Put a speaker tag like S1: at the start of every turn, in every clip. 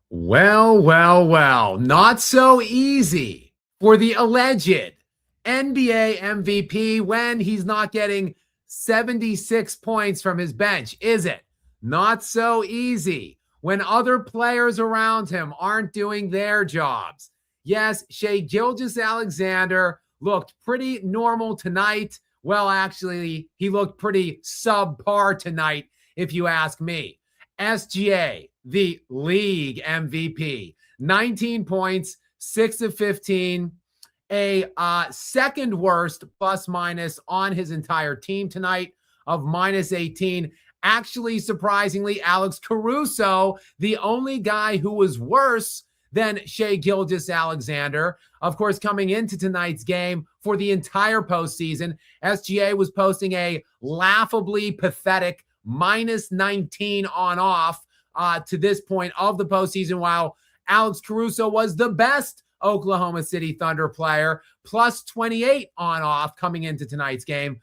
S1: Well, well, well, not so easy for the alleged NBA MVP when he's not getting 76 points from his bench, is it? Not so easy when other players around him aren't doing their jobs. Yes, Shea Gilgeous-Alexander looked pretty normal tonight. Well, actually, he looked pretty subpar tonight, if you ask me. SGA, the league MVP, 19 points, 6 of 15, a second worst plus minus on his entire team tonight of minus 18. Actually, surprisingly, Alex Caruso, the only guy who was worse than Shea Gilgeous-Alexander. Of course, coming into tonight's game for the entire postseason, SGA was posting a laughably pathetic minus 19 on off to this point of the postseason, while Alex Caruso was the best Oklahoma City Thunder player, plus 28 on off coming into tonight's game.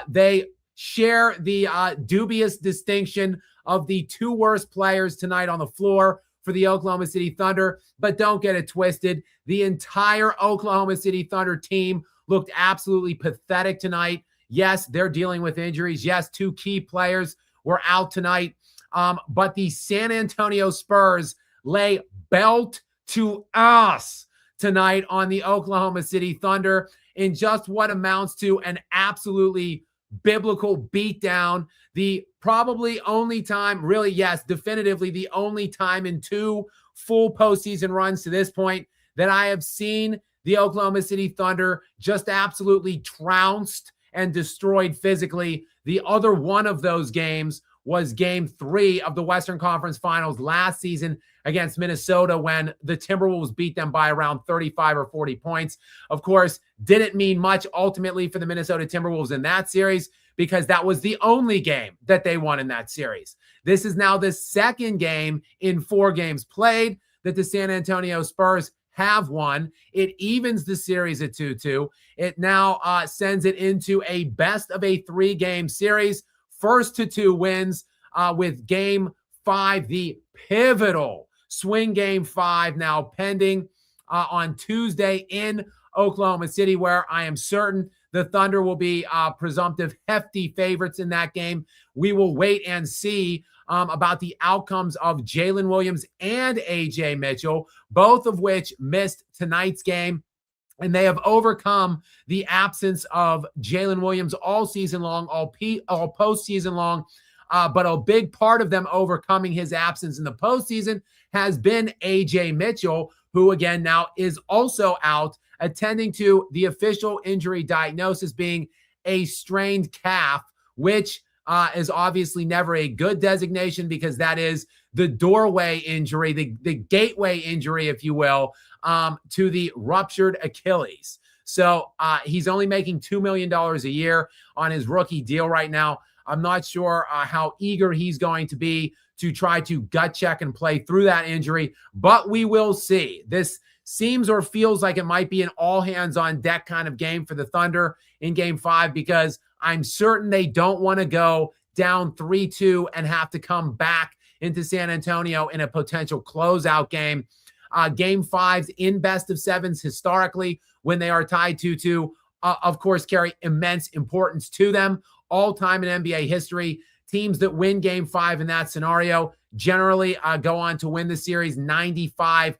S1: They share the dubious distinction of the two worst players tonight on the floor for the Oklahoma City Thunder, but don't get it twisted. The entire Oklahoma City Thunder team looked absolutely pathetic tonight. Yes, they're dealing with injuries. Yes, two key players were out tonight. But the San Antonio Spurs lay belt to ass tonight on the Oklahoma City Thunder in just what amounts to an absolutely biblical beatdown. The probably only time, really, yes, definitively the only time in two full postseason runs to this point that I have seen the Oklahoma City Thunder just absolutely trounced and destroyed physically. The other one of those games was game 3 of the Western Conference Finals last season against Minnesota when the Timberwolves beat them by around 35 or 40 points. Of course, didn't mean much ultimately for the Minnesota Timberwolves in that series because that was the only game that they won in that series. This is now the second game in 4 games played that the San Antonio Spurs have won. It evens the series at 2-2. It now sends it into a best of a 3-game series. First to 2 wins with game 5, the pivotal swing game 5 now pending on Tuesday in Oklahoma City, where I am certain the Thunder will be presumptive hefty favorites in that game. We will wait and see about the outcomes of Jalen Williams and AJ Mitchell, both of which missed tonight's game. And they have overcome the absence of Jalen Williams all season long, all postseason long. But a big part of them overcoming his absence in the postseason has been AJ Mitchell, who again now is also out, attending to the official injury diagnosis being a strained calf, which is obviously never a good designation because that is the doorway injury, the gateway injury, if you will, to the ruptured Achilles. So he's only making $2 million a year on his rookie deal right now. I'm not sure how eager he's going to be to try to gut check and play through that injury, but we will see. This seems or feels like it might be an all hands on deck kind of game for the Thunder in game 5 because I'm certain they don't want to go down 3-2 and have to come back into San Antonio in a potential closeout game. Game 5s in best of 7s historically when they are tied 2-2, of course, carry immense importance to them. All time in NBA history, teams that win game 5 in that scenario generally go on to win the series 95%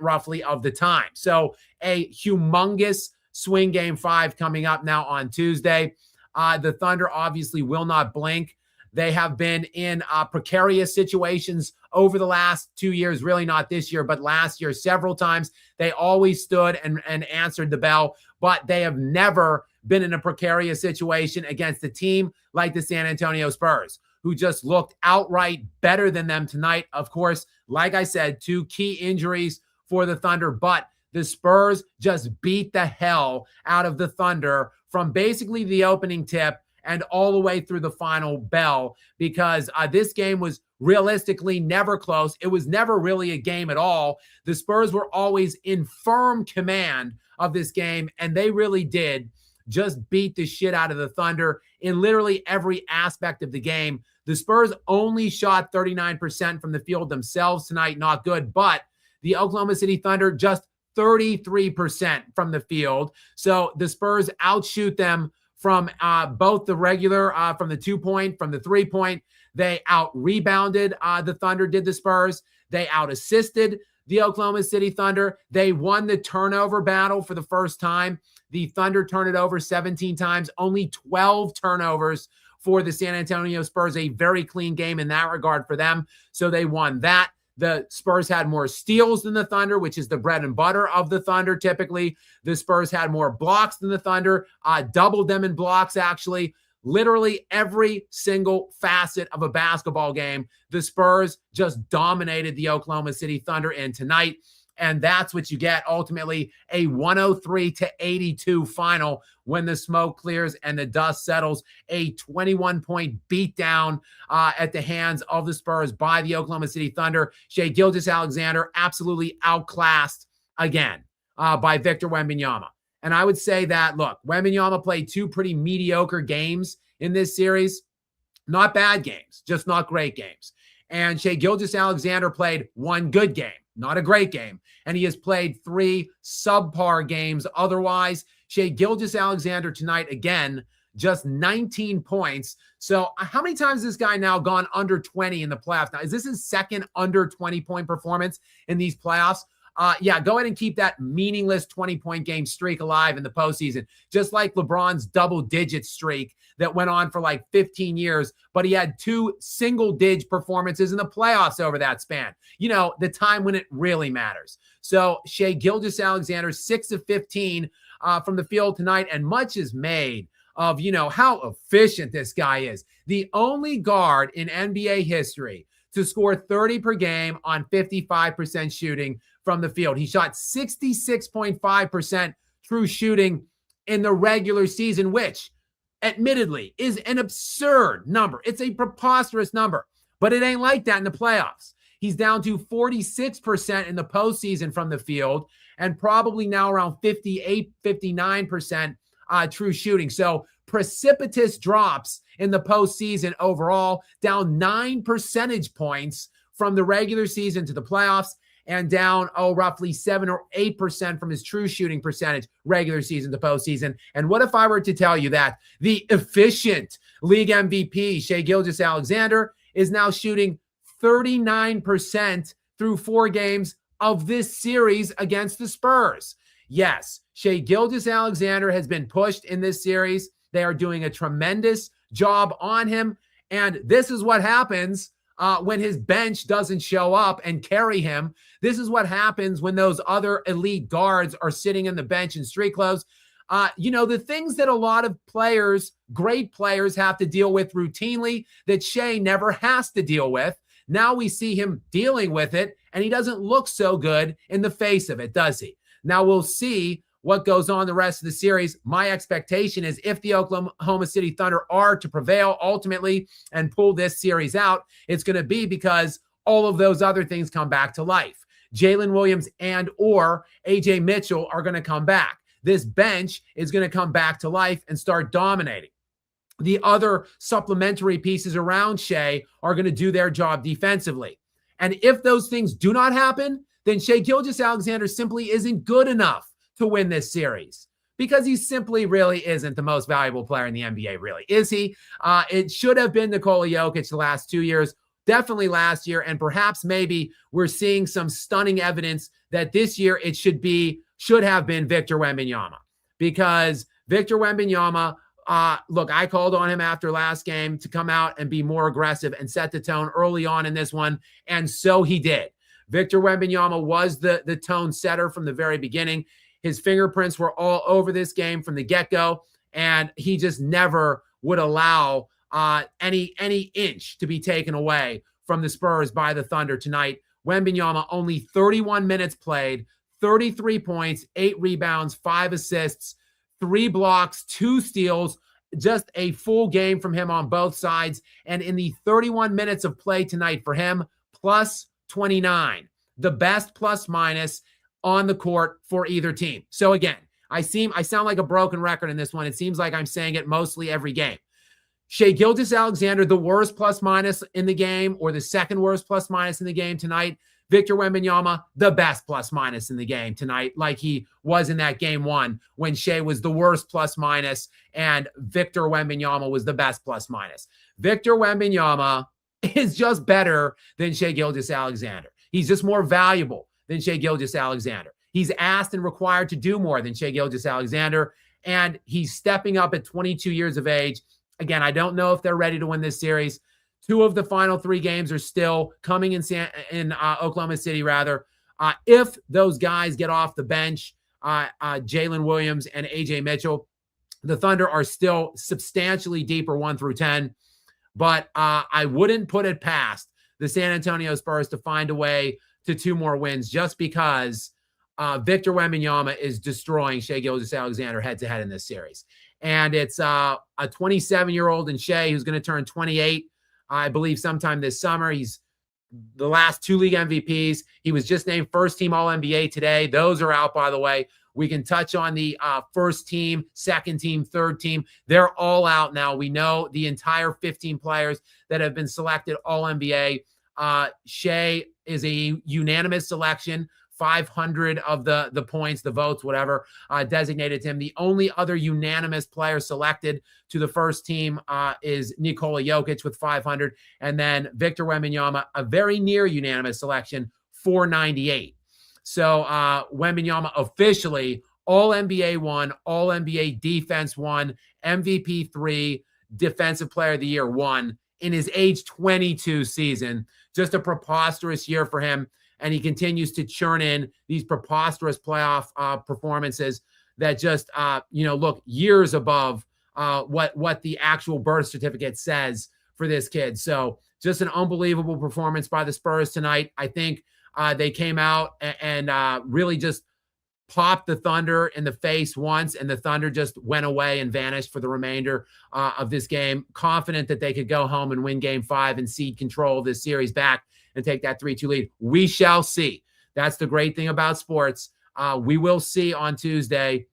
S1: roughly of the time. So a humongous swing game 5 coming up now on Tuesday. The Thunder obviously will not blink. They have been in precarious situations over the last 2 years, really not this year, but last year several times. They always stood and answered the bell, but they have never been in a precarious situation against a team like the San Antonio Spurs, who just looked outright better than them tonight. Of course, like I said, 2 key injuries for the Thunder, but the Spurs just beat the hell out of the Thunder from basically the opening tip and all the way through the final bell because this game was realistically never close. It was never really a game at all. The Spurs were always in firm command of this game, and they really did just beat the shit out of the Thunder in literally every aspect of the game The Spurs only shot 39% from the field themselves tonight. Not good, but the Oklahoma City Thunder just 33% from the field. So the Spurs outshoot them from both the regular, from the 2-point, from the 3-point. They out-rebounded the Thunder, did the Spurs. They out-assisted the Oklahoma City Thunder. They won the turnover battle for the first time. The Thunder turned it over 17 times, only 12 turnovers for the San Antonio Spurs. A very clean game in that regard for them. So they won that. The Spurs had more steals than the Thunder, which is the bread and butter of the Thunder typically. The Spurs had more blocks than the Thunder, doubled them in blocks actually. Literally every single facet of a basketball game, the Spurs just dominated the Oklahoma City Thunder in tonight. And that's what you get, ultimately, a 103-82 final when the smoke clears and the dust settles. A 21-point beatdown at the hands of the Spurs by the Oklahoma City Thunder. Shai Gilgeous-Alexander absolutely outclassed again by Victor Wembanyama. And I would say that, look, Wembanyama played 2 pretty mediocre games in this series. Not bad games, just not great games. And Shai Gilgeous-Alexander played 1 good game, not a great game. And he has played 3 subpar games otherwise. Shai Gilgeous-Alexander tonight, again, just 19 points. So how many times has this guy now gone under 20 in the playoffs? Now, is this his second under 20-point performance in these playoffs? Yeah, go ahead and keep that meaningless 20-point game streak alive in the postseason, just like LeBron's double-digit streak that went on for like 15 years, but he had 2 single-digit performances in the playoffs over that span. You know, the time when it really matters. So Shai Gilgeous-Alexander, 6 of 15 from the field tonight, and much is made of, you know, how efficient this guy is. The only guard in NBA history to score 30 per game on 55% shooting from the field. He shot 66.5% true shooting in the regular season, which admittedly is an absurd number. It's a preposterous number, but it ain't like that in the playoffs. He's down to 46% in the postseason from the field and probably now around 58, 59% true shooting. So precipitous drops in the postseason overall, down 9 percentage points from the regular season to the playoffs, and down, roughly 7 or 8% from his true shooting percentage, regular season to postseason. And what if I were to tell you that the efficient league MVP, Shai Gilgeous-Alexander, is now shooting 39% through 4 games of this series against the Spurs? Yes, Shai Gilgeous-Alexander has been pushed in this series. They are doing a tremendous job on him. And this is what happens when his bench doesn't show up and carry him. This is what happens when those other elite guards are sitting in the bench in street clothes. You know, the things that a lot of players, great players, have to deal with routinely that Shai never has to deal with. Now we see him dealing with it, and he doesn't look so good in the face of it, does he? Now we'll see what goes on the rest of the series. My expectation is if the Oklahoma City Thunder are to prevail ultimately and pull this series out, it's going to be because all of those other things come back to life. Jalen Williams and or AJ Mitchell are going to come back. This bench is going to come back to life and start dominating. The other supplementary pieces around Shai are going to do their job defensively. And if those things do not happen, then Shai Gilgeous-Alexander simply isn't good enough to win this series, because he simply really isn't the most valuable player in the NBA, really. Is he? It should have been Nikola Jokic the last 2 years, definitely last year, and perhaps maybe we're seeing some stunning evidence that this year it should have been Victor Wembanyama, because Victor Wembanyama, look, I called on him after last game to come out and be more aggressive and set the tone early on in this one, and so he did. Victor Wembanyama was the tone setter from the very beginning. His fingerprints were all over this game from the get-go, and he just never would allow any inch to be taken away from the Spurs by the Thunder tonight. Wembanyama, only 31 minutes played, 33 points, 8 rebounds, 5 assists, 3 blocks, 2 steals, just a full game from him on both sides. And in the 31 minutes of play tonight for him, plus 29, the best plus minus on the court for either team. So again, I sound like a broken record in this one. It seems like I'm saying it mostly every game. Shai Gilgeous-Alexander, the worst plus minus in the game, or the second worst plus minus in the game tonight. Victor Wembanyama, the best plus minus in the game tonight, like he was in that game one when Shai was the worst plus minus and Victor Wembanyama was the best plus minus. Victor Wembanyama is just better than Shai Gilgeous-Alexander. He's just more valuable than Shai Gilgeous-Alexander. He's asked and required to do more than Shai Gilgeous-Alexander, and he's stepping up at 22 years of age. Again, I don't know if they're ready to win this series. 2 of the final 3 games are still coming in Oklahoma City, rather. If those guys get off the bench, Jalen Williams and A.J. Mitchell, the Thunder are still substantially deeper 1 through 10. But I wouldn't put it past the San Antonio Spurs to find a way to 2 more wins, just because Victor Wembanyama is destroying Shai Gilgeous-Alexander head-to-head in this series. And it's a 27-year-old in Shai who's going to turn 28, I believe, sometime this summer. He's the last 2 league MVPs. He was just named first-team All-NBA today. Those are out, by the way. We can touch on the first team, second team, third team. They're all out now. We know the entire 15 players that have been selected All-NBA. Shai is a unanimous selection. 500 of the points, the votes, whatever, designated to him. The only other unanimous player selected to the first team is Nikola Jokic with 500. And then Victor Wembanyama, a very near unanimous selection, 498. So Wembanyama officially All-NBA 1, All-NBA Defense 1, MVP 3, Defensive Player of the Year 1 in his age 22 season. Just a preposterous year for him. And he continues to churn in these preposterous playoff performances that just, look years above what the actual birth certificate says for this kid. So just an unbelievable performance by the Spurs tonight. I think they came out and really just popped the Thunder in the face once, and the Thunder just went away and vanished for the remainder of this game, confident that they could go home and win Game 5 and cede control of this series back and take that 3-2 lead. We shall see. That's the great thing about sports. We will see on Tuesday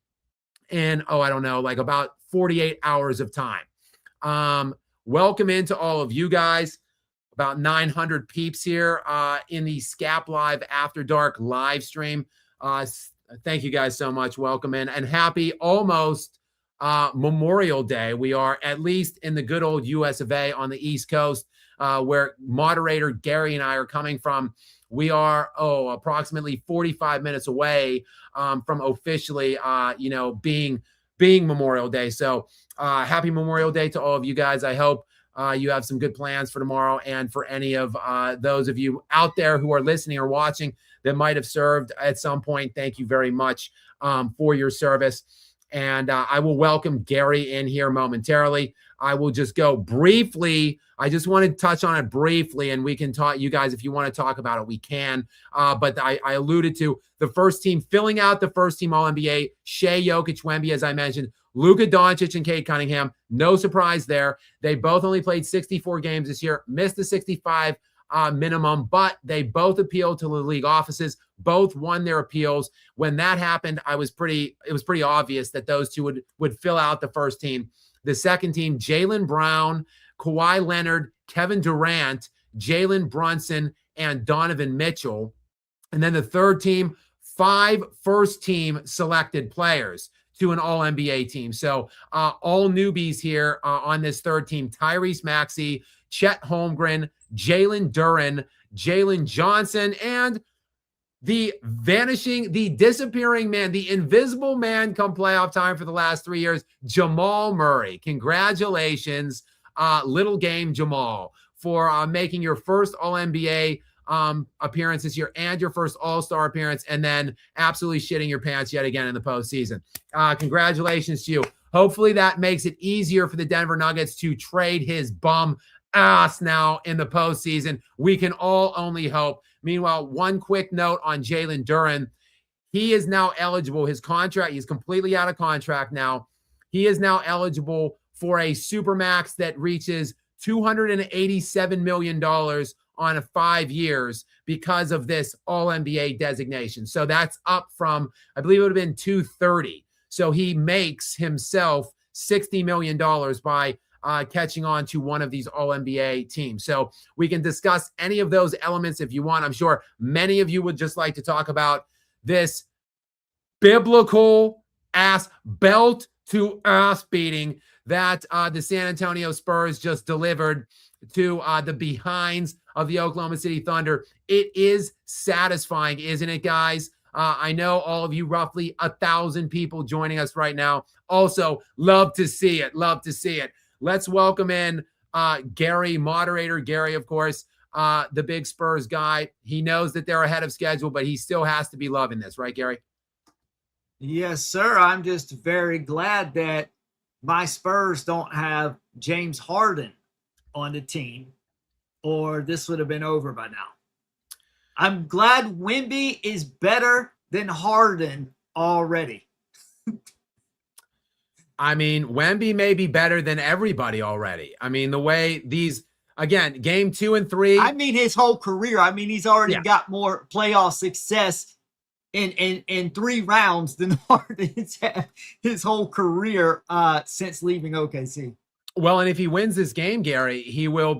S1: in, like about 48 hours of time. Welcome into all of you guys. About 900 peeps here in the Skap Live After Dark live stream. Thank you guys so much. Welcome in. And happy almost Memorial Day. We are at least in the good old US of A on the East Coast, where moderator Gary and I are coming from. We are, approximately 45 minutes away from officially, being Memorial Day. So happy Memorial Day to all of you guys. I hope you have some good plans for tomorrow. And for any of those of you out there who are listening or watching that might have served at some point, thank you very much for your service. And I will welcome Gary in here momentarily. I will just go briefly. I just want to touch on it briefly, and we can talk, you guys, if you want to talk about it, we can. But I alluded to the first team, filling out the first team All-NBA, Shai, Jokic, Wemby, as I mentioned, Luka Doncic and Cade Cunningham. No surprise there. They both only played 64 games this year, missed the 65 minimum, but they both appealed to the league offices, both won their appeals. When that happened, it was pretty obvious that those two would fill out the first team. The second team, Jaylen Brown, Kawhi Leonard, Kevin Durant, Jalen Brunson, and Donovan Mitchell. And then the third team, 5 first-team selected players to an All-NBA team. So all newbies here on this third team: Tyrese Maxey, Chet Holmgren, Jalen Duren, Jalen Johnson, and the disappearing man, the invisible man come playoff time for the last 3 years, Jamal Murray. Congratulations, little game Jamal, for making your first All-NBA appearance this year and your first All-Star appearance, and then absolutely shitting your pants yet again in the postseason. Congratulations to you. Hopefully that makes it easier for the Denver Nuggets to trade his bum ass now in the postseason. We can all only hope. Meanwhile, one quick note on Jalen Duren. He is now eligible. His contract, he's completely out of contract now. He is now eligible for a supermax that reaches $287 million on 5 years because of this All-NBA designation. So that's up from, I believe it would have been 230. So he makes himself $60 million by catching on to one of these All-NBA teams. So we can discuss any of those elements if you want. I'm sure many of you would just like to talk about this biblical ass belt to ass beating that the San Antonio Spurs just delivered to the behinds of the Oklahoma City Thunder. It is satisfying, isn't it, guys? I know all of you, roughly 1,000 people joining us right now. Also, love to see it. Love to see it. Let's welcome in Gary, moderator Gary, of course, the big Spurs guy. He knows that they're ahead of schedule, but he still has to be loving this, right, Gary?
S2: Yes, sir. I'm just very glad that my Spurs don't have James Harden on the team, or this would have been over by now. I'm glad Wemby is better than Harden already.
S1: I mean, Wemby may be better than everybody already. I mean, the way these, again, game 2 and 3.
S2: I mean, his whole career. I mean, he's already got more playoff success in 3 rounds than Harden's had his whole career since leaving OKC.
S1: Well, and if he wins this game, Gary, he will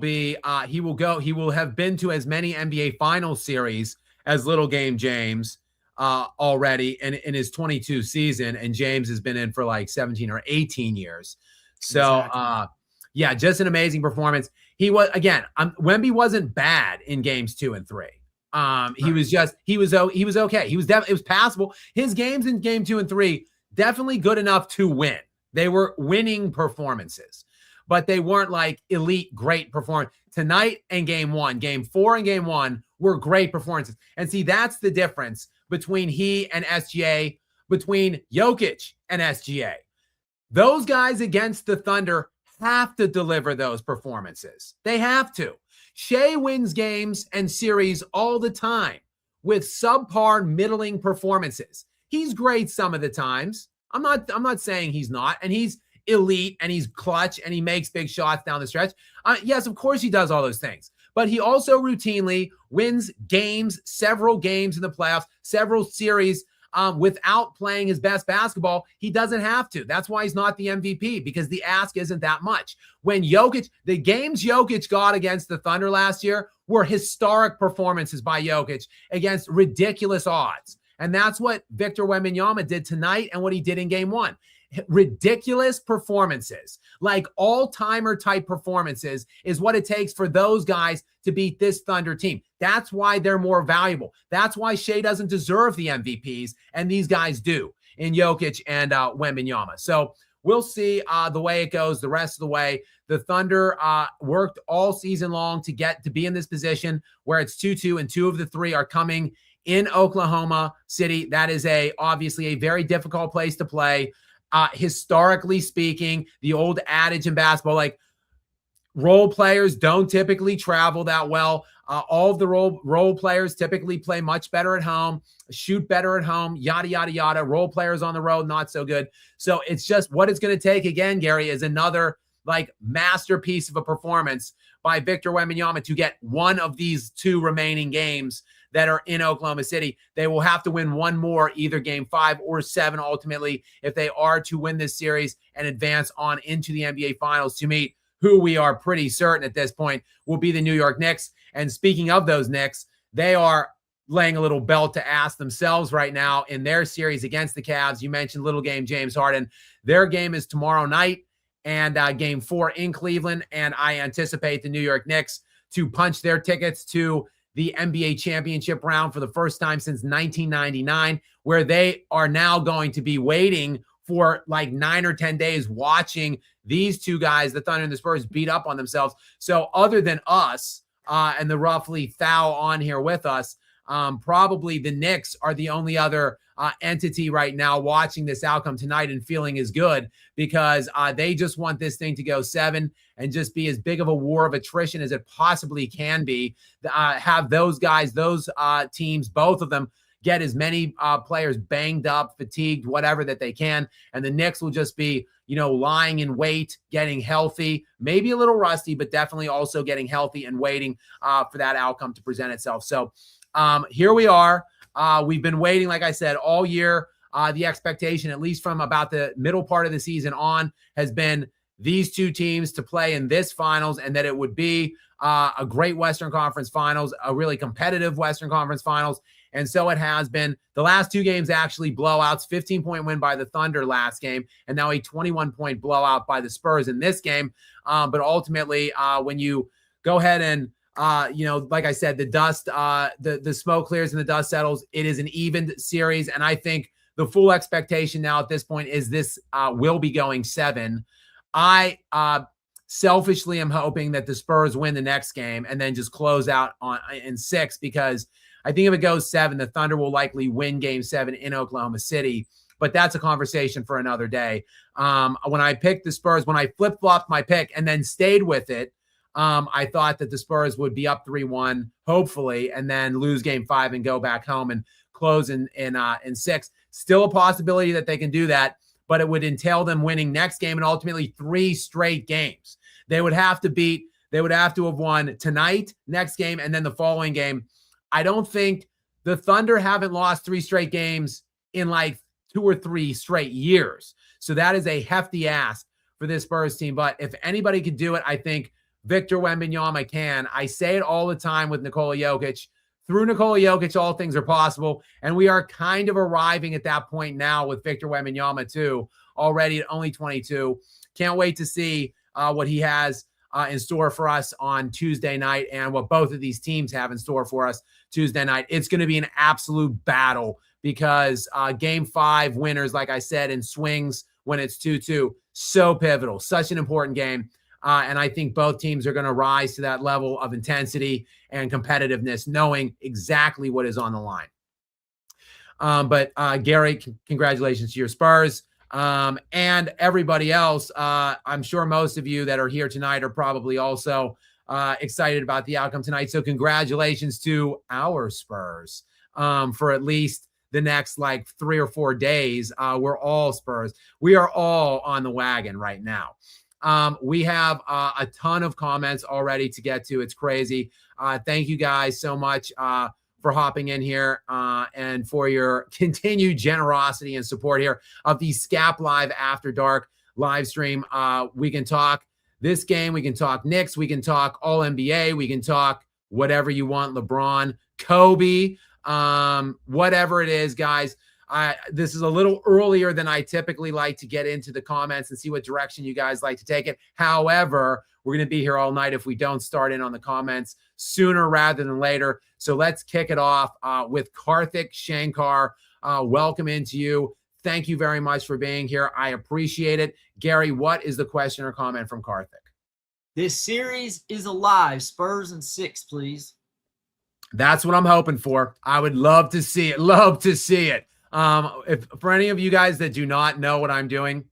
S1: have been to as many NBA Finals series as Little Game James already in his 22 season, and James has been in for like 17 or 18 years. So, exactly. Just an amazing performance. He was, again, Wemby wasn't bad in games 2 and 3. He was okay. It was passable. His games in game 2 and 3 definitely good enough to win. They were winning performances, but they weren't like elite great performance. Tonight and game 1, game 4 and game 1 were great performances. And see, that's the difference between he and SGA, between Jokic and SGA. Those guys against the Thunder have to deliver those performances. They have to. Shea wins games and series all the time with subpar middling performances. He's great some of the times. I'm not saying he's not, and he's elite and he's clutch and he makes big shots down the stretch. Yes, of course he does all those things, but he also routinely wins games, several games in the playoffs, several series without playing his best basketball. He doesn't have to. That's why he's not the MVP, because the ask isn't that much. When the games Jokic got against the Thunder last year were historic performances by Jokic against ridiculous odds. And that's what Victor Wembanyama did tonight and what he did in game 1. Ridiculous performances, like all-timer type performances, is what it takes for those guys to beat this Thunder team. That's why they're more valuable. That's why Shea doesn't deserve the MVPs, and these guys do in Jokic and Wembanyama. So we'll see the way it goes the rest of the way. The Thunder worked all season long to be in this position where it's 2-2, and 2 of the 3 are coming in Oklahoma City. That is obviously a very difficult place to play. Historically speaking, the old adage in basketball, like, role players don't typically travel that well. All of the role players typically play much better at home, shoot better at home, yada, yada, yada. Role players on the road, not so good. So it's just what it's going to take, again, Gary, is another like masterpiece of a performance by Victor Wembanyama to get one of these 2 remaining games that are in Oklahoma City. They will have to win one more, either game 5 or 7 ultimately, if they are to win this series and advance on into the NBA Finals to meet who we are pretty certain at this point will be the New York Knicks. And speaking of those Knicks, they are laying a little belt to ass themselves right now in their series against the Cavs. You mentioned Little Game James Harden. Their game is tomorrow night, and game 4 in Cleveland. And I anticipate the New York Knicks to punch their tickets to the NBA championship round for the first time since 1999, where they are now going to be waiting for like 9 or 10 days watching these 2 guys, the Thunder and the Spurs, beat up on themselves. So other than us and the roughly thou on here with us, probably the Knicks are the only other entity right now watching this outcome tonight and feeling as good, because they just want this thing to go 7 and just be as big of a war of attrition as it possibly can be. Have those guys, those teams, both of them, get as many players banged up, fatigued, whatever that they can. And the Knicks will just be, lying in wait, getting healthy, maybe a little rusty, but definitely also getting healthy and waiting for that outcome to present itself. So here we are. We've been waiting, like I said, all year. The expectation, at least from about the middle part of the season on, has been these two teams to play in this finals, and that it would be a great Western Conference Finals, a really competitive Western Conference Finals. And so it has been. The last two games actually blowouts, 15-point win by the Thunder last game, and now a 21-point blowout by the Spurs in this game. But ultimately, when you go ahead and, like I said, the dust, the smoke clears and the dust settles, it is an evened series. And I think the full expectation now at this point is this will be going 7. I selfishly am hoping that the Spurs win the next game and then just close out in 6, because I think if it goes 7, the Thunder will likely win game 7 in Oklahoma City. But that's a conversation for another day. When I picked the Spurs, when I flip-flopped my pick and then stayed with it, I thought that the Spurs would be up 3-1, hopefully, and then lose game 5 and go back home and close in 6. Still a possibility that they can do that, but it would entail them winning next game and ultimately 3 straight games. They would have to have won tonight, next game, and then the following game. I don't think the Thunder haven't lost 3 straight games in like 2 or 3 straight years. So that is a hefty ask for this Spurs team. But if anybody could do it, I think Victor Wembanyama can. I say it all the time with Nikola Jokic. Through Nikola Jokic, all things are possible. And we are kind of arriving at that point now with Victor Wembanyama too, already at only 22. Can't wait to see what he has in store for us on Tuesday night, and what both of these teams have in store for us Tuesday night. It's going to be an absolute battle, because game 5 winners, like I said, in swings when it's 2-2, so pivotal, such an important game. And I think both teams are going to rise to that level of intensity and competitiveness, knowing exactly what is on the line. But Gary, congratulations to your Spurs. And everybody else, I'm sure most of you that are here tonight are probably also excited about the outcome tonight. So congratulations to our Spurs for at least the next like 3 or 4 days. We're all Spurs. We are all on the wagon right now. We have a ton of comments already to get to. It's crazy. Thank you guys so much for hopping in here and for your continued generosity and support here of the Skap Live After Dark live stream. We can talk this game. We can talk Knicks. We can talk all NBA. We can talk whatever you want. LeBron, Kobe, whatever it is, guys. This is a little earlier than I typically like to get into the comments and see what direction you guys like to take it. However, we're going to be here all night if we don't start in on the comments sooner rather than later. So let's kick it off with Karthik Shankar. Welcome into you. Thank you very much for being here. I appreciate it. Gary, what is the question or comment from Karthik?
S2: This series is alive. Spurs in 6, please.
S1: That's what I'm hoping for. I would love to see it. Love to see it. If for any of you guys that do not know what I'm doing,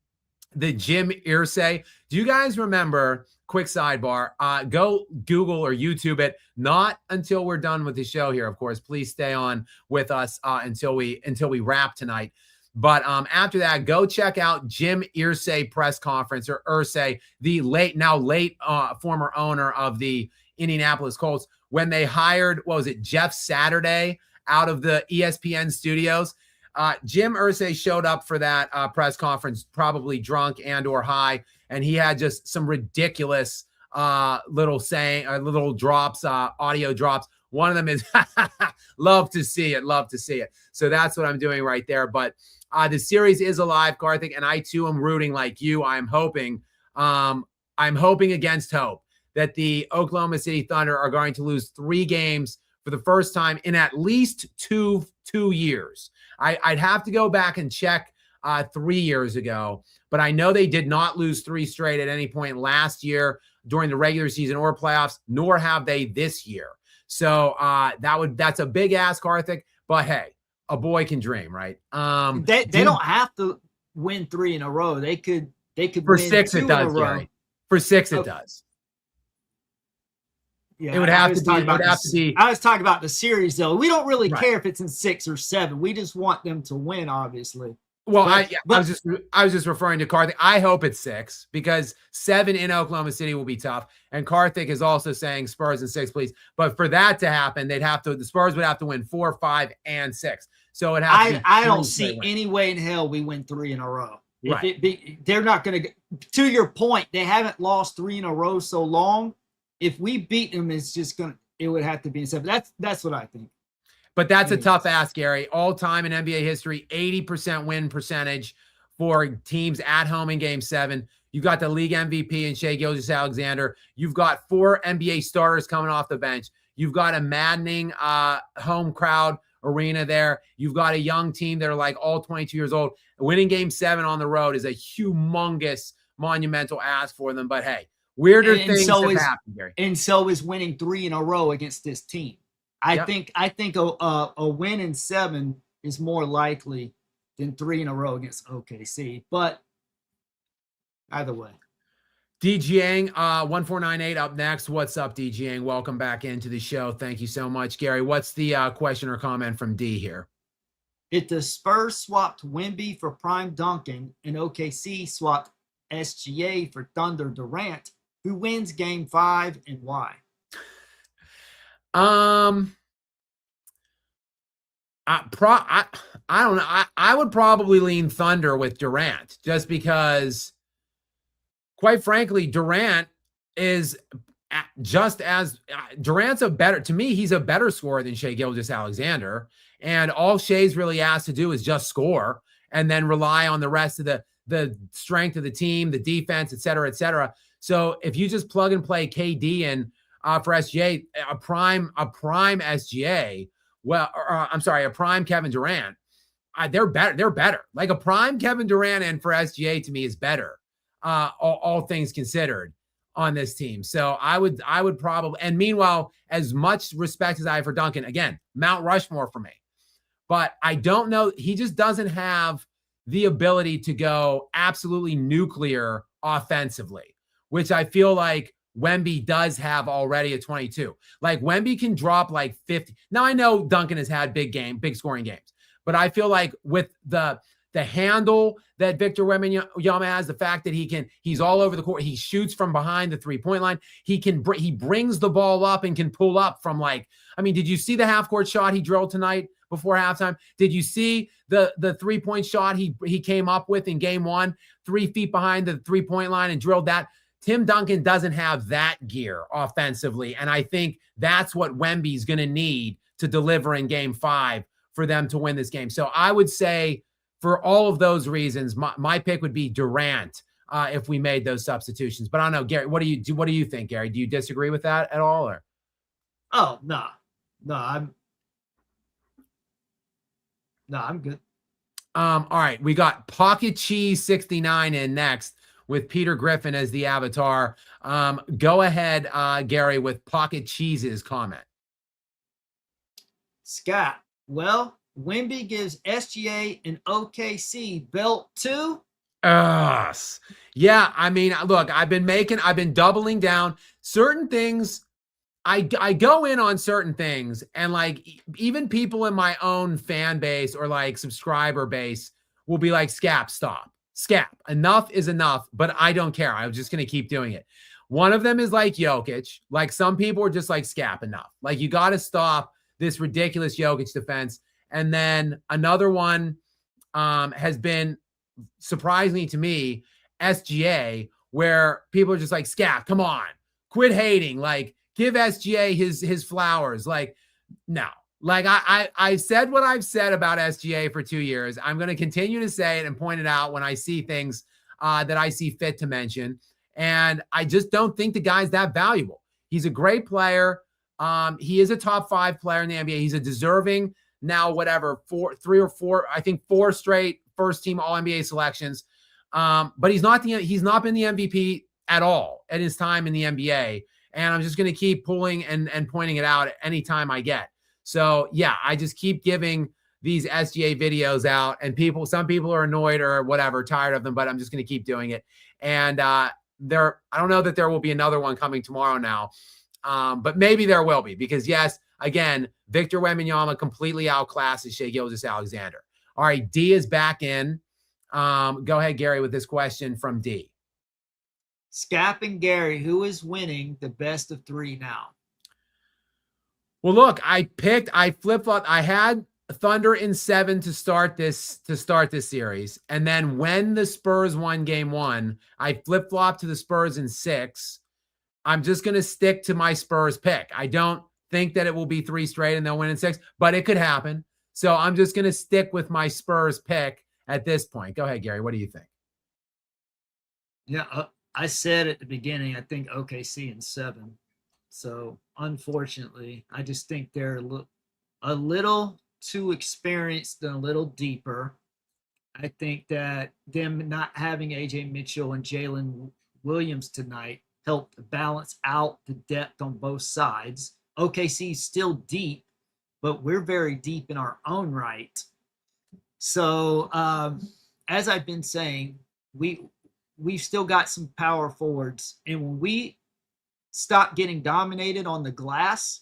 S1: the Jim Irsay, do you guys remember, quick sidebar, go Google or YouTube it, not until we're done with the show here, of course. Please stay on with us until we wrap tonight. But after that, go check out Jim Irsay press conference, or Irsay, the late former owner of the Indianapolis Colts, when they hired, what was it, Jeff Saturday out of the ESPN studios. Jim Irsay showed up for that press conference, probably drunk and or high, and he had just some ridiculous little drops, audio drops. One of them is love to see it. So that's what I'm doing right there. But the series is alive, Karthik, and I too am rooting like you. I'm hoping against hope that the Oklahoma City Thunder are going to lose 3 games for the first time in at least two years. I'd have to go back and check 3 years ago, but I know they did not lose 3 straight at any point last year during the regular season or playoffs, nor have they this year. So that's a big ask, Karthik, but hey, a boy can dream, right?
S2: They don't have to win 3 in a row. They could
S1: for
S2: win
S1: 6
S2: 2
S1: it does,
S2: in a row.
S1: Gary. For 6 it does.
S2: Yeah,
S1: It would have to be.
S2: I was talking about the series, though. We don't really care if it's in 6 or 7. We just want them to win, obviously.
S1: Well, I was just referring to Karthik. I hope it's 6, because 7 in Oklahoma City will be tough. And Karthik is also saying Spurs in 6, please. But for that to happen, the Spurs would have to win 4, 5, and 6. So it has.
S2: I don't see any way in hell we win 3 in a row. They're not going to. To your point, they haven't lost 3 in a row so long. If we beat them, it's just going to. It would have to be in 7. That's what I think.
S1: But that's a tough ask, Gary. All time in NBA history, 80% win percentage for teams at home in Game 7. You've got the league MVP in Shai Gilgeous-Alexander. You've got 4 NBA starters coming off the bench. You've got a maddening home crowd arena there. You've got a young team that are like all 22 years old. Winning Game 7 on the road is a humongous, monumental ask for them. But hey, weirder things have happened, Gary.
S2: And so is winning 3 in a row against this team. I think a win in 7 is more likely than 3 in a row against OKC. But either way.
S1: DJing 1498 up next. What's up, DJing? Welcome back into the show. Thank you so much, Gary. What's the question or comment from D here?
S2: If the Spurs swapped Wemby for Prime Duncan and OKC swapped SGA for Thunder Durant, who wins Game 5 and why?
S1: I don't know. I would probably lean Thunder with Durant just because, quite frankly, Durant is just as Durant's to me, he's a better scorer than Shai Gilgeous-Alexander. And all Shai's really asked to do is just score and then rely on the rest of the strength of the team, the defense, et cetera, et cetera. So if you just plug and play KD in for SGA, a prime SGA, a prime Kevin Durant, they're better. They're better. Like a prime Kevin Durant and for SGA to me is better, all things considered, on this team. So I would probably, and meanwhile, as much respect as I have for Duncan, again, Mount Rushmore for me. But I don't know. He just doesn't have the ability to go absolutely nuclear offensively, which I feel like Wemby does have already at 22. Like Wemby can drop like 50. Now I know Duncan has had big scoring games, but I feel like with the handle that Victor Wembanyama has, the fact that he's all over the court, he shoots from behind the 3-point line. He brings the ball up and can pull up from did you see the half court shot he drilled tonight before halftime? Did you see the 3-point shot he came up with in Game 1, 3 feet behind the 3-point line and drilled that? Tim Duncan doesn't have that gear offensively, and I think that's what Wemby's going to need to deliver in Game 5 for them to win this game. So I would say for all of those reasons, my pick would be Durant if we made those substitutions. But I don't know, Gary, what do you think, Gary? Do you disagree with that at all? Or?
S2: Oh, no, I'm good.
S1: All right, we got Pocket Cheese 69 in next with Peter Griffin as the avatar. Go ahead, Gary, with Pocket Cheese's comment.
S2: Scott, well, Wemby gives SGA and OKC belt too.
S1: Yeah, look, I've been doubling down. Certain things, I go in on certain things, and like even people in my own fan base or like subscriber base will be like, Skap, stop. Skap, enough is enough, but I don't care. I'm just going to keep doing it. One of them is like Jokic. Like some people are just like, Skap, enough. Like you got to stop this ridiculous Jokic defense. And then another one has been, surprisingly to me, SGA, where people are just like, Skap, come on, quit hating. Like give SGA his flowers. Like, no. Like I've said what I've said about SGA for 2 years. I'm going to continue to say it and point it out when I see things that I see fit to mention. And I just don't think the guy's that valuable. He's a great player. He is a top 5 player in the NBA. He's a deserving now, four straight first team All NBA selections. But he's not been the MVP at all at his time in the NBA. And I'm just going to keep pulling and pointing it out anytime I get. So yeah, I just keep giving these SGA videos out, and some people are annoyed or whatever, tired of them, but I'm just going to keep doing it. And I don't know that there will be another one coming tomorrow now. But maybe there will be, because yes, again, Victor Wembanyama completely outclasses Shai Gilgeous-Alexander. All right, D is back in. Go ahead, Gary, with this question from D.
S2: Skap and Gary, who is winning the best of 3 now?
S1: Well, look, I flip-flopped. I had Thunder in 7 to start this series. And then when the Spurs won game 1, I flip-flopped to the Spurs in 6. I'm just going to stick to my Spurs pick. I don't think that it will be 3 straight and they'll win in 6, but it could happen. So I'm just going to stick with my Spurs pick at this point. Go ahead, Gary. What do you think?
S2: Yeah, I said at the beginning, I think OKC in 7. So unfortunately, I just think they're a little too experienced and a little deeper. I think that them not having AJ Mitchell and Jalen Williams tonight helped balance out the depth on both sides. OKC is still deep, but we're very deep in our own right. So as I've been saying, we've still got some power forwards, and when we stop getting dominated on the glass,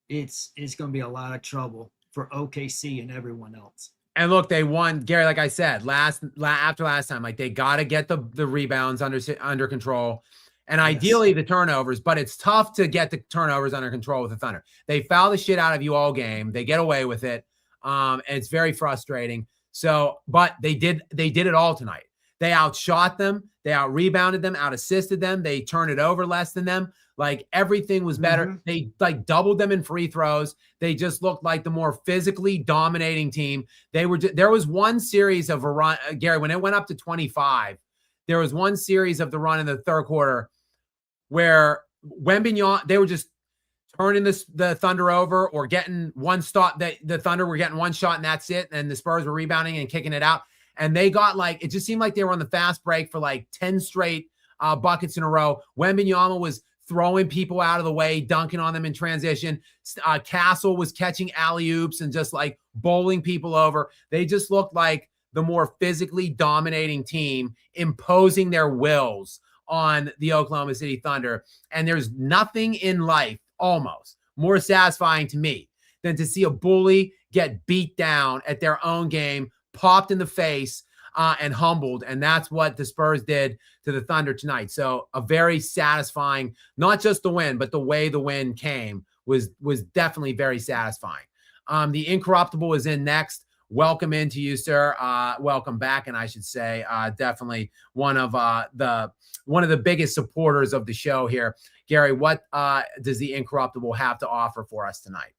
S2: it's going to be a lot of trouble for OKC and everyone else.
S1: And look, they won, Gary, like I said, after last time, like they got to get the rebounds under control and ideally the turnovers, but it's tough to get the turnovers under control with the Thunder. They foul the shit out of you all game. They get away with it. And it's very frustrating. So, but they did it all tonight. They outshot them. They out-rebounded them, out-assisted them. They turned it over less than them. Like everything was better. Mm-hmm. They like doubled them in free throws. They just looked like the more physically dominating team. There was one series of a run, Gary, when it went up to 25, there was one series of the run in the third quarter where Wembanyama, they were just turning the Thunder over or getting one stop. The Thunder were getting one shot and that's it. And the Spurs were rebounding and kicking it out. And they got like, it just seemed like they were on the fast break for like 10 straight buckets in a row. Wembanyama was throwing people out of the way, dunking on them in transition. Castle was catching alley-oops and just like bowling people over. They just looked like the more physically dominating team, imposing their wills on the Oklahoma City Thunder. And there's nothing in life almost more satisfying to me than to see a bully get beat down at their own game, popped in the face, and humbled. And that's what the Spurs did to the Thunder tonight. So a very satisfying, not just the win, but the way the win came was definitely very satisfying. The Incorruptible is in next. Welcome into you, sir. Welcome back. And I should say, definitely one of the biggest supporters of the show here. Gary, what does the Incorruptible have to offer for us tonight?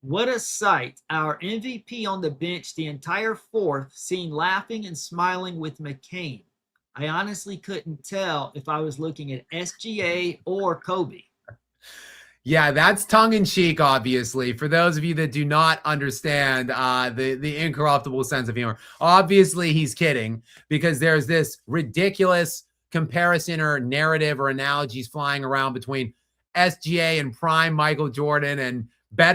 S2: What a sight. Our MVP on the bench the entire fourth, seen laughing and smiling with McCain. I honestly couldn't tell if I was looking at SGA or Kobe.
S1: Yeah, that's tongue-in-cheek, obviously. For those of you that do not understand the Incorruptible sense of humor, obviously he's kidding because there's this ridiculous comparison or narrative or analogies flying around between SGA and prime Michael Jordan and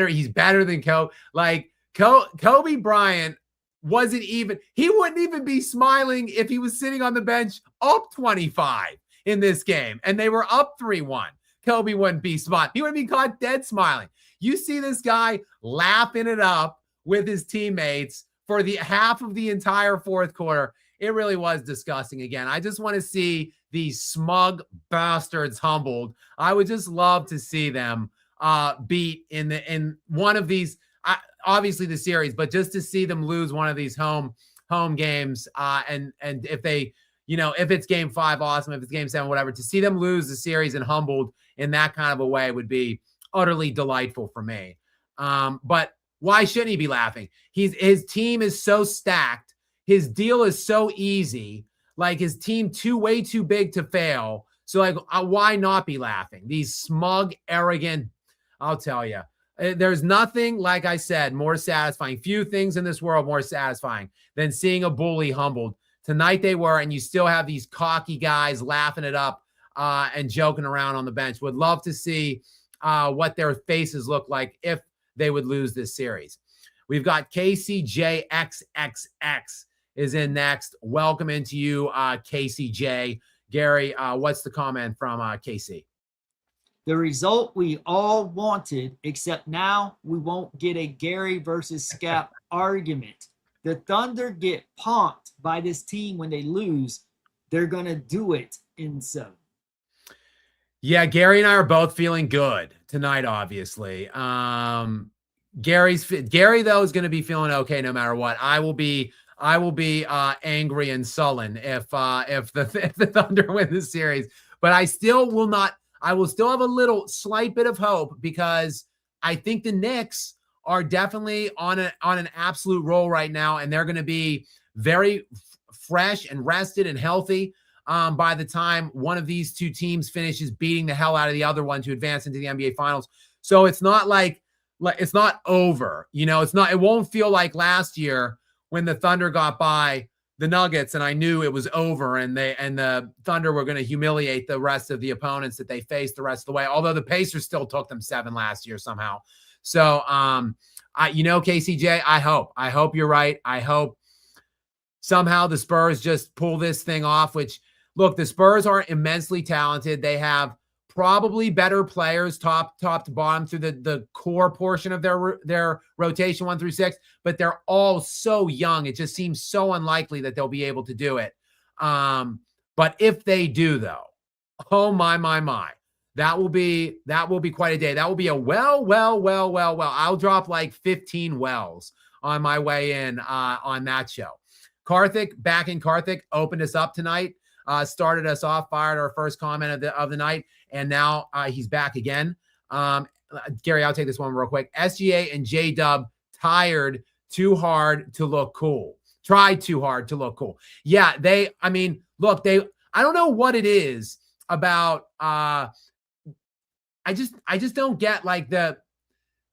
S1: he's better than Kobe. Like Kobe Bryant he wouldn't even be smiling if he was sitting on the bench up 25 in this game and they were up 3-1. Kobe wouldn't be smiling. He wouldn't be caught dead smiling. You see this guy lapping it up with his teammates for the half of the entire fourth quarter. It really was disgusting again. I just want to see these smug bastards humbled. I would just love to see them beat in one of these, obviously the series, but just to see them lose one of these home games. And if they, if it's game 5, awesome. If it's game 7, whatever, to see them lose the series and humbled in that kind of a way would be utterly delightful for me. But why shouldn't he be laughing? His team is so stacked. His deal is so easy. Like his team way too big to fail. So like, why not be laughing? These smug, arrogant, I'll tell you, there's nothing, like I said, more satisfying. Few things in this world more satisfying than seeing a bully humbled. Tonight they were, and you still have these cocky guys laughing it up and joking around on the bench. Would love to see what their faces look like if they would lose this series. We've got KCJXXX is in next. Welcome into you, KCJ. Gary, what's the comment from KC?
S2: The result we all wanted, except now we won't get a Gary versus Skap argument. The Thunder get pumped by this team when they lose. They're going to do it in 7.
S1: Yeah, Gary and I are both feeling good tonight, obviously. Gary though is going to be feeling okay no matter what. I will be angry and sullen if the Thunder win this series, but I still will not. I will still have a slight bit of hope because I think the Knicks are definitely on an absolute roll right now, and they're going to be very fresh and rested and healthy by the time one of these two teams finishes beating the hell out of the other one to advance into the NBA Finals. So it's not like it's not over. It won't feel like last year when the Thunder got by the Nuggets and I knew it was over and the Thunder were going to humiliate the rest of the opponents that they faced the rest of the way. Although the Pacers still took them 7 last year somehow. So, KCJ, I hope you're right. I hope somehow the Spurs just pull this thing off, which, look, the Spurs are immensely talented. They have probably better players top to bottom through the core portion of their rotation 1 through 6, but they're all so young. It just seems so unlikely that they'll be able to do it. But if they do, though, oh my, that will be quite a day. That will be a well. I'll drop like 15 wells on my way in on that show. Karthik opened us up tonight. Started us off, fired our first comment of the night, and now he's back again. Gary, I'll take this one real quick. SGA and J-Dub tried too hard to look cool. Yeah, I don't know what it is about. I just don't get like the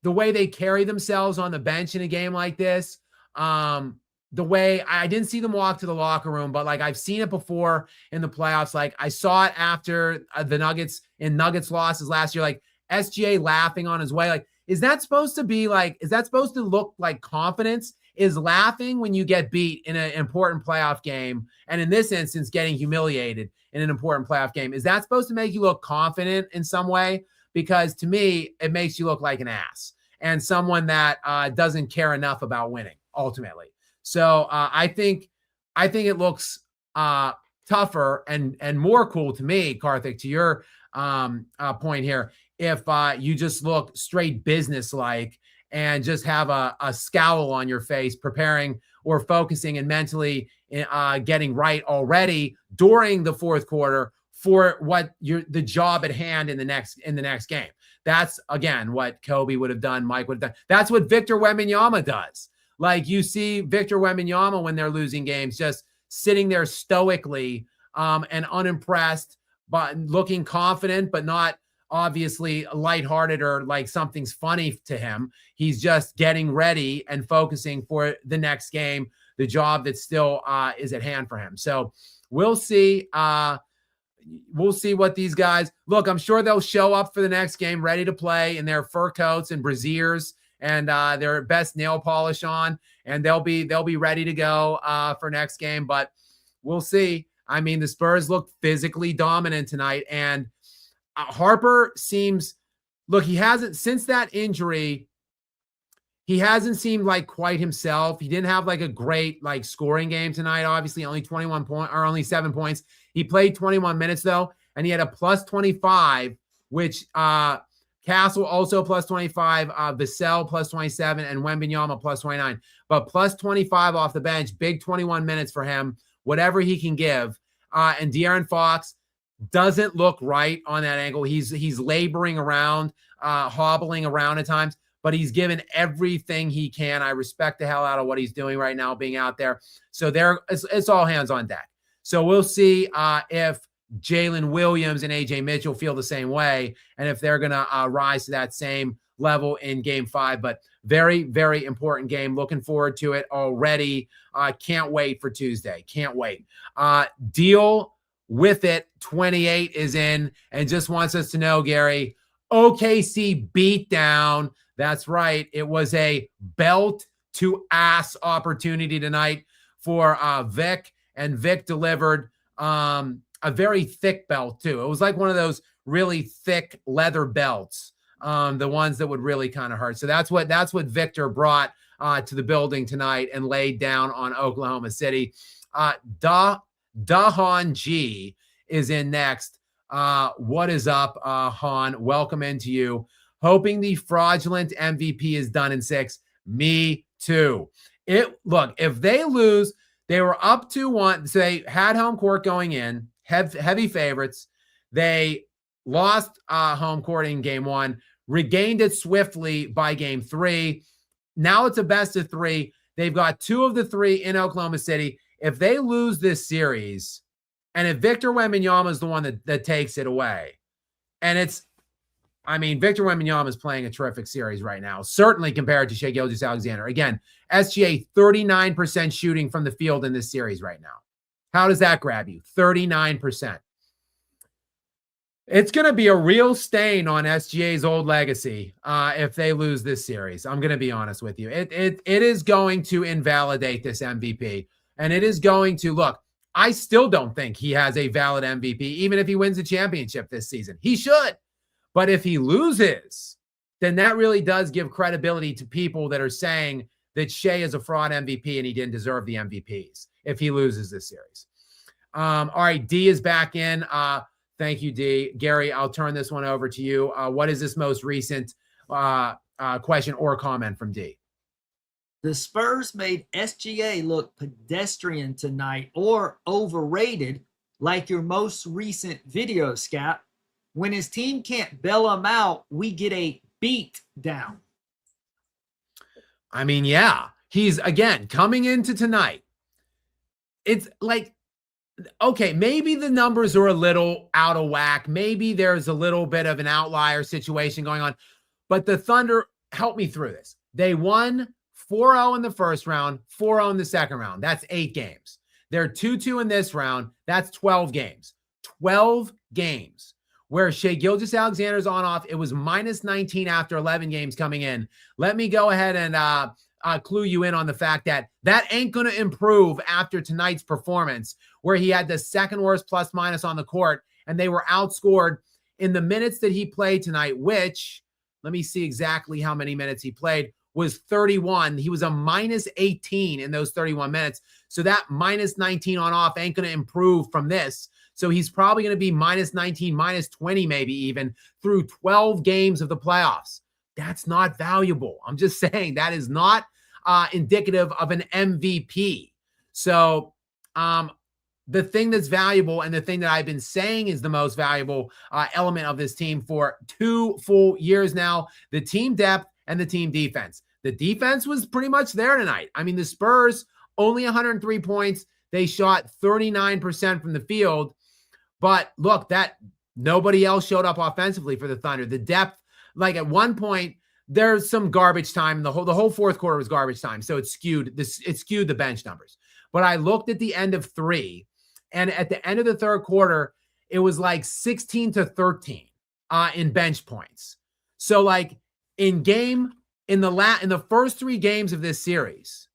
S1: way they carry themselves on the bench in a game like this. The way I didn't see them walk to the locker room, but like I've seen it before in the playoffs. Like I saw it after the Nuggets losses last year, like SGA laughing on his way. Like, is that supposed to look like confidence? Is laughing when you get beat in an important playoff game, and in this instance, getting humiliated in an important playoff game, is that supposed to make you look confident in some way? Because to me, it makes you look like an ass and someone that doesn't care enough about winning ultimately. So I think it looks tougher and more cool to me, Karthik, to your point here, if you just look straight business-like and just have a scowl on your face, preparing or focusing and mentally getting right already during the fourth quarter for the job at hand in the next game. That's again what Kobe would have done, Mike would have done. That's what Victor Wembanyama does. Like you see Victor Wembanyama when they're losing games, just sitting there stoically and unimpressed, but looking confident, but not obviously lighthearted or like something's funny to him. He's just getting ready and focusing for the next game, the job that still is at hand for him. So we'll see. We'll see what these guys look. I'm sure they'll show up for the next game ready to play in their fur coats and brassieres and their best nail polish on, and they'll be ready to go for next game. But we'll see. I mean, the Spurs look physically dominant tonight, and Harper seems, look, he hasn't, since that injury, he hasn't seemed like quite himself. He didn't have like a great like scoring game tonight. Obviously, only 7 points. He played 21 minutes though, and he had a plus 25, which Castle also plus 25, Vassell plus 27, and Wembanyama plus 29. But plus 25 off the bench, big 21 minutes for him, whatever he can give. And De'Aaron Fox doesn't look right on that ankle. He's laboring around, hobbling around at times, but he's given everything he can. I respect the hell out of what he's doing right now, being out there. So it's all hands on deck. So we'll see if Jalen Williams and AJ Mitchell feel the same way, and if they're going to rise to that same level in Game 5. But very, very important game. Looking forward to it already. Can't wait for Tuesday. Can't wait. Deal with it. 28 is in and just wants us to know, Gary, OKC beatdown. That's right. It was a belt to ass opportunity tonight for Vic, and Vic delivered a very thick belt too. It was like one of those really thick leather belts, the ones that would really kind of hurt. So that's what Victor brought to the building tonight and laid down on Oklahoma City. Dahan G is in next. What is up, Han? Welcome into you. hoping the fraudulent MVP is done in 6. Me too. Look, if they lose, they were up 2-1. So they had home court going in, heavy favorites. They lost home court in game 1, regained it swiftly by game 3. Now it's a best of 3. They've got 2 of the 3 in Oklahoma City. If they lose this series, and if Victor Wembanyama is the one that takes it away, and Victor Wembanyama is playing a terrific series right now, certainly compared to Shai Gilgeous-Alexander. Again, SGA 39% shooting from the field in this series right now. How does that grab you? 39%. It's going to be a real stain on SGA's old legacy if they lose this series. I'm going to be honest with you. It is going to invalidate this MVP. And it is going to, look, I still don't think he has a valid MVP, even if he wins a championship this season. He should. But if he loses, then that really does give credibility to people that are saying that Shai is a fraud MVP and he didn't deserve the MVPs if he loses this series. All right, D is back in. Thank you, D. Gary, I'll turn this one over to you. What is this most recent question or comment from D?
S2: The Spurs made SGA look pedestrian tonight or overrated, like your most recent video, Skap. When his team can't bail him out, we get a beat down.
S1: Yeah. He's, again, coming into tonight. It's like, okay, maybe the numbers are a little out of whack. Maybe there's a little bit of an outlier situation going on. But the Thunder, help me through this. They won 4-0 in the first round, 4-0 in the second round. That's 8 games. They're 2-2 in this round. That's 12 games. 12 games. Where Shai Gilgeous-Alexander's on-off, it was minus 19 after 11 games coming in. Let me go ahead and clue you in on the fact that ain't going to improve after tonight's performance, where he had the second worst plus-minus on the court, and they were outscored in the minutes that he played tonight, which, let me see exactly how many minutes he played, was 31. He was a minus 18 in those 31 minutes. So that minus 19 on-off ain't going to improve from this. So he's probably going to be minus 19, minus 20, maybe even through 12 games of the playoffs. That's not valuable. I'm just saying that is not indicative of an MVP. So the thing that's valuable and the thing that I've been saying is the most valuable element of this team for 2 full years now, the team depth and the team defense. The defense was pretty much there tonight. The Spurs, only 103 points. They shot 39% from the field. But look, that nobody else showed up offensively for the Thunder. The depth, like at one point, there's some garbage time. The whole fourth quarter was garbage time, so it skewed the bench numbers. But I looked at the end of 3, and at the end of the third quarter, it was like 16-13 in bench points. So like in the first 3 games of this series,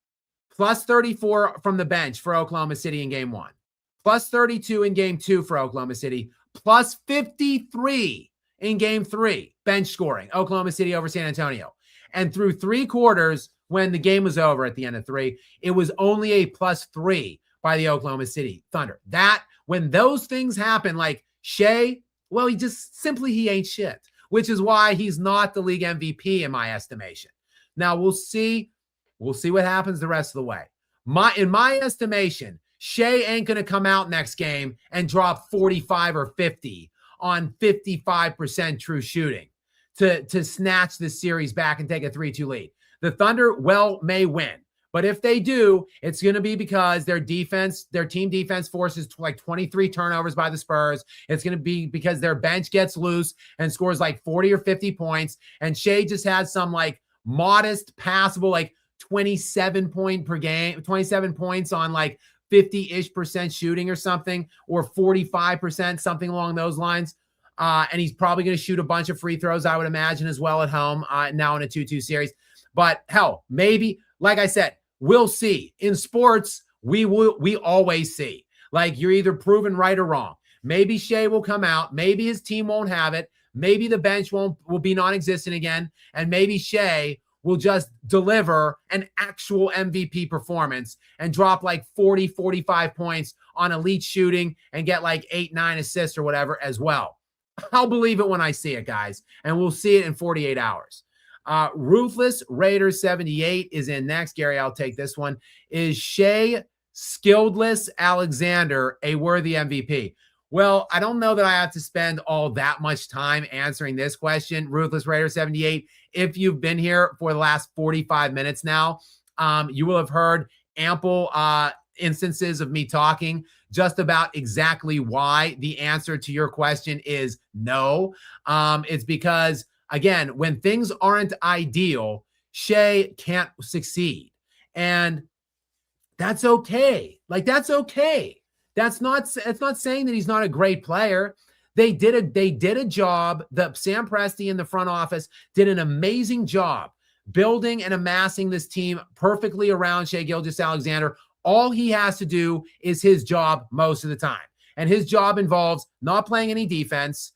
S1: plus 34 from the bench for Oklahoma City in game 1. Plus 32 in game 2 for Oklahoma City, plus 53 in game 3, bench scoring, Oklahoma City over San Antonio. And through 3 quarters, when the game was over at the end of 3, it was only a plus 3 by the Oklahoma City Thunder. When those things happen, like Shai, well, he ain't shit, which is why he's not the league MVP in my estimation. Now we'll see what happens the rest of the way. In my estimation, Shai ain't going to come out next game and drop 45 or 50 on 55% true shooting to snatch this series back and take a 3-2 lead. The Thunder may win, but if they do, it's going to be because their team defense forces like 23 turnovers by the Spurs. It's going to be because their bench gets loose and scores like 40 or 50 points. And Shai just has some like modest passable, like 27 points on like 50-ish% shooting or something, or 45%, something along those lines. And he's probably going to shoot a bunch of free throws, I would imagine, as well at home now in a 2-2 series. But hell, maybe, like I said, we'll see. In sports, we always see. Like, you're either proven right or wrong. Maybe Shai will come out. Maybe his team won't have it. Maybe the bench will be non-existent again. And maybe Shai will just deliver an actual MVP performance and drop like 40, 45 points on elite shooting and get like 8, 9 assists or whatever as well. I'll believe it when I see it, guys, and we'll see it in 48 hours. Ruthless Raiders 78 is in next. Gary, I'll take this one. Is Shea Skilledless Alexander a worthy MVP? Well, I don't know that I have to spend all that much time answering this question, Ruthless Raider 78. If you've been here for the last 45 minutes now, you will have heard ample instances of me talking just about exactly why the answer to your question is no. It's because, again, when things aren't ideal, Shea can't succeed. And that's okay. Like, that's okay. It's not saying that he's not a great player. They did a job. Sam Presti in the front office did an amazing job building and amassing this team perfectly around Shai Gilgeous-Alexander. All he has to do is his job most of the time. And his job involves not playing any defense,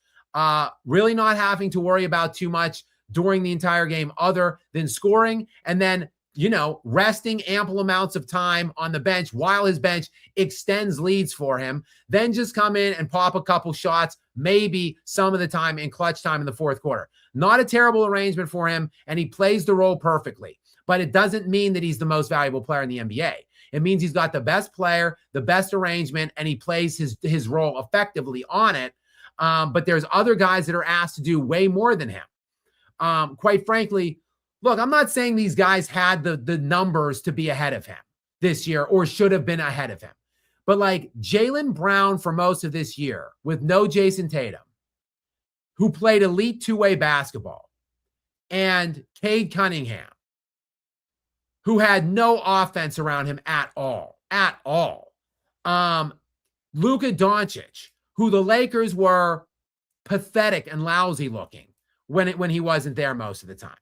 S1: really not having to worry about too much during the entire game other than scoring, and then, resting ample amounts of time on the bench while his bench extends leads for him. Then just come in and pop a couple shots, maybe some of the time in clutch time in the fourth quarter. Not a terrible arrangement for him, and he plays the role perfectly. But it doesn't mean that he's the most valuable player in the NBA. It means he's got the best player, the best arrangement, and he plays his role effectively on it. But there's other guys that are asked to do way more than him. Quite frankly, look, I'm not saying these guys had the numbers to be ahead of him this year or should have been ahead of him. But like Jaylen Brown for most of this year with no Jason Tatum, who played elite two-way basketball, and Cade Cunningham, who had no offense around him at all. Luka Doncic, who the Lakers were pathetic and lousy looking when he wasn't there most of the time.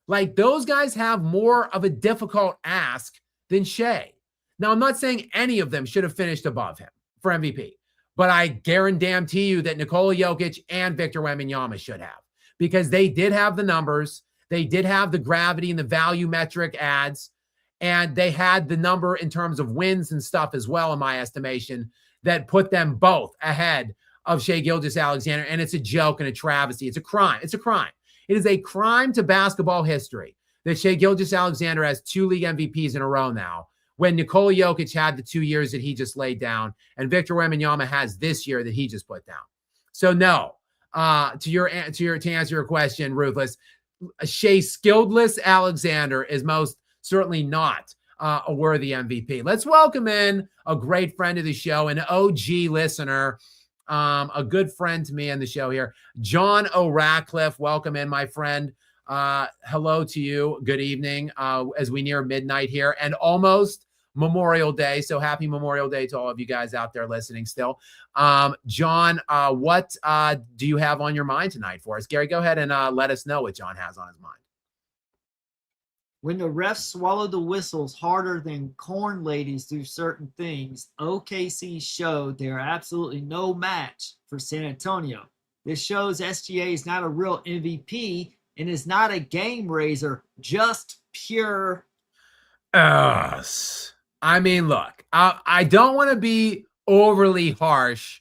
S1: Like, those guys have more of a difficult ask than Shea. Now, I'm not saying any of them should have finished above him for MVP, but I guarantee you that Nikola Jokic and Victor Wembanyama should have, because they did have the numbers, they did have the gravity and the value metric ads, and they had the number in terms of wins and stuff as well, in my estimation, that put them both ahead of Shai Gilgeous-Alexander. And it's a joke and a travesty. It's a crime. It's a crime. It is a crime to basketball history that Shai Gilgeous-Alexander has 2 league MVPs in a row now, when Nikola Jokic had the 2 years that he just laid down, and Victor Wembanyama has this year that he just put down. So no, to answer your question, Ruthless, Shai Gilgeous-Alexander is most certainly not a worthy MVP. Let's welcome in a great friend of the show, an OG listener, a good friend to me on the show here, John O'Ratcliffe. Welcome in, my friend. Hello to you. Good evening as we near midnight here and almost Memorial Day. So happy Memorial Day to all of you guys out there listening still. John, what do you have on your mind tonight for us? Gary, go ahead and let us know what John has on his mind.
S2: When the refs swallow the whistles harder than corn ladies do certain things, OKC showed they are absolutely no match for San Antonio. This shows SGA is not a real MVP and is not a game raiser, just pure.
S1: I mean, look, I don't want to be overly harsh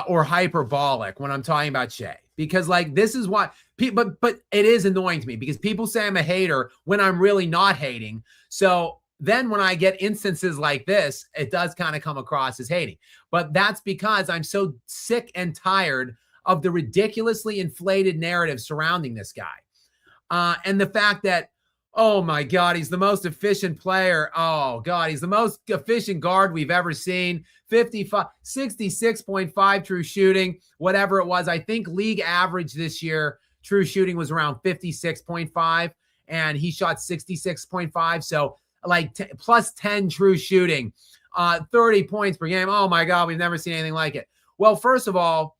S1: or hyperbolic when I'm talking about Shai, because like this is what people, but it is annoying to me because people say I'm a hater when I'm really not hating. So then when I get instances like this, it does kind of come across as hating. But that's because I'm so sick and tired of the ridiculously inflated narrative surrounding this guy. And the fact that, oh my God, he's the most efficient player. Oh God, he's the most efficient guard we've ever seen. 66.5 true shooting, whatever it was. I think league average this year, true shooting was around 56.5, and he shot 66.5. So like plus 10 true shooting, 30 points per game. Oh my God, we've never seen anything like it. Well, first of all,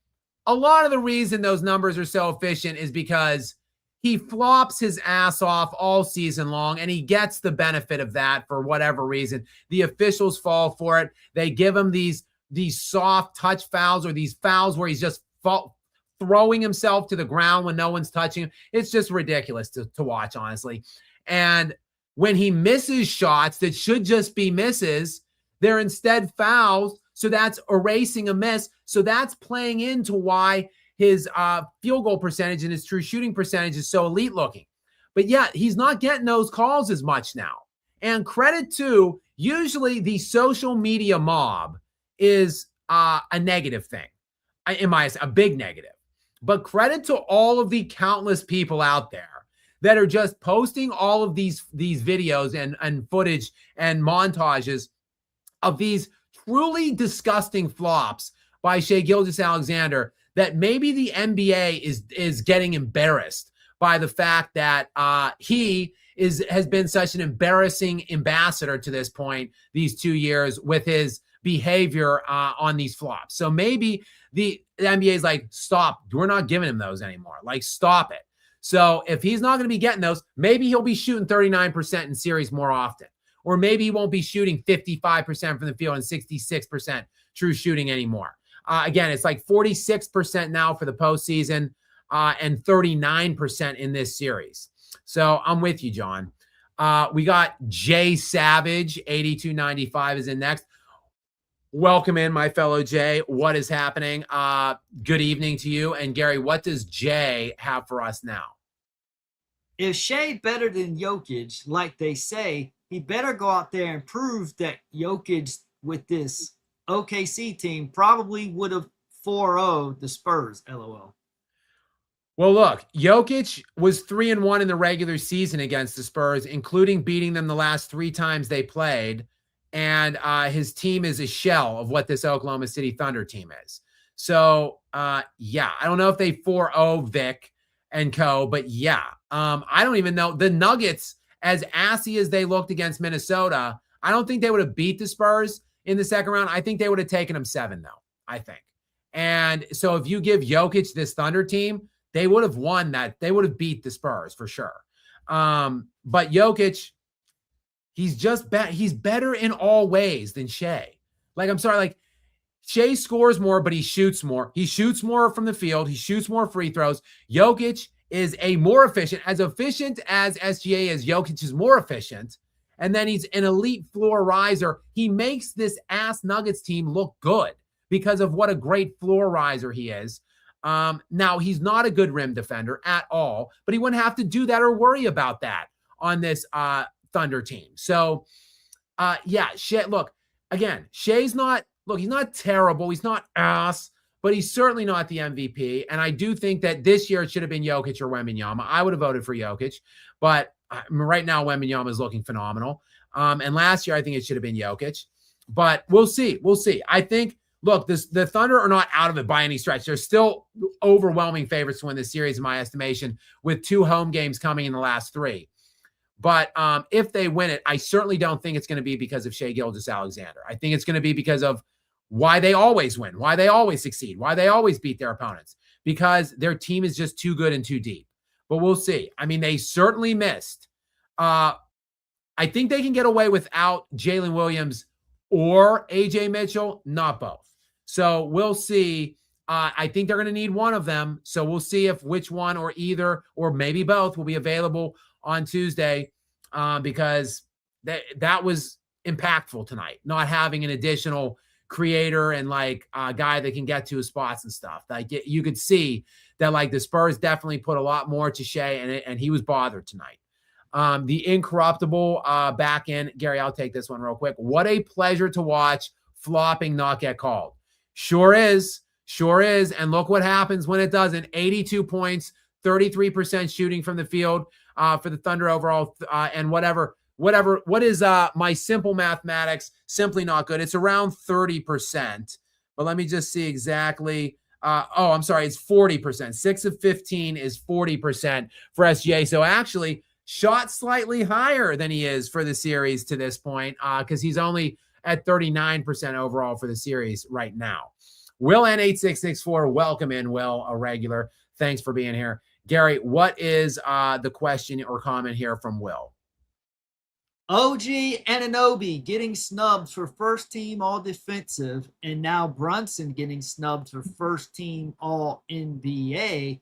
S1: a lot of the reason those numbers are so efficient is because he flops his ass off all season long, and he gets the benefit of that for whatever reason. The officials fall for it. They give him these soft touch fouls, or these fouls where he's just throwing himself to the ground when no one's touching him. It's just ridiculous to watch, honestly. And when he misses shots that should just be misses, they're instead fouls. So that's erasing a miss. So that's playing into why his field goal percentage and his true shooting percentage is so elite looking. But yeah, he's not getting those calls as much now. And credit to, usually the social media mob is a negative thing, a big negative. But credit to all of the countless people out there that are just posting all of these videos and footage and montages of these truly disgusting flops by Shai Gilgeous-Alexander, that maybe the NBA is getting embarrassed by the fact that he has been such an embarrassing ambassador to this point these 2 years with his behavior on these flops. So maybe the NBA is like, stop, we're not giving him those anymore. Like, stop it. So if he's not going to be getting those, maybe he'll be shooting 39% in series more often. Or maybe he won't be shooting 55% from the field and 66% true shooting anymore. Again, it's like 46% now for the postseason and 39% in this series. So I'm with you, John. We got Jay Savage, 8295 is in next. Welcome in, my fellow Jay. What is happening? Good evening to you. And Gary, what does Jay have for us now?
S2: If Shai better than Jokic, like they say, he better go out there and prove that Jokic with this OKC team probably would have 4-0'd the Spurs, LOL.
S1: Well, look, Jokic was 3-1 in the regular season against the Spurs, including beating them the last 3 times they played. And his team is a shell of what this Oklahoma City Thunder team is. So, yeah, I don't know if they 4-0 Vic and co, but yeah, I don't even know. The Nuggets, as assy as they looked against Minnesota, I don't think they would have beat the Spurs in the second round. I think they would have taken them 7, though, I think. And so if you give Jokic this Thunder team, they would have won that. They would have beat the Spurs for sure. But Jokic, he's just he's better in all ways than Shai. Like, I'm sorry, like Shai scores more, but he shoots more. He shoots more from the field. He shoots more free throws. Jokic is a more efficient as SGA is. Jokic is more efficient. And then he's an elite floor riser. He makes this ass Nuggets team look good because of what a great floor riser he is. Now, he's not a good rim defender at all, but he wouldn't have to do that or worry about that on this Thunder team. So, yeah, Shai, look, again, Shai's not, look, he's not terrible. He's not ass, but he's certainly not the MVP. And I do think that this year it should have been Jokic or Wembanyama. I would have voted for Jokic, but right now Wembanyama is looking phenomenal. And last year I think it should have been Jokic, but we'll see. We'll see. I think, look, the Thunder are not out of it by any stretch. They're still overwhelming favorites to win this series, in my estimation, with 2 home games coming in the last 3. But if they win it, I certainly don't think it's going to be because of Shai Gilgeous-Alexander. I think it's going to be because of why they always win, why they always succeed, why they always beat their opponents, because their team is just too good and too deep. But we'll see. I mean, they certainly missed. I think they can get away without Jalen Williams or AJ Mitchell, not both. So we'll see. I think they're going to need one of them. So we'll see if which one or either or maybe both will be available on Tuesday, because that was impactful tonight, not having an additional creator and like a guy that can get to his spots and stuff. Like you could see that like the Spurs definitely put a lot more to Shai, and he was bothered tonight. The incorruptible back in, Gary, I'll take this one real quick. What a pleasure to watch flopping not get called. Sure is. And look what happens when it doesn't. 82 points, 33% shooting from the field for the Thunder overall, and what is my simple mathematics, simply not good. It's around 30%, but let me just see exactly. I'm sorry, it's 40%. 6 of 15 is 40% for SGA. So actually shot slightly higher than he is for the series to this point, because he's only at 39% overall for the series right now. Will N8664, welcome in, Will, a regular. Thanks for being here. Gary, what is the question or comment here from Will?
S2: OG Anunoby getting snubbed for first team all defensive, and now Brunson getting snubbed for first team all NBA.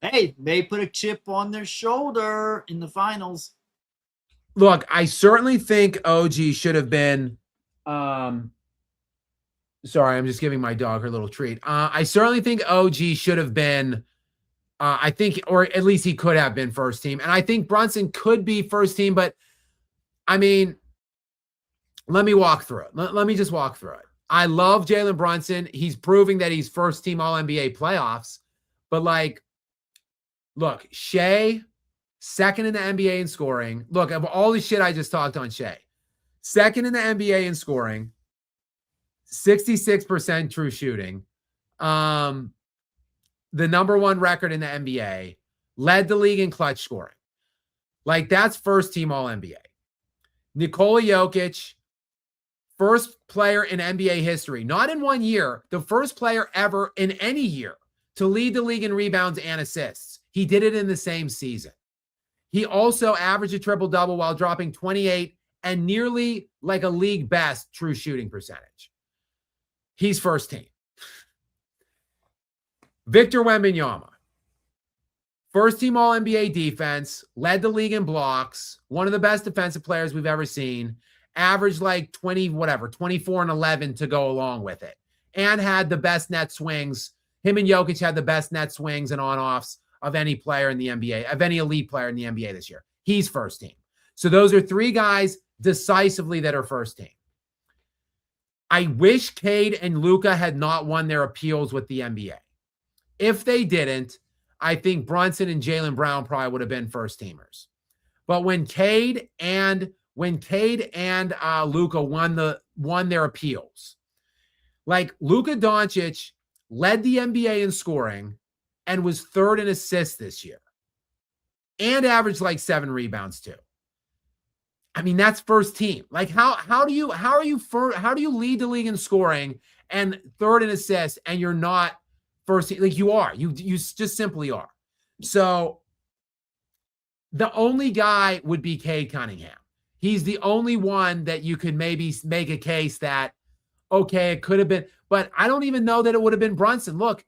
S2: Hey, they put a chip on their shoulder in the finals.
S1: Look, I certainly think OG should have been Sorry, I'm just giving my dog her little treat. I certainly think OG should have been, I think, or at least he could have been first team. And I think Brunson could be first team, but I mean, let me walk through it. Let me just walk through it. I love Jalen Brunson. He's proving that he's first team All NBA playoffs. But like, look, Shea, second in the NBA in scoring. Look, of all the shit I just talked on Shea, second in the NBA in scoring, 66% true shooting, the number one record in the NBA, led the league in clutch scoring. Like, that's first team All NBA. Nikola Jokic, first player in NBA history, not in 1 year, the first player ever in any year to lead the league in rebounds and assists. He did it in the same season. He also averaged a triple-double while dropping 28 and nearly like a league best true shooting percentage. He's first team. Victor Wembanyama, first team All NBA defense, led the league in blocks, one of the best defensive players we've ever seen, averaged like 24 and 11 to go along with it, and had the best net swings. Him and Jokic had the best net swings and on-offs of any player in the NBA, of any elite player in the NBA this year. He's first team. So those are three guys decisively that are first team. I wish Cade and Luka had not won their appeals with the NBA. If they didn't, I think Brunson and Jaylen Brown probably would have been first teamers. But when Cade and Luka won their appeals, like Luka Doncic led the NBA in scoring and was third in assists this year, and averaged like 7 rebounds too. I mean, that's first team. Like, how do you lead the league in scoring and third in assists, and you're not first team? Like, you are. You just simply are. So the only guy would be Cade Cunningham. He's the only one that you could maybe make a case that, okay, it could have been, but I don't even know that it would have been Brunson. Look,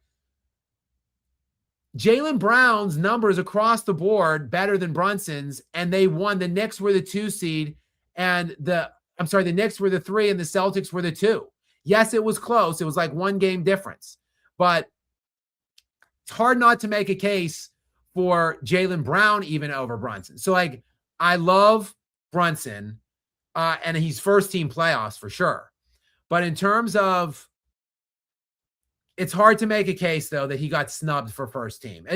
S1: Jaylen Brown's numbers across the board better than Brunson's, and they won. The Knicks were the 2 seed, and the Knicks were the 3, and the Celtics were the 2. Yes, it was close. It was like 1 game difference, but it's hard not to make a case for Jaylen Brown even over Brunson. So, like, I love Brunson, and he's first team playoffs for sure. But in terms of, it's hard to make a case, though, that he got snubbed for first team.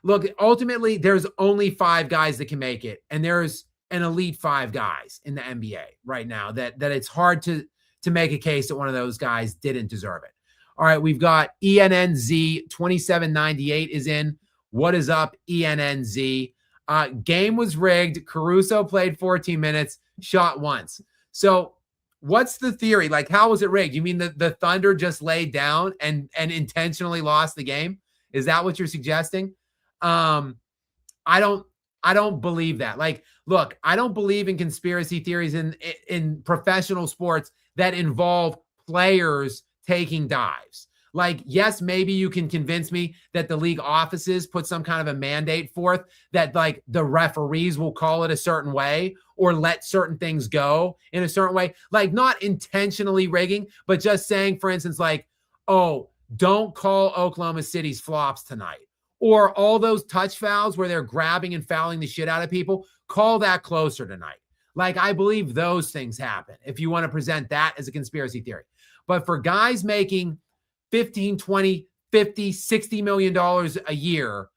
S1: Look, ultimately, there's only 5 guys that can make it, and there's an elite 5 guys in the NBA right now that it's hard to make a case that one of those guys didn't deserve it. All right, we've got ENNZ 2798 is in. What is up, ENNZ? Game was rigged. Caruso played 14 minutes, shot once. So what's the theory? Like, how was it rigged? You mean the Thunder just laid down and intentionally lost the game? Is that what you're suggesting? I don't believe that. Like, look, I don't believe in conspiracy theories in professional sports that involve players taking dives. Like, yes, maybe you can convince me that the league offices put some kind of a mandate forth that, like, the referees will call it a certain way or let certain things go in a certain way. Like, not intentionally rigging, but just saying, for instance, like, oh, don't call Oklahoma City's flops tonight. Or all those touch fouls where they're grabbing and fouling the shit out of people, call that closer tonight. Like, I believe those things happen if you want to present that as a conspiracy theory. But for guys making 15, 20, 50, 60 million dollars a year,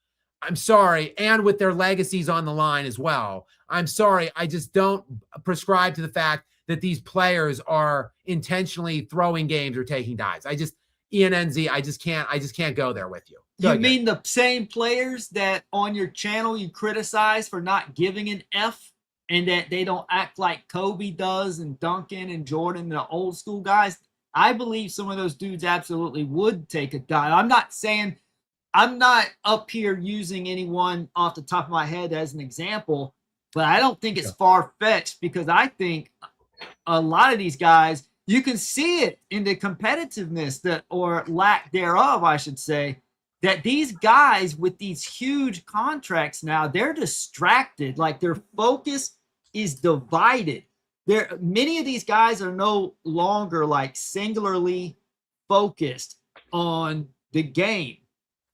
S1: I'm sorry, and with their legacies on the line as well, I'm sorry, I just don't prescribe to the fact that these players are intentionally throwing games or taking dives. ENNZ, I just can't go there with you.
S2: You mean the same players that on your channel you criticize for not giving an F, and that they don't act like Kobe does and Duncan and Jordan, the old school guys? I believe some of those dudes absolutely would take a dive. I'm not up here using anyone off the top of my head as an example, but I don't think it's far-fetched, because I think a lot of these guys, you can see it in the competitiveness that, or lack thereof, I should say, that these guys with these huge contracts now, they're distracted. Like, their focus is divided. Many of these guys are no longer like singularly focused on the game.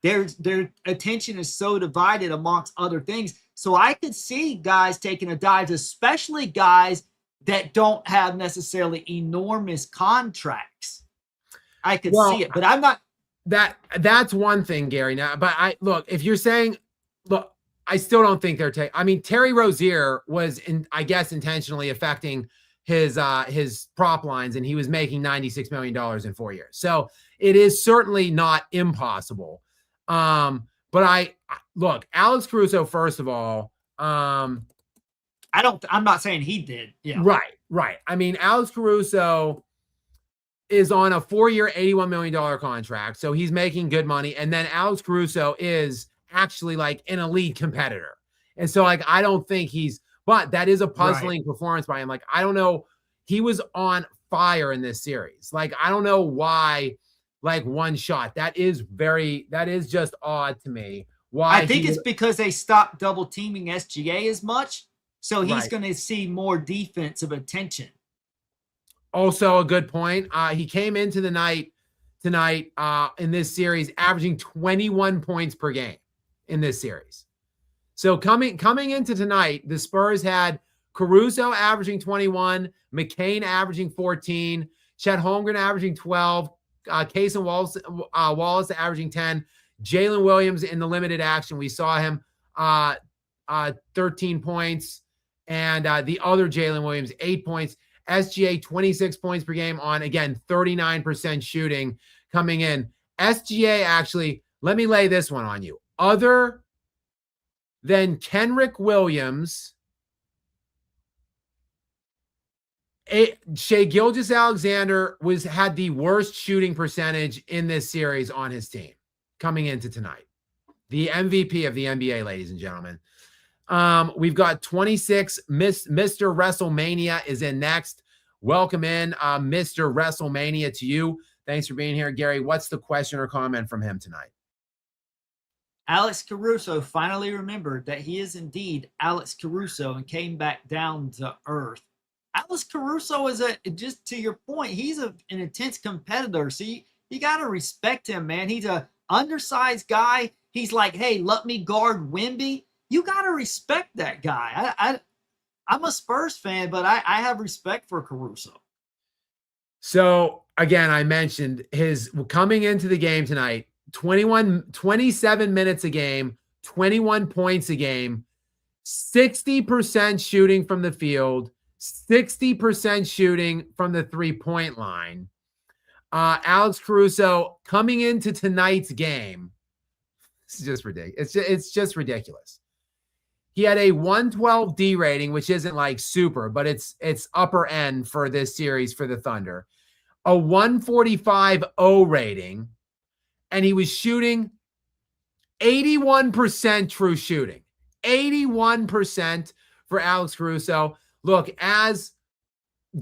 S2: Their attention is so divided amongst other things. So I could see guys taking a dive, especially guys that don't have necessarily enormous contracts. I could see it, but I'm not.
S1: That's one thing, Gary. Now, but if you're saying, look, I still don't think they're taking. I mean, Terry Rozier was I guess intentionally affecting his prop lines, and he was making $96 million in 4 years. So it is certainly not impossible. But look, Alex Caruso, first of all,
S2: I'm not saying he did. Yeah.
S1: Right. I mean, Alex Caruso is on a 4-year, $81 million contract. So he's making good money. And then Alex Caruso is actually like an elite competitor. And so I don't think but that is a puzzling performance by him. Like, I don't know. He was on fire in this series. Like, I don't know why, one shot. That is just odd to me. Why?
S2: I think it's because they stopped double teaming SGA as much. So he's going to see more defensive attention.
S1: Also a good point. He came into the night tonight in this series, averaging 21 points per game in this series. So coming into tonight, the Spurs had Caruso averaging 21, McCain averaging 14, Chet Holmgren averaging 12, Cason Wallace averaging 10, Jalen Williams in the limited action. We saw him 13 points, and the other Jalen Williams 8 points. SGA 26 points per game on, again, 39% shooting coming in. SGA actually, let me lay this one on you. Other than Kenrick Williams, Shai Gilgeous-Alexander had the worst shooting percentage in this series on his team coming into tonight. The MVP of the NBA, ladies and gentlemen. We've got 26. Mr. WrestleMania is in next. Welcome in, Mr. WrestleMania, to you. Thanks for being here, Gary. What's the question or comment from him tonight?
S2: Alex Caruso finally remembered that he is indeed Alex Caruso and came back down to earth. Alex Caruso is just to your point, he's an intense competitor. So you got to respect him, man. He's a undersized guy. He's like, hey, let me guard Wemby. You got to respect that guy. I'm a Spurs fan, but I have respect for Caruso.
S1: So, again, I mentioned his coming into the game tonight, 27 minutes a game, 21 points a game, 60% shooting from the field, 60% shooting from the three-point line. Alex Caruso coming into tonight's game, it's just ridiculous. It's just ridiculous. He had a 112 D rating, which isn't like super, but it's upper end for this series for the Thunder. A 145 O rating, and he was shooting 81% true shooting. 81% for Alex Caruso. Look, as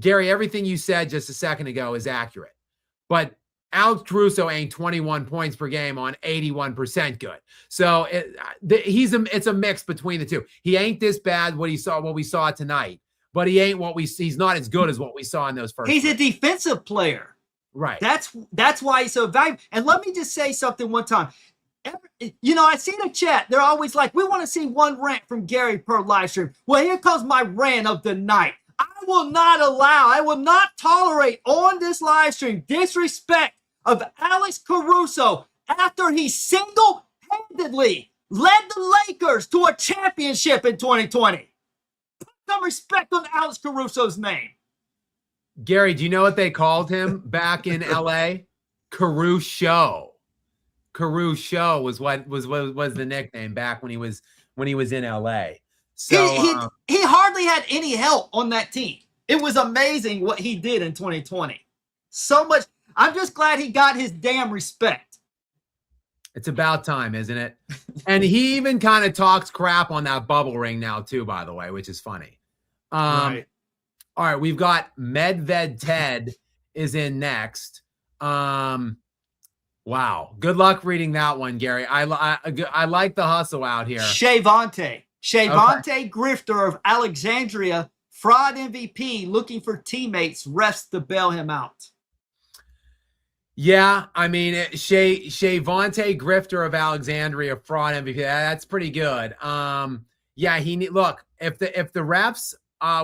S1: Gary, everything you said just a second ago is accurate, but Alex Caruso ain't 21 points per game on 81% good. So it's a mix between the two. He ain't this bad what we saw tonight, but he ain't he's not as good as what we saw in those first.
S2: He's a defensive player.
S1: Right.
S2: That's why he's so valuable. And let me just say something one time. I see the chat. They're always like, we want to see one rant from Gary per live stream. Well, here comes my rant of the night. I will not tolerate on this live stream disrespect of Alex Caruso after he single-handedly led the Lakers to a championship in 2020. Put some respect on Alex Caruso's name.
S1: Gary, do you know what they called him back in LA? Caruso. Caruso was what was the nickname back when he was in LA. So
S2: he hardly had any help on that team. It was amazing what he did in 2020. So much. I'm just glad he got his damn respect.
S1: It's about time, isn't it? And he even kind of talks crap on that bubble ring now too, by the way, which is funny.
S2: Right.
S1: All right, we've got Medved Ted is in next. Wow. Good luck reading that one, Gary. I like the hustle out here.
S2: Shavante Grifter of Alexandria, fraud MVP, looking for teammates, refs to bail him out.
S1: Yeah, I mean, Vontae Grifter of Alexandria, fraud MVP. That's pretty good. Yeah, look, if the refs,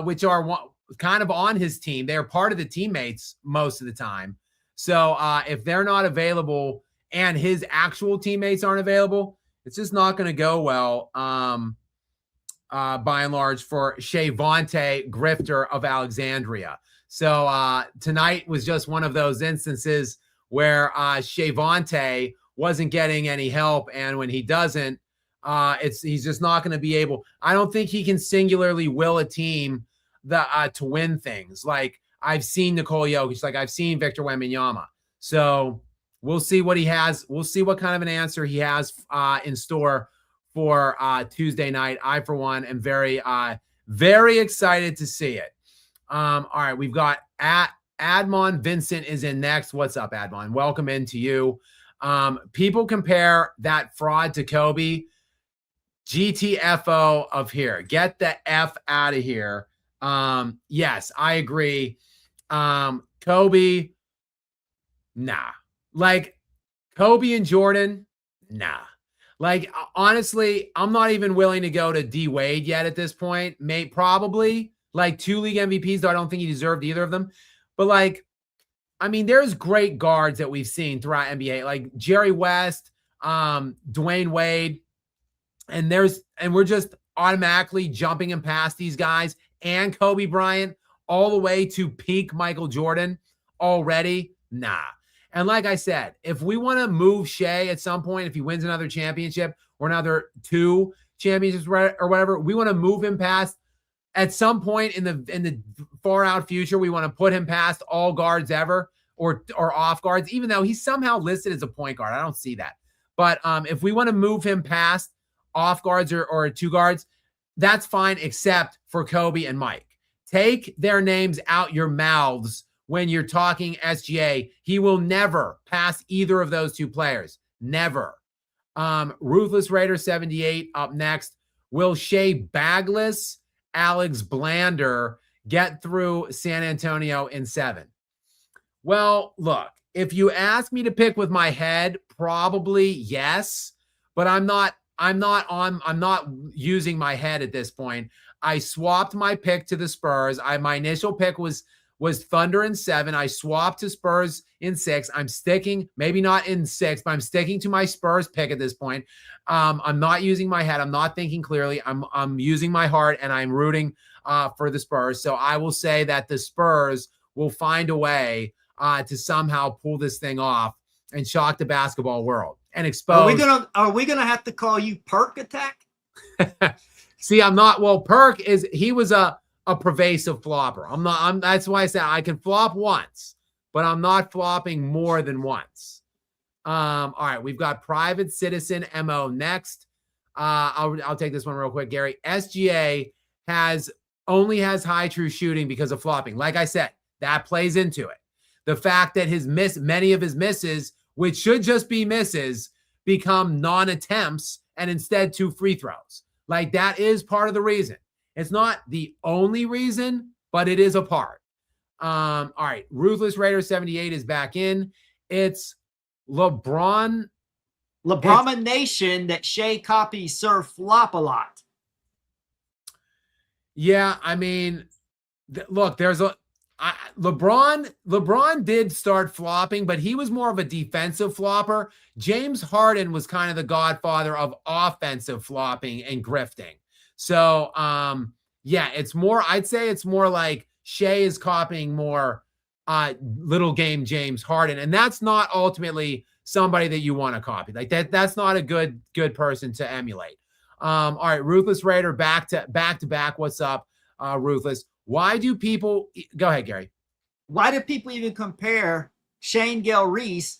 S1: which are kind of on his team, they're part of the teammates most of the time. So if they're not available and his actual teammates aren't available, it's just not going to go well. By and large, for Vontae Grifter of Alexandria. So tonight was just one of those instances where Vontae wasn't getting any help, and when he doesn't, he's just not going to be able. I don't think he can singularly will a team to win things. Like I've seen Nikola Jokic, like I've seen Victor Wembanyama. So we'll see what he has. We'll see what kind of an answer he has in store for Tuesday night. I, for one, am very excited to see it. All right, we've got Admon Vincent is in next. What's up, Admon? Welcome in to you. People compare that fraud to Kobe. GTFO of here. Get the F out of here. Yes, I agree. Kobe, nah. Like Kobe and Jordan, nah. Like, honestly, I'm not even willing to go to D Wade yet at this point. Probably like 2 league MVPs, though I don't think he deserved either of them. But like, I mean, there's great guards that we've seen throughout NBA, like Jerry West, Dwayne Wade, and we're just automatically jumping and past these guys and Kobe Bryant all the way to peak Michael Jordan already. Nah. And like I said, if we want to move Shea at some point, if he wins another championship or another 2 championships or whatever, we want to move him past at some point in the far out future. We want to put him past all guards ever or off guards, even though he's somehow listed as a point guard. I don't see that. But if we want to move him past off guards or 2 guards, that's fine, except for Kobe and Mike. Take their names out your mouths when you're talking SGA. He will never pass either of those 2 players. Never. Ruthless Raider 78 up next. Will Shea Bagless, Alex Blander get through San Antonio in 7? Well, look, if you ask me to pick with my head, probably yes, but I'm not using my head at this point. I swapped my pick to the Spurs. My initial pick was Thunder in 7. I swapped to Spurs in 6. I'm sticking, maybe not in 6, but I'm sticking to my Spurs pick at this point. I'm not using my head. I'm not thinking clearly. I'm using my heart, and I'm rooting for the Spurs. So I will say that the Spurs will find a way to somehow pull this thing off and shock the basketball world and expose.
S2: Are we gonna have to call you Perk Attack?
S1: See, I'm not. Well, Perk he was a pervasive flopper. That's why I said I can flop once, but I'm not flopping more than once. All right, we've got Private Citizen MO next. I'll take this one real quick, Gary. SGA only has high true shooting because of flopping. Like I said, that plays into it. The fact that many of his misses, which should just be misses, become non-attempts and instead 2 free throws. Like, that is part of the reason. It's not the only reason, but it is a part. All right. Ruthless Raider 78 is back in. It's LeBron.
S2: LeBron-nation that Shea copies Sir Flop a lot.
S1: Yeah, I mean, look, LeBron did start flopping, but he was more of a defensive flopper. James Harden was kind of the godfather of offensive flopping and grifting. So, yeah, I'd say it's more like Shea is copying more little game James Harden, and that's not ultimately somebody that you want to copy. Like that's not a good person to emulate. All right, Ruthless Raider back to back. What's up, Ruthless? Why do people go ahead, Gary?
S2: Why do people even compare Shane Gil-Reese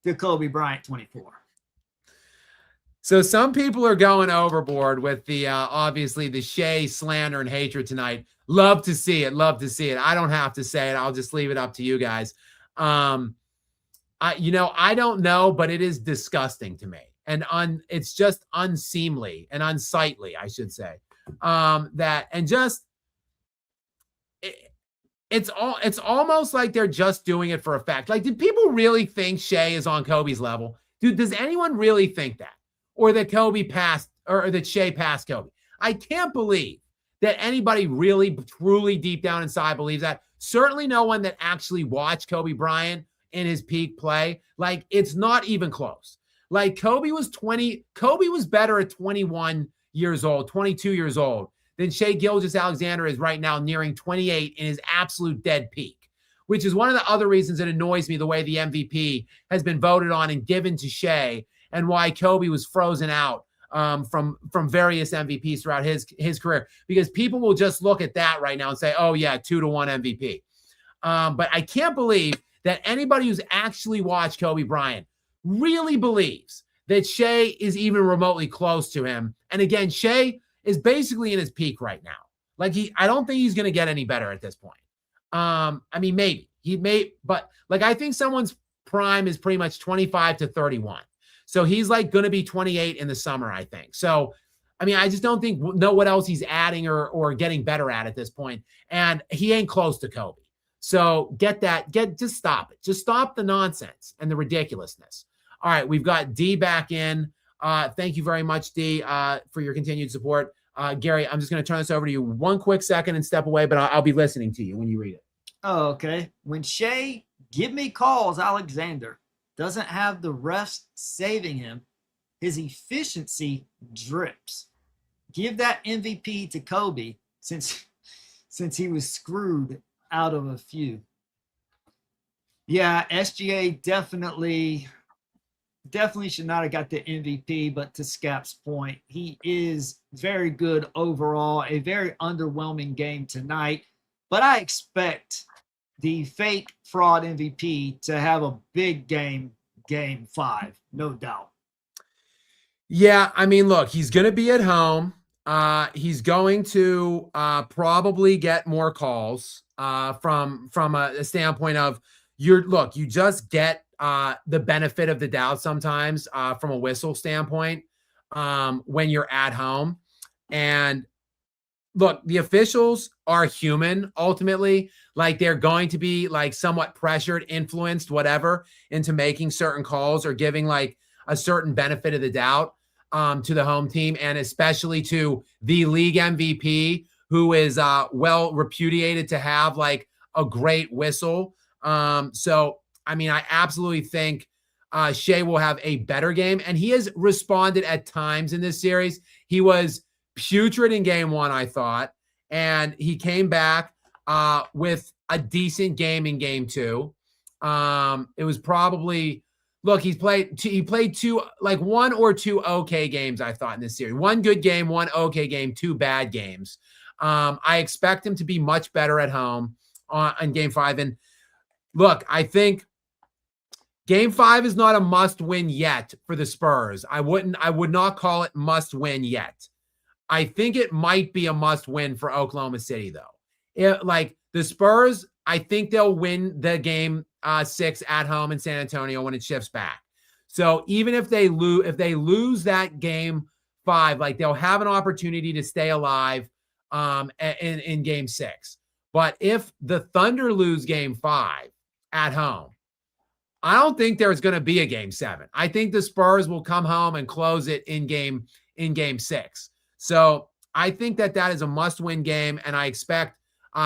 S2: to Kobe Bryant 24?
S1: So some people are going overboard with the obviously the Shea slander and hatred tonight. Love to see it. I don't have to say it. I'll just leave it up to you guys. I don't know, but it is disgusting to me, and it's just unseemly and unsightly, I should say. it's almost like they're just doing it for effect. Like, did people really think Shea is on Kobe's level? Dude, does anyone really think that? Or that Kobe passed, or that Shea passed Kobe? I can't believe that anybody really truly deep down inside believes that. Certainly no one that actually watched Kobe Bryant in his peak play. Like, it's not even close. Like, Kobe was better at 21 years old, 22 years old than Shea Gilgeous-Alexander is right now, nearing 28 in his absolute dead peak, which is one of the other reasons it annoys me the way the MVP has been voted on and given to Shea, and why Kobe was frozen out from various MVPs throughout his career, because people will just look at that right now and say, oh yeah, 2-1 MVP. But I can't believe that anybody who's actually watched Kobe Bryant really believes that Shea is even remotely close to him. And again, Shea is basically in his peak right now. Like, I don't think he's going to get any better at this point. I mean, maybe he may, but like, I think someone's prime is pretty much 25 to 31. So he's like going to be 28 in the summer, I think. So, I mean, I just don't know what else he's adding or getting better at this point. And he ain't close to Kobe. So just stop it. Just stop the nonsense and the ridiculousness. All right, we've got D back in. Thank you very much, D, for your continued support. Gary, I'm just going to turn this over to you 1 quick second and step away, but I'll be listening to you when you read it.
S2: Oh, okay. When Shea, give me calls, Alexander, doesn't have the refs saving him, his efficiency drips. Give that MVP to Kobe since he was screwed out of a few. Yeah, SGA definitely should not have got the MVP, but to Skap's point, he is very good overall. A very underwhelming game tonight, but I expect the fake fraud MVP to have a big game 5, no doubt.
S1: Yeah, I mean, look, he's going to be at home. He's going to probably get more calls from a standpoint of you just get the benefit of the doubt sometimes from a whistle standpoint when you're at home. And look, the officials are human ultimately. Like, they're going to be like somewhat pressured, influenced, whatever, into making certain calls or giving like a certain benefit of the doubt to the home team, and especially to the league MVP, who is well repudiated to have like a great whistle. So, I mean, I absolutely think Shea will have a better game, and he has responded at times in this series. He was putrid in game 1, I thought, and he came back with a decent game in game 2. It was probably, look, he played 1 or 2 okay games, I thought, in this series. 1 good game, 1 okay game, 2 bad games. I expect him to be much better at home in game 5. And look, I think game 5 is not a must win yet for the Spurs. I would not call it must win yet. I think it might be a must win for Oklahoma City, though. Like, the Spurs, I think they'll win the game 6 at home in San Antonio when it shifts back. So even if they lose that game 5, like, they'll have an opportunity to stay alive in game 6. But if the Thunder lose game 5 at home, I don't think there's going to be a game 7. I think the Spurs will come home and close it in game 6. So I think that is a must-win game, and I expect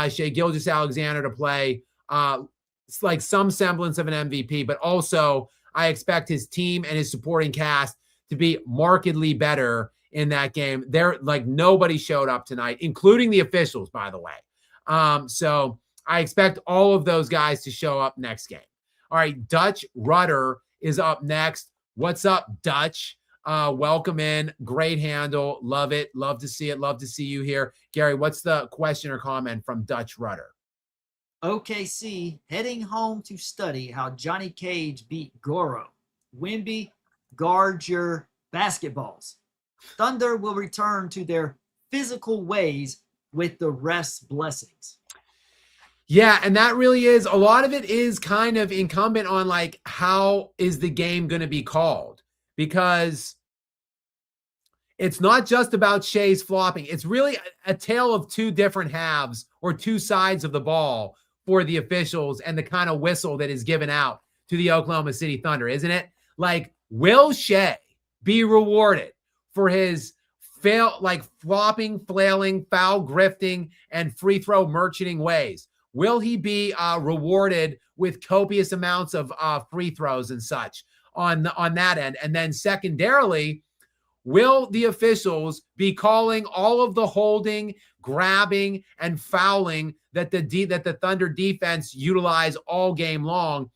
S1: Shea Gilgeous-Alexander to play like some semblance of an MVP, but also I expect his team and his supporting cast to be markedly better in that game. They're like, nobody showed up tonight, including the officials, by the way. So I expect all of those guys to show up next game. All right, Dutch Rudder is up next. What's up, Dutch? Welcome in. Great handle. Love it. Love to see it. Love to see you here. Gary, what's the question or comment from Dutch Rudder?
S2: OKC heading home to study how Johnny Cage beat Goro. Wimby, guard your basketballs. Thunder will return to their physical ways with the refs' blessings.
S1: Yeah, and that really is, a lot of it is kind of incumbent on like, how is the game going to be called? Because it's not just about Shea's flopping. It's really a tale of 2 different halves or 2 sides of the ball for the officials and the kind of whistle that is given out to the Oklahoma City Thunder, isn't it? Like, will Shea be rewarded for his flopping, flailing, foul grifting, and free throw merchanting ways? Will he be rewarded with copious amounts of free throws and such on that end? And then secondarily, will the officials be calling all of the holding, grabbing, and fouling that the Thunder defense utilize all game long?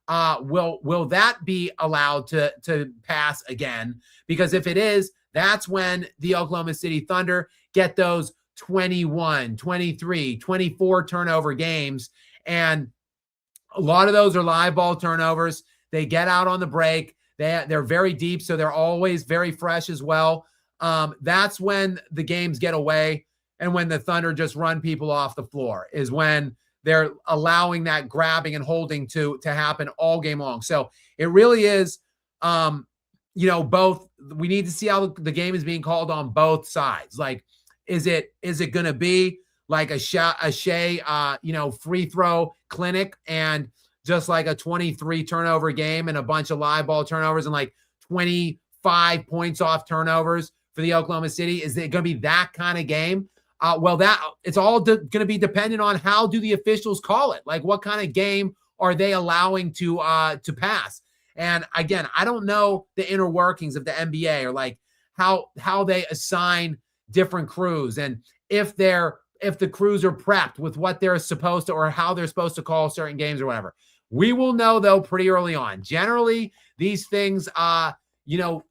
S1: Will that be allowed to pass again? Because if it is, that's when the Oklahoma City Thunder get those 21, 23, 24 turnover games. And a lot of those are live ball turnovers. They get out on the break. They're very deep, so they're always very fresh as well. That's when the games get away, and when the Thunder just run people off the floor is when they're allowing that grabbing and holding to happen all game long. So it really is, both. We need to see how the game is being called on both sides. Like, is it going to be like a Shea, free throw clinic and just like a 23 turnover game and a bunch of live ball turnovers and like 25 points off turnovers for the Oklahoma City? Is it going to be that kind of game? That it's all going to be dependent on how do the officials call it. Like, what kind of game are they allowing to pass? And again, I don't know the inner workings of the NBA or like how they assign different crews and if the crews are prepped with what they're supposed to or how they're supposed to call certain games or whatever. We will know, though, pretty early on. Generally, these things,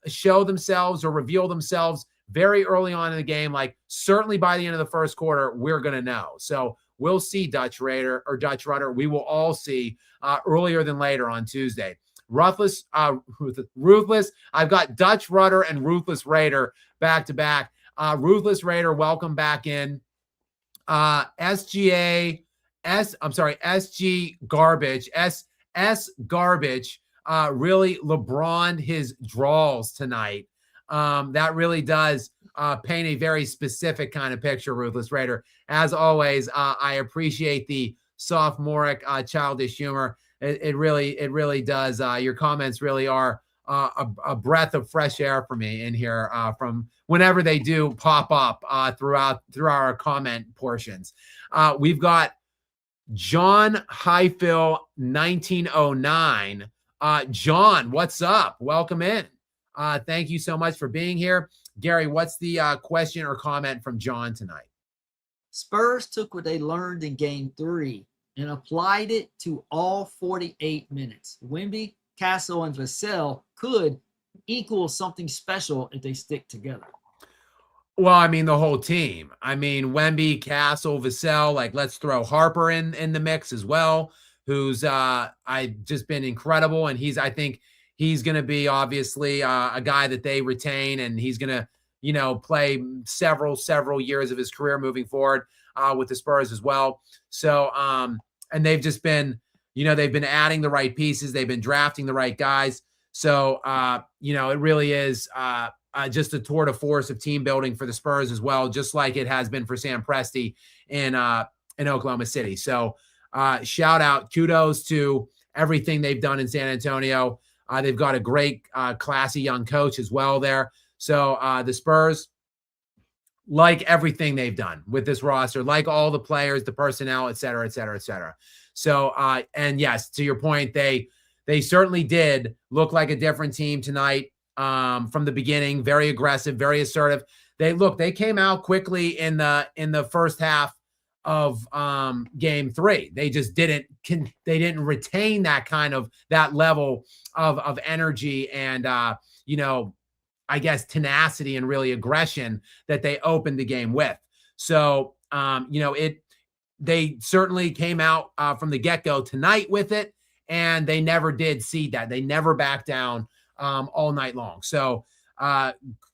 S1: show themselves or reveal themselves very early on in the game. Like, certainly by the end of the first quarter, we're going to know. So we'll see Dutch Rudder. We will all see earlier than later on Tuesday. Ruthless. I've got Dutch Rudder and Ruthless Raider back to back. Ruthless Raider, welcome back in. SG Garbage, S Garbage, really LeBron his draws tonight. That really does paint a very specific kind of picture, Ruthless Raider. As always, I appreciate the sophomoric childish humor. It really does. Your comments really are a breath of fresh air for me in here from whenever they do pop up through our comment portions. We've got John Highfill 1909. John, what's up? Welcome in. Thank you so much for being here. Gary, what's the question or comment from John tonight?
S2: Spurs took what they learned in game 3 and applied it to all 48 minutes. Wemby, Castle, and Vassell could equal something special if they stick together.
S1: Well, I mean, the whole team. I mean, Wemby, Castle, Vassell, like, let's throw Harper in the mix as well, who's just been incredible. And I think he's going to be obviously a guy that they retain, and he's going to, play several years of his career moving forward with the Spurs as well. So, and they've just been, they've been adding the right pieces. They've been drafting the right guys. So, it really is just a tour de force of team building for the Spurs as well, just like it has been for Sam Presti in Oklahoma City. So, shout out, kudos to everything they've done in San Antonio. They've got a great, classy young coach as well there. So the Spurs, like everything they've done with this roster, like all the players, the personnel, et cetera, et cetera, et cetera. So, and yes, to your point, they certainly did look like a different team tonight from the beginning. Very aggressive, very assertive. They came out quickly in the first half of game 3. They just didn't retain that level of energy and I guess tenacity and really aggression that they opened the game with. So they certainly came out from the get-go tonight with it, and they never did cede that. They never backed down all night long. So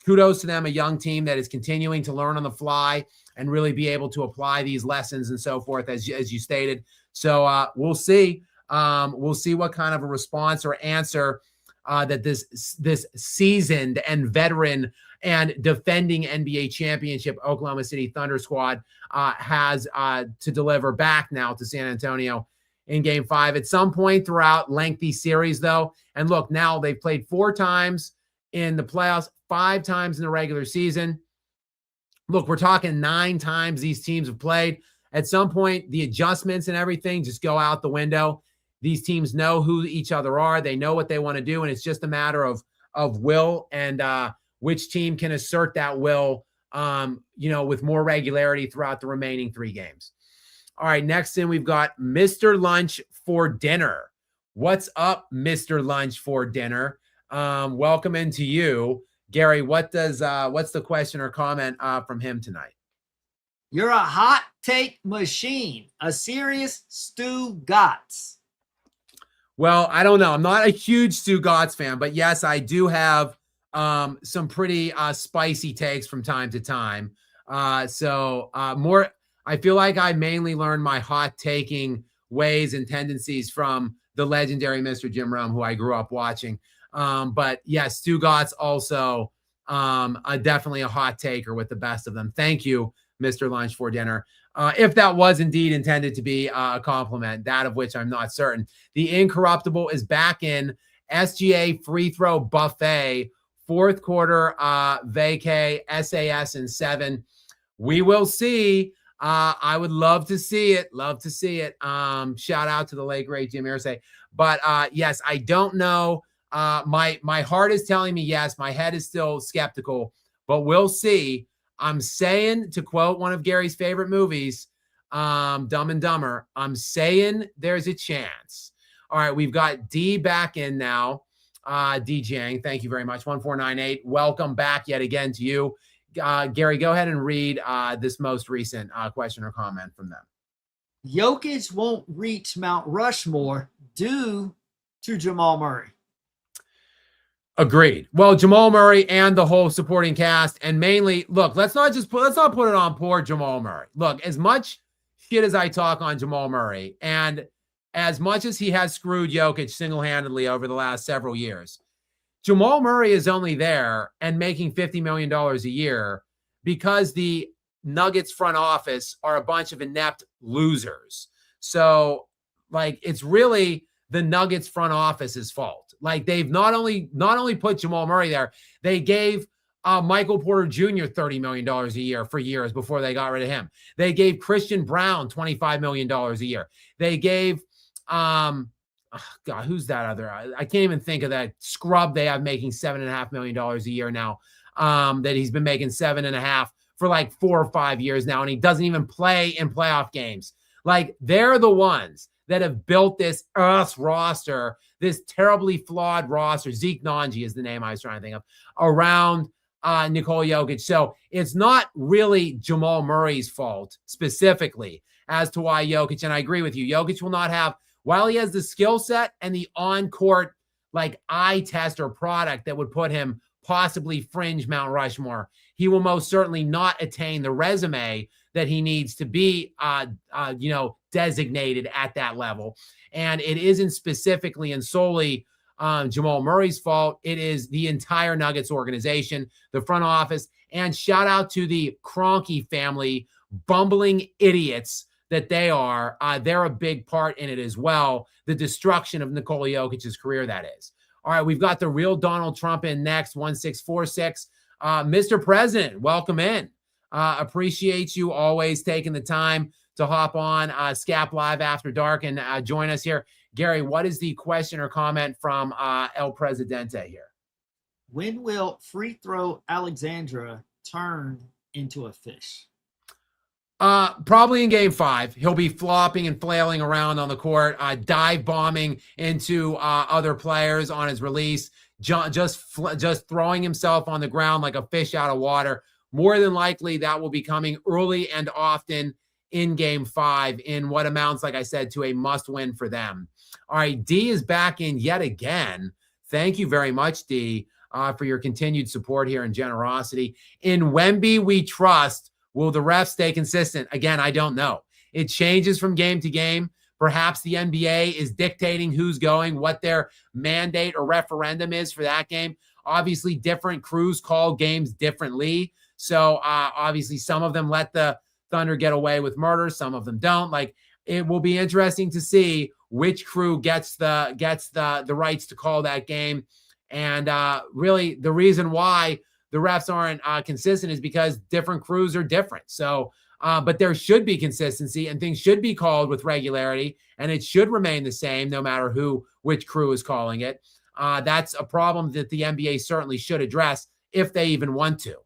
S1: kudos to them, a young team that is continuing to learn on the fly and really be able to apply these lessons and so forth, as you stated. So we'll see. We'll see what kind of a response or answer that this seasoned and veteran and defending NBA championship Oklahoma City Thunder squad has to deliver back now to San Antonio in Game 5 at some point throughout lengthy series, though. And look, now they've played 4 times in the playoffs, 5 times in the regular season. Look, we're talking 9 times these teams have played. At some point, the adjustments and everything just go out the window. These teams know who each other are. They know what they want to do, and it's just a matter of will and which team can assert that will, with more regularity throughout the remaining 3 games. All right, next in, we've got Mr. Lunch for Dinner. What's up, Mr. Lunch for Dinner? Welcome into you. Gary, what's the question or comment from him tonight?
S2: You're a hot take machine, a serious Stu Gotts.
S1: Well, I don't know. I'm not a huge Stu Gotts fan, but yes, I do have some pretty spicy takes from time to time. I feel like I mainly learned my hot taking ways and tendencies from the legendary Mr. Jim Rome, who I grew up watching. But yes, Stu Gotts also definitely a hot taker with the best of them. Thank you, Mr. Lunch for Dinner. If that was indeed intended to be a compliment, that of which I'm not certain. The Incorruptible is back in SGA free throw buffet, 4th quarter vacay, SAS in 7. We will see. I would love to see it. Shout out to the late great Jim Irsay. But yes, I don't know. My heart is telling me yes. My head is still skeptical, but we'll see. I'm saying, to quote one of Gary's favorite movies, Dumb and Dumber, I'm saying there's a chance. All right, we've got D back in now. DJing, thank you very much. 1498. Welcome back yet again to you. Gary, go ahead and read this most recent question or comment from them.
S2: Jokic won't reach Mount Rushmore due to Jamal Murray.
S1: Agreed. Well, Jamal Murray and the whole supporting cast, and mainly, look, let's not put it on poor Jamal Murray. Look, as much shit as I talk on Jamal Murray, and as much as he has screwed Jokic single-handedly over the last several years, Jamal Murray is only there and making $50 million a year because the Nuggets front office are a bunch of inept losers. So, it's really the Nuggets front office's fault. They've not only put Jamal Murray there, they gave Michael Porter Jr. $30 million a year for years before they got rid of him. They gave Christian Brown $25 million a year. They gave who's that other? I can't even think of that scrub they have making $7.5 million a year now. That he's been making 7.5 for 4 or 5 years now, and he doesn't even play in playoff games. They're the ones that have built this roster, this terribly flawed roster. Zeke Nnaji is the name I was trying to think of, around Nikola Jokic. So it's not really Jamal Murray's fault specifically as to why Jokic, and I agree with you, Jokic will not have, while he has the skill set and the on-court eye test or product that would put him possibly fringe Mount Rushmore, he will most certainly not attain the resume that he needs to be designated at that level. And it isn't specifically and solely Jamal Murray's fault. It is the entire Nuggets organization, the front office, and shout out to the Kroenke family, bumbling idiots that they are. They're a big part in it as well. The destruction of Nikola Jokic's career, that is. All right, we've got the real Donald Trump in next, 1646. Mr. President, welcome in. Appreciate you always taking the time to hop on Skap Live After Dark and join us here. Gary, what is the question or comment from El Presidente here?
S2: When will free throw Alexandra turn into a fish?
S1: Probably in Game 5. He'll be flopping and flailing around on the court, dive bombing into other players on his release, just throwing himself on the ground like a fish out of water. More than likely, that will be coming early and often in Game 5 in what amounts, like I said, to a must-win for them. All right, D is back in yet again. Thank you very much, D, for your continued support here and generosity. In Wemby, we trust. Will the refs stay consistent? Again, I don't know. It changes from game to game, Perhaps the NBA is dictating who's going, what their mandate or referendum is for that game. Obviously, different crews call games differently. So obviously, some of them let the Thunder get away with murder, some of them don't. Like, it will be interesting to see which crew gets the rights to call that game. And really, the reason why the refs aren't consistent is because different crews are different. So, but there should be consistency, and things should be called with regularity, and it should remain the same no matter which crew is calling it. That's a problem that the NBA certainly should address if they even want to.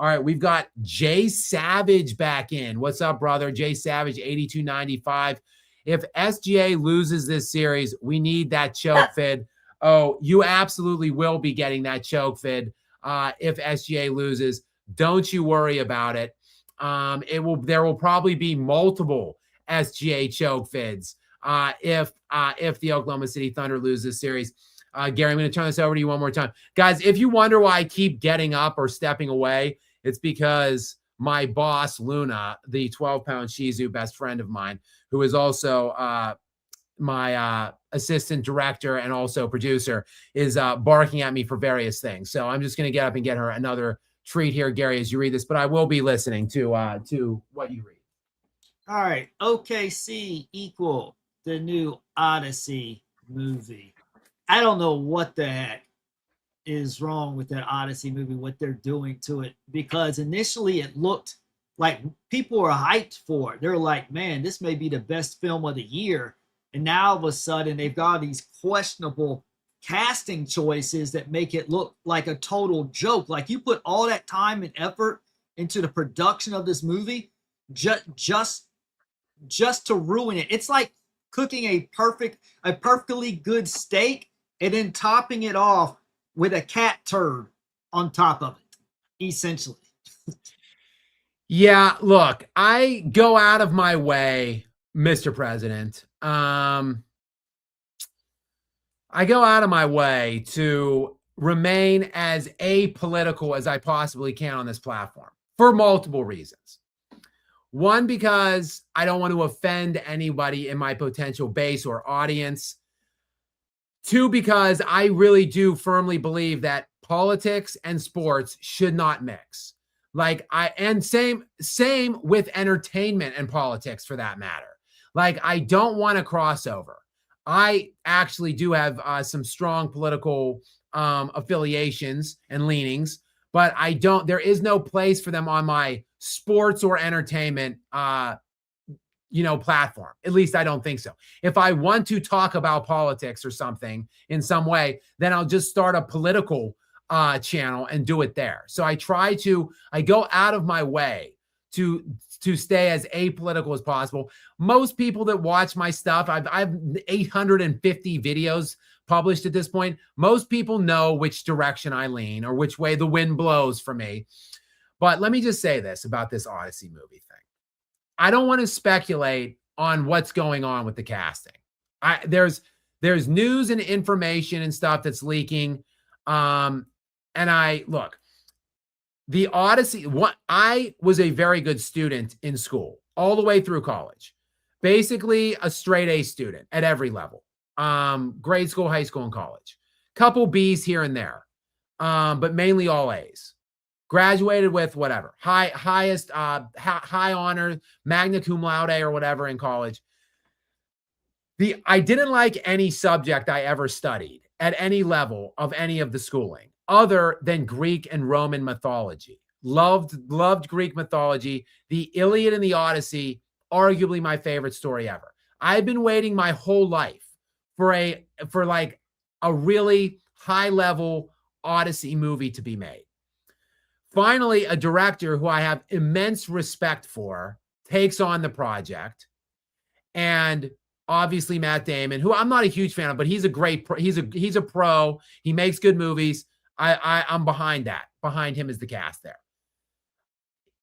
S1: All right, we've got Jay Savage back in. What's up, brother? Jay Savage, 82.95. If SGA loses this series, we need that choke fid. Oh, you absolutely will be getting that choke fid if SGA loses. Don't you worry about it. There will probably be multiple SGA choke fids if the Oklahoma City Thunder lose this series. Gary, I'm going to turn this over to you one more time. Guys, if you wonder why I keep getting up or stepping away, it's because my boss, Luna, the 12-pound Shih Tzu best friend of mine, who is also my assistant director and also producer, is barking at me for various things. So I'm just going to get up and get her another treat here, Gary, as you read this. But I will be listening to what you read.
S2: All right. OKC equal the new Odyssey movie. I don't know what the heck is wrong with that Odyssey movie, what they're doing to it, because initially it looked like people were hyped for it. They're like, man, this may be the best film of the year. And now all of a sudden they've got these questionable casting choices that make it look like a total joke. Like, you put all that time and effort into the production of this movie just to ruin it. It's like cooking a perfectly good steak and then topping it off with a cat turd on top of it, essentially.
S1: Yeah, look, I go out of my way, Mr. President. I go out of my way to remain as apolitical as I possibly can on this platform for multiple reasons. One, because I don't want to offend anybody in my potential base or audience. Two, because I really do firmly believe that politics and sports should not mix. Same with entertainment and politics for that matter. Like, I don't want a crossover. I actually do have some strong political affiliations and leanings, but there is no place for them on my sports or entertainment platform. At least I don't think so. If I want to talk about politics or something in some way, then I'll just start a political channel and do it there. So I go out of my way to stay as apolitical as possible. Most people that watch my stuff, I've 850 videos published at this point. Most people know which direction I lean or which way the wind blows for me. But let me just say this about this Odyssey movie thing. I don't want to speculate on what's going on with the casting. There's news and information and stuff that's leaking. The Odyssey, I was a very good student in school all the way through college. Basically a straight A student at every level. Grade school, high school, and college. Couple B's here and there. But mainly all A's. Graduated with whatever, high honor, magna cum laude or whatever in college. I didn't like any subject I ever studied at any level of any of the schooling other than Greek and Roman mythology. Loved Greek mythology. The Iliad and the Odyssey, arguably my favorite story ever. I've been waiting my whole life for a really high level Odyssey movie to be made. Finally, a director who I have immense respect for takes on the project, and obviously Matt Damon, who I'm not a huge fan of, but he's a pro. He makes good movies. I'm behind that. Behind him is the cast there.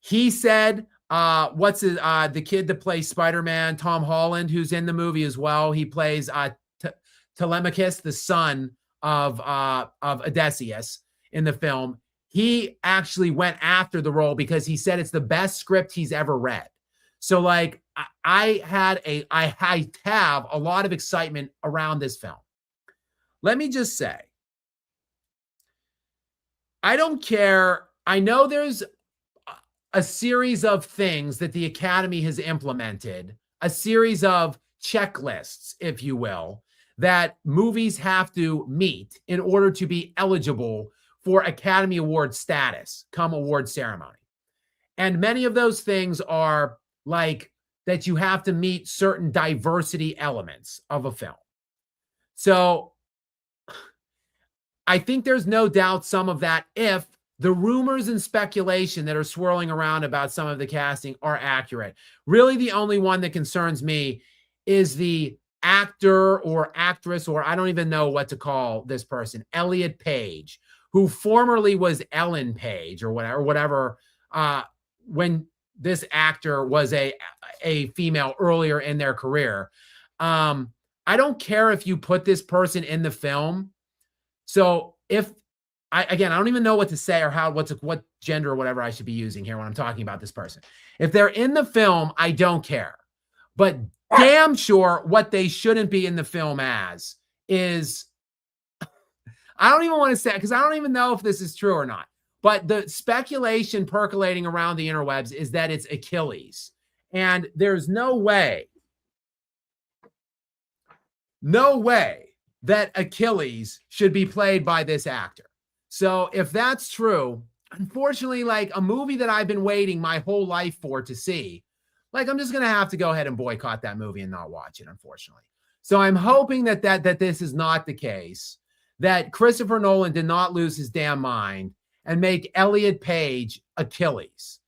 S1: He said, the kid that plays Spider-Man, Tom Holland, who's in the movie as well. He plays Telemachus, the son of Odysseus in the film. He actually went after the role because he said it's the best script he's ever read. So, like, I have a lot of excitement around this film. Let me just say, I don't care. I know there's a series of things that the Academy has implemented, a series of checklists, if you will, that movies have to meet in order to be eligible for Academy Award status come award ceremony. And many of those things are like that you have to meet certain diversity elements of a film. So I think there's no doubt some of that, if the rumors and speculation that are swirling around about some of the casting are accurate. Really, the only one that concerns me is the actor or actress, or I don't even know what to call this person, Elliot Page, who formerly was Ellen Page or whatever, when this actor was a female earlier in their career. I don't care if you put this person in the film. So if I don't even know what to say or what gender or whatever I should be using here when I'm talking about this person. If they're in the film, I don't care. But damn sure what they shouldn't be in the film as is, I don't even want to say, because I don't even know if this is true or not. But the speculation percolating around the interwebs is that it's Achilles. And there's no way that Achilles should be played by this actor. So if that's true, unfortunately, like a movie that I've been waiting my whole life for to see, like I'm just going to have to go ahead and boycott that movie and not watch it, unfortunately. So I'm hoping that this is not the case, that Christopher Nolan did not lose his damn mind and make Elliot Page Achilles.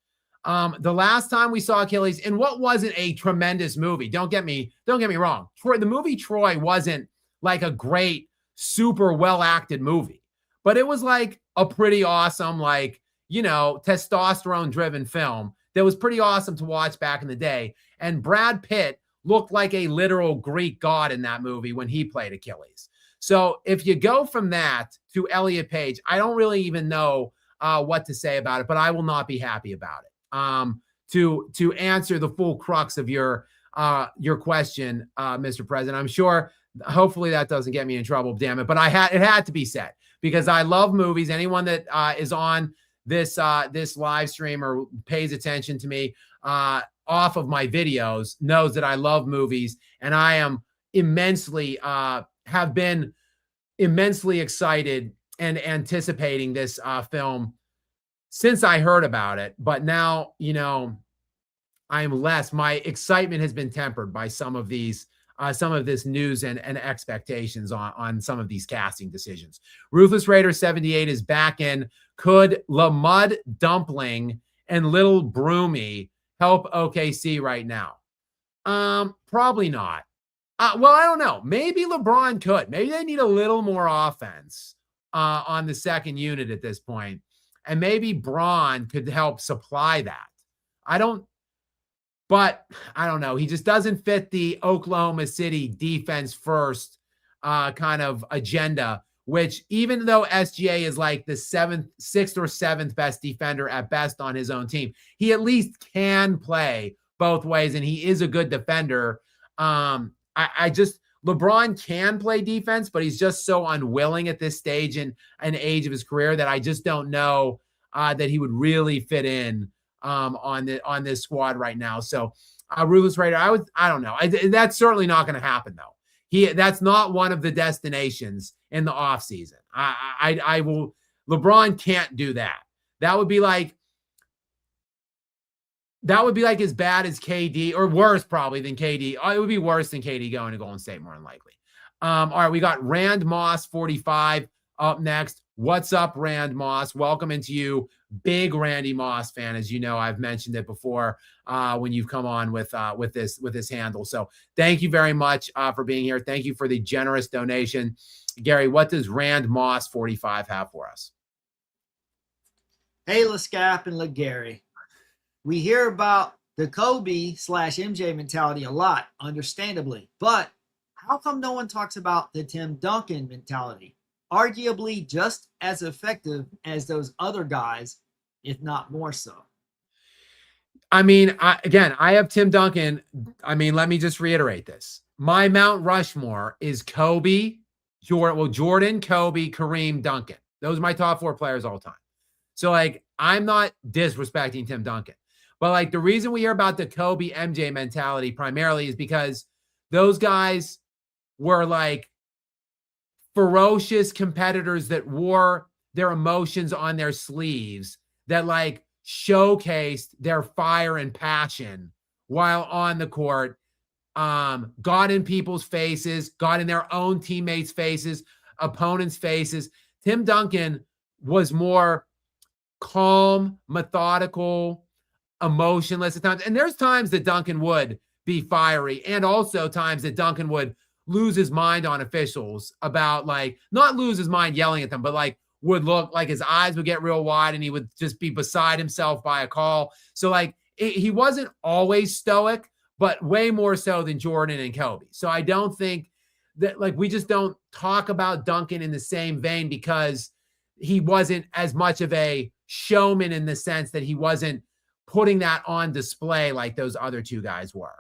S1: The last time we saw Achilles, and what wasn't a tremendous movie, don't get me wrong. The movie Troy wasn't like a great, super well-acted movie, but it was like a pretty awesome, like, testosterone-driven film that was pretty awesome to watch back in the day. And Brad Pitt looked like a literal Greek god in that movie when he played Achilles. So if you go from that to Elliot Page, I don't really even know what to say about it, but I will not be happy about it. To answer the full crux of your question, Mr. President, I'm sure, hopefully that doesn't get me in trouble, damn it. But it had to be said because I love movies. Anyone that is on this live stream or pays attention to me off of my videos knows that I love movies, and I am immensely have been immensely excited and anticipating this film since I heard about it. But now, I'm less. My excitement has been tempered by some of this news and expectations on some of these casting decisions. Ruthless Raider 78 is back in. Could Lamud Dumpling and Little Broomy help OKC right now? Probably not. Well, I don't know. Maybe LeBron could. Maybe they need a little more offense on the second unit at this point. And maybe Braun could help supply that. But I don't know. He just doesn't fit the Oklahoma City defense first kind of agenda, which even though SGA is like the sixth or seventh best defender at best on his own team, he at least can play both ways. And he is a good defender. LeBron can play defense, but he's just so unwilling at this stage and an age of his career that I just don't know that he would really fit in on this squad right now. So Ruthless Raider, I don't know. That's certainly not going to happen though. That's not one of the destinations in the offseason. LeBron can't do that. That would be like as bad as KD, or worse probably than KD. It would be worse than KD going to Golden State more than likely. All right, we got Rand Moss 45 up next. What's up, Rand Moss? Welcome into you, big Randy Moss fan. As you know, I've mentioned it before when you've come on with this handle. So thank you very much for being here. Thank you for the generous donation. Gary, what does Rand Moss 45 have for us?
S2: Hey, Skap and Gary. We hear about the Kobe/MJ mentality a lot, understandably, but how come no one talks about the Tim Duncan mentality? Arguably just as effective as those other guys, if not more so.
S1: I mean, I have Tim Duncan. I mean, let me just reiterate this. My Mount Rushmore is Kobe, Jordan, Kobe, Kareem, Duncan. Those are my top 4 players all time. So, like, I'm not disrespecting Tim Duncan. But, like, the reason we hear about the Kobe MJ mentality primarily is because those guys were, like, ferocious competitors that wore their emotions on their sleeves, that, like, showcased their fire and passion while on the court, got in people's faces, got in their own teammates' faces, opponents' faces. Tim Duncan was more calm, methodical, emotionless at times. And there's times that Duncan would be fiery, and also times that Duncan would lose his mind on officials about, like, not lose his mind yelling at them, but like would look like his eyes would get real wide and he would just be beside himself by a call. So, like, he wasn't always stoic, but way more so than Jordan and Kobe. So I don't think that, like, we just don't talk about Duncan in the same vein because he wasn't as much of a showman in the sense that he wasn't putting that on display like those other 2 guys were.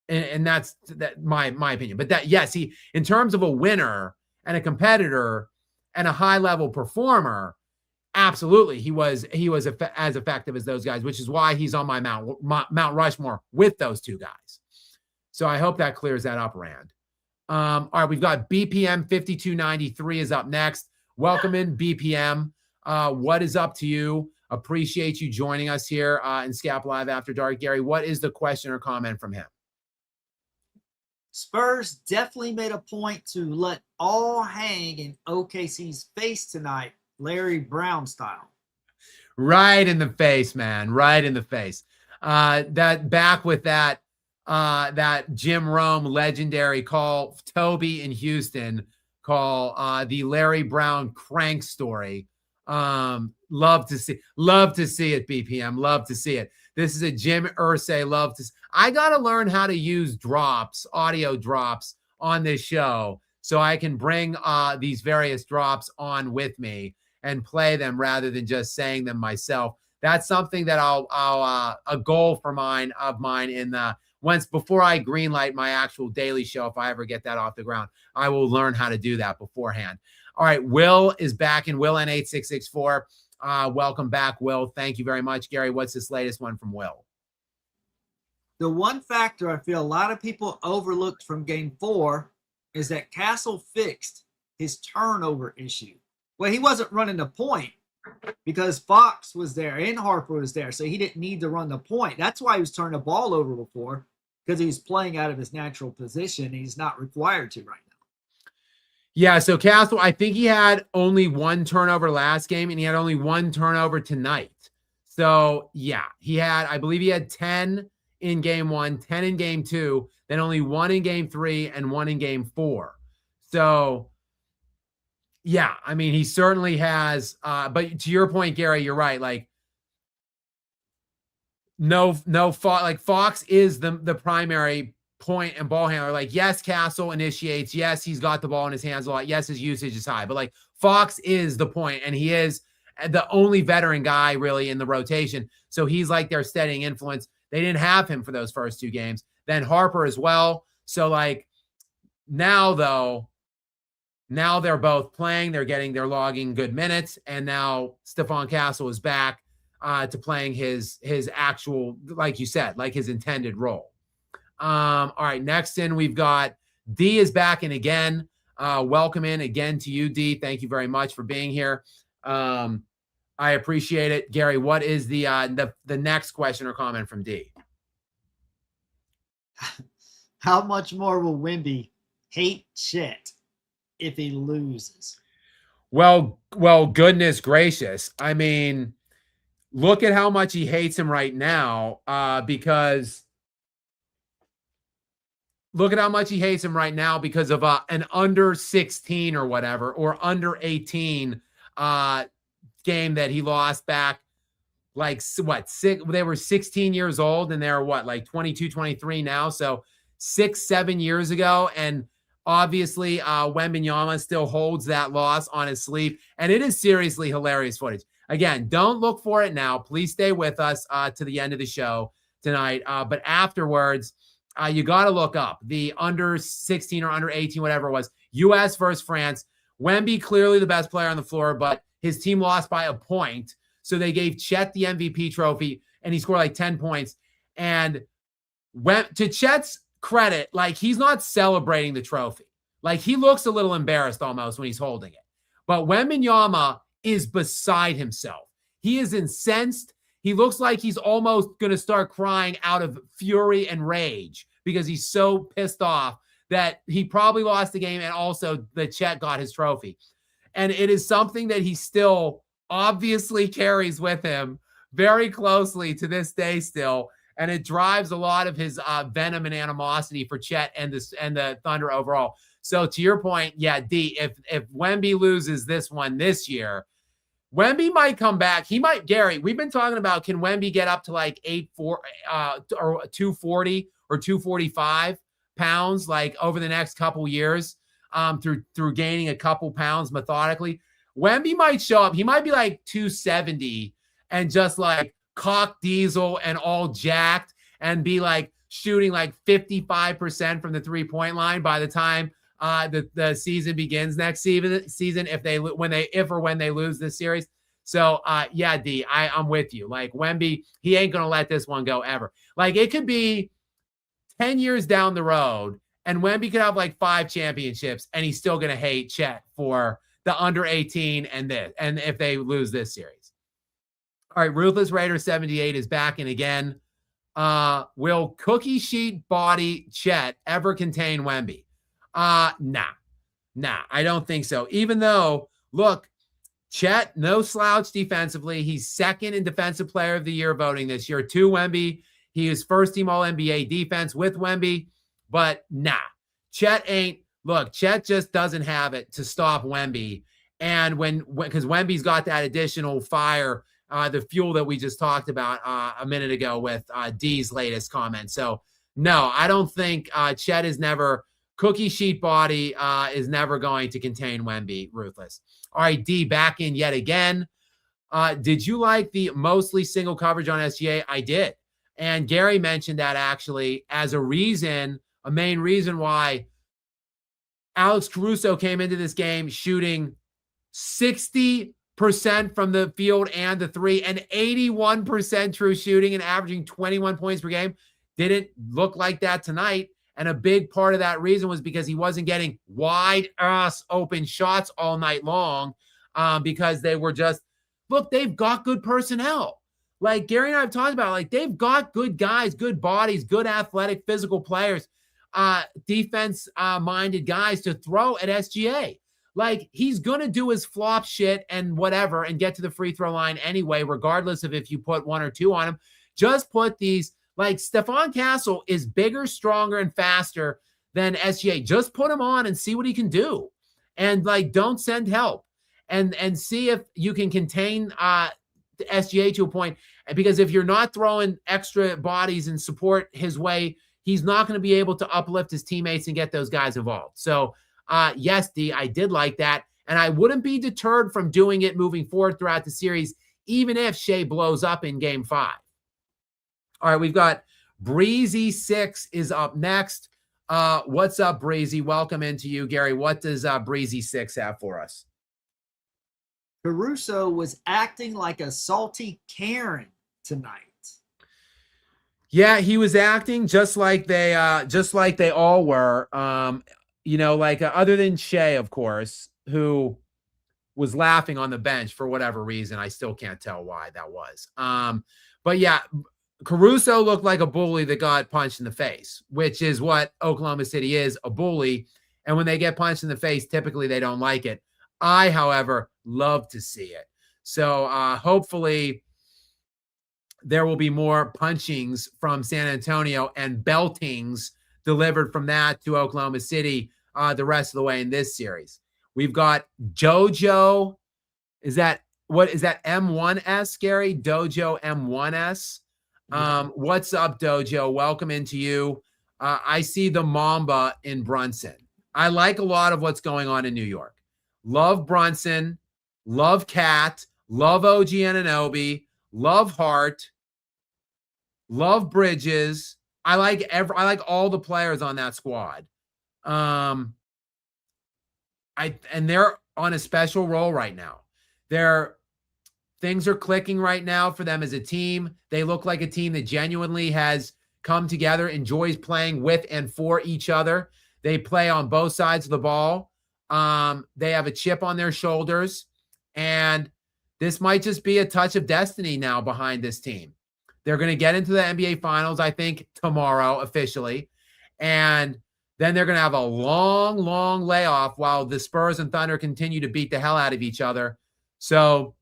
S1: And that's my opinion. But that, yes, he, in terms of a winner and a competitor and a high level performer, absolutely, he was as effective as those guys, which is why he's on my Mount Rushmore with those 2 guys. So I hope that clears that up, Rand. All right, we've got BPM 5293 is up next. Welcome in, BPM. What is up to you? Appreciate you joining us here in Skap Live After Dark. Gary, what is the question or comment from him?
S2: Spurs definitely made a point to let all hang in OKC's face tonight, Larry Brown style.
S1: Right in the face, man. Right in the face. That back with that Jim Rome legendary call, Toby in Houston call, the Larry Brown crank story. Love to see it, BPM. Love to see it. This is a Jim Irsay love to. I got to learn how to use audio drops on this show so I can bring these various drops on with me and play them rather than just saying them myself. That's something that I'll a goal for mine in the before I greenlight my actual daily show. If I ever get that off the ground, I will learn how to do that beforehand. All right, Will is back in Will N8664. Welcome back, Will. Thank you very much. Gary, what's this latest one from Will?
S2: The one factor I feel a lot of people overlooked from Game 4 is that Castle fixed his turnover issue. Well, he wasn't running the point because Fox was there and Harper was there, so he didn't need to run the point. That's why he was turning the ball over before, because he was playing out of his natural position. He's not required to right now.
S1: Yeah, so Castle, I think he had only 1 turnover last game, and he had only 1 turnover tonight. So, yeah, I believe he had 10 in Game 1, 10 in Game 2, then only 1 in Game 3, and 1 in Game 4. So, yeah, I mean, he certainly has, but to your point, Gary, you're right. Like, Fox is the primary point and ball handler. Like, yes, Castle initiates. Yes, he's got the ball in his hands a lot. Yes, his usage is high, but like Fox is the point, and he is the only veteran guy really in the rotation. So he's like their steadying influence. They didn't have him for those first 2 games. Then Harper as well. So like now they're both playing. They're logging good minutes, and now Stephon Castle is back to playing his actual, like you said, like his intended role. All right, next in we've got D is back in again. Welcome in again to you, D. Thank you very much for being here. I appreciate it. Gary, what is the next question or comment from D?
S2: How much more will Wemby hate Chet if he loses?
S1: Well, goodness gracious. I mean, look at how much he hates him right now, because look at how much he hates him right now because of an under 16 or whatever, or under 18 game that he lost back, like they were 16 years old and they're like 22, 23 now. So 6-7 years ago. And obviously Wembanyama still holds that loss on his sleeve. And it is seriously hilarious footage. Again, don't look for it now. Please stay with us to the end of the show. tonight. But afterwards, you got to look up the under 16 or under 18, whatever it was, U.S. versus France. Wemby, clearly the best player on the floor, but his team lost by a point. So they gave Chet the MVP trophy, and he scored like 10 points. And to Chet's credit, like, he's not celebrating the trophy. Like, he looks a little embarrassed almost when he's holding it. But Wembanyama is beside himself. He is incensed. He looks like he's almost going to start crying out of fury and rage because he's so pissed off that he probably lost the game and also that Chet got his trophy. And it is something that he still obviously carries with him very closely to this day still. And it drives a lot of his venom and animosity for Chet and the Thunder overall. So to your point, yeah, D, if Wemby loses this one this year, Wemby might come back. He might, Gary, we've been talking about, can Wemby get up to like 240 or 245 pounds, like over the next couple years, through gaining a couple pounds methodically. Wemby might show up. He might be like 270 and just like cock diesel and all jacked and be like shooting like 55% from the 3-point line by the time the season begins next season if or when they lose this series. So yeah, D, I'm with you. Like, Wemby, he ain't gonna let this one go ever. Like, it could be 10 years down the road and Wemby could have like 5 championships and he's still gonna hate Chet for the under 18 and if they lose this series. All right, Ruthless Raider 78 is back in again. Will cookie sheet body Chet ever contain Wemby? Nah, I don't think so. Even though, look, Chet, no slouch defensively. He's second in Defensive Player of the Year voting this year to Wemby. He is first team All-NBA defense with Wemby. But nah, Chet just doesn't have it to stop Wemby. And because Wemby's got that additional fire, the fuel that we just talked about a minute ago with D's latest comment. So no, I don't think Chet is never, cookie sheet body is never going to contain Wemby, Ruthless. All right, D, back in yet again. Did you like the mostly single coverage on SGA? I did. And Gary mentioned that actually as a main reason why Alex Caruso came into this game shooting 60% from the field and the 3 and 81% true shooting and averaging 21 points per game. Didn't look like that tonight. And a big part of that reason was because he wasn't getting wide ass open shots all night long because they were just, look, they've got good personnel. Like Gary and I have talked about, like, they've got good guys, good bodies, good athletic, physical players, defense-minded guys to throw at SGA. Like, he's going to do his flop shit and whatever and get to the free throw line anyway, regardless of if you put 1 or 2 on him. Just put these, like, Stephon Castle is bigger, stronger, and faster than SGA. Just put him on and see what he can do. And, like, don't send help. And see if you can contain the SGA to a point. Because if you're not throwing extra bodies and support his way, he's not going to be able to uplift his teammates and get those guys involved. So, yes, D, I did like that. And I wouldn't be deterred from doing it moving forward throughout the series, even if Shea blows up in Game 5. All right, we've got Breezy 6 is up next. What's up, Breezy? Welcome into you, Gary. What does Breezy 6 have for us?
S2: Caruso was acting like a salty Karen tonight.
S1: Yeah, he was acting just like they all were. Other than Shea, of course, who was laughing on the bench for whatever reason. I still can't tell why that was. But yeah, Caruso looked like a bully that got punched in the face, which is what Oklahoma City is, a bully. And when they get punched in the face, typically they don't like it. I, however, love to see it. So hopefully there will be more punchings from San Antonio and beltings delivered from that to Oklahoma City the rest of the way in this series. We've got JoJo. Is that M1S, Gary? Dojo M1S. What's up, Dojo? Welcome into you. I see the Mamba in Brunson. I like a lot of what's going on in New York. Love Brunson, love Cat, love OG Anunoby, love Hart, Love Bridges. I like all the players on that squad. And they're on a special role right now. Things are clicking right now for them as a team. They look like a team that genuinely has come together, enjoys playing with and for each other. They play on both sides of the ball. They have a chip on their shoulders, and this might just be a touch of destiny now behind this team. They're going to get into the NBA Finals, I think, tomorrow officially, and then they're going to have a long, long layoff while the Spurs and Thunder continue to beat the hell out of each other. So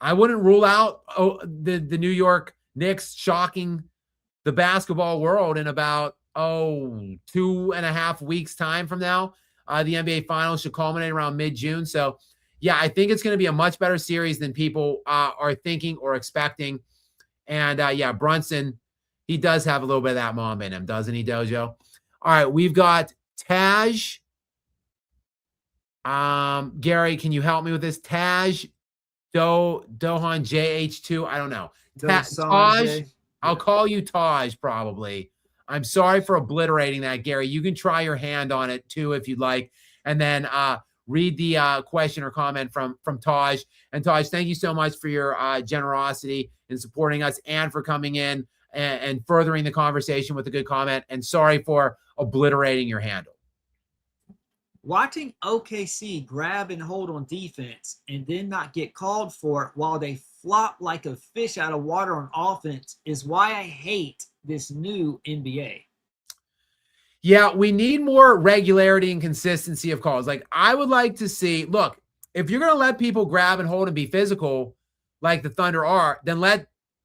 S1: I wouldn't rule out the New York Knicks shocking the basketball world in about 2.5 weeks time from now. The NBA Finals should culminate around mid-June. So, yeah, I think it's going to be a much better series than people are thinking or expecting. And, yeah, Brunson, he does have a little bit of that mom in him, doesn't he, Dojo? All right, we've got Taj. Gary, can you help me with this? Taj Dohan JH2. I don't know. Taj. I'll call you Taj probably. I'm sorry for obliterating that, Gary. You can try your hand on it too if you'd like, and then read the question or comment from Taj. And Taj, thank you so much for your generosity in supporting us and for coming in and furthering the conversation with a good comment. And sorry for obliterating your handle.
S2: Watching OKC grab and hold on defense and then not get called for it while they flop like a fish out of water on offense is why I hate this new NBA.
S1: Yeah, we need more regularity and consistency of calls. Like, I would like to see, look, if you're going to let people grab and hold and be physical like the Thunder are, then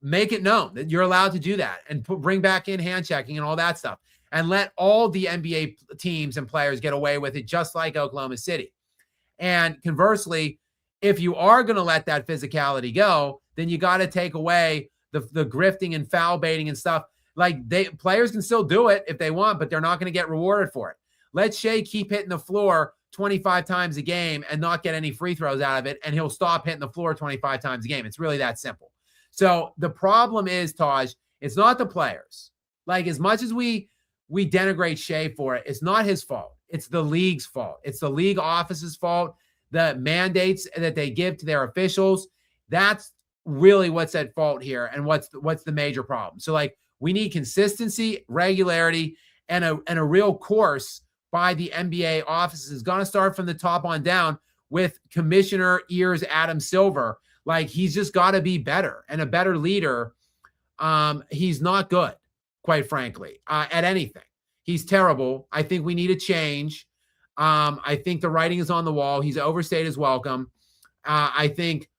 S1: make it known that you're allowed to do that and bring back in hand checking and all that stuff. And let all the NBA teams and players get away with it, just like Oklahoma City. And conversely, if you are going to let that physicality go, then you got to take away the grifting and foul baiting and stuff. Like, players can still do it if they want, but they're not going to get rewarded for it. Let Shea keep hitting the floor 25 times a game and not get any free throws out of it, and he'll stop hitting the floor 25 times a game. It's really that simple. So the problem is, Taj, it's not the players. Like, as much as we denigrate Shea for it, it's not his fault. It's the league's fault. It's the league office's fault. The mandates that they give to their officials, that's really what's at fault here and what's the major problem. So, like, we need consistency, regularity, and a real course by the NBA office. Is going to start from the top on down with Commissioner Ears Adam Silver. Like, he's just got to be better and a better leader. He's not good, quite frankly, at anything. He's terrible. I think we need a change. I think the writing is on the wall. He's overstayed his welcome. I think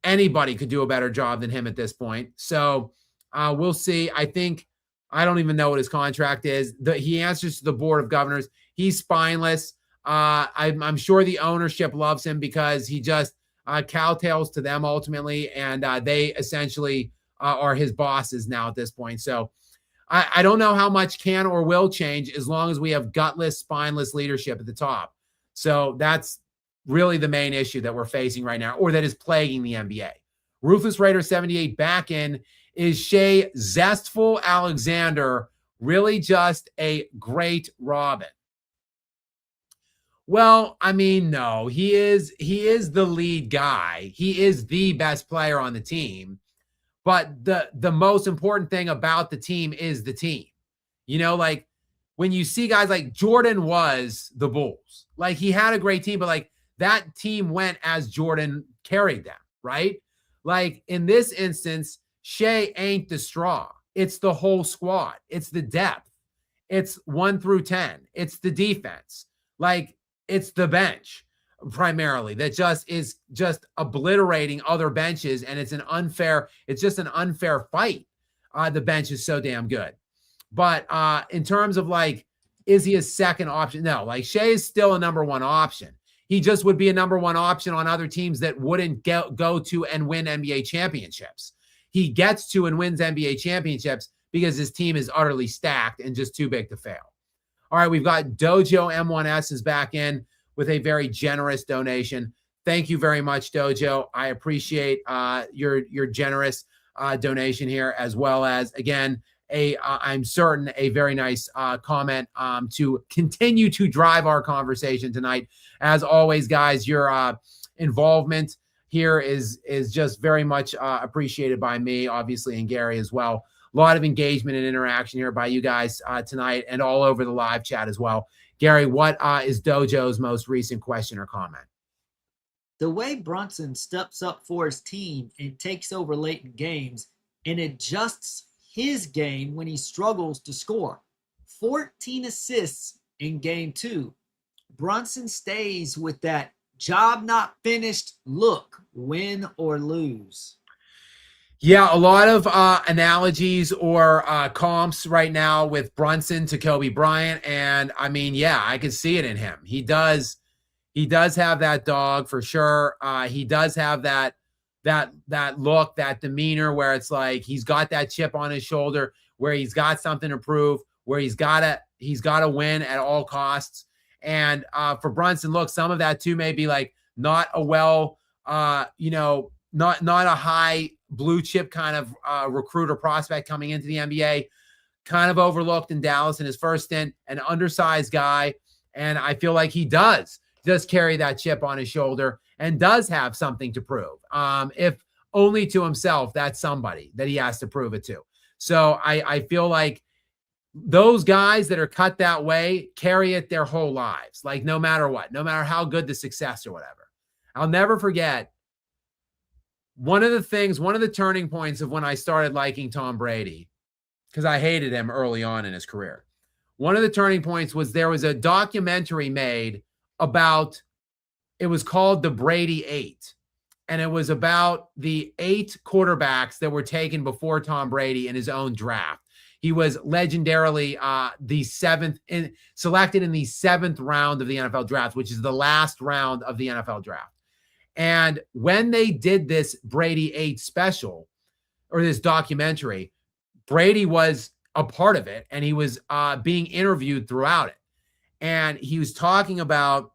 S1: anybody could do a better job than him at this point. So we'll see. I don't even know what his contract is. He answers to the board of governors. He's spineless. I'm sure the ownership loves him because he just cowtails to them ultimately, and they essentially are his bosses now at this point. So I don't know how much can or will change as long as we have gutless, spineless leadership at the top. So that's really the main issue that we're facing right now, or that is plaguing the NBA. Ruthless Raider 78 back in. Is Shea Zestful Alexander really just a great Robin? Well, I mean, no, he is the lead guy. He is the best player on the team. But the most important thing about the team is the team. You know, like, when you see guys like Jordan was the Bulls, like, he had a great team, but like, that team went as Jordan carried them, right? Like, in this instance, Shea ain't the straw. It's the whole squad. It's the depth. It's 1 through 10. It's the defense. Like, it's the bench primarily that is just obliterating other benches, and it's just an unfair fight. The bench is so damn good. But in terms of, like, is he a second option? No, like, Shea is still a number one option. He just would be a number one option on other teams that wouldn't go to and win NBA championships. He gets to and wins NBA championships because his team is utterly stacked and just too big to fail. All right, we've got Dojo M1S is back in with a very generous donation. Thank you very much, Dojo. I appreciate your generous donation here, as well as, again, I'm certain a very nice comment to continue to drive our conversation tonight. As always, guys, your involvement here is just very much appreciated by me, obviously, and Gary as well. A lot of engagement and interaction here by you guys tonight and all over the live chat as well. Gary, what is Dojo's most recent question or comment?
S2: The way Brunson steps up for his team and takes over late in games and adjusts his game when he struggles to score. 14 assists in game 2. Brunson stays with that job not finished look, win or lose.
S1: Yeah, a lot of analogies or comps right now with Brunson to Kobe Bryant. And I mean, yeah, I can see it in him. He does have that dog for sure. He does have that look, that demeanor where it's like he's got that chip on his shoulder, where he's got something to prove, where he's got to win at all costs. And for Brunson, look, some of that too may be like not a not a high blue chip kind of recruiter prospect coming into the NBA, kind of overlooked in Dallas in his first stint, an undersized guy. And I feel like he does carry that chip on his shoulder and does have something to prove. If only to himself, that's somebody that he has to prove it to. So I feel like those guys that are cut that way carry it their whole lives, like no matter what, no matter how good the success or whatever. I'll never forget one of the turning points of when I started liking Tom Brady, because I hated him early on in his career. One of the turning points was there was a documentary made about, it was called The Brady 8. And it was about the 8 quarterbacks that were taken before Tom Brady in his own draft. He was legendarily selected in the 7th round of the NFL draft, which is the last round of the NFL draft. And when they did this Brady 8 special, or this documentary, Brady was a part of it, and he was being interviewed throughout it. And he was talking about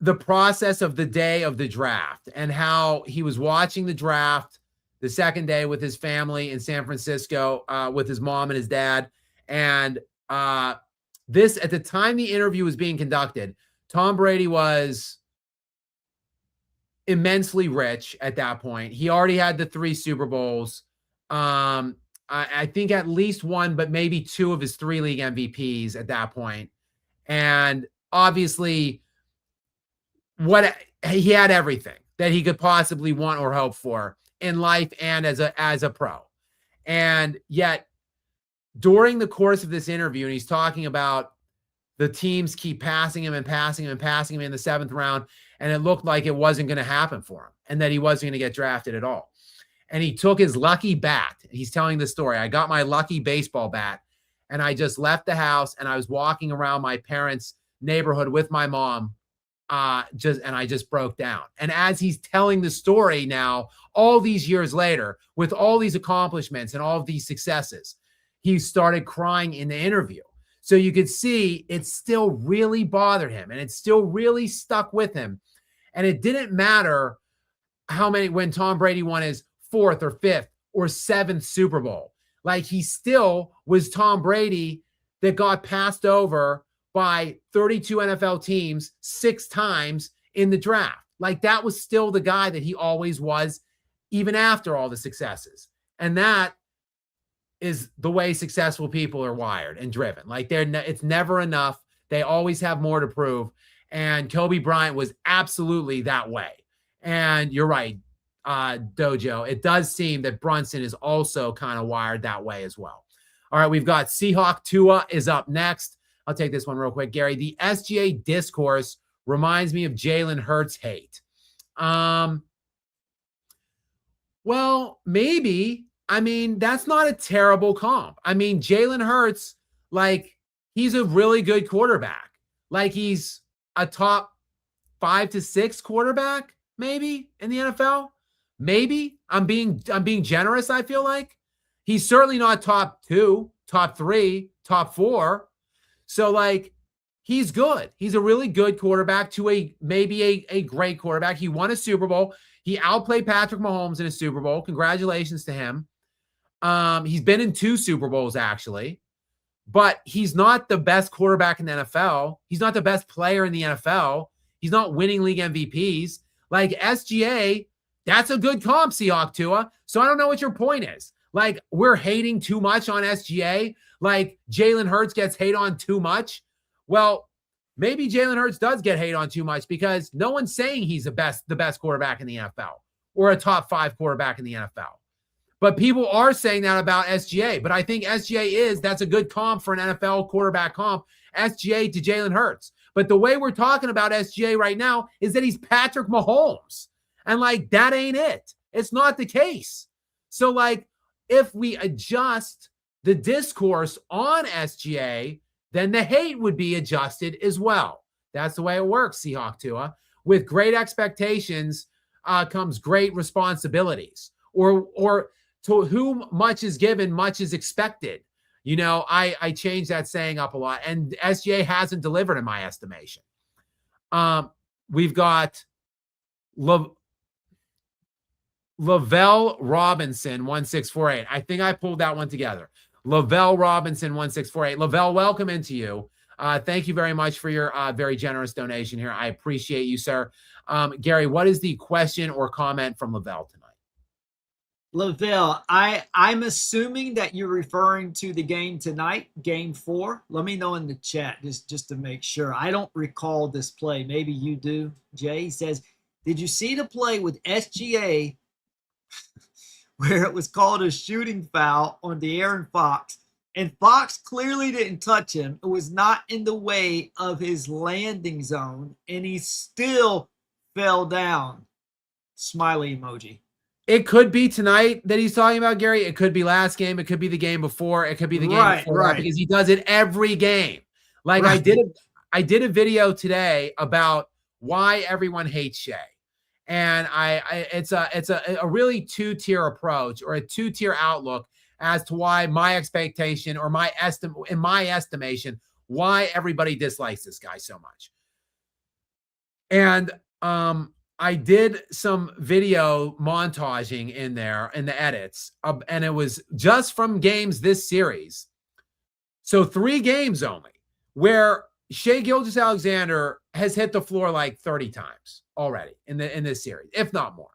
S1: the process of the day of the draft and how he was watching the draft the second day with his family in San Francisco, with his mom and his dad. And this, at the time the interview was being conducted, Tom Brady was immensely rich at that point. He already had the 3 Super Bowls. I think at least 1, but maybe 2 of his 3 league MVPs at that point. And obviously, he had everything that he could possibly want or hope for in life and as a pro. And yet, during the course of this interview, and he's talking about the teams keep passing him and passing him and passing him in the 7th round, and it looked like it wasn't going to happen for him and that he wasn't going to get drafted at all. And he took his lucky bat. He's telling the story. I got my lucky baseball bat, and I just left the house, and I was walking around my parents' neighborhood with my mom, and I just broke down. And as he's telling the story now, all these years later, with all these accomplishments and all of these successes, he started crying in the interview. So you could see it still really bothered him, and it still really stuck with him. And it didn't matter when Tom Brady won his 4th or 5th or 7th Super Bowl. Like, he still was Tom Brady that got passed over by 32 NFL teams 6 times in the draft. Like, that was still the guy that he always was, even after all the successes. And that is the way successful people are wired and driven. Like, it's never enough. They always have more to prove. And Kobe Bryant was absolutely that way. And you're right, Dojo. It does seem that Brunson is also kind of wired that way as well. All right, we've got Seahawk Tua is up next. I'll take this one real quick, Gary. The SGA discourse reminds me of Jalen Hurts hate. Well, maybe. I mean, that's not a terrible comp. I mean, Jalen Hurts, like, he's a really good quarterback. Like, he's a top 5 to 6 quarterback, maybe, in the NFL. Maybe. I'm being generous, I feel like. He's certainly not top 2, top 3, top 4. So, like, he's good. He's a really good quarterback to maybe a great quarterback. He won a Super Bowl. He outplayed Patrick Mahomes in a Super Bowl. Congratulations to him. He's been in 2 Super Bowls, actually. But he's not the best quarterback in the NFL. He's not the best player in the NFL. He's not winning league MVPs. Like SGA, that's a good comp, Seahawk Tua. So I don't know what your point is. Like, we're hating too much on SGA. Like, Jalen Hurts gets hate on too much. Well, maybe Jalen Hurts does get hate on too much because no one's saying he's the best quarterback in the NFL or a top 5 quarterback in the NFL. But people are saying that about SGA. But I think that's a good comp for an NFL quarterback comp, SGA to Jalen Hurts. But the way we're talking about SGA right now is that he's Patrick Mahomes. And like, that ain't it. It's not the case. So like, if we adjust the discourse on SGA, then the hate would be adjusted as well. That's the way it works, Seahawk Tua. With great expectations comes great responsibilities. Or to whom much is given, much is expected. You know, I changed that saying up a lot, and SGA hasn't delivered in my estimation. We've got Lavelle Robinson 1648. I think I pulled that one together. Lavelle Robinson 1648. Lavelle, welcome into you. Thank you very much for your very generous donation here. I appreciate you, sir. Gary, what is the question or comment from Lavelle tonight?
S2: Lavelle, I'm assuming that you're referring to the game tonight, game 4. Let me know in the chat just to make sure. I don't recall this play. Maybe you do. Jay says, did you see the play with SGA where it was called a shooting foul on De'Aaron Fox? And Fox clearly didn't touch him. It was not in the way of his landing zone, and he still fell down. Smiley emoji.
S1: It could be tonight that he's talking about, Gary. It could be last game. It could be the game before. It could be the game before that, because he does it every game. Like I did a video today about why everyone hates Shea. And it's a really 2-tier approach, or a 2-tier outlook as to why my expectation, or in my estimation, why everybody dislikes this guy so much. And I did some video montaging in there in the edits, and it was just from games this series. So 3 games only, where Shea Gilgeous-Alexander has hit the floor like 30 times already in this series, if not more.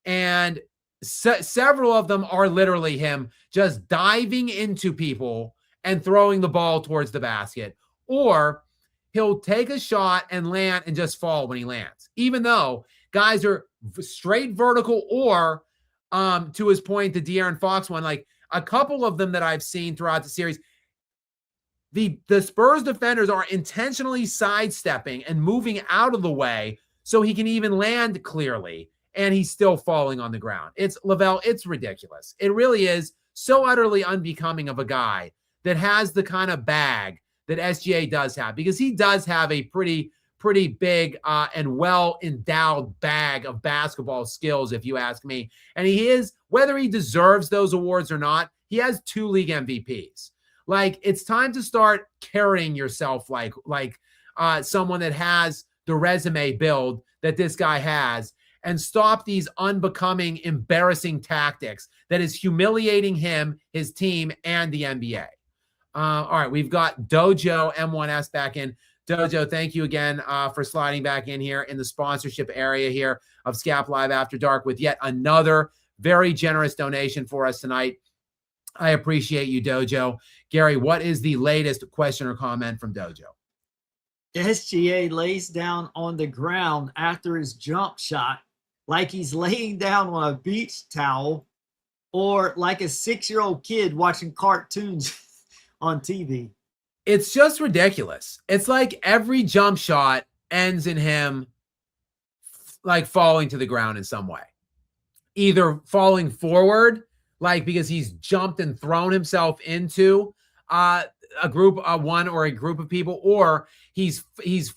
S1: And several of them are literally him just diving into people and throwing the ball towards the basket, or he'll take a shot and land and just fall when he lands, even though guys are straight vertical, or to his point, the De'Aaron Fox one, like a couple of them that I've seen throughout the series, the Spurs defenders are intentionally sidestepping and moving out of the way so he can even land clearly, and he's still falling on the ground. It's Lavelle, it's ridiculous. It really is so utterly unbecoming of a guy that has the kind of bag that SGA does have, because he does have a pretty big and well-endowed bag of basketball skills, if you ask me. And he is, whether he deserves those awards or not, he has 2 league MVPs. Like, it's time to start carrying yourself like someone that has the resume build that this guy has, and stop these unbecoming, embarrassing tactics that is humiliating him, his team, and the NBA. All right, we've got Dojo M1S back in. Dojo, thank you again for sliding back in here in the sponsorship area here of Skap Live After Dark with yet another very generous donation for us tonight. I appreciate you, Dojo. Gary, what is the latest question or comment from Dojo?
S2: SGA lays down on the ground after his jump shot like he's laying down on a beach towel, or like a 6-year-old kid watching cartoons on TV.
S1: It's just ridiculous. It's like every jump shot ends in him like falling to the ground in some way. Either falling forward, like because he's jumped and thrown himself into a group of one or a group of people, or he's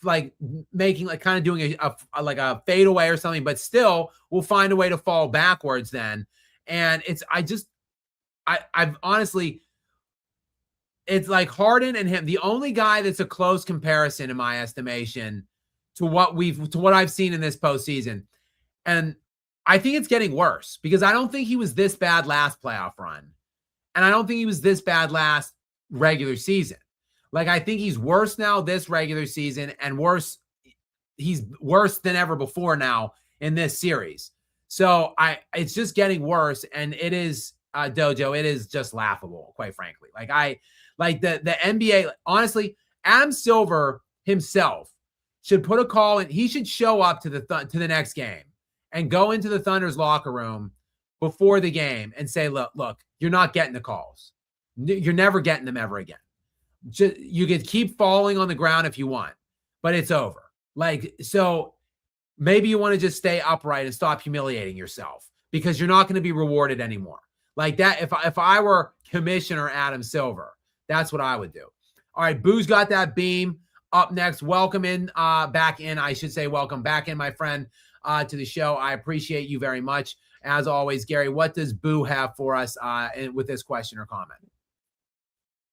S1: like making, like kind of doing a fadeaway or something, but still will find a way to fall backwards then. And I've honestly, it's like Harden and him. The only guy that's a close comparison, in my estimation, to what I've seen in this postseason. And I think it's getting worse because I don't think he was this bad last playoff run. And I don't think he was this bad last regular season. Like, I think he's worse now this regular season and worse. He's worse than ever before now in this series. So it's just getting worse. And it is, Dojo, it is just laughable, quite frankly. The NBA, honestly, Adam Silver himself should put a call in. He should show up to the next game and go into the Thunder's locker room before the game and say, look, you're not getting the calls. You're never getting them ever again. You can keep falling on the ground if you want, but it's over. So maybe you want to just stay upright and stop humiliating yourself because you're not going to be rewarded anymore. Like that, if I were Commissioner Adam Silver, that's what I would do. All right, Boo's got that beam up next. Welcome back in. I should say welcome back in, my friend, to the show. I appreciate you very much. As always, Gary, what does Boo have for us with this question or comment?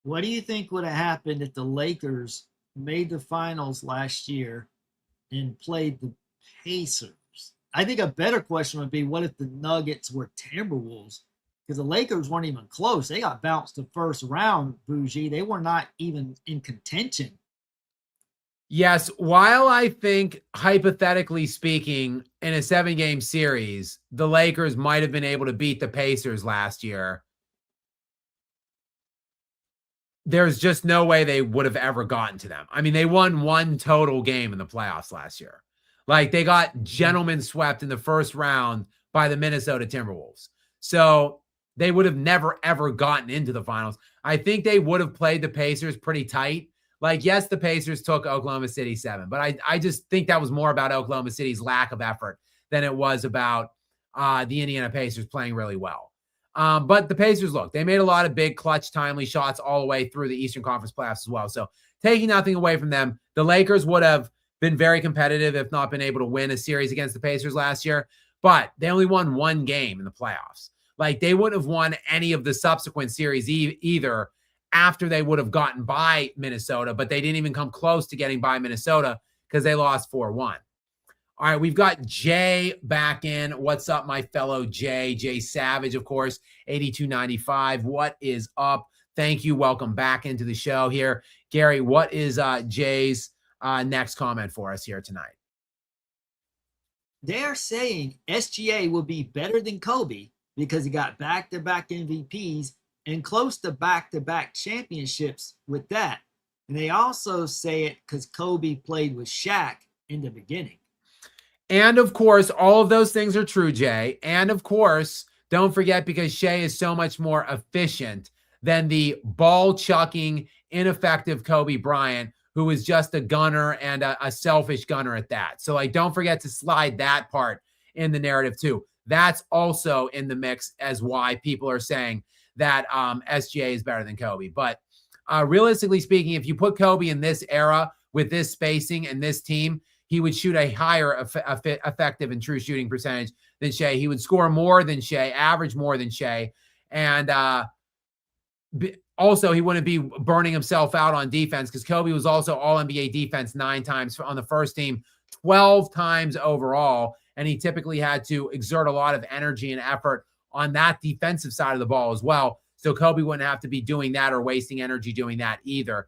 S2: What do you think would have happened if the Lakers made the finals last year and played the Pacers? I think a better question would be, what if the Nuggets were Timberwolves? Because the Lakers weren't even close. They got bounced the first round, Bougie. They were not even in contention.
S1: Yes, while I think, hypothetically speaking, in a 7-game series, the Lakers might have been able to beat the Pacers last year, there's just no way they would have ever gotten to them. I mean, they won one total game in the playoffs last year. Like, they got gentlemen swept in the first round by the Minnesota Timberwolves. So they would have never, ever gotten into the finals. I think they would have played the Pacers pretty tight. Like, yes, the Pacers took Oklahoma City 7, but I just think that was more about Oklahoma City's lack of effort than it was about the Indiana Pacers playing really well. But the Pacers, look, they made a lot of big, clutch, timely shots all the way through the Eastern Conference playoffs as well. So taking nothing away from them, the Lakers would have been very competitive if not been able to win a series against the Pacers last year. But they only won one game in the playoffs. Like, they wouldn't have won any of the subsequent series either after they would have gotten by Minnesota, but they didn't even come close to getting by Minnesota because they lost 4-1. All right, we've got Jay back in. What's up, my fellow Jay? Jay Savage, of course, 8295. What is up? Thank you. Welcome back into the show here. Gary, what is Jay's next comment for us here tonight?
S2: They're saying SGA will be better than Kobe because he got back-to-back MVPs and close to back-to-back championships with that. And they also say it because Kobe played with Shaq in the beginning.
S1: And, of course, all of those things are true, Jay. And, of course, don't forget, because Shea is so much more efficient than the ball-chucking, ineffective Kobe Bryant, who is just a gunner and a selfish gunner at that. So, like, don't forget to slide that part in the narrative, too. That's also in the mix as why people are saying that SGA is better than Kobe. But realistically speaking, if you put Kobe in this era with this spacing and this team, he would shoot a higher effective and true shooting percentage than Shea. He would score more than Shea, average more than Shea. And also, he wouldn't be burning himself out on defense because Kobe was also All-NBA defense 9 times on the first team, 12 times overall. And he typically had to exert a lot of energy and effort on that defensive side of the ball as well. So Kobe wouldn't have to be doing that or wasting energy doing that either.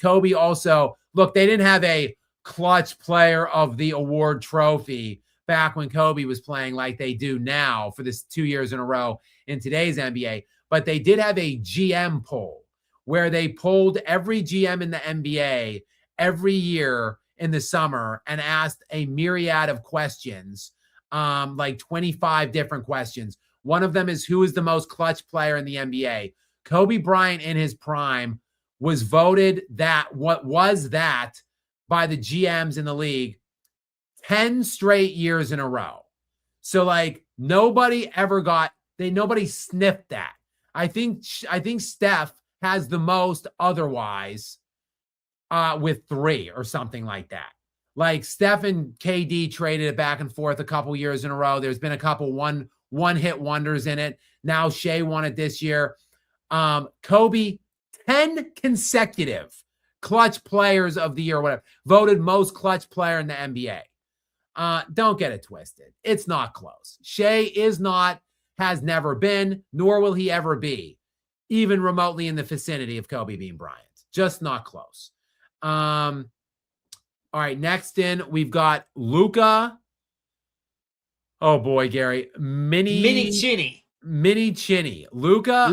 S1: Kobe also, look, they didn't have a clutch player of the award trophy back when Kobe was playing like they do now for this 2 years in a row in today's NBA. But they did have a GM poll where they polled every GM in the NBA every year in the summer and asked a myriad of questions, like 25 different questions. One of them is, who is the most clutch player in the NBA? Kobe Bryant in his prime was voted that by the GMs in the league 10 straight years in a row. So, like, nobody sniffed that. I think Steph has the most otherwise with 3 or something like that. Like, Steph and KD traded it back and forth a couple years in a row. There's been a couple one-hit wonders in it. Now Shea won it this year. Kobe, 10 consecutive clutch players of the year, or whatever, voted most clutch player in the NBA. Don't get it twisted. It's not close. Shea is not, has never been, nor will he ever be, even remotely in the vicinity of Kobe Bean Bryant. Just not close. All right, next in, we've got Luka. Oh boy, Gary.
S2: Mini Chinny.
S1: Luka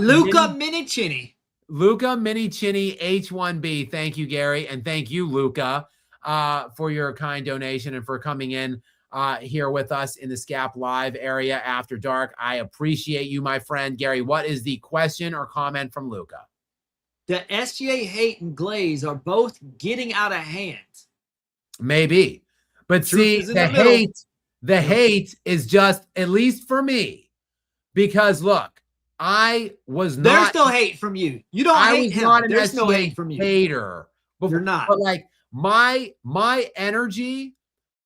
S2: Mini Chinny.
S1: Luka Mini Chinny H1B. Thank you, Gary. And thank you, Luka, for your kind donation and for coming in here with us in the Skap Live area after dark. I appreciate you, my friend. Gary, what is the question or comment from Luka?
S2: The SGA hate and glaze are both getting out of hand.
S1: Maybe. But see, the hate is just, at least for me, because look, I was not.
S2: There's no hate from you. You don't hate him. There's no hate from you.
S1: Hater.
S2: You're not.
S1: But like my energy,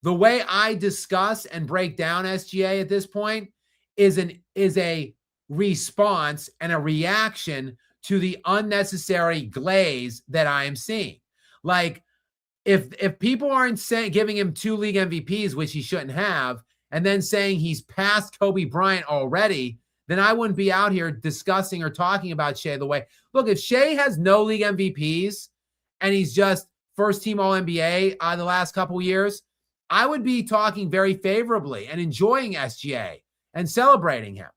S1: the way I discuss and break down SGA at this point is a response and a reaction to the unnecessary glaze that I am seeing. Like, if people aren't giving him 2 league MVPs, which he shouldn't have, and then saying he's past Kobe Bryant already, then I wouldn't be out here discussing or talking about Shea the way. Look, if Shea has no league MVPs and he's just first team All NBA the last couple years, I would be talking very favorably and enjoying SGA and celebrating him.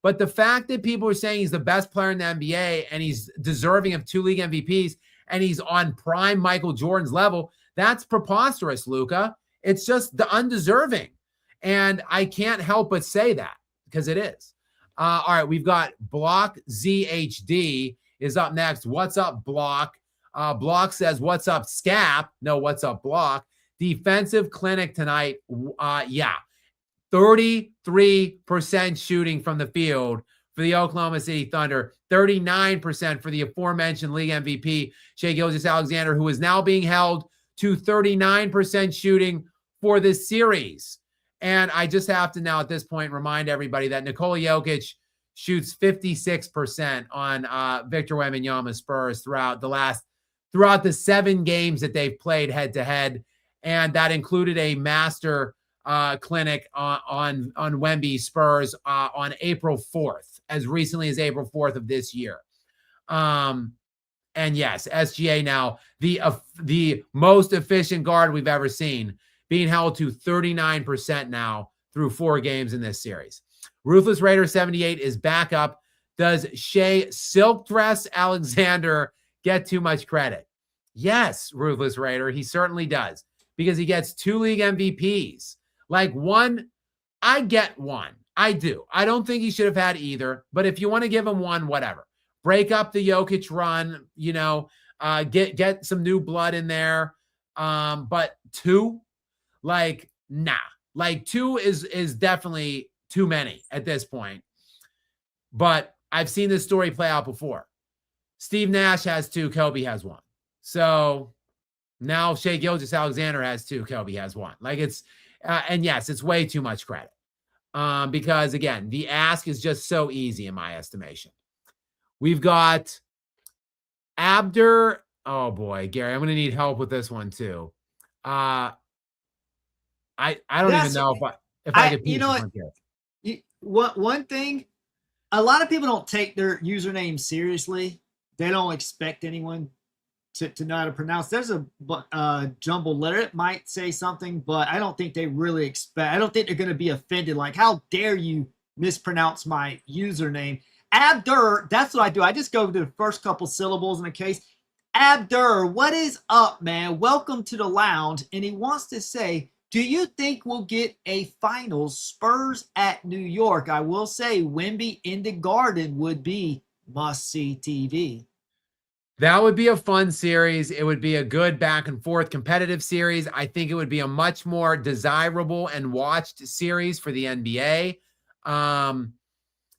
S1: But the fact that people are saying he's the best player in the NBA and he's deserving of 2 league MVPs and he's on prime Michael Jordan's level, that's preposterous, Luka. It's just the undeserving. And I can't help but say that because it is. All right, we've got Block ZHD is up next. What's up, Block? Block says, what's up, Skap? No, what's up, Block? Defensive clinic tonight. Yeah. 33% shooting from the field for the Oklahoma City Thunder, 39% for the aforementioned league MVP, Shai Gilgeous-Alexander, who is now being held to 39% shooting for this series. And I just have to now at this point remind everybody that Nikola Jokic shoots 56% on Victor Wembanyama Spurs throughout the 7 games that they've played head-to-head. And that included a master clinic on Wemby Spurs on April 4th, as recently as April 4th of this year. And yes, SGA now, the most efficient guard we've ever seen, being held to 39% now through 4 games in this series. Ruthless Raider 78 is back up. Does Shea Silk Dress Alexander get too much credit? Yes, Ruthless Raider, he certainly does, because he gets 2 league MVPs. Like one, I get one. I do. I don't think he should have had either. But if you want to give him one, whatever. Break up the Jokic run, get some new blood in there. But 2, like, nah. Like 2 is definitely too many at this point. But I've seen this story play out before. Steve Nash has 2, Kobe has 1. So now Shai Gilgeous-Alexander has 2, Kobe has 1. Like it's, and yes, it's way too much credit. Because again, the ask is just so easy in my estimation. We've got Abdur. Oh boy, Gary, I'm going to need help with this one too. I don't even know if I could.
S2: You know what? One thing, a lot of people don't take their username seriously. They don't expect anyone to know how to pronounce. There's a jumbled letter. It might say something, but I don't think they really expect. I don't think they're going to be offended. Like, how dare you mispronounce my username? Abdur, that's what I do. I just go to the first couple syllables in a case. Abdur, what is up, man? Welcome to the lounge. And he wants to say, do you think we'll get a finals Spurs at New York? I will say Wemby in the Garden would be must-see TV.
S1: That would be a fun series. It would be a good back and forth competitive series. I think it would be a much more desirable and watched series for the NBA.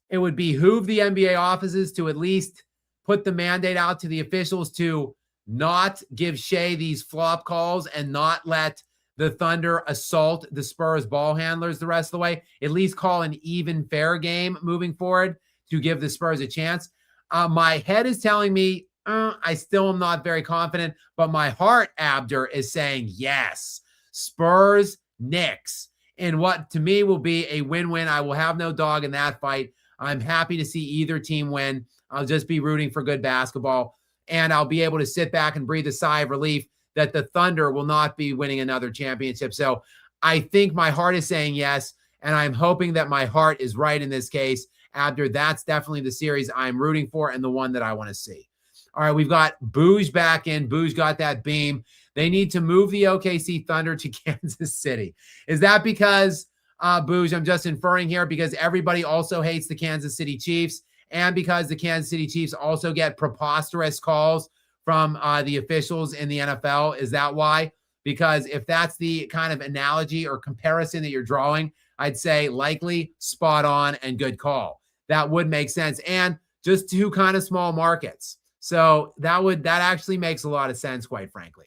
S1: It would behoove the NBA offices to at least put the mandate out to the officials to not give Shea these flop calls and not let the Thunder assault the Spurs ball handlers the rest of the way. At least call an even fair game moving forward to give the Spurs a chance. My head is telling me I still am not very confident, but my heart, Abder, is saying yes. Spurs, Knicks, in what to me will be a win-win. I will have no dog in that fight. I'm happy to see either team win. I'll just be rooting for good basketball, and I'll be able to sit back and breathe a sigh of relief that the Thunder will not be winning another championship. So I think my heart is saying yes, and I'm hoping that my heart is right in this case. Abder, that's definitely the series I'm rooting for and the one that I want to see. All right, we've got Booge back in. Booge got that beam. They need to move the OKC Thunder to Kansas City. Is that because, Booge, I'm just inferring here, because everybody also hates the Kansas City Chiefs and because the Kansas City Chiefs also get preposterous calls from the officials in the NFL? Is that why? Because if that's the kind of analogy or comparison that you're drawing, I'd say likely, spot on, and good call. That would make sense. And just two kind of small markets. So that actually makes a lot of sense, quite frankly.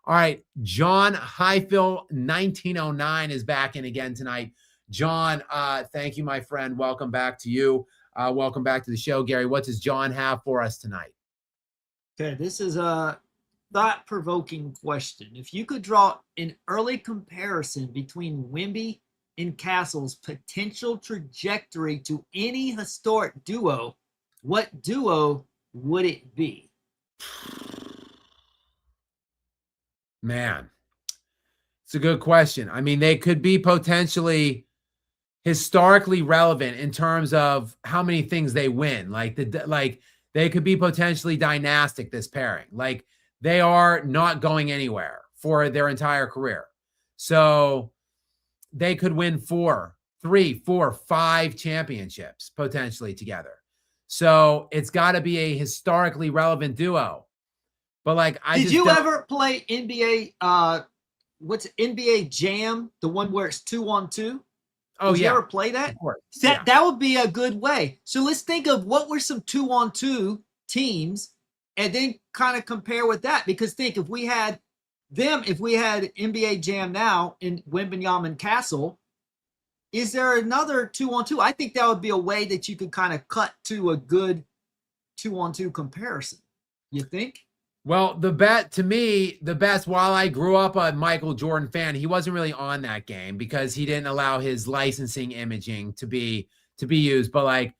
S1: All right, John Highfill 1909 is back in again tonight. John, thank you, my friend. Welcome back to you. Welcome back to the show, Gary. What does John have for us tonight?
S2: Okay, this is a thought-provoking question. If you could draw an early comparison between Wemby and Castle's potential trajectory to any historic duo, what duo would it be?
S1: Man, it's a good question. I mean, they could be potentially historically relevant in terms of how many things they win. Like they could be potentially dynastic, this pairing. Like they are not going anywhere for their entire career. So they could win 4, 3, 4, 5 championships potentially together. So it's got to be a historically relevant duo. But like,
S2: did you ever play NBA? What's NBA Jam? The one where it's 2-on-2.
S1: Oh,
S2: did you ever play that? That would be a good way. So let's think of what were some 2-on-2 teams, and then kind of compare with that. Because think if we had NBA Jam now in Wembanyama and Castle, is there another 2-on-2? I think that would be a way that you could kind of cut to a good 2-on-2 comparison. You think?
S1: Well, the best, while I grew up a Michael Jordan fan, he wasn't really on that game because he didn't allow his licensing imaging to be used. But like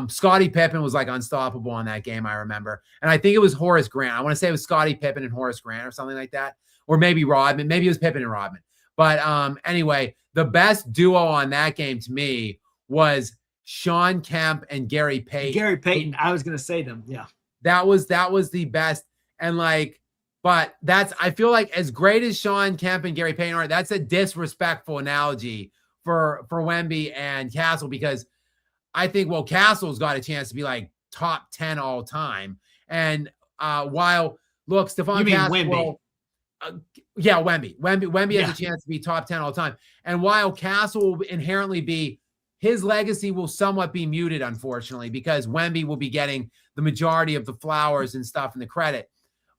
S1: Scottie Pippen was like unstoppable on that game, I remember. And I think it was Horace Grant. I want to say it was Scottie Pippen and Horace Grant or something like that. Or maybe Rodman. Maybe it was Pippen and Rodman. But anyway, the best duo on that game to me was Sean Kemp and Gary Payton.
S2: Gary Payton. I was going to say them. Yeah.
S1: That was the best. And like, but I feel like as great as Sean Kemp and Gary Payton are, that's a disrespectful analogy for Wemby and Castle, because I think, well, Castle's got a chance to be like top 10 all time. And while look, Stephon Castle,
S2: Wemby.
S1: Yeah, Wemby has a chance to be top 10 all time. And while Castle will inherently be, his legacy will somewhat be muted, unfortunately, because Wemby will be getting the majority of the flowers and stuff and the credit.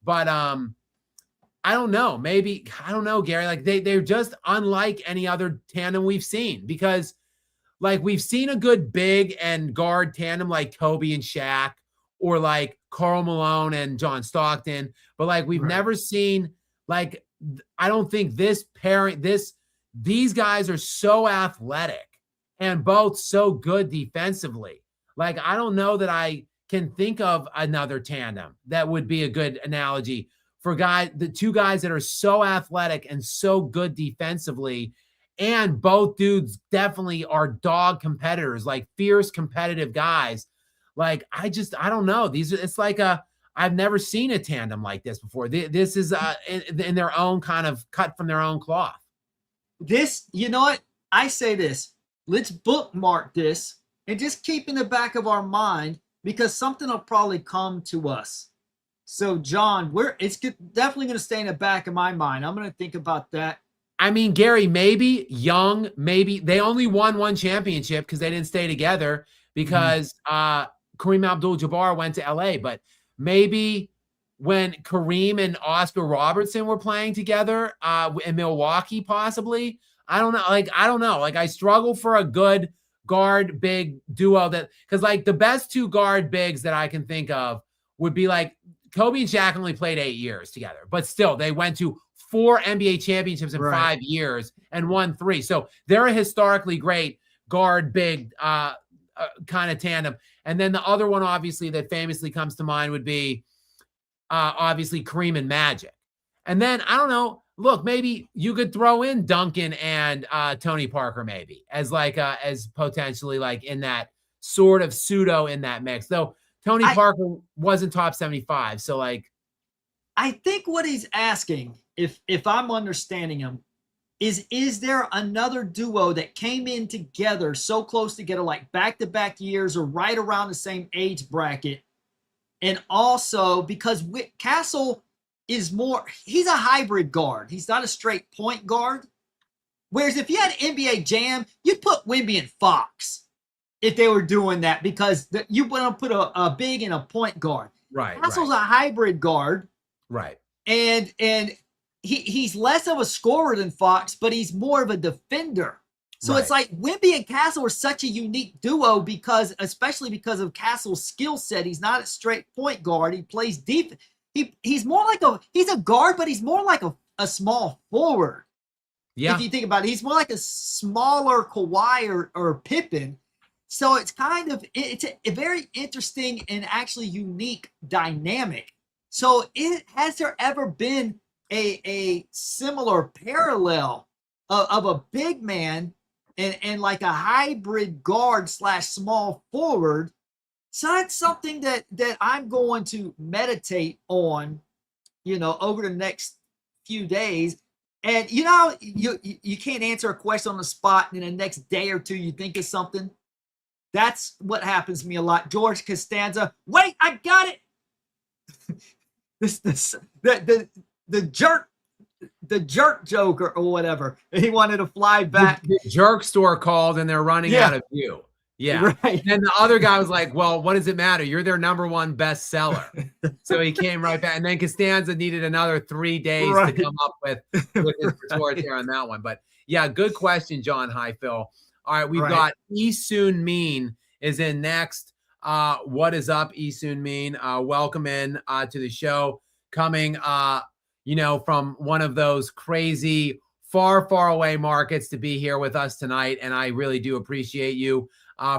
S1: But I don't know. Maybe, I don't know, Gary. Like they're just unlike any other tandem we've seen, because like we've seen a good big and guard tandem like Kobe and Shaq, or like Karl Malone and John Stockton. But like we've never seen, like, I don't think this pairing, these guys are so athletic and both so good defensively. Like, I don't know that I can think of another tandem that would be a good analogy for the two guys that are so athletic and so good defensively. And both dudes definitely are dog competitors, like fierce competitive guys. Like, I don't know. It's like I've never seen a tandem like this before. This is in their own kind of cut from their own cloth.
S2: You know what? I say this. Let's bookmark this and just keep in the back of our mind, because something will probably come to us. So, John, it's definitely going to stay in the back of my mind. I'm going to think about that.
S1: I mean, Gary, maybe Young, maybe they only won one championship because they didn't stay together because Kareem Abdul-Jabbar went to LA. But maybe when Kareem and Oscar Robertson were playing together in Milwaukee, possibly. I don't know. Like, I struggle for a good guard big duo because like the best two guard bigs that I can think of would be like Kobe and Shaq only played 8 years together, but still they went to 4 NBA championships in 5 years and won 3. So they're a historically great guard, big kind of tandem. And then the other one, obviously, that famously comes to mind would be obviously Kareem and Magic. And then, I don't know, look, maybe you could throw in Duncan and Tony Parker maybe as like as potentially like in that sort of pseudo in that mix. Though Tony Parker wasn't top 75. So like
S2: I think what he's asking, if I'm understanding him, is there another duo that came in together so close together, like back-to-back years or right around the same age bracket? And also because Castle is he's a hybrid guard. He's not a straight point guard. Whereas if you had NBA Jam, you'd put Wemby and Fox if they were doing that, because you want to put a big and a point guard.
S1: Right.
S2: Castle's a hybrid guard.
S1: Right.
S2: And he's less of a scorer than Fox, but he's more of a defender. So it's like Wemby and Castle are such a unique duo especially because of Castle's skill set. He's not a straight point guard. He plays defense. He's more like he's a guard, but he's more like a small forward. Yeah. If you think about it, he's more like a smaller Kawhi or Pippen. So it's it's a very interesting and actually unique dynamic. So has there ever been a similar parallel of a big man and like a hybrid guard / small forward? So that's something that I'm going to meditate on, over the next few days. And you can't answer a question on the spot, and in the next day or two you think of something. That's what happens to me a lot. George Costanza, wait, I got it. The jerk joke or whatever. He wanted to fly back.
S1: The jerk store called and they're running out of you. Yeah. Right. And the other guy was like, well, what does it matter? You're their #1 bestseller. So he came right back. And then Costanza needed another 3 days to come up with his retort there on that one. But yeah, good question, John Highfill. All right, we've got Esoon Mean is in next. What is up, Esoon Mean? Welcome in to the show. Coming from one of those crazy, far, far away markets to be here with us tonight. And I really do appreciate you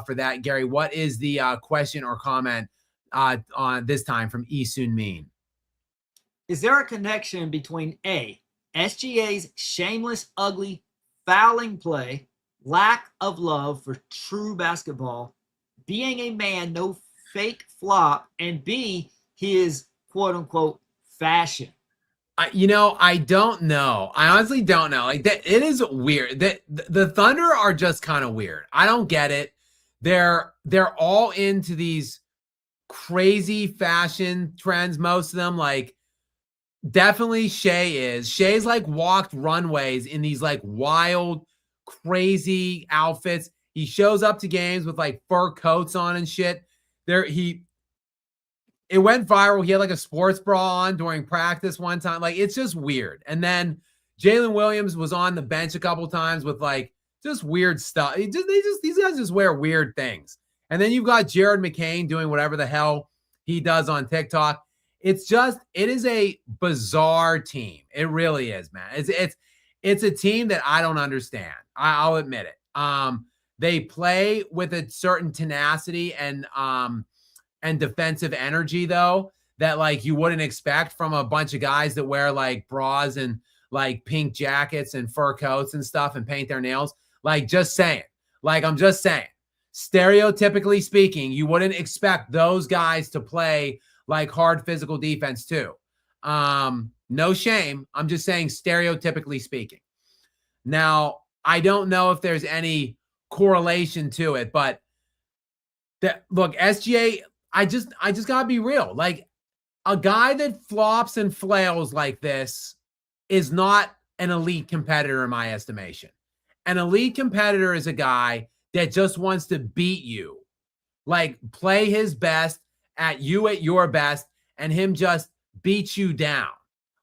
S1: for that. Gary, what is the question or comment on this time from Esoon Mean?
S2: Is there a connection between SGA's shameless, ugly, fouling play, lack of love for true basketball, being a man, no fake flop, and B, his quote-unquote fashion?
S1: I don't know. I honestly don't know. Like that, it is weird. The Thunder are just kind of weird. I don't get it. They're all into these crazy fashion trends. Most of them, like definitely Shay's like walked runways in these like wild, crazy outfits. He shows up to games with like fur coats on and shit. It went viral. He had like a sports bra on during practice one time. Like, it's just weird. And then Jalen Williams was on the bench a couple times with like just weird stuff. These guys just wear weird things. And then you've got Jared McCain doing whatever the hell he does on TikTok. It is a bizarre team. It really is, man. It's a team that I don't understand. I'll admit it. They play with a certain tenacity and defensive energy, though, that like you wouldn't expect from a bunch of guys that wear like bras and like pink jackets and fur coats and stuff and paint their nails. Like, just saying. Like, I'm just saying. Stereotypically speaking, you wouldn't expect those guys to play like hard physical defense too. No shame. I'm just saying stereotypically speaking. Now, I don't know if there's any correlation to it, but look, SGA, I just gotta be real. Like, a guy that flops and flails like this is not an elite competitor in my estimation. An elite competitor is a guy that just wants to beat you, like play his best at your best, and him just beat you down,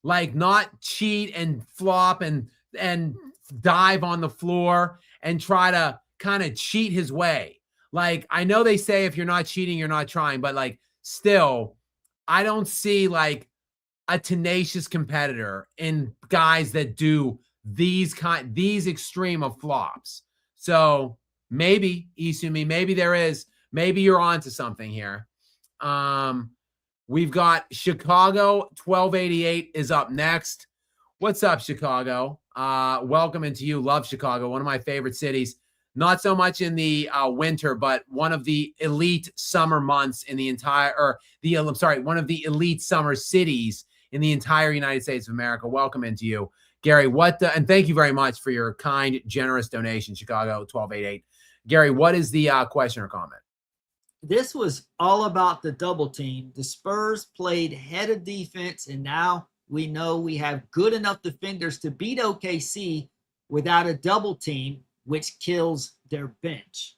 S1: like not cheat and flop and dive on the floor and try to kind of cheat his way. Like, I know they say if you're not cheating, you're not trying, but like still, I don't see like a tenacious competitor in guys that do these extreme of flops. So maybe Isumi, maybe there is, maybe you're onto something here. We've got Chicago 1288 is up next. What's up, Chicago? Welcome into you. Love Chicago, one of my favorite cities. Not so much in the winter, but one of the elite summer months in the entire, one of the elite summer cities in the entire United States of America. Welcome into you, Gary. And thank you very much for your kind, generous donation, Chicago 1288. Gary, what is the question or comment?
S2: This was all about the double team. The Spurs played head of defense, and now we know we have good enough defenders to beat OKC without a double team, which kills their bench.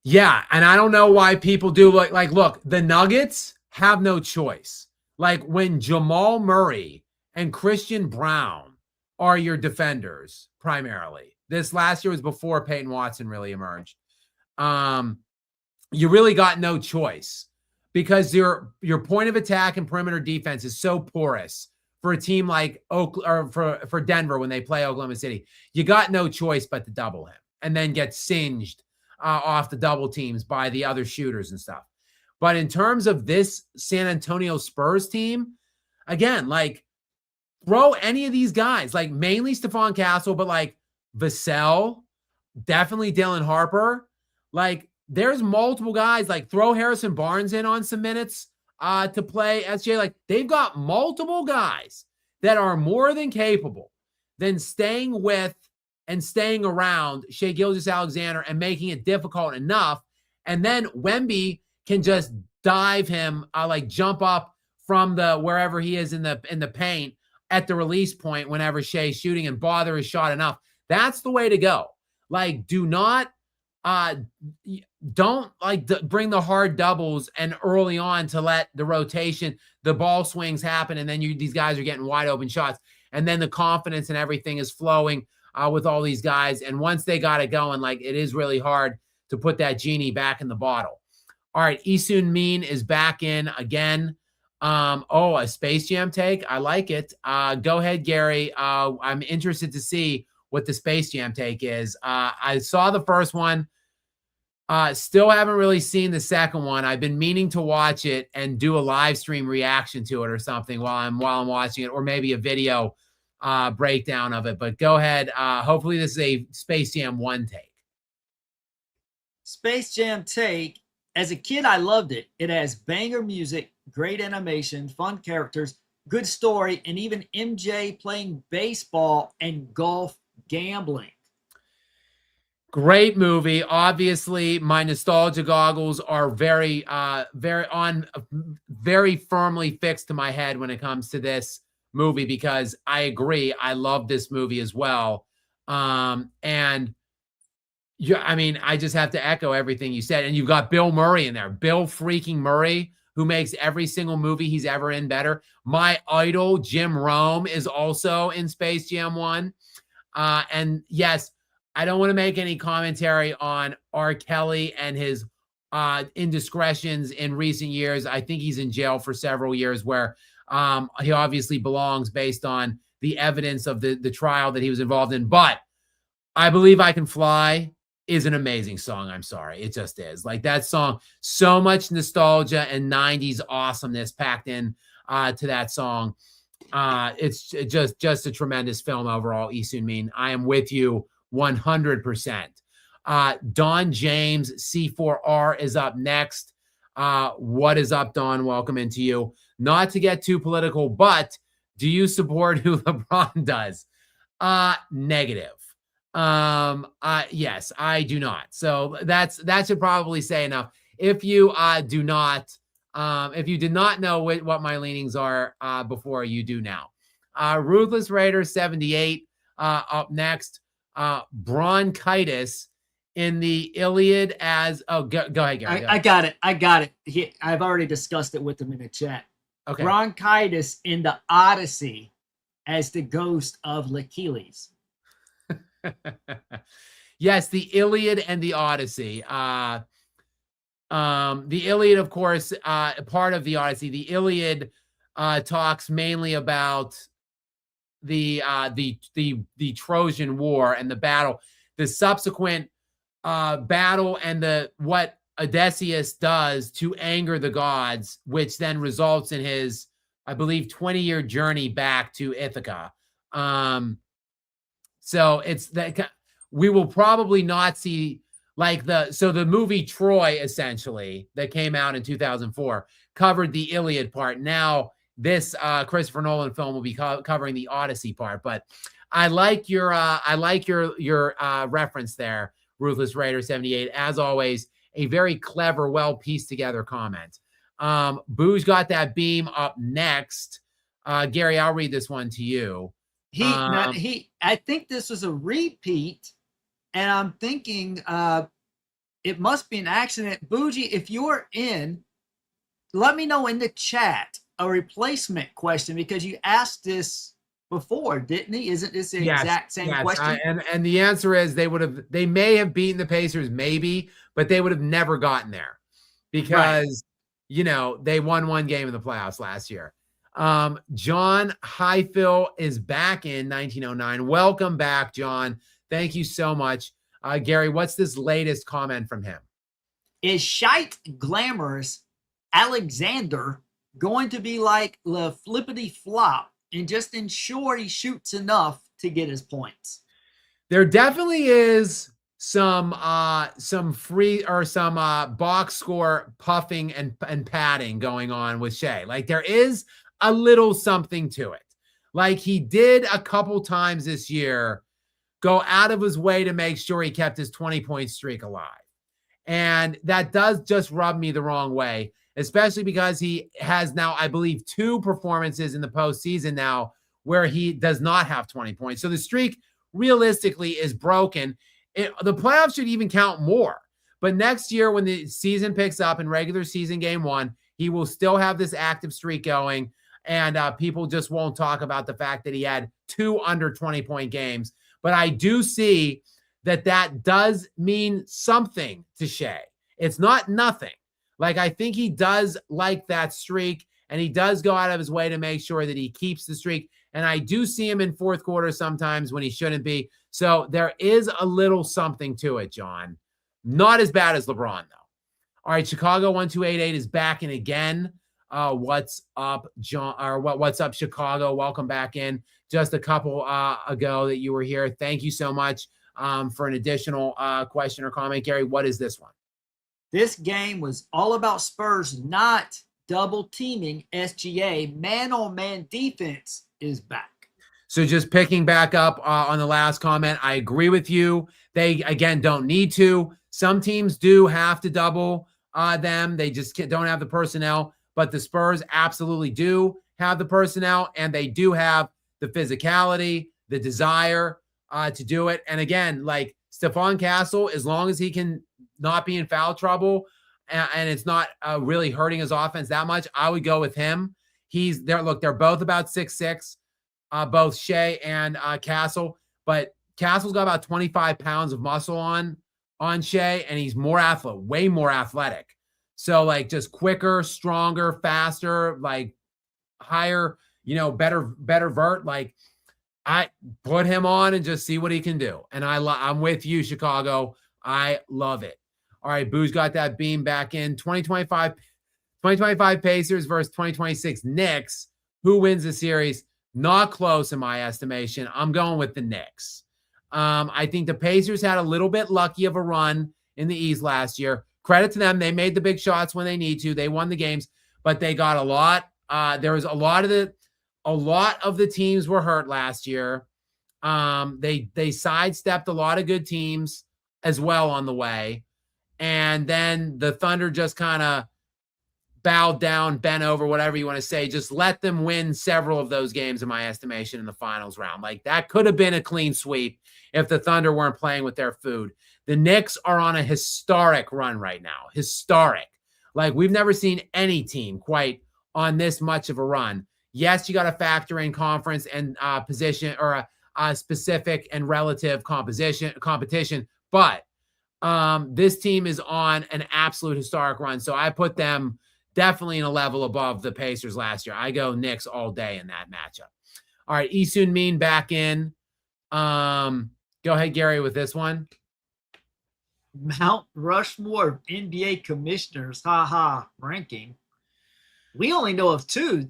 S1: Yeah, and I don't know why people do like look, the Nuggets have no choice. Like when Jamal Murray and Christian Brown are your defenders primarily. This last year was before Peyton Watson really emerged. You really got no choice because your point of attack and perimeter defense is so porous for a team like for Denver when they play Oklahoma City. You got no choice but to double him and then get singed off the double teams by the other shooters and stuff. But in terms of this San Antonio Spurs team, again, like throw any of these guys, like mainly Stephon Castle, but like Vassell, definitely Dylan Harper. Like there's multiple guys, like throw Harrison Barnes in on some minutes to play SJ. Like they've got multiple guys that are more than capable than staying with and staying around Shai Gilgeous-Alexander and making it difficult enough. And then Wemby can just dive him, like jump up from the wherever he is in the paint at the release point whenever Shai's shooting and bother his shot enough. That's the way to go. Like, don't bring the hard doubles and early on to let the rotation, the ball swings happen, and then these guys are getting wide open shots, and then the confidence and everything is flowing with all these guys. And once they got it going, like it is really hard to put that genie back in the bottle. All right, Isun Min is back in again. A Space Jam take. I like it. Go ahead, Gary. I'm interested to see what the Space Jam take is. I saw the first one. Still haven't really seen the second one. I've been meaning to watch it and do a live stream reaction to it or something while I'm watching it, or maybe a video breakdown of it. But go ahead. Hopefully this is a Space Jam 1 take.
S2: Space Jam take. As a kid, I loved it. It has banger music, great animation, fun characters, good story, and even MJ playing baseball and golf gambling.
S1: Great movie. Obviously, my nostalgia goggles are very firmly fixed to my head when it comes to this movie, because I agree. I love this movie as well. I just have to echo everything you said. And you've got Bill Murray in there. Bill freaking Murray, who makes every single movie he's ever in better. My idol, Jim Rome, is also in Space Jam 1. And yes, I don't want to make any commentary on R. Kelly and his indiscretions in recent years. I think he's in jail for several years, where he obviously belongs based on the evidence of the trial that he was involved in. But I Believe I Can Fly is an amazing song. I'm sorry. It just is. Like that song, so much nostalgia and 90s awesomeness packed in to that song. It's just a tremendous film overall, Isun Min. I am with you 100%. Don James, C4R, is up next. What is up, Don? Welcome into you. Not to get too political, but do you support who LeBron does? Negative. Yes, I do not. So that should probably say enough. If you do not, if you did not know what my leanings are before, you do now. Ruthless Raider 78 up next. Bronchitis in the Iliad as go ahead, Gary.
S2: I got it. I've already discussed it with him in the chat.
S1: Okay.
S2: Bronchitis in the Odyssey as the ghost of Achilles.
S1: Yes, the Iliad and the Odyssey. The Iliad, of course, part of the Odyssey. The Iliad talks mainly about the Trojan War and the battle, the subsequent battle, and what Odysseus does to anger the gods, which then results in his, I believe, 20-year journey back to Ithaca. So it's that we will probably not see the movie Troy, essentially, that came out in 2004 covered the Iliad part. Now this Christopher Nolan film will be covering the Odyssey part. But I like your reference there, Ruthless Raider 78. As always, a very clever, well pieced together comment. Boo's got that beam up next. Gary, I'll read this one to you.
S2: I think this was a repeat, and I'm thinking it must be an accident. Bougie, if you're in, let me know in the chat a replacement question, because you asked this before, didn't he? Isn't this the exact same question?
S1: And the answer is they may have beaten the Pacers, maybe, but they would have never gotten there because, they won one game in the playoffs last year. John Highfill is back in 1909. Welcome back, John. Thank you so much. Gary, what's this latest comment from him?
S2: Is Shite Glamorous Alexander going to be like the flippity flop and just ensure he shoots enough to get his points?
S1: There definitely is some free or some box score puffing and padding going on with Shea. Like there is a little something to it. Like he did a couple times this year go out of his way to make sure he kept his 20-point streak alive. And that does just rub me the wrong way, especially because he has now, I believe, 2 performances in the postseason now where he does not have 20 points. So the streak realistically is broken. The playoffs should even count more. But next year, when the season picks up in regular season game 1, he will still have this active streak going. And people just won't talk about the fact that he had 2 under 20-point games. But I do see that does mean something to Shea. It's not nothing. Like, I think he does like that streak, and he does go out of his way to make sure that he keeps the streak. And I do see him in fourth quarter sometimes when he shouldn't be. So there is a little something to it, John. Not as bad as LeBron, though. All right, Chicago 1288 is back in again. What's up, John? Or what's up, Chicago? Welcome back in. Just a couple ago that you were here. Thank you so much for an additional question or comment. Gary, what is this one?
S2: This game was all about Spurs not double teaming SGA. Man-on-man defense is back.
S1: So just picking back up on the last comment, I agree with you. They, again, don't need to. Some teams do have to double them. They just don't have the personnel. But the Spurs absolutely do have the personnel, and they do have the physicality, the desire to do it. And again, like Stephon Castle, as long as he can not be in foul trouble and it's not really hurting his offense that much, I would go with him. He's there. Look, they're both about 6'6", both Shea and Castle, but Castle's got about 25 pounds of muscle on Shea, and he's way more athletic. So like just quicker, stronger, faster, like higher, better vert. Like I put him on and just see what he can do. And I'm with you, Chicago. I love it. All right, Boo's got that beam back in. 2025 Pacers versus 2026 Knicks. Who wins the series? Not close in my estimation. I'm going with the Knicks. I think the Pacers had a little bit lucky of a run in the East last year. Credit to them. They made the big shots when they need to. They won the games, but they got a lot. There was a lot of the teams were hurt last year. They sidestepped a lot of good teams as well on the way. And then the Thunder just kind of bowed down, bent over, whatever you want to say. Just let them win several of those games, in my estimation, in the finals round. Like that could have been a clean sweep if the Thunder weren't playing with their food. The Knicks are on a historic run right now. Historic. Like we've never seen any team quite on this much of a run. Yes, you got to factor in conference and position or a specific and relative competition, but This team is on an absolute historic run. So I put them definitely in a level above the Pacers last year. I go Knicks all day in that matchup. All right, Isun Min back in. Go ahead, Gary, with this one.
S2: Mount Rushmore of NBA commissioners, ranking. We only know of two.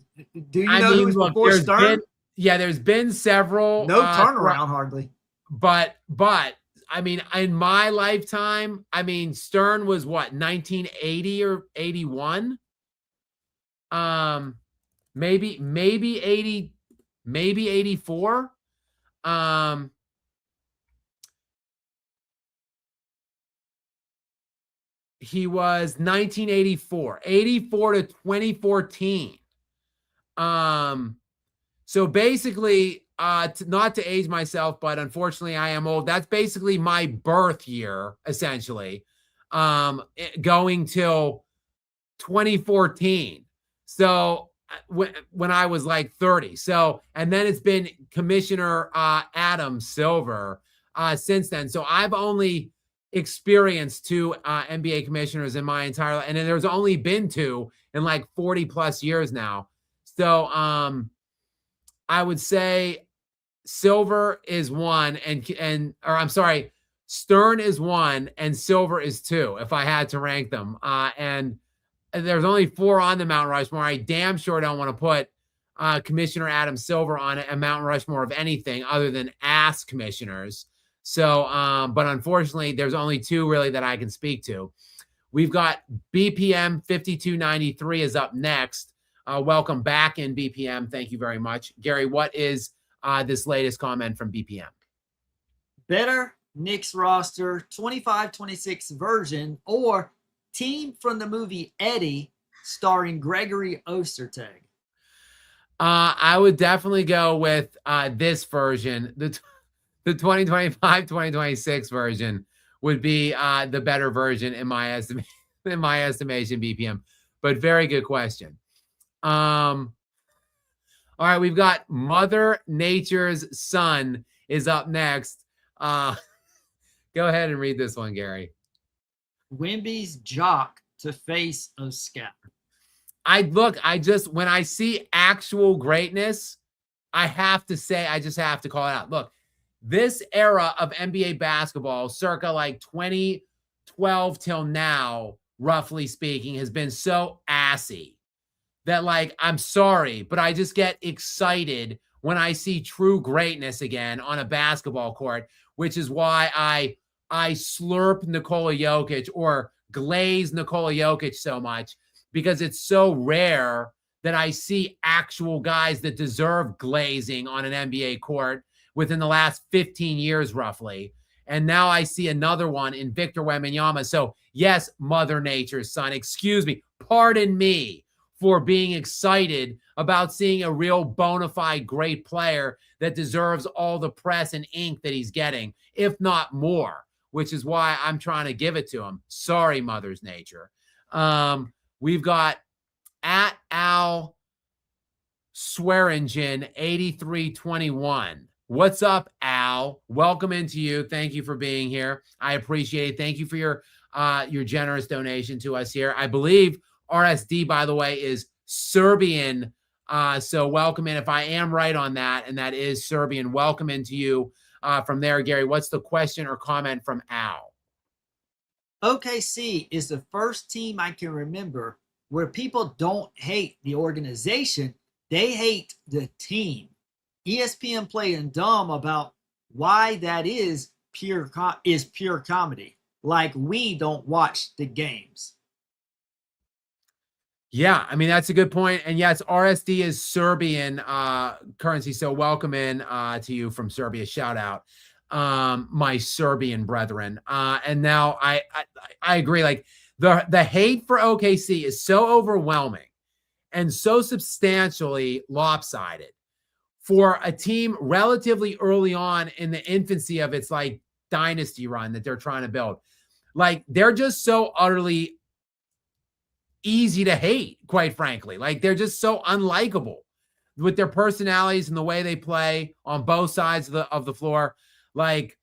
S2: Do you know who was before Stern?
S1: There's been several.
S2: No turnaround hardly.
S1: But I mean, in my lifetime, I mean, Stern was what, 1980 or 81? Maybe 80, maybe 84. He was 1984, 84 to 2014. So basically, not to age myself, but unfortunately I am old. That's basically my birth year, essentially, going till 2014. So when I was like 30. So, and then it's been Commissioner Adam Silver since then. So I've only experienced two NBA commissioners in my entire life, and then there's only been two in like 40 plus years now. So I would say Silver is one, or I'm sorry, Stern is one and Silver is two, if I had to rank them. And there's only four on the Mount Rushmore. I damn sure don't want to put Commissioner Adam Silver on a Mount Rushmore of anything other than ass commissioners. So, but unfortunately, there's only two really that I can speak to. We've got BPM 5293 is up next. Welcome back in BPM. Thank you very much. Gary, what is this latest comment from BPM?
S2: Better Knicks roster 25-26 version or team from the movie Eddie starring Gregory Ostertag?
S1: I would definitely go with this version. The 2025-2026 version would be the better version in my estimation, BPM. But very good question. All right, we've got Mother Nature's Son is up next. Go ahead and read this one, Gary.
S2: Wemby's jock to face of Skap.
S1: When I see actual greatness, I have to say, I just have to call it out. Look, this era of NBA basketball, circa like 2012 till now, roughly speaking, has been so assy that, like, I'm sorry, but I just get excited when I see true greatness again on a basketball court, which is why I slurp Nikola Jokic or glaze Nikola Jokic so much, because it's so rare that I see actual guys that deserve glazing on an NBA court within the last 15 years, roughly. And now I see another one in Victor Wembanyama. So yes, Mother Nature's Son, excuse me, pardon me for being excited about seeing a real bona fide great player that deserves all the press and ink that he's getting, if not more, which is why I'm trying to give it to him. Sorry, Mother's Nature. We've got at Al Swearingen 8321. What's up, Al? Welcome into you. Thank you for being here. I appreciate it. Thank you for your generous donation to us here. I believe RSD, by the way, is Serbian. So welcome in. If I am right on that, and that is Serbian, welcome into you from there, Gary. What's the question or comment from Al?
S2: OKC is the first team I can remember where people don't hate the organization. They hate the team. ESPN playing dumb about why that is pure comedy. Like we don't watch the games.
S1: Yeah, I mean, that's a good point. And yes, RSD is Serbian currency. So welcome in to you from Serbia. Shout out my Serbian brethren. And now I agree. Like the hate for OKC is so overwhelming and so substantially lopsided for a team relatively early on in the infancy of its like dynasty run that they're trying to build. Like they're just so utterly easy to hate, quite frankly. Like they're just so unlikable with their personalities and the way they play on both sides of the floor. Like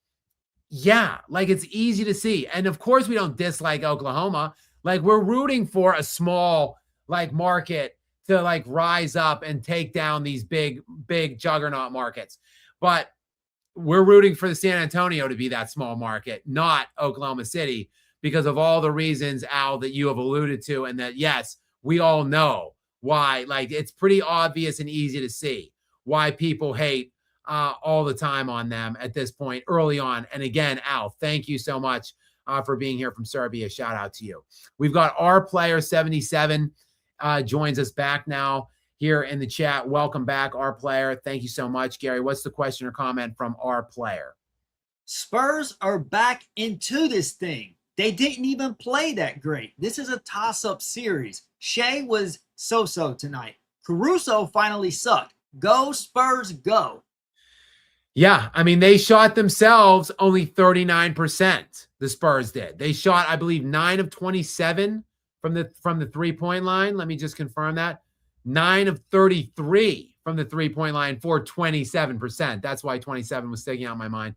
S1: Yeah, like it's easy to see. And of course, we don't dislike Oklahoma. Like we're rooting for a small like market to like rise up and take down these big juggernaut markets. But we're rooting for the San Antonio to be that small market, not Oklahoma City, because of all the reasons, Al, that you have alluded to. And that, yes, we all know why. Like it's pretty obvious and easy to see why people hate all the time on them at this point early on. And again, Al, thank you so much for being here from Serbia. Shout out to you. We've got our player 77 joins us back now here in the chat. Welcome back, our player. Thank you so much, Gary. What's the question or comment from our player?
S2: Spurs are back into this thing. They didn't even play that great. This is a toss-up series. Shea was so-so tonight. Caruso finally sucked. Go Spurs, go.
S1: Yeah, I mean, they shot themselves only 39%. The Spurs did. They shot, I believe, 9 of 27 from the three-point line. Let me just confirm that. 9 of 33 from the three-point line for 27%. That's why 27 was sticking out in my mind.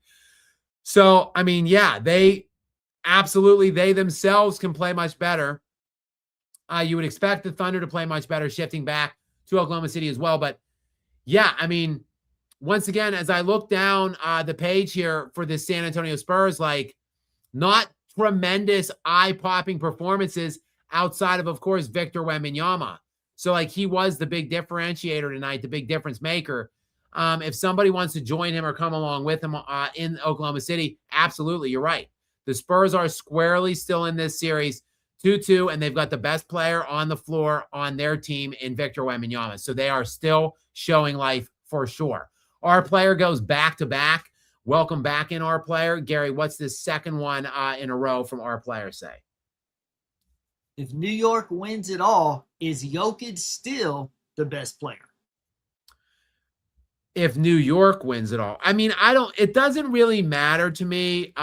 S1: So, I mean, yeah, they themselves can play much better. You would expect the Thunder to play much better, shifting back to Oklahoma City as well. But yeah, I mean, once again, as I look down the page here for the San Antonio Spurs, like not tremendous eye-popping performances outside of course, Victor Wembanyama. So like he was the big differentiator tonight, the big difference maker. If somebody wants to join him or come along with him in Oklahoma City, absolutely, you're right. The Spurs are squarely still in this series 2-2, and they've got the best player on the floor on their team in Victor Wembanyama. So they are still showing life for sure. Our player goes back-to-back. Welcome back in, our player. Gary, what's the second one in a row from our player say?
S2: If New York wins it all, is Jokic still the best player?
S1: If New York wins it all. I mean, it doesn't really matter to me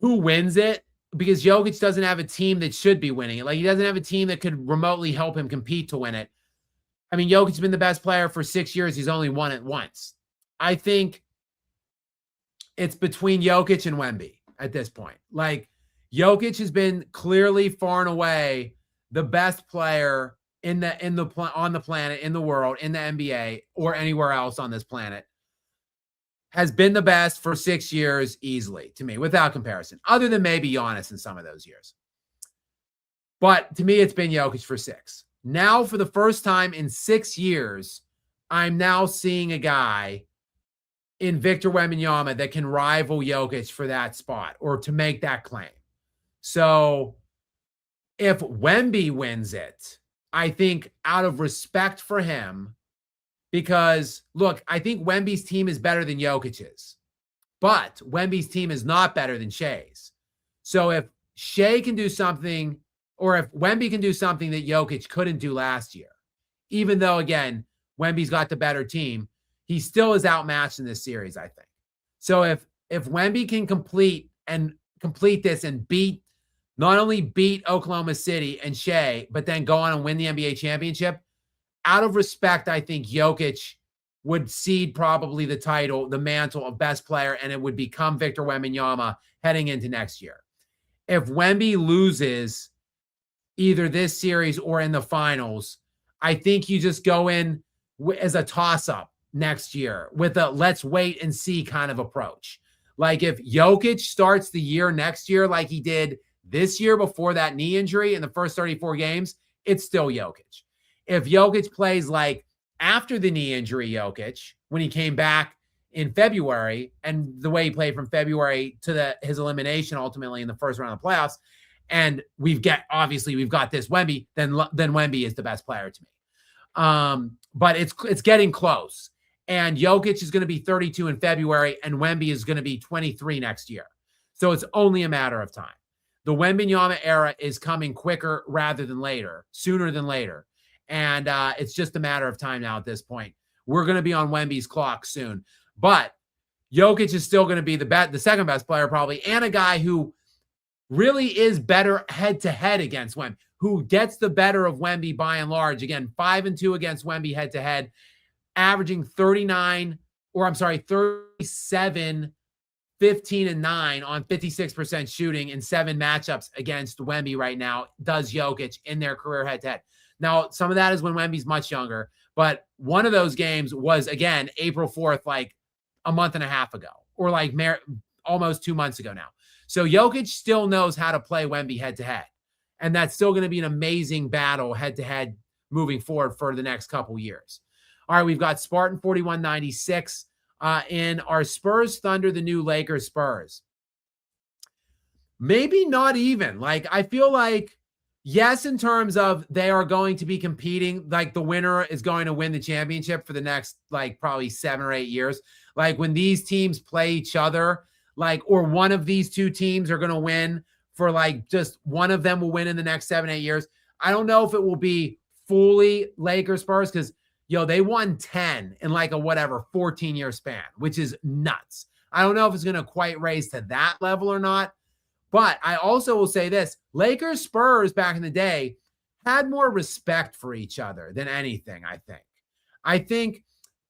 S1: who wins it, because Jokic doesn't have a team that should be winning it. Like he doesn't have a team that could remotely help him compete to win it. I mean, Jokic's been the best player for 6 years. He's only won it once. I think it's between Jokic and Wemby at this point. Like Jokic has been clearly far and away the best player on the planet, in the world, in the NBA, or anywhere else on this planet. Has been the best for 6 years easily, to me, without comparison, other than maybe Giannis in some of those years. But to me, it's been Jokic for 6. Now, for the first time in 6 years, I'm now seeing a guy in Victor Wembanyama that can rival Jokic for that spot or to make that claim. So if Wemby wins it, I think out of respect for him, because, look, I think Wemby's team is better than Jokic's, but Wemby's team is not better than Shea's. So if Shea can do something, or if Wemby can do something that Jokic couldn't do last year, even though, again, Wemby's got the better team, he still is outmatched in this series, I think. So if Wemby can complete this and not only beat Oklahoma City and Shea, but then go on and win the NBA championship, out of respect, I think Jokic would cede probably the title, the mantle of best player, and it would become Victor Wembanyama heading into next year. If Wemby loses either this series or in the finals, I think you just go in as a toss-up next year with a let's wait and see kind of approach. Like if Jokic starts the year next year like he did this year before that knee injury in the first 34 games, it's still Jokic. If Jokic plays like after the knee injury Jokic, when he came back in February, and the way he played from February to his elimination ultimately in the first round of the playoffs, and we've got this Wemby, then Wemby is the best player to me. But it's getting close. And Jokic is going to be 32 in February, and Wemby is going to be 23 next year. So it's only a matter of time. The Wembanyama era is coming quicker rather than later, sooner than later. And it's just a matter of time now at this point. We're going to be on Wemby's clock soon. But Jokic is still going to be the second best player probably, and a guy who really is better head-to-head against Wemby, who gets the better of Wemby by and large. Again, 5-2 against Wemby head-to-head, averaging 37 15-9 on 56% shooting in 7 matchups against Wemby right now, does Jokic in their career head-to-head. Now, some of that is when Wemby's much younger, but one of those games was, again, April 4th, like a month and a half ago, or like almost 2 months ago now. So Jokic still knows how to play Wemby head-to-head, and that's still going to be an amazing battle head-to-head moving forward for the next couple years. All right, we've got Spartan 4196 in our Spurs Thunder, the new Lakers Spurs. Maybe not even. Like, I feel like, yes, in terms of they are going to be competing, like the winner is going to win the championship for the next, like, probably 7 or 8 years. Like, when these teams play each other, like, or one of these two teams are going to win for, like, just one of them will win in the next 7, 8 years. I don't know if it will be fully Lakers Spurs, because they won 10 in like a 14-year span, which is nuts. I don't know if it's going to quite raise to that level or not. But I also will say this: Lakers Spurs back in the day had more respect for each other than anything. I think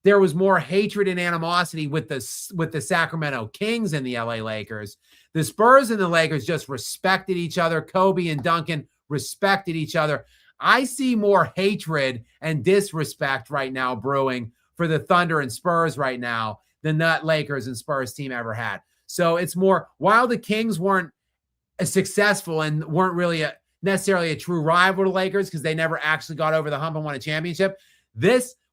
S1: there was more hatred and animosity with the Sacramento Kings and the LA Lakers. The Spurs and the Lakers just respected each other. Kobe and Duncan respected each other. I see more hatred and disrespect right now brewing for the Thunder and Spurs right now than that Lakers and Spurs team ever had. So it's more, while the Kings weren't as successful and weren't really necessarily a true rival to Lakers because they never actually got over the hump and won a championship,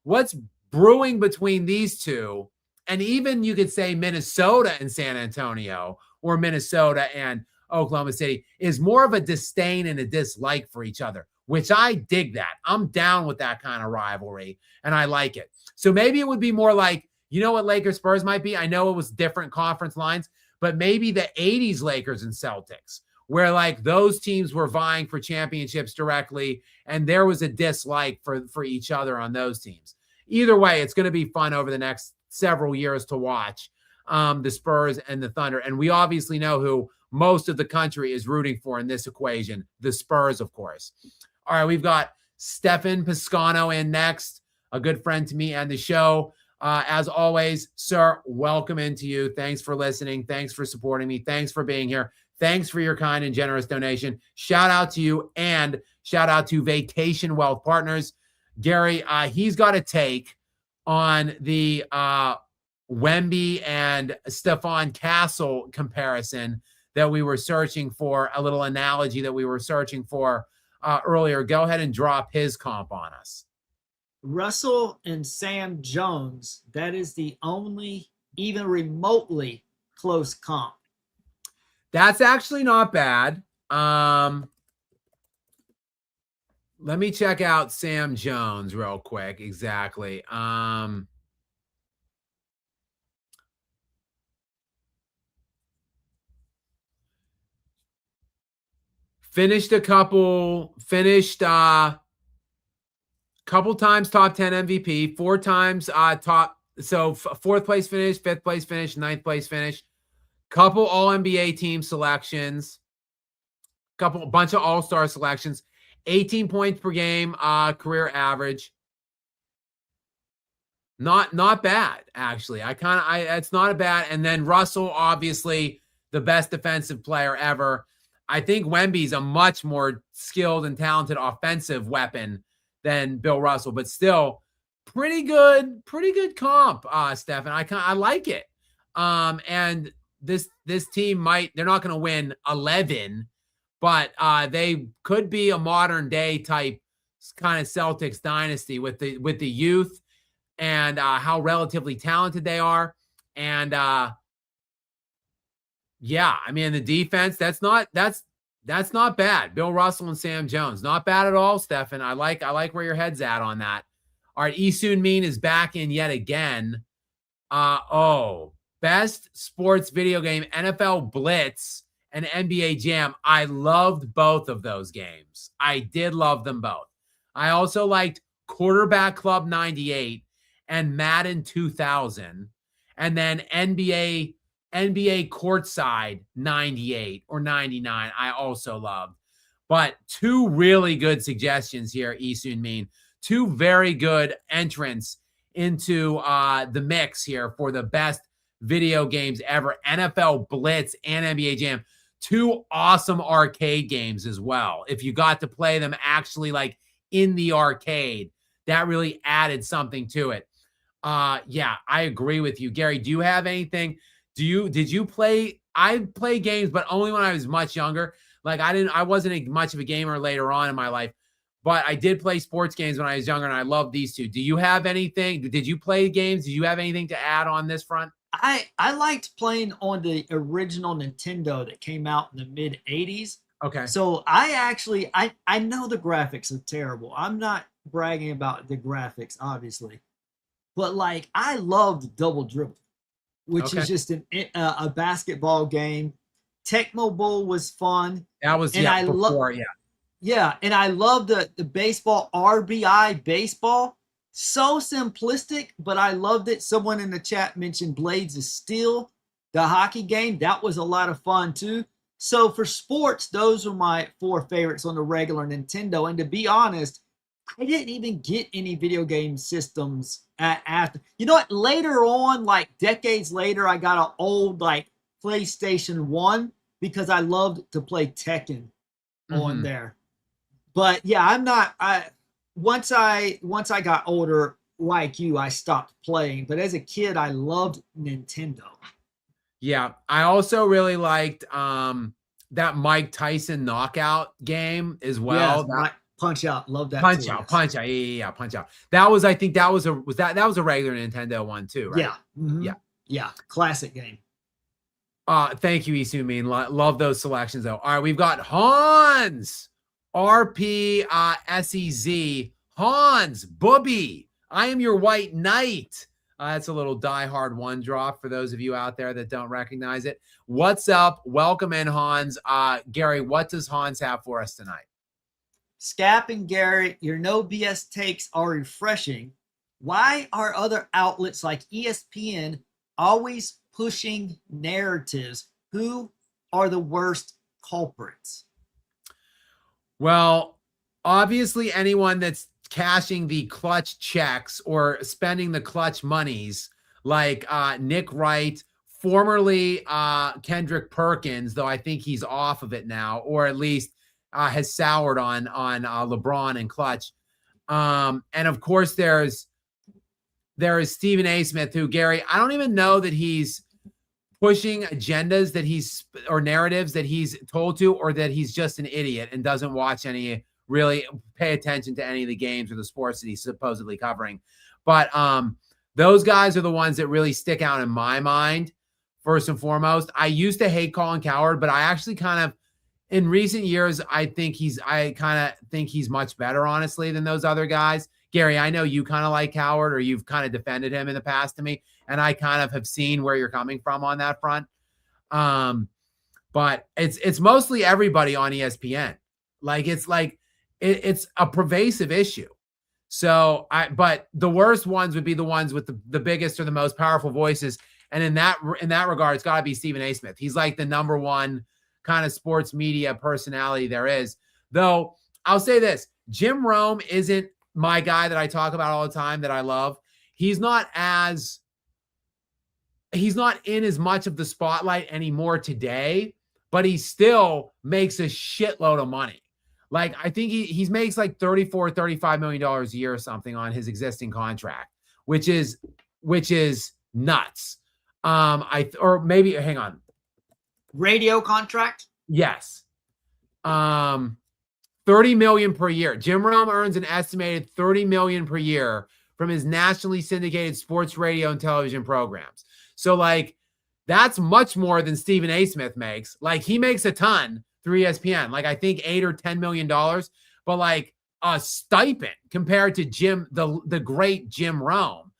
S1: what's brewing between these two, and even you could say Minnesota and San Antonio, or Minnesota and Oklahoma City, is more of a disdain and a dislike for each other, which I dig that. I'm down with that kind of rivalry, and I like it. So maybe it would be more like, you know what Lakers Spurs might be? I know it was different conference lines, but maybe the 80s Lakers and Celtics, where like those teams were vying for championships directly, and there was a dislike for each other on those teams. Either way, it's going to be fun over the next several years to watch the Spurs and the Thunder. And we obviously know who most of the country is rooting for in this equation, the Spurs, of course. All right, we've got Stefan Piscano in next, a good friend to me and the show. As always, sir, welcome into you. Thanks for listening. Thanks for supporting me. Thanks for being here. Thanks for your kind and generous donation. Shout out to you, and shout out to Vacation Wealth Partners. Gary, he's got a take on the Wemby and Stephon Castle comparison that we were searching for, a little analogy that we were searching for earlier. Go ahead and drop his comp on us.
S2: Russell and Sam Jones, that is the only even remotely close comp.
S1: That's actually not bad. Let me check out Sam Jones real quick. Exactly. Finished couple times top 10 MVP, 4 times top. So 4th place finish, 5th place finish, 9th place finish, couple all NBA team selections, bunch of all-star selections, 18 points per game, career average. Not bad, actually. It's not a bad. And then Russell, obviously the best defensive player ever. I think Wemby's a much more skilled and talented offensive weapon than Bill Russell, but still pretty good comp, Stefan. I like it. And this team they're not going to win 11, but they could be a modern day type kind of Celtics dynasty with the youth and how relatively talented they are. And yeah, I mean, the defense, that's not bad. Bill Russell and Sam Jones, not bad at all, Stefan. I like where your head's at on that. All right, Isun Min is back in yet again. Best sports video game, NFL Blitz and NBA Jam. I loved both of those games. I did love them both. I also liked Quarterback Club 98 and Madden 2000, and then NBA Courtside 98 or 99. I also loved. But 2 really good suggestions here, Isun Min. 2 very good entrants into the mix here for the best video games ever. NFL Blitz and NBA Jam. Two awesome arcade games as well. If you got to play them actually like in the arcade, that really added something to it. Yeah, I agree with you. Gary, do you have anything? Did you play? I play games, but only when I was much younger. Like I wasn't much of a gamer later on in my life, but I did play sports games when I was younger, and I love these two. Do you have anything? Did you play games? Did you have anything to add on this front?
S2: I liked playing on the original Nintendo that came out in the mid 80s.
S1: Okay.
S2: So I know the graphics are terrible. I'm not bragging about the graphics, obviously. But like I loved Double Dribble, which is just a basketball game. Tecmo Bowl was fun.
S1: That was
S2: and Yeah, and I love the baseball, RBI baseball. So simplistic, but I loved it. Someone in the chat mentioned Blades of Steel, the hockey game. That was a lot of fun too. So for sports, those are my 4 favorites on the regular Nintendo. And to be honest, I didn't even get any video game systems after. You know what? Later on, like decades later, I got an old like PlayStation 1 because I loved to play Tekken on there. But yeah, once I got older, like you, I stopped playing. But as a kid, I loved Nintendo.
S1: Yeah, I also really liked that Mike Tyson knockout game as well.
S2: Yes, Punch Out, love that.
S1: Punch Out. Yeah, Punch Out. That was, I think that was a regular Nintendo one too, right?
S2: Yeah, yeah, classic game.
S1: Thank you, Isumi. Love those selections though. All right, we've got Hans. RP SEZ. Hans, Booby, I am your white knight. That's a little diehard one drop for those of you out there that don't recognize it. What's up? Welcome in, Hans. Gary, what does Hans have for us tonight?
S2: Skap and Gary, your no BS takes are refreshing. Why are other outlets like ESPN always pushing narratives? Who are the worst culprits?
S1: Well, obviously anyone that's cashing the clutch checks or spending the clutch monies like Nick Wright, formerly Kendrick Perkins, though I think he's off of it now, or at least has soured on LeBron and clutch. And of course there is Stephen A. Smith, who, Gary, I don't even know that he's pushing agendas or narratives that he's told to, or that he's just an idiot and doesn't watch really pay attention to any of the games or the sports that he's supposedly covering. But those guys are the ones that really stick out in my mind, first and foremost. I used to hate Colin Cowherd, but I actually kind of, in recent years, I kind of think he's much better, honestly, than those other guys. Gary, I know you kind of like Cowherd, or you've kind of defended him in the past to me, and I kind of have seen where you're coming from on that front. But it's mostly everybody on ESPN. It's a pervasive issue. So but the worst ones would be the ones with the biggest or the most powerful voices. And in that regard, it's got to be Stephen A. Smith. He's like the number one kind of sports media personality there is. Though I'll say this, Jim Rome isn't my guy that I talk about all the time that I love. He's not in as much of the spotlight anymore today, but he still makes a shitload of money. Like, I think he makes like $35 million a year or something on his existing contract, which is nuts. Or maybe, hang on.
S2: Radio contract?
S1: Yes. $30 million per year. Jim Rome earns an estimated $30 million per year from his nationally syndicated sports radio and television programs. So like, that's much more than Stephen A. Smith makes. Like, he makes a ton through ESPN, like I think $8 or $10 million, but like a stipend compared to the great Jim Rome.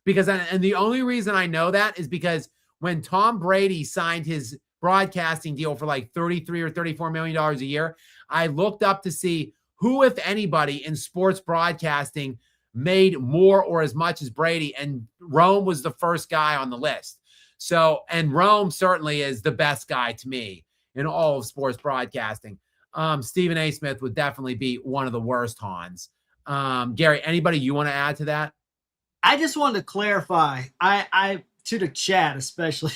S1: Because the only reason I know that is because when Tom Brady signed his broadcasting deal for like $33 or $34 million a year, I looked up to see who, if anybody, in sports broadcasting made more or as much as Brady, and Rome was the first guy on the list. So, and Rome certainly is the best guy to me in all of sports broadcasting. Stephen A. Smith would definitely be one of the worst, Hans. Gary, anybody you want to add to that?
S2: I just wanted to clarify. I to the chat, especially.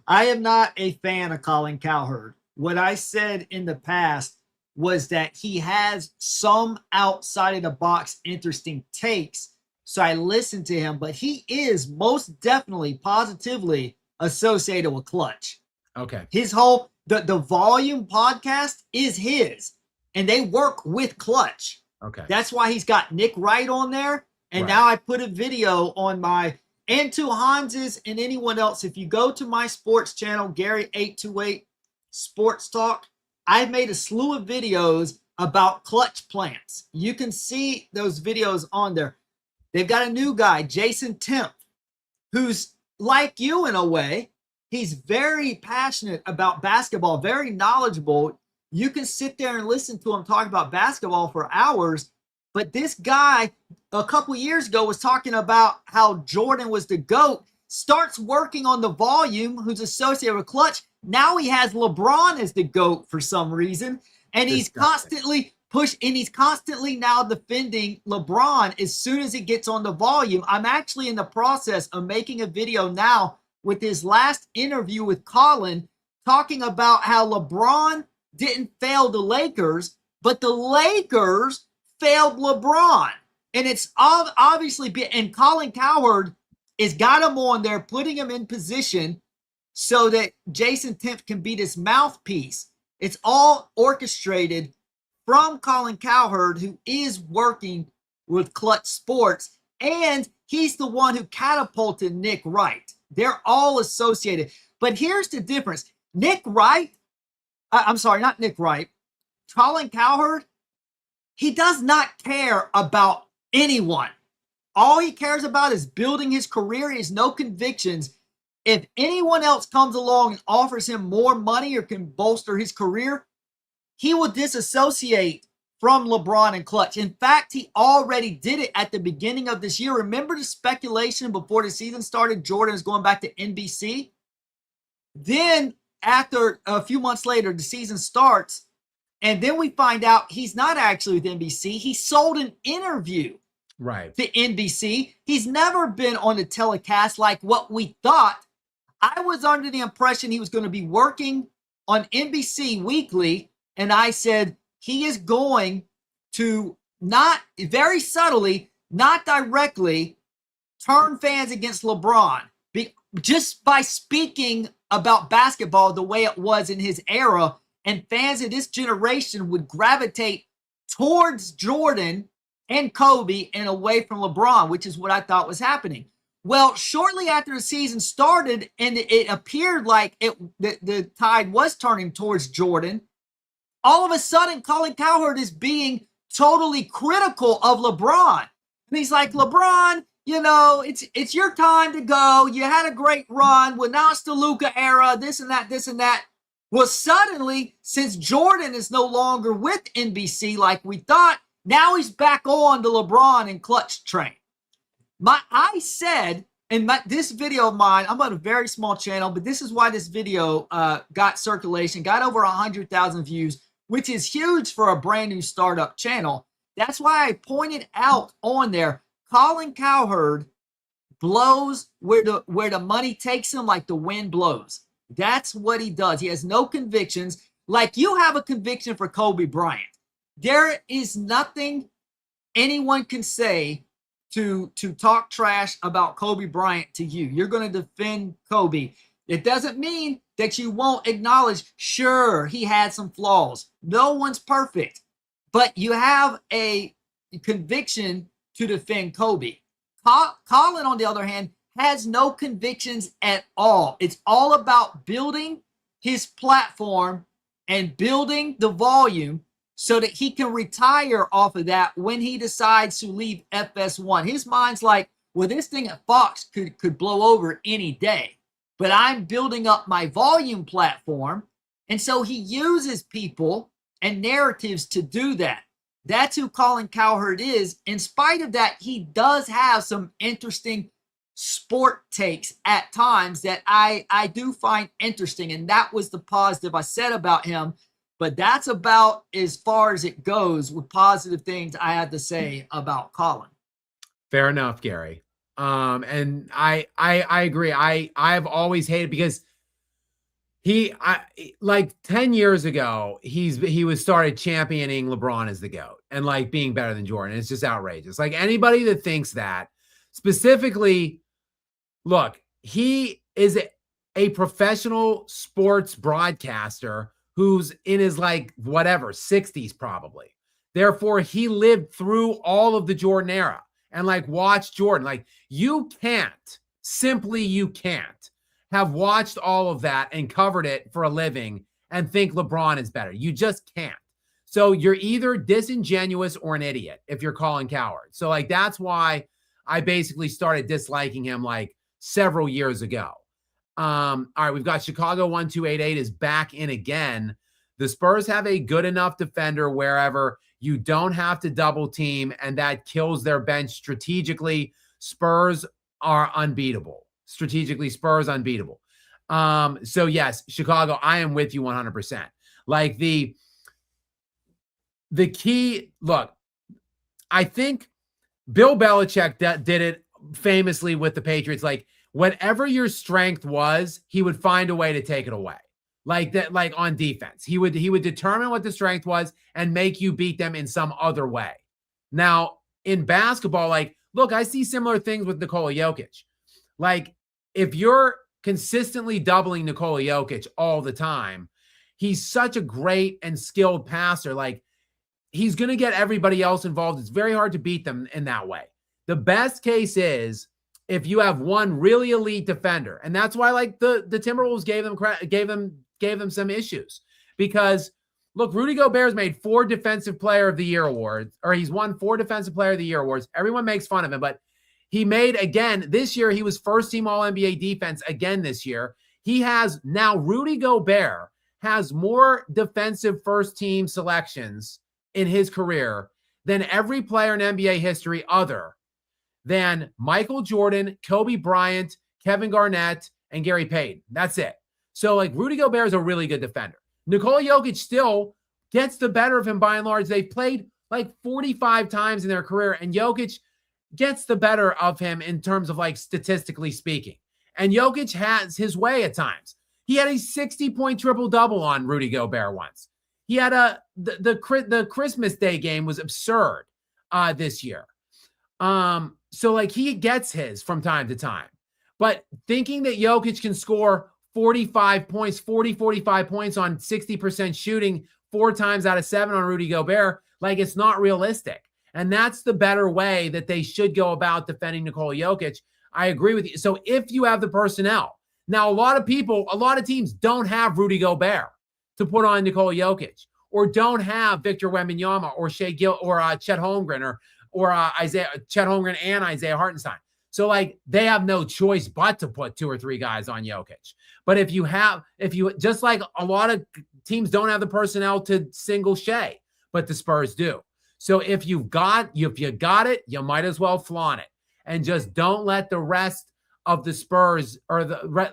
S2: I am not a fan of Colin Cowherd. What I said in the past was that he has some outside of the box interesting takes. So I listened to him, but he is most definitely positively associated with Clutch.
S1: Okay.
S2: His whole the Volume podcast is his, and they work with Clutch.
S1: Okay.
S2: That's why he's got Nick Wright on there. And
S1: Right.
S2: now I put a video on my and to Hans's and anyone else. If you go to my sports channel, Gary828 Sports Talk, I've made a slew of videos about clutch plants. You can see those videos on there. They've got a new guy, Jason Temp, who's like you in a way. He's very passionate about basketball, very knowledgeable. You can sit there and listen to him talk about basketball for hours. But this guy a couple years ago was talking about how Jordan was the GOAT, starts working on the Volume, who's associated with Clutch. Now he has LeBron as the GOAT for some reason. And he's constantly now defending LeBron as soon as it gets on the Volume. I'm actually in the process of making a video now with his last interview with Colin, talking about how LeBron didn't fail the Lakers, but the Lakers failed LeBron. And it's obviously, and Colin Cowherd has got him on there, putting him in position so that Jason Temp can be this mouthpiece. It's all orchestrated from Colin Cowherd, who is working with Clutch Sports, and he's the one who catapulted Nick Wright. They're all associated. But here's the difference. Colin Cowherd, he does not care about anyone. All he cares about is building his career. He has no convictions. If anyone else comes along and offers him more money or can bolster his career, he will disassociate from LeBron and Clutch. In fact, he already did it at the beginning of this year. Remember the speculation before the season started, Jordan is going back to NBC? Then after a few months later, the season starts, and then we find out he's not actually with NBC. He sold an interview to NBC. He's never been on the telecast like what we thought. I was under the impression he was going to be working on NBC weekly, and I said he is going to not very subtly, not directly, turn fans against LeBron just by speaking about basketball the way it was in his era, and fans of this generation would gravitate towards Jordan and Kobe and away from LeBron, which is what I thought was happening. Well, shortly after the season started and it appeared like the tide was turning towards Jordan, all of a sudden Colin Cowherd is being totally critical of LeBron. And he's like, LeBron, it's your time to go. You had a great run. Well, now it's the Luka era, this and that. Well, suddenly, since Jordan is no longer with NBC like we thought, now he's back on the LeBron and Clutch train. I said in this video of mine, I'm on a very small channel, but this is why this video got circulation, got over 100,000 views, which is huge for a brand new startup channel. That's why I pointed out on there, Colin Cowherd blows where the money takes him like the wind blows. That's what he does. He has no convictions. Like you have a conviction for Kobe Bryant. There is nothing anyone can say to talk trash about Kobe Bryant to you. You're going to defend Kobe. It doesn't mean that you won't acknowledge, sure, he had some flaws. No one's perfect. But you have a conviction to defend Kobe. Colin, on the other hand, has no convictions at all. It's all about building his platform and building the Volume so that he can retire off of that when he decides to leave FS1. His mind's like, well, this thing at Fox could blow over any day, but I'm building up my Volume platform. And so he uses people and narratives to do that. That's who Colin Cowherd is. In spite of that, he does have some interesting sport takes at times that I do find interesting. And that was the positive I said about him. But that's about as far as it goes with positive things I had to say about Colin.
S1: Fair enough, Gary. And I agree. I've always hated because like 10 years ago, he was started championing LeBron as the GOAT and like being better than Jordan. It's just outrageous. Like anybody that thinks that, specifically, look, he is a professional sports broadcaster who's in his like whatever 60s probably. Therefore, he lived through all of the Jordan era and like watched Jordan. Like you can't have watched all of that and covered it for a living and think LeBron is better. You just can't. So you're either disingenuous or an idiot if you're calling Coward. So like that's why I basically started disliking him like several years ago. All right, we've got Chicago 1288 is back in again. The Spurs have a good enough defender wherever you don't have to double team, and that kills their bench strategically. Spurs are unbeatable. Strategically, Spurs unbeatable. So yes, Chicago, I am with you 100%. Like the key, look, I think Bill Belichick did it famously with the Patriots. Like whatever your strength was, he would find a way to take it away. Like that, like on defense, he would determine what the strength was and make you beat them in some other way. Now in basketball, like, look, I see similar things with Nikola Jokic. Like if you're consistently doubling Nikola Jokic all the time, he's such a great and skilled passer. Like he's going to get everybody else involved. It's very hard to beat them in that way. The best case is if you have one really elite defender. And that's why like the Timberwolves gave them some issues because look, Rudy Gobert's made 4 Defensive Player of the Year awards, or he's won 4 Defensive Player of the Year awards. Everyone makes fun of him, but he made again this year. He was first team All NBA defense again this year. He has now Rudy Gobert has more defensive first team selections in his career than every player in NBA history other than Michael Jordan, Kobe Bryant, Kevin Garnett, and Gary Payton. That's it. So like Rudy Gobert is a really good defender. Nikola Jokic still gets the better of him by and large. They've played like 45 times in their career, and Jokic gets the better of him in terms of like statistically speaking. And Jokic has his way at times. He had a 60-point triple-double on Rudy Gobert once. He had the Christmas Day game was absurd this year. So like he gets his from time to time. But thinking that Jokic can score 45 points, 45 points on 60% shooting 4 times out of 7 on Rudy Gobert, like it's not realistic. And that's the better way that they should go about defending Nikola Jokic. I agree with you. So if you have the personnel, now a lot of teams don't have Rudy Gobert to put on Nikola Jokic, or don't have Victor Wembanyama or Shea Gill or Chet Holmgren or Chet Holmgren and Isaiah Hartenstein. So like they have no choice but to put 2 or 3 guys on Jokic. But if you just like a lot of teams don't have the personnel to single Shea, but the Spurs do. So if you got it, you might as well flaunt it and just don't let the rest of the Spurs or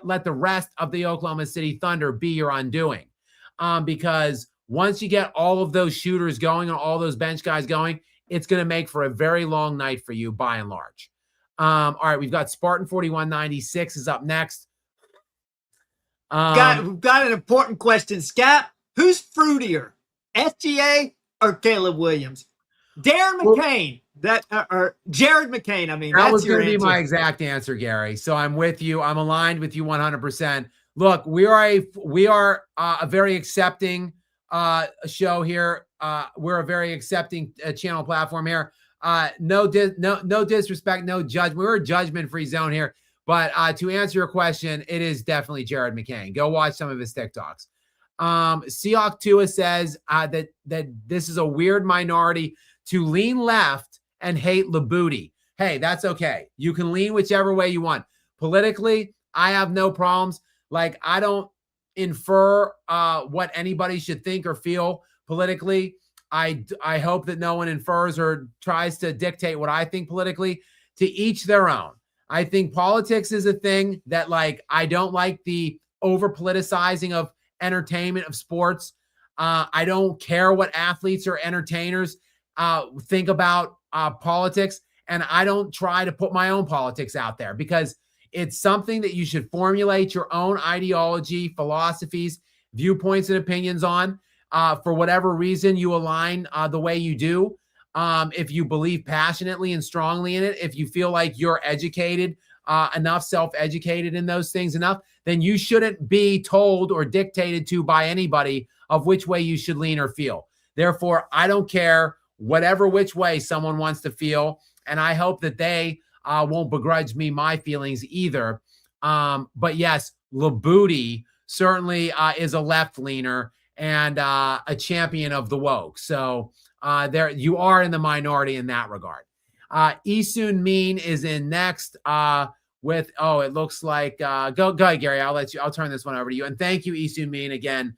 S1: let the rest of the Oklahoma City Thunder be your undoing. Because once you get all of those shooters going and all those bench guys going, it's going to make for a very long night for you by and large. All right, we've got Spartan 4196 is up next.
S2: We've got an important question, Skap. Who's fruitier, SGA or Caleb Williams? Darren McCain, or Jared McCain. I mean,
S1: that was
S2: going
S1: to be my exact answer, Gary. So I'm with you. I'm aligned with you 100%. Look, we are a very accepting show here. We're a very accepting channel platform here. No disrespect, no judgment. We're a judgment-free zone here. But to answer your question, it is definitely Jared McCain. Go watch some of his TikToks. Seahawk Tua says that this is a weird minority to lean left and hate Labuti. Hey, that's okay. You can lean whichever way you want. Politically, I have no problems. Like, I don't infer what anybody should think or feel politically. I hope that no one infers or tries to dictate what I think politically. To each their own. I think politics is a thing that, like, I don't like the over politicizing of entertainment, of sports. I don't care what athletes or entertainers think about politics. and I don't try to put my own politics out there because it's something that you should formulate your own ideology, philosophies, viewpoints, and opinions on. For whatever reason you align the way you do. If you believe passionately and strongly in it, if you feel like you're educated enough, self-educated in those things enough, then you shouldn't be told or dictated to by anybody of which way you should lean or feel. Therefore, I don't care which way someone wants to feel, and I hope that they won't begrudge me my feelings either. But yes, Labooty certainly is a left-leaner and a champion of the woke. So there you are in the minority in that regard. Isun Min is in next with, it looks like, go ahead, Gary. I'll turn this one over to you. And thank you, Isun Min, again,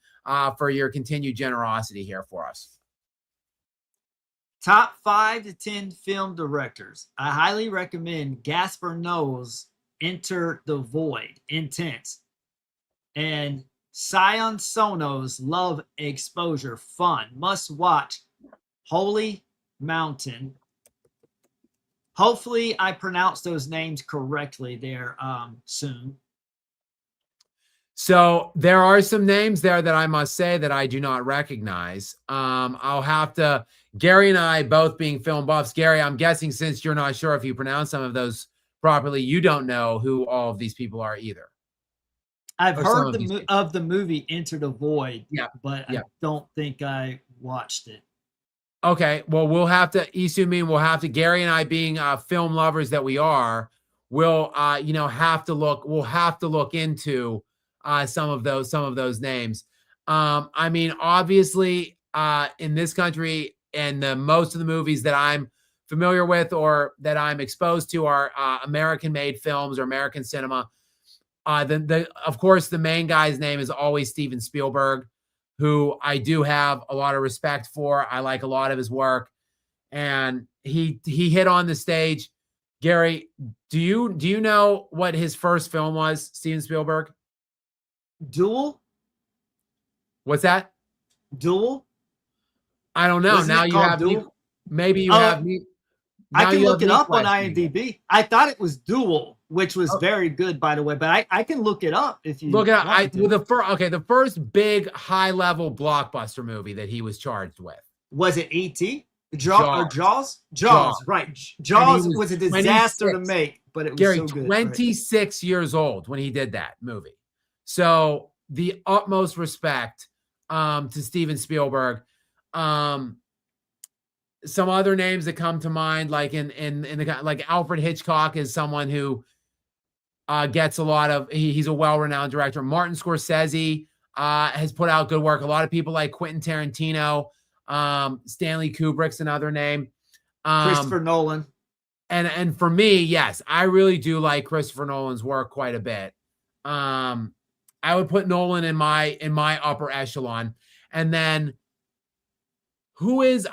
S1: for your continued generosity here for us.
S2: Top 5 to 10 film directors. I highly recommend Gaspar Noé's Enter the Void, intense. And Sion Sono's Love Exposure, fun. Must watch. Holy Mountain. Hopefully I pronounced those names correctly there soon.
S1: So there are some names there that I must say that I do not recognize. I'll have to, Gary and I both being film buffs. Gary, I'm guessing since you're not sure if you pronounce some of those properly, you don't know who all of these people are either.
S2: I've heard of the movie Enter the Void, but
S1: I
S2: don't think I watched it.
S1: Okay, well, we'll have to, Gary and I being film lovers that we are, we'll have to look into some of those names. I mean, obviously, in this country and most of the movies that I'm familiar with or that I'm exposed to are American-made films or American cinema. Of course, the main guy's name is always Steven Spielberg, who I do have a lot of respect for. I like a lot of his work, and he hit on the stage. Gary, do you know what his first film was, Steven Spielberg?
S2: Duel?
S1: What's that?
S2: Duel?
S1: I don't know. Now you have me. Maybe you have me.
S2: I can look it up on IMDb. I thought it was Duel, which was very good, by the way. But I can look it up if you
S1: look it up. The first big high-level blockbuster movie that he was charged with.
S2: Was it E.T.? Jaws? Jaws, right. Jaws was a disaster to make, but it was
S1: Gary,
S2: so good.
S1: 26 years old when he did that movie. So the utmost respect to Steven Spielberg. Some other names that come to mind, like like Alfred Hitchcock is someone who gets a lot of, he's a well-renowned director. Martin Scorsese has put out good work. A lot of people like Quentin Tarantino, Stanley Kubrick's another name.
S2: Christopher Nolan.
S1: And for me, yes, I really do like Christopher Nolan's work quite a bit. I would put Nolan in my upper echelon. And then who is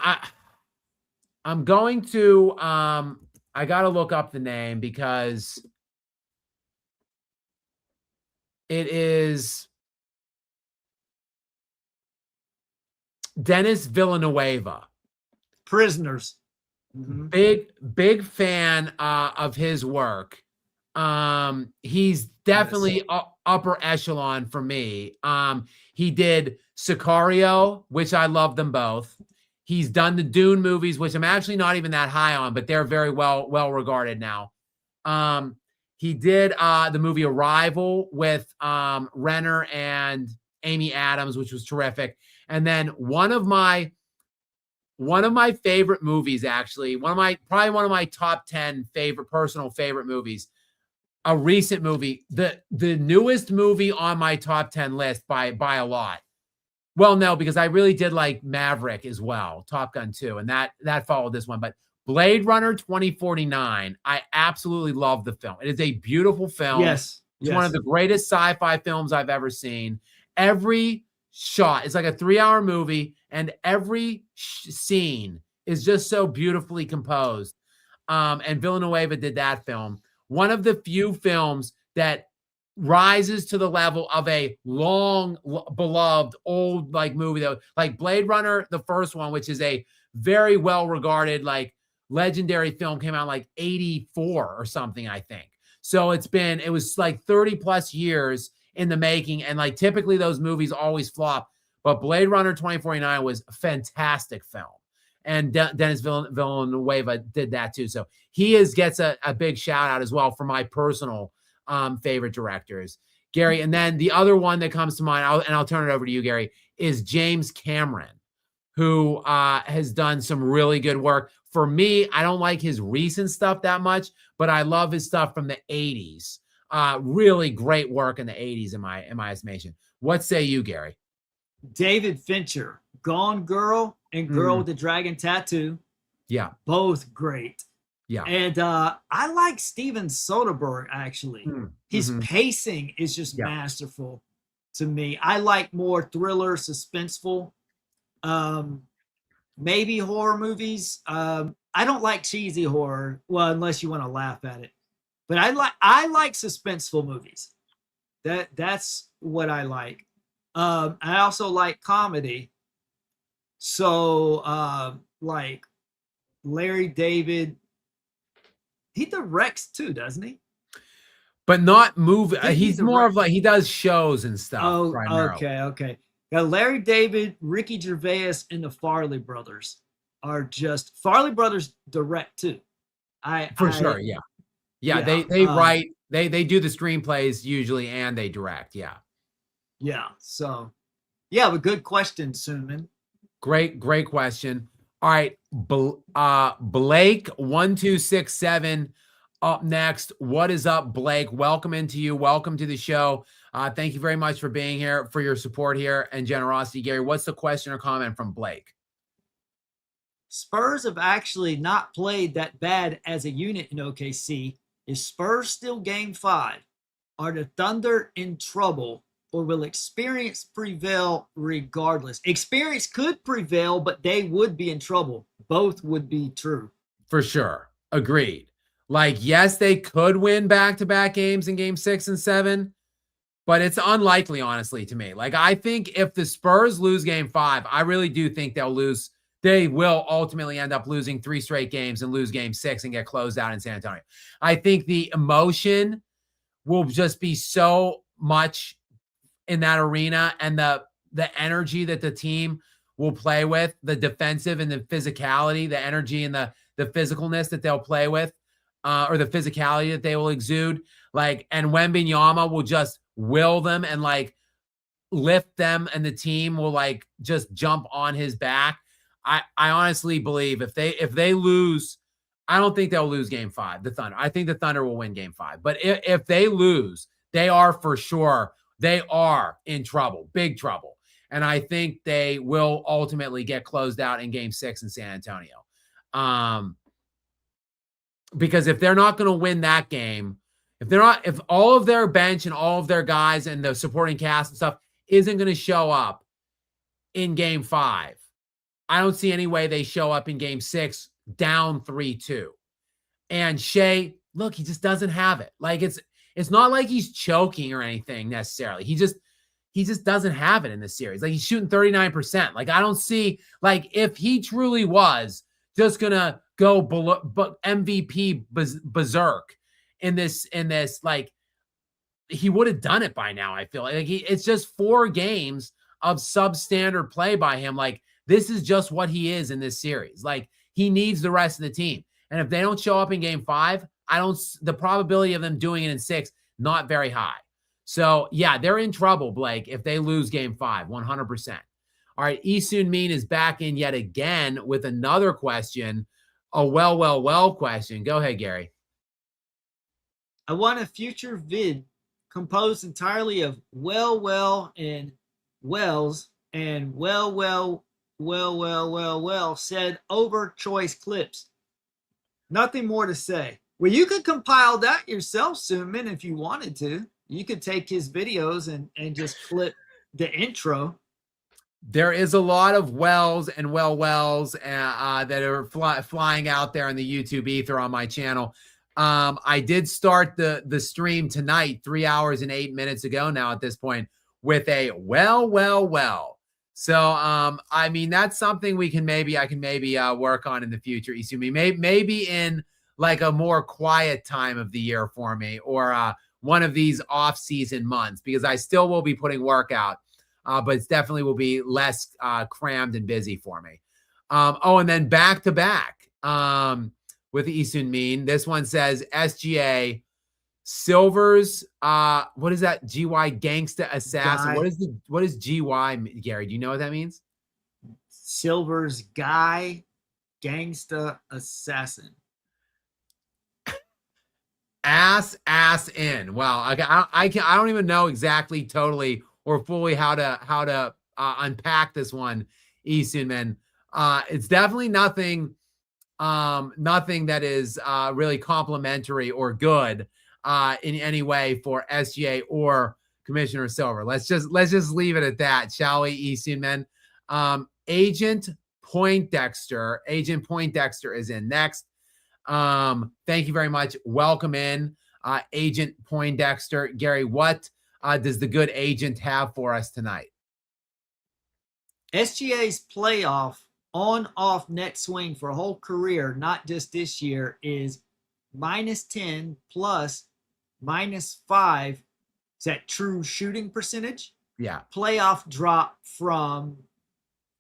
S1: I'm going to I got to look up the name because it is Denis Villeneuve.
S2: Prisoners.
S1: Mm-hmm. Big fan of his work. He's definitely upper echelon for me. He did Sicario, which I love them both. He's done the Dune movies, which I'm actually not even that high on, but they're very well regarded now. He did the movie Arrival with Renner and Amy Adams, which was terrific. And then one of my favorite movies, actually, probably one of my top 10 personal favorite movies, a recent movie, the newest movie on my top 10 list by a lot. Well, no, because I really did like Maverick as well, Top Gun 2, and that followed this one. But Blade Runner 2049, I absolutely love the film. It is a beautiful film.
S2: Yes.
S1: It's one of the greatest sci-fi films I've ever seen. Every shot, it's like a 3-hour movie, and every scene is just so beautifully composed. And Villeneuve did that film. One of the few films that rises to the level of a long beloved old movie, though, like Blade Runner, the first one, which is a very well regarded legendary film came out like 84 or something, I think. So it was like 30 plus years in the making. And like typically those movies always flop. But Blade Runner 2049 was a fantastic film. And Dennis Villanueva did that too. So he gets a big shout out as well for my personal favorite directors, Gary. And then the other one that comes to mind, I'll turn it over to you, Gary, is James Cameron, who has done some really good work. For me, I don't like his recent stuff that much, but I love his stuff from the 80s. Really great work in the 80s in my estimation. What say you, Gary?
S2: David Fincher, Gone Girl and Girl with the Dragon Tattoo.
S1: Yeah.
S2: Both great.
S1: Yeah.
S2: And I like Steven Soderbergh, actually. His pacing is just masterful to me. I like more thriller, suspenseful, maybe horror movies. I don't like cheesy horror, well, unless you want to laugh at it. But I like suspenseful movies. That's what I like. I also like comedy. So like Larry David, he directs too, doesn't he?
S1: But not movie. He's more of like, he does shows and stuff.
S2: Oh,
S1: primarily.
S2: okay. Now, Larry David, Ricky Gervais, and the Farley brothers are just Farley brothers direct too.
S1: Sure, yeah. They write, they do the screenplays usually, and they direct. Yeah.
S2: So, yeah, but good question, Suman.
S1: Great question. All right, Blake 1267 up next. What is up, Blake? Welcome into you. Welcome to the show. Thank you very much for being here, for your support here and generosity, Gary. What's the question or comment from Blake?
S2: Spurs have actually not played that bad as a unit in OKC. Is Spurs still game 5? Are the Thunder in trouble, or will experience prevail regardless? Experience could prevail, but they would be in trouble. Both would be true.
S1: For sure. Agreed. Like, yes, they could win back-to-back games in game 6 and 7, but it's unlikely, honestly, to me. Like, I think if the Spurs lose game 5, I really do think they will ultimately end up losing 3 straight games and lose game 6 and get closed out in San Antonio. I think the emotion will just be so much in that arena, and the energy that the team will play with, the defensive and the physicality, the energy and the physicalness that they'll play with, or the physicality that they will exude. Like, and Wembanyama will just will them and like lift them, and the team will like just jump on his back. I honestly believe if they lose, I don't think they'll lose game 5, the Thunder. I think the Thunder will win game 5. But if they lose, they are for sure, they are in trouble, big trouble. And I think they will ultimately get closed out in game 6 in San Antonio. Because if they're not going to win that game, if all of their bench and all of their guys and the supporting cast and stuff isn't going to show up in game 5, I don't see any way they show up in game 6 down 3-2. And Shea, look, he just doesn't have it. Like, it's not like he's choking or anything necessarily. He just doesn't have it in this series. Like, he's shooting 39%. Like, I don't see, like, if he truly was just gonna go MVP berserk in this, like, he would have done it by now. I feel like it's just 4 games of substandard play by him. Like, this is just what he is in this series. Like, he needs the rest of the team. And if they don't show up in game 5, the probability of them doing it in 6, not very high. So yeah, they're in trouble, Blake, if they lose game 5, 100%. All right. Isun Mean is back in yet again with another question, a well question. Go ahead, Gary.
S2: I want a future vid composed entirely of well and wells and well said over choice clips. Nothing more to say. Well, you could compile that yourself, Suman, if you wanted to. You could take his videos and just clip the intro.
S1: There is a lot of wells and wells that are flying out there in the YouTube ether on my channel. I did start the stream tonight, 3 hours and 8 minutes ago now at this point, with a well. So, I mean, that's something I can maybe work on in the future, Isumi. Maybe in like a more quiet time of the year for me, or one of these off-season months, because I still will be putting work out, but it definitely will be less crammed and busy for me. And then back to back with Isun Min. This one says SGA Silver's what is that? GY Gangsta Assassin.
S2: Guy.
S1: What is GY, Gary? Do you know what that means?
S2: Silver's Guy Gangsta Assassin.
S1: Ass in. Well, I don't even know exactly totally or fully how to unpack this one, Easton, man. It's definitely nothing that is really complimentary or good in any way for SGA or Commissioner Silver. Let's just leave it at that, shall we, Easton, man? Agent Poindexter is in next. Thank you very much. Welcome in, Agent Poindexter. Gary, what does the good agent have for us tonight?
S2: SGA's playoff on-off net swing for a whole career, not just this year, is -10 plus -5. Is that true shooting percentage?
S1: Yeah.
S2: Playoff drop from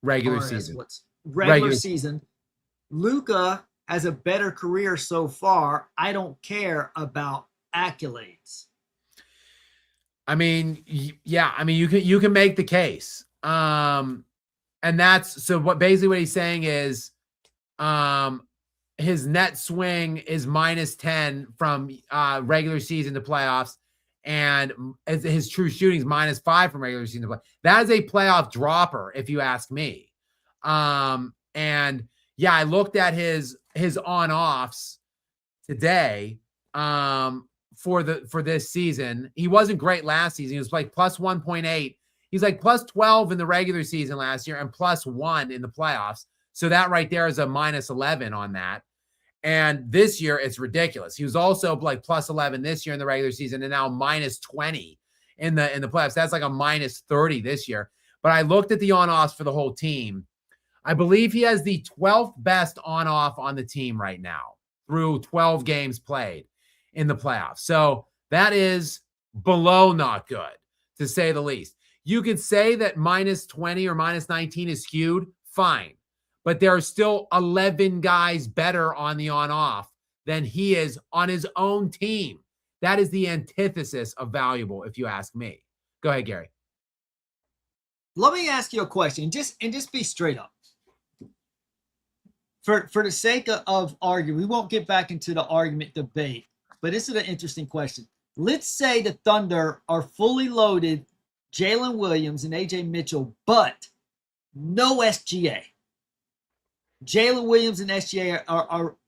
S1: regular season.
S2: What's regular season? Luka has a better career so far. I don't care about accolades.
S1: I mean, yeah. I mean, you can make the case. And that's so what he's saying is his net swing is -10 from regular season to playoffs, and his true shooting is -5 from regular season to play. That is a playoff dropper, if you ask me. And yeah, I looked at his on-offs today for this season. He wasn't great last season. He was like +1.8. He's like +12 in the regular season last year and +1 in the playoffs. So that right there is a -11 on that. And this year it's ridiculous. He was also like +11 this year in the regular season and now -20 in the playoffs. That's like a -30 this year. But I looked at the on-offs for the whole team. I believe he has the 12th best on-off on the team right now through 12 games played in the playoffs. So that is below not good, to say the least. You could say that -20 or -19 is skewed, fine. But there are still 11 guys better on the on-off than he is on his own team. That is the antithesis of valuable, if you ask me. Go ahead, Gary.
S2: Let me ask you a question, just be straight up. For the sake of arguing, we won't get back into the argument debate, but this is an interesting question. Let's say the Thunder are fully loaded, Jalen Williams and AJ Mitchell, but no SGA. Jalen Williams and SGA are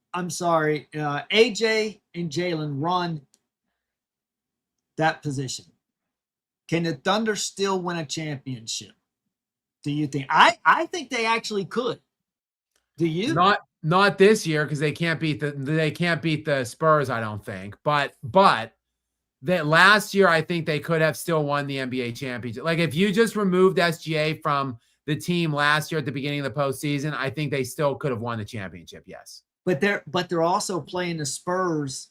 S2: AJ and Jalen run that position. Can the Thunder still win a championship? Do you think? I think they actually could. Do you?
S1: Not this year, because they can't beat the Spurs, I don't think. But that last year, I think they could have still won the NBA championship. Like if you just removed SGA from the team last year at the beginning of the postseason, I think they still could have won the championship. Yes.
S2: But they're also playing the Spurs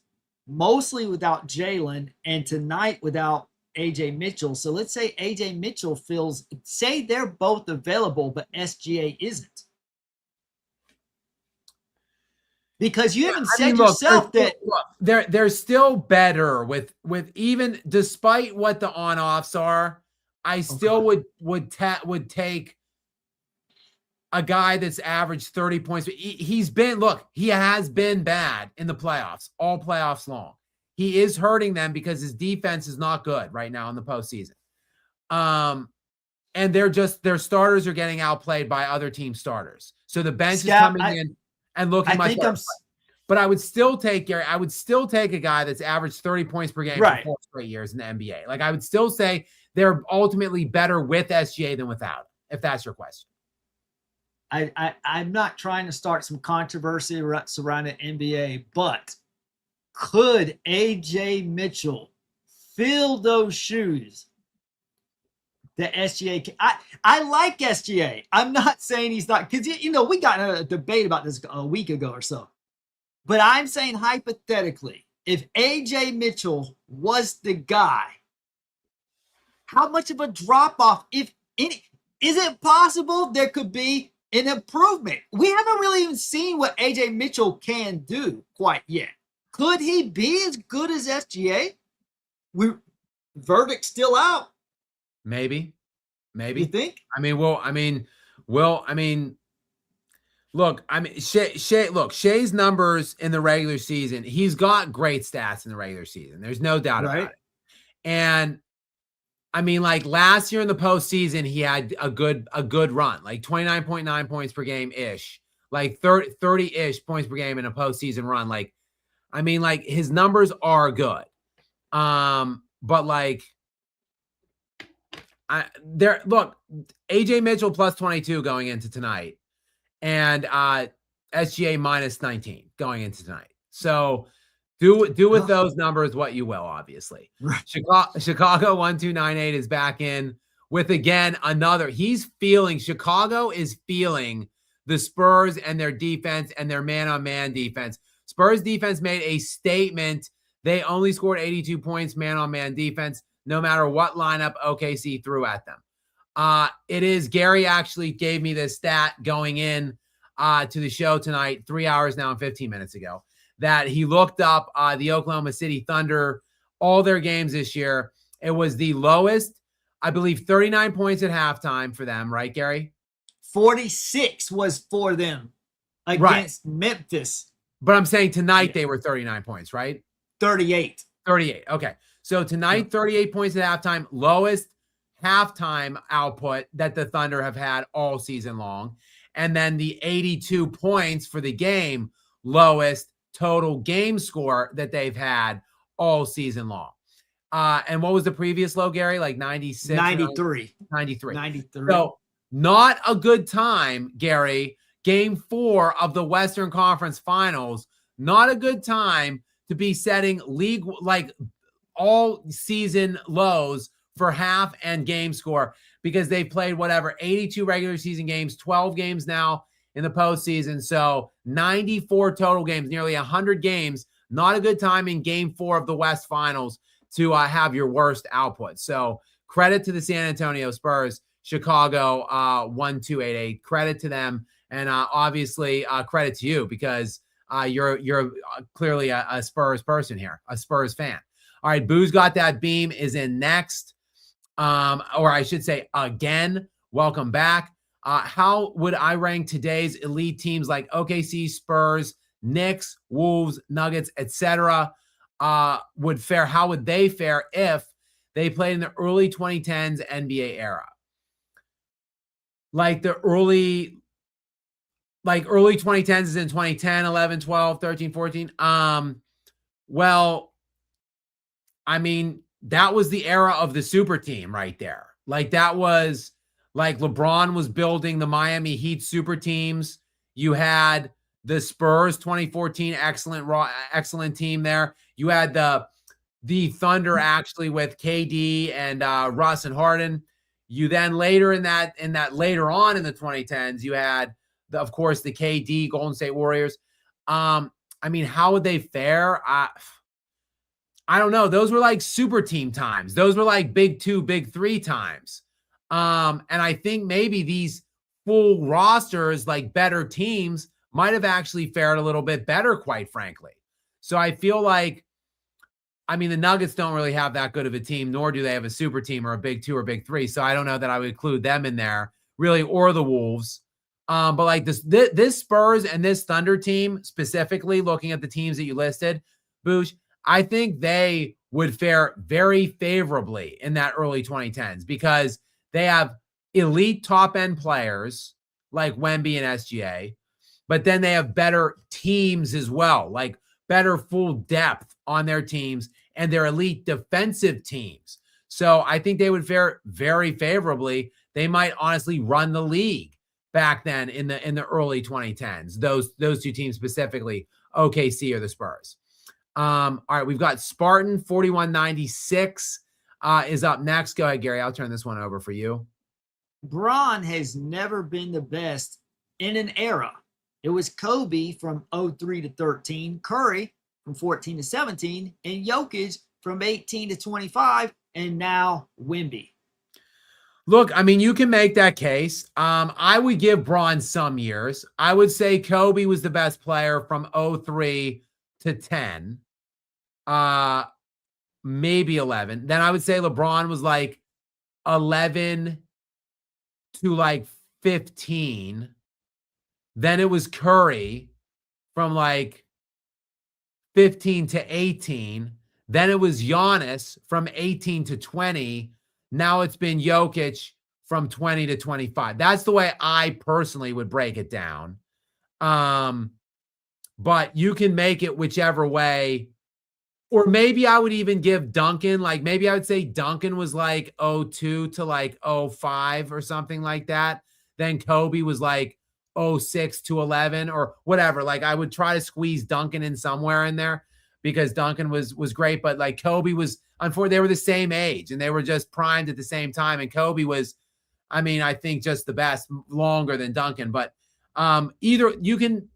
S2: mostly without Jalen and tonight without AJ Mitchell. So let's say AJ Mitchell say they're both available, but SGA isn't. Because you haven't said yourself that
S1: they're still better with even despite what the on-offs are. I still would take a guy that's averaged 30 points. He has been bad in the playoffs, all playoffs long. He is hurting them because his defense is not good right now in the postseason. And their starters are getting outplayed by other team starters. So the bench is coming in and looking much better. But I would still take, Gary, a guy that's averaged 30 points per game for 4 straight years in the NBA. Like I would still say they're ultimately better with SGA than without, if that's your question.
S2: I'm not trying to start some controversy surrounding NBA, but could AJ Mitchell fill those shoes that SGA. I like SGA. I'm not saying he's not, because we got in a debate about this a week ago or so. But I'm saying hypothetically, if AJ Mitchell was the guy, how much of a drop off, if any, is it possible there could be an improvement? We haven't really even seen what AJ Mitchell can do quite yet. Could he be as good as SGA? Verdict still out.
S1: Maybe.
S2: You think?
S1: Look, Shea's numbers in the regular season, he's got great stats in the regular season. There's no doubt about it. And like last year in the postseason, he had a good run, like 29.9 points per game ish, like 30 ish points per game in a postseason run. Like his numbers are good. But AJ Mitchell plus 22 going into tonight, and SGA minus 19 going into tonight. So do with those numbers what you will, obviously.
S2: Right.
S1: Chicago 1298 is back in with, again, Chicago is feeling the Spurs and their defense and their man-on-man defense. Spurs defense made a statement. They only scored 82 points man-on-man defense, no matter what lineup OKC threw at them. Gary actually gave me this stat going in to the show tonight, 3 hours now and 15 minutes ago, that he looked up the Oklahoma City Thunder, all their games this year. It was the lowest, I believe, 39 points at halftime for them, right, Gary?
S2: 46 was for them against Memphis.
S1: But I'm saying tonight they were 39 points, right?
S2: 38.
S1: Okay. So tonight, 38 points at halftime, lowest halftime output that the Thunder have had all season long. And then the 82 points for the game, lowest total game score that they've had all season long. And what was the previous low, Gary? Like 96?
S2: 93.
S1: 93. So not a good time, Gary. Game 4 of the Western Conference Finals, not a good time to be setting league, all season lows for half and game score, because they played 82 regular season games, 12 games now in the postseason. So 94 total games, nearly 100 games. Not a good time in game 4 of the West Finals to have your worst output. So credit to the San Antonio Spurs, Chicago 1288. Credit to them. And obviously credit to you, because you're clearly a Spurs person here, a Spurs fan. All right, Boo's Got That Beam is in next. Or I should say again, welcome back. How would I rank today's elite teams like OKC, Spurs, Knicks, Wolves, Nuggets, etc. would fare? How would they fare if they played in the early 2010s NBA era? Like early 2010s is in 2010, 11, 12, 13, 14. Well, that was the era of the super team right there. That was LeBron was building the Miami Heat super teams. You had the Spurs 2014 excellent team there. You had the Thunder actually with KD and Russ and Harden. You then later later on in the 2010s, you had of course the KD Golden State Warriors. How would they fare? I don't know. Those were super team times. Those were big 2, big 3 times. And I think maybe these full rosters, better teams, might have actually fared a little bit better, quite frankly. So I feel the Nuggets don't really have that good of a team, nor do they have a super team or a big 2 or big 3. So I don't know that I would include them in there, really, or the Wolves. But this Spurs and this Thunder team, specifically looking at the teams that you listed, Boosh, I think they would fare very favorably in that early 2010s, because they have elite top-end players like Wemby and SGA, but then they have better teams as well, better full depth on their teams and their elite defensive teams. So I think they would fare very favorably. They might honestly run the league back then in the early 2010s, those 2 teams specifically, OKC or the Spurs. All right, we've got Spartan 4196 is up next. Go ahead, Gary. I'll turn this one over for you.
S2: Bron has never been the best in an era. It was Kobe from 03 to 13, Curry from 14 to 17, and Jokic from 18 to 25, and now Wemby.
S1: Look, I mean, you can make that case. I would give Bron some years. I would say Kobe was the best player from 03 to 10, maybe 11. Then I would say LeBron was like 11 to like 15. Then it was Curry from like 15 to 18. Then it was Giannis from 18 to 20. Now it's been Jokic from 20 to 25. That's the way I personally would break it down. But you can make it whichever way. Or maybe I would even give Duncan, like maybe I would say Duncan was like 02 to like 05 or something like that. Then Kobe was like 06 to 11 or whatever. Like I would try to squeeze Duncan in somewhere in there because Duncan was great. But like Kobe was, unfortunately, they were the same age and they were just primed at the same time. And Kobe was, I mean, I think just the best, longer than Duncan. But either you can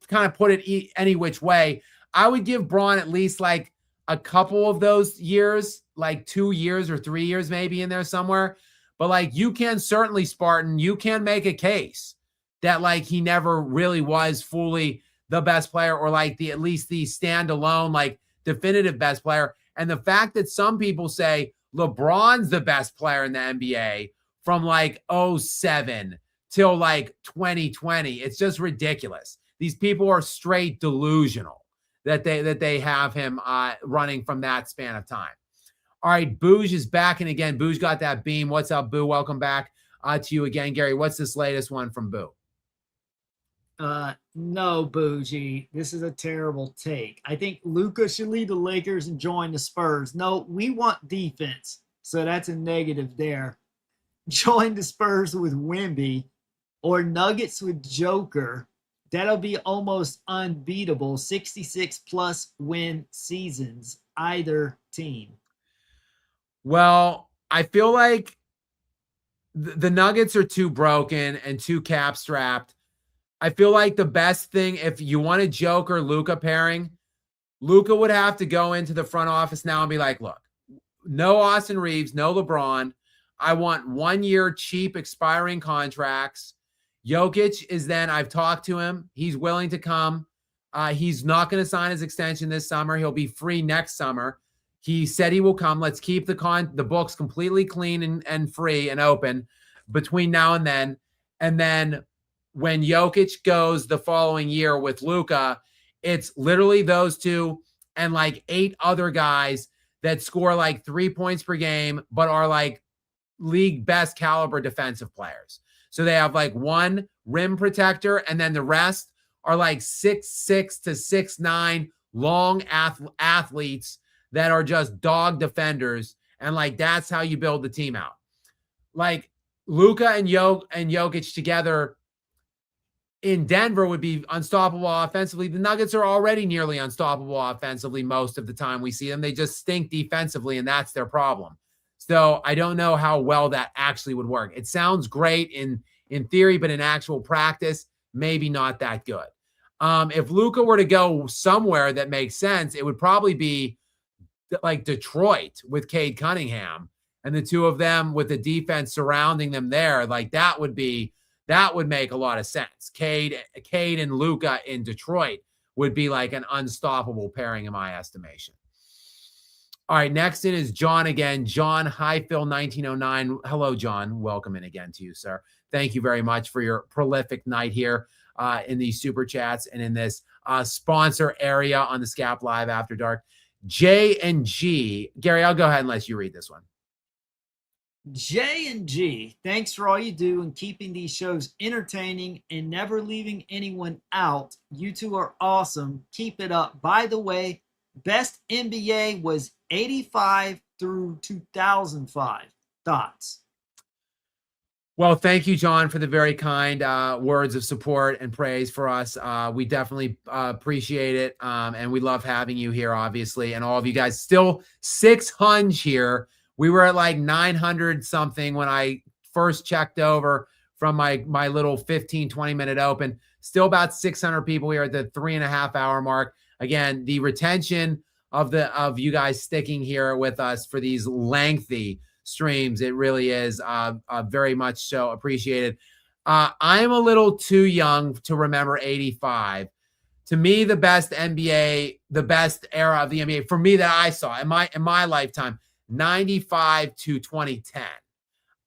S1: kind of put it any which way. I would give Bron at least like a couple of those years, like 2 years or 3 years maybe in there somewhere. But like you can certainly, Spartan, you can make a case that like he never really was fully the best player or like at least the standalone, like definitive best player. And the fact that some people say LeBron's the best player in the NBA from like 07 till like 2020, it's just ridiculous. These people are straight delusional that they have him running from that span of time. All right, Booge is back. And again, Booge got that beam. What's up, Boo? Welcome back to you again. Gary, what's this latest one from Boo?
S2: No, Bougie. This is a terrible take. I think Luka should leave the Lakers and join the Spurs. No, we want defense. So that's a negative there. Join the Spurs with Wemby or Nuggets with Joker. That'll be almost unbeatable. 66 plus win seasons, either team.
S1: Well, I feel like the Nuggets are too broken and too cap strapped. I feel like the best thing, if you want a Joker Luka pairing, Luka would have to go into the front office now and be like, look, no Austin Reeves, no LeBron. I want 1 year cheap expiring contracts. Jokic is then, I've talked to him. He's willing to come. He's not going to sign his extension this summer. He'll be free next summer. He said he will come. Let's keep the books completely clean and free and open between now and then. And then when Jokic goes the following year with Luka, it's literally those two and like 8 other guys that score like 3 points per game, but are like league best caliber defensive players. So they have like one rim protector, and then the rest are like 6'6" to 6'9" long athletes that are just dog defenders. And like, that's how you build the team out. Like Luka and Jokic together in Denver would be unstoppable offensively. The Nuggets are already nearly unstoppable offensively most of the time we see them. They just stink defensively, and that's their problem. So I don't know how well that actually would work. It sounds great in theory, but in actual practice, maybe not that good. If Luka were to go somewhere that makes sense, it would probably be like Detroit with Cade Cunningham and the two of them with the defense surrounding them there. Like that would make a lot of sense. Cade and Luka in Detroit would be like an unstoppable pairing in my estimation. All right, next in is John again. John Highfill 1909. Hello, John. Welcome in again to you, sir. Thank you very much for your prolific night here in these super chats and in this sponsor area on the Skap Live After Dark. J and G. Gary, I'll go ahead and let you read this one.
S2: J and G, thanks for all you do in keeping these shows entertaining and never leaving anyone out. You two are awesome. Keep it up. By the way, best NBA was 85 through 2005. Thoughts?
S1: Well, thank you, John, for the very kind words of support and praise for us. We definitely appreciate it. And we love having you here, obviously. And all of you guys, still 600 here. We were at like 900 something when I first checked over from my little 15, 20-minute open. Still about 600 people here at the 3.5 hour mark. Again, the retention of you guys sticking here with us for these lengthy streams, it really is very much so appreciated. I'm a little too young to remember 85. To me, the best era of the NBA for me that I saw in my lifetime, 95 to 2010.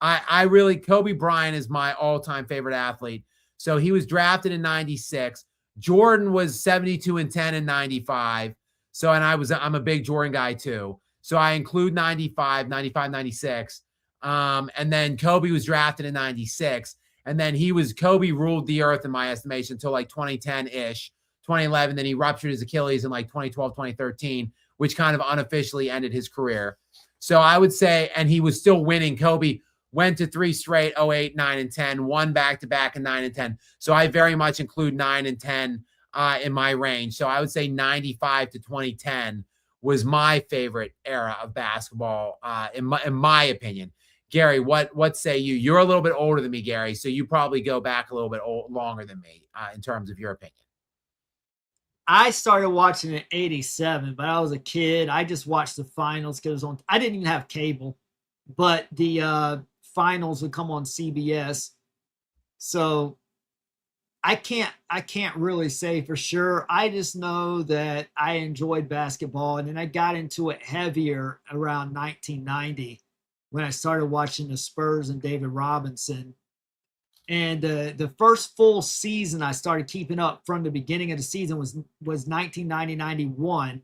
S1: I really, Kobe Bryant is my all-time favorite athlete. So he was drafted in 96. Jordan was 72 and 10 in 95. So, and I'm a big Jordan guy too. So I include 95, 96. And then Kobe was drafted in 96. And then Kobe ruled the earth in my estimation until like 2010-ish, 2011. Then he ruptured his Achilles in like 2012, 2013, which kind of unofficially ended his career. So I would say, and he was still winning. Kobe went to 3 straight, 08, 9, and 10, won back-to-back in 9 and 10. So I very much include 9 and 10 in my range. So I would say 95 to 2010 was my favorite era of basketball, in my opinion. Gary, what say you? You're a little bit older than me, Gary, so you probably go back a little bit longer than me in terms of your opinion.
S2: I started watching in 87, but I was a kid. I just watched the finals because I didn't even have cable, but the finals would come on CBS. So I can't really say for sure. I just know that I enjoyed basketball, and then I got into it heavier around 1990 when I started watching the Spurs and David Robinson. And the first full season I started keeping up from the beginning of the season was 1990-91,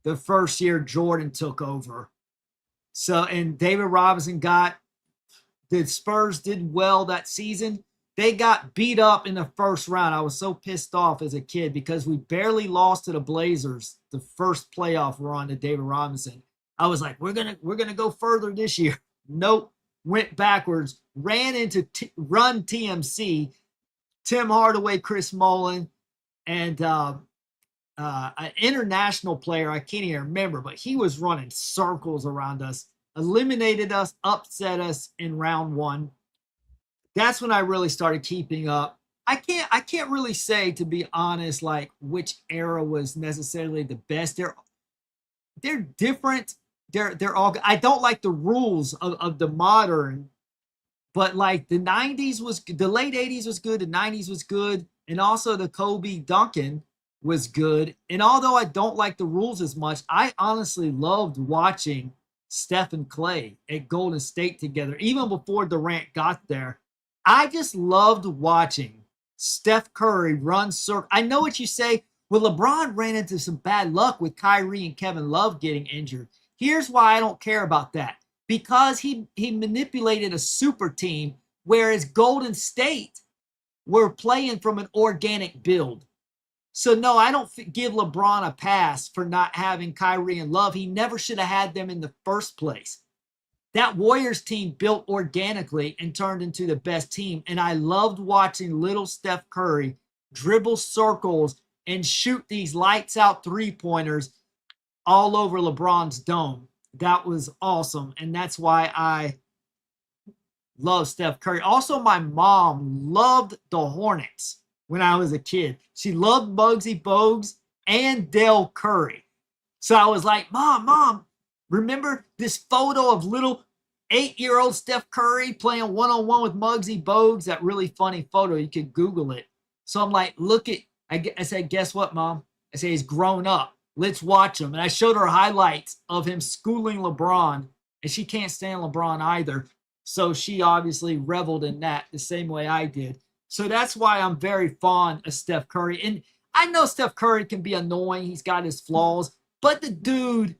S2: the first year Jordan took over. So, and David Robinson the Spurs did well that season. They got beat up in the first round. I was so pissed off as a kid because we barely lost to the Blazers the first playoff run to David Robinson. I was like, we're gonna go further this year. Nope, went backwards. Ran into Run TMC, Tim Hardaway, Chris Mullin, and an international player I can't even remember, but he was running circles around us, eliminated us, upset us in round one. That's when I really started keeping up. I can't really say, to be honest, like which era was necessarily the best. They're different. They're all. I don't like the rules of the modern, but like the 90s was, the late 80s was good, the 90s was good, and also the Kobe Duncan was good. And although I don't like the rules as much, I honestly loved watching Steph and Clay at Golden State together, even before Durant got there. I just loved watching Steph Curry run circle. I know what you say. Well, LeBron ran into some bad luck with Kyrie and Kevin Love getting injured. Here's why I don't care about that. Because he manipulated a super team, whereas Golden State were playing from an organic build. So, no, I don't give LeBron a pass for not having Kyrie and Love. He never should have had them in the first place. That Warriors team built organically and turned into the best team. And I loved watching little Steph Curry dribble circles and shoot these lights out 3-pointers all over LeBron's dome. That was awesome. And that's why I love Steph Curry. Also, my mom loved the Hornets when I was a kid. She loved Muggsy Bogues and Dell Curry. So I was like, Mom, remember this photo of little 8-year-old Steph Curry playing one-on-one with Muggsy Bogues? That really funny photo. You could Google it. So I'm like, I said, guess what, Mom? I said, he's grown up. Let's watch him. And I showed her highlights of him schooling LeBron. And she can't stand LeBron either. So she obviously reveled in that the same way I did. So that's why I'm very fond of Steph Curry. And I know Steph Curry can be annoying. He's got his flaws. But the dude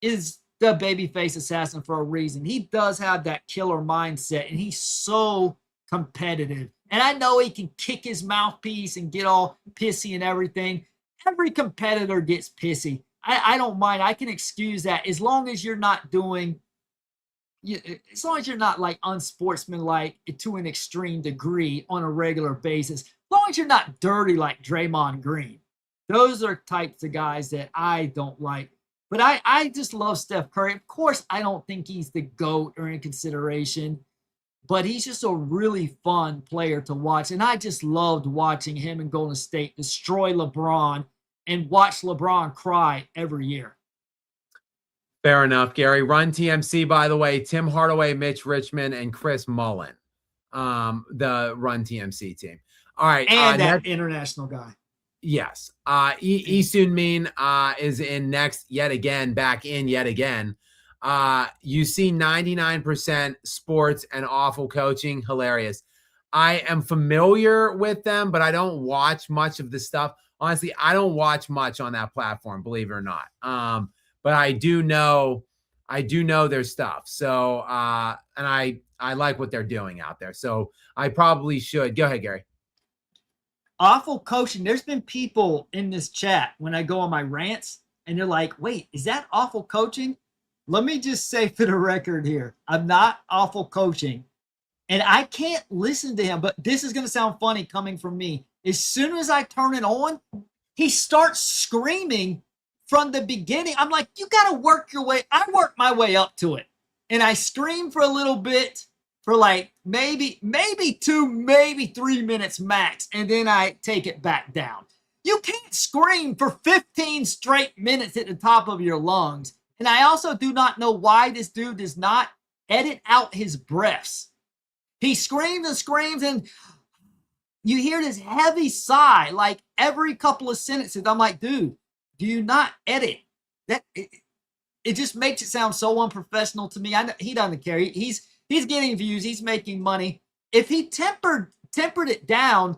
S2: is the babyface assassin for a reason. He does have that killer mindset, and he's so competitive. And I know he can kick his mouthpiece and get all pissy and everything. Every competitor gets pissy. I don't mind. I can excuse that as long as you're not doing as long as you're not like unsportsmanlike to an extreme degree on a regular basis, as long as you're not dirty like Draymond Green, those are types of guys that I don't like. But I just love Steph Curry. Of course, I don't think he's the GOAT or in consideration, but he's just a really fun player to watch. And I just loved watching him in Golden State destroy LeBron and watch LeBron cry every year.
S1: Fair enough, Gary. Run TMC, by the way, Tim Hardaway, Mitch Richmond, and Chris Mullen, the Run TMC team. All right.
S2: And that international guy.
S1: Yes. Isun Min is in next yet again, back in yet again. You see 99% sports and awful coaching. Hilarious. I am familiar with them, but I don't watch much of the stuff. Honestly, I don't watch much on that platform, believe it or not. But I do know their stuff. So, and I like what they're doing out there. So I probably should. Go ahead, Gary.
S2: Awful coaching. There's been people in this chat when I go on my rants and they're like, wait, is that awful coaching? Let me just say for the record here, I'm not awful coaching. And I can't listen to him, but this is going to sound funny coming from me. As soon as I turn it on, he starts screaming from the beginning. I'm like, you got to work your way. I work my way up to it. And I scream for a little bit for like maybe 2, maybe 3 minutes max. And then I take it back down. You can't scream for 15 straight minutes at the top of your lungs. And I also do not know why this dude does not edit out his breaths. He screams and screams and you hear this heavy sigh like every couple of sentences. I'm like, dude, do you not edit that? It just makes it sound so unprofessional to me. I know he doesn't care. He's getting views. He's making money. If he tempered it down,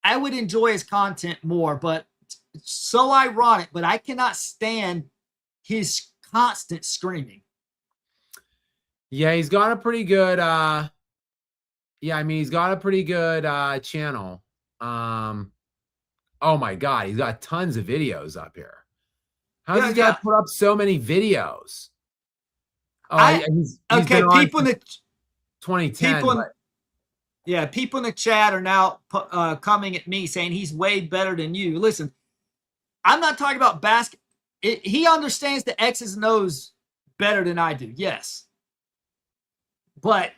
S2: I would enjoy his content more. But it's so ironic. But I cannot stand his constant screaming.
S1: Yeah, he's got a pretty good. He's got a pretty good channel. Oh my God, he's got tons of videos up here. How does he got put up so many videos? Oh, he's
S2: people in the
S1: 2010.
S2: People in the chat are now coming at me saying he's way better than you. Listen, I'm not talking about basketball. He understands the X's and O's better than I do. Yes, but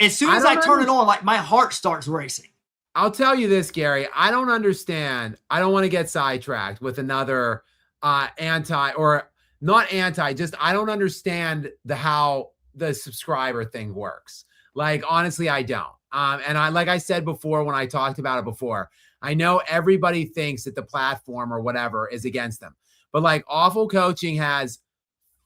S2: as soon as I turn it on, like my heart starts racing.
S1: I'll tell you this, Gary. I don't understand. I don't want to get sidetracked with another I don't understand how the subscriber thing works. Like, honestly, I don't. And like I said before, when I talked about it before, I know everybody thinks that the platform or whatever is against them. But like Awful Coaching has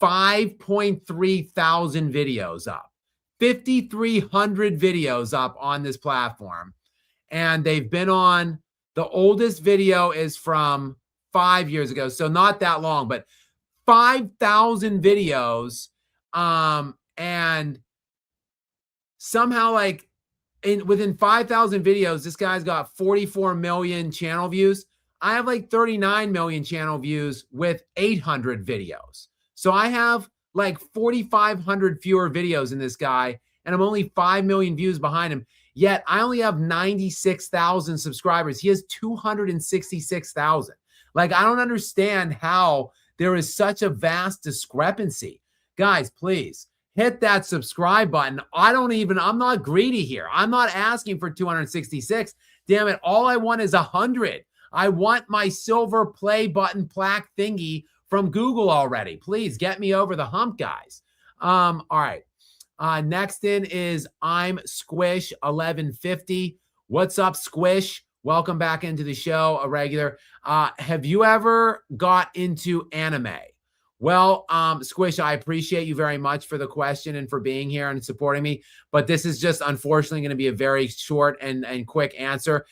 S1: 5.3 thousand videos up, 5,300 videos up on this platform. And they've been on, the oldest video is from 5 years ago. So not that long, but 5,000 videos. And somehow like within 5,000 videos, this guy's got 44 million channel views. I have like 39 million channel views with 800 videos. So I have like 4,500 fewer videos in this guy, and I'm only 5 million views behind him. Yet I only have 96,000 subscribers. He has 266,000. Like, I don't understand how there is such a vast discrepancy. Guys, please hit that subscribe button. I'm not greedy here. I'm not asking for 266. Damn it. All I want is 100. I want my silver play button plaque thingy from Google already. Please get me over the hump, guys. All right. Next in is I'm Squish 1150. What's up, Squish? Welcome back into the show, a regular. Have you ever got into anime? Well, Squish, I appreciate you very much for the question and for being here and supporting me. But this is just unfortunately going to be a very short and quick answer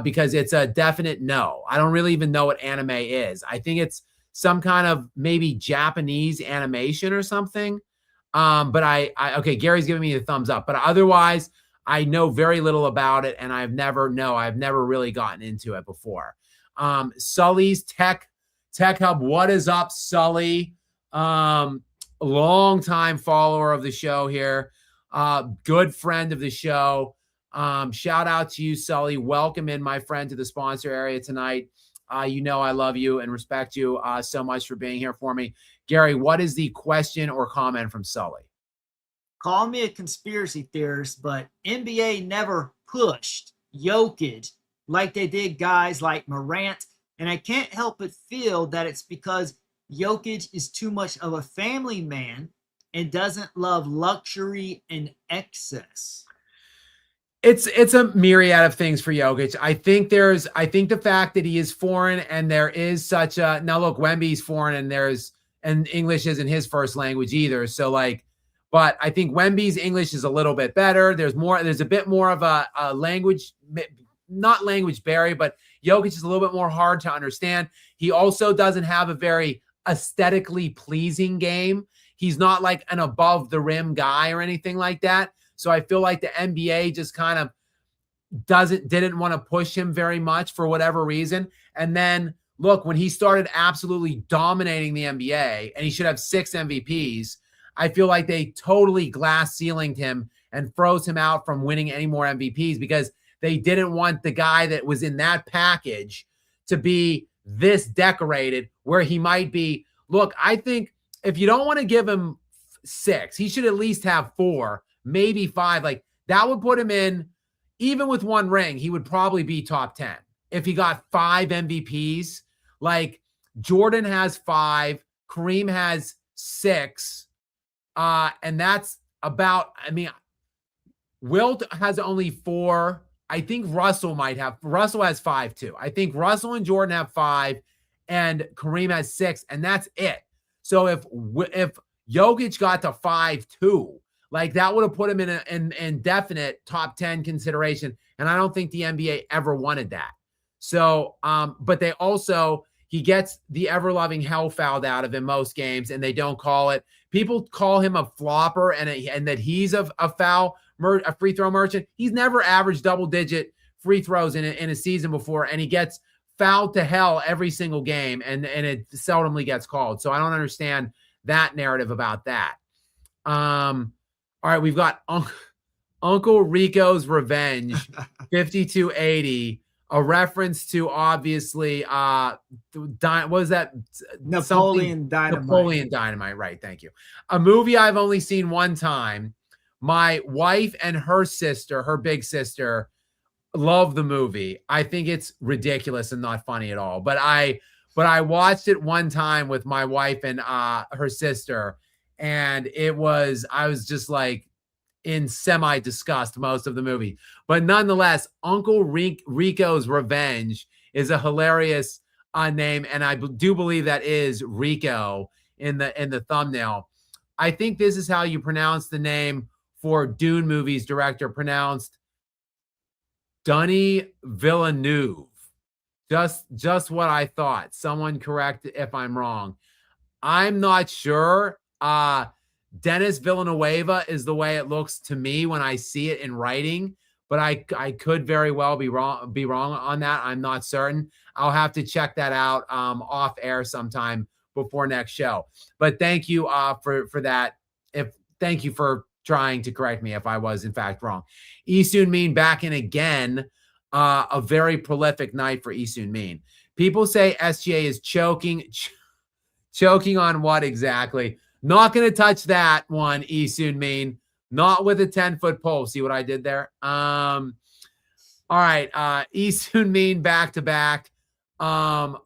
S1: because it's a definite no. I don't really even know what anime is. I think it's some kind of maybe Japanese animation or something. But okay, Gary's giving me the thumbs up, but otherwise I know very little about it. And I've never really gotten into it before. Sully's Tech Hub. What is up, Sully? long-time follower of the show here, good friend of the show. Shout out to you, Sully. Welcome in, my friend, to the sponsor area tonight. You know I love you and respect you so much for being here for me. Gary, what is the question or comment from Sully?
S2: Call me a conspiracy theorist, but NBA never pushed Jokic like they did guys like Morant. And I can't help but feel that it's because Jokic is too much of a family man and doesn't love luxury and excess.
S1: It's a myriad of things for Jokic. I think the fact that he is foreign and there is such a, now look, Wemby's foreign and English isn't his first language either. So like, but I think Wemby's English is a little bit better. There's a bit more of a language, not language barrier, but Jokic is a little bit more hard to understand. He also doesn't have a very aesthetically pleasing game. He's not like an above the rim guy or anything like that. So I feel like the NBA just kind of didn't want to push him very much for whatever reason. And then look, when he started absolutely dominating the NBA and he should have 6 MVPs, I feel like they totally glass ceilinged him and froze him out from winning any more MVPs because they didn't want the guy that was in that package to be this decorated where he might be. Look, I think if you don't want to give him 6, he should at least have 4, maybe 5. Like that would put him in, even with 1 ring, he would probably be top 10. If he got 5 MVPs, like Jordan has 5, Kareem has 6. And that's about, I mean, Wilt has only 4. I think Russell has 5 too. I think Russell and Jordan have 5 and Kareem has 6, and that's it. So if Jokic got to 5 too, like that would have put him in an definite top 10 consideration. And I don't think the NBA ever wanted that. So, but he gets the ever-loving hell fouled out of him most games, and they don't call it. People call him a flopper and that he's a free throw merchant. He's never averaged double-digit free throws in a season before, and he gets fouled to hell every single game, and it seldomly gets called. So I don't understand that narrative about that. All right, we've got Uncle Rico's Revenge, 5280. A reference to obviously what was that?
S2: Napoleon Dynamite.
S1: Napoleon Dynamite, right? Thank you. A movie I've only seen one time. My wife and her sister, her big sister, love the movie. I think it's ridiculous and not funny at all. But I watched it one time with my wife and her sister, and I was just like in semi-disgust most of the movie. But nonetheless, Uncle Rico's Revenge is a hilarious name, and I do believe that is Rico in the thumbnail. I think this is how you pronounce the name for Dune movies director, pronounced Denis Villeneuve. Just what I thought. Someone correct if I'm wrong. I'm not sure. Dennis Villanueva is the way it looks to me when I see it in writing, but I could very well be wrong on that. I'm not certain. I'll have to check that out off air sometime before next show. But thank you for that. Thank you for trying to correct me if I was in fact wrong. Isun Min back in again. A very prolific night for Isun Min. People say SGA is choking on what exactly? Not going to touch that one, Isun Min. Not with a 10-foot pole. See what I did there? All right. Isun Min back to back.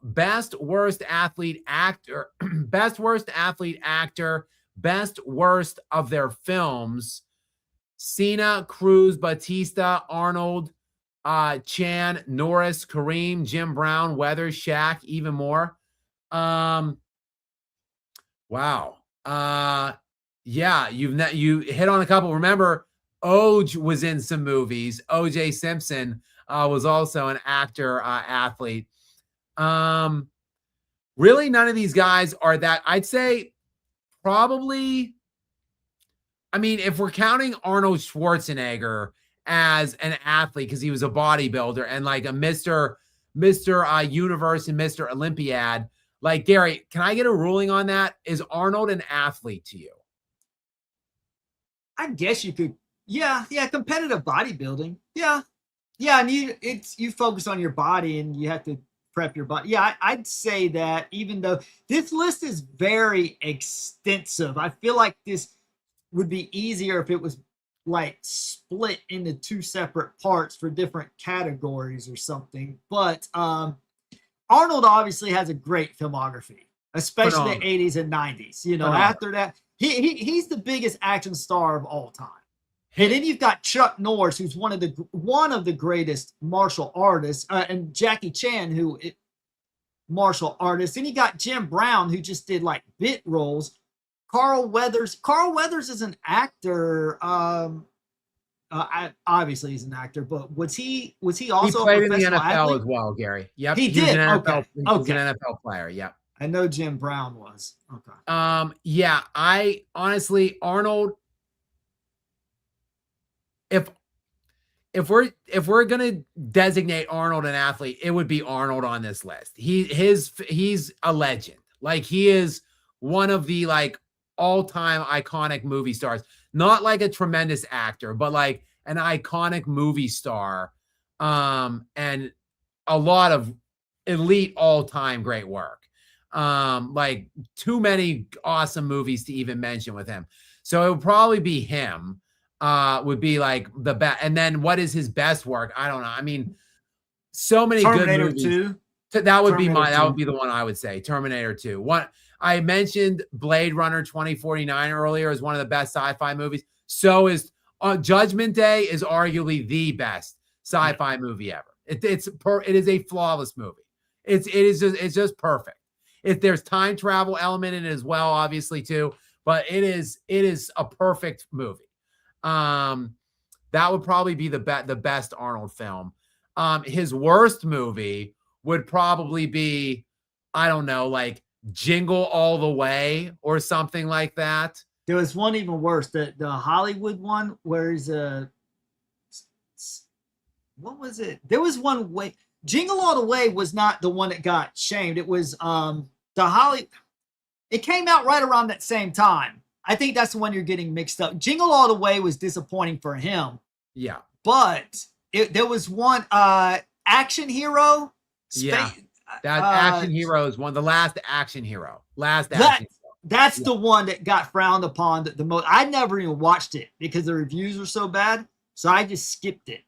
S1: Best worst athlete actor. Best worst athlete actor. Best worst of their films. Cena, Cruz, Batista, Arnold, Chan, Norris, Kareem, Jim Brown, Weathers, Shaq, even more. Wow. Yeah, you hit on a couple. Remember, Oj was in some movies. OJ Simpson was also an actor, athlete. Really, none of these guys are that. I'd say probably, I mean, if we're counting Arnold Schwarzenegger as an athlete because he was a bodybuilder and like a Mr. Universe and Mr. Olympiad, Like, Gary, can I get a ruling on that? Is Arnold an athlete to you?
S2: I guess you could. Yeah, competitive bodybuilding. Yeah, and you focus on your body and you have to prep your body. Yeah, I'd say that, even though this list is very extensive, I feel like this would be easier if it was like split into two separate parts for different categories or something. But Arnold obviously has a great filmography, especially the 80s and 90s. After that, he's the biggest action star of all time. And then you've got Chuck Norris, who's one of the greatest martial artists, and Jackie Chan, who martial artist. And you got Jim Brown, who just did like bit roles. Carl Weathers is an actor. Obviously he's an actor, but was he also
S1: played
S2: a professional
S1: in the NFL
S2: athlete
S1: as well, Gary? Yep,
S2: he did.
S1: An NFL, he was an NFL player. Yep.
S2: I know Jim Brown was. Okay.
S1: Yeah, I honestly, Arnold, if we're gonna designate Arnold an athlete, it would be Arnold on this list. He's a legend. Like, he is one of the like all-time iconic movie stars. Not like a tremendous actor, but like an iconic movie star. And a lot of elite all-time great work. Like, too many awesome movies to even mention with him. So it would probably be him. Would be like the best. And then what is his best work? I don't know. I mean, so many
S2: Terminator
S1: good movies.
S2: 2.
S1: That would be
S2: Terminator 2.
S1: that would be the one I would say. Terminator 2. What I mentioned Blade Runner 2049 earlier as one of the best sci-fi movies. So is Judgment Day is arguably the best sci-fi movie ever. It is a flawless movie. It's just perfect. There's time travel element in it as well, obviously too, but it is a perfect movie. That would probably be the best Arnold film. His worst movie would probably be, I don't know, like Jingle All the Way or something like that.
S2: There was one even worse, the Hollywood one, where he's what was it? There was one way. Jingle All the Way was not the one that got shamed. It was it came out right around that same time. I think that's the one you're getting mixed up. Jingle All the Way was disappointing for him.
S1: Yeah.
S2: But there was one Action Hero.
S1: Yeah. That Action Hero is the last Action Hero. That's the one that got frowned upon the most. I never even watched it because the reviews were so bad. So I just skipped it.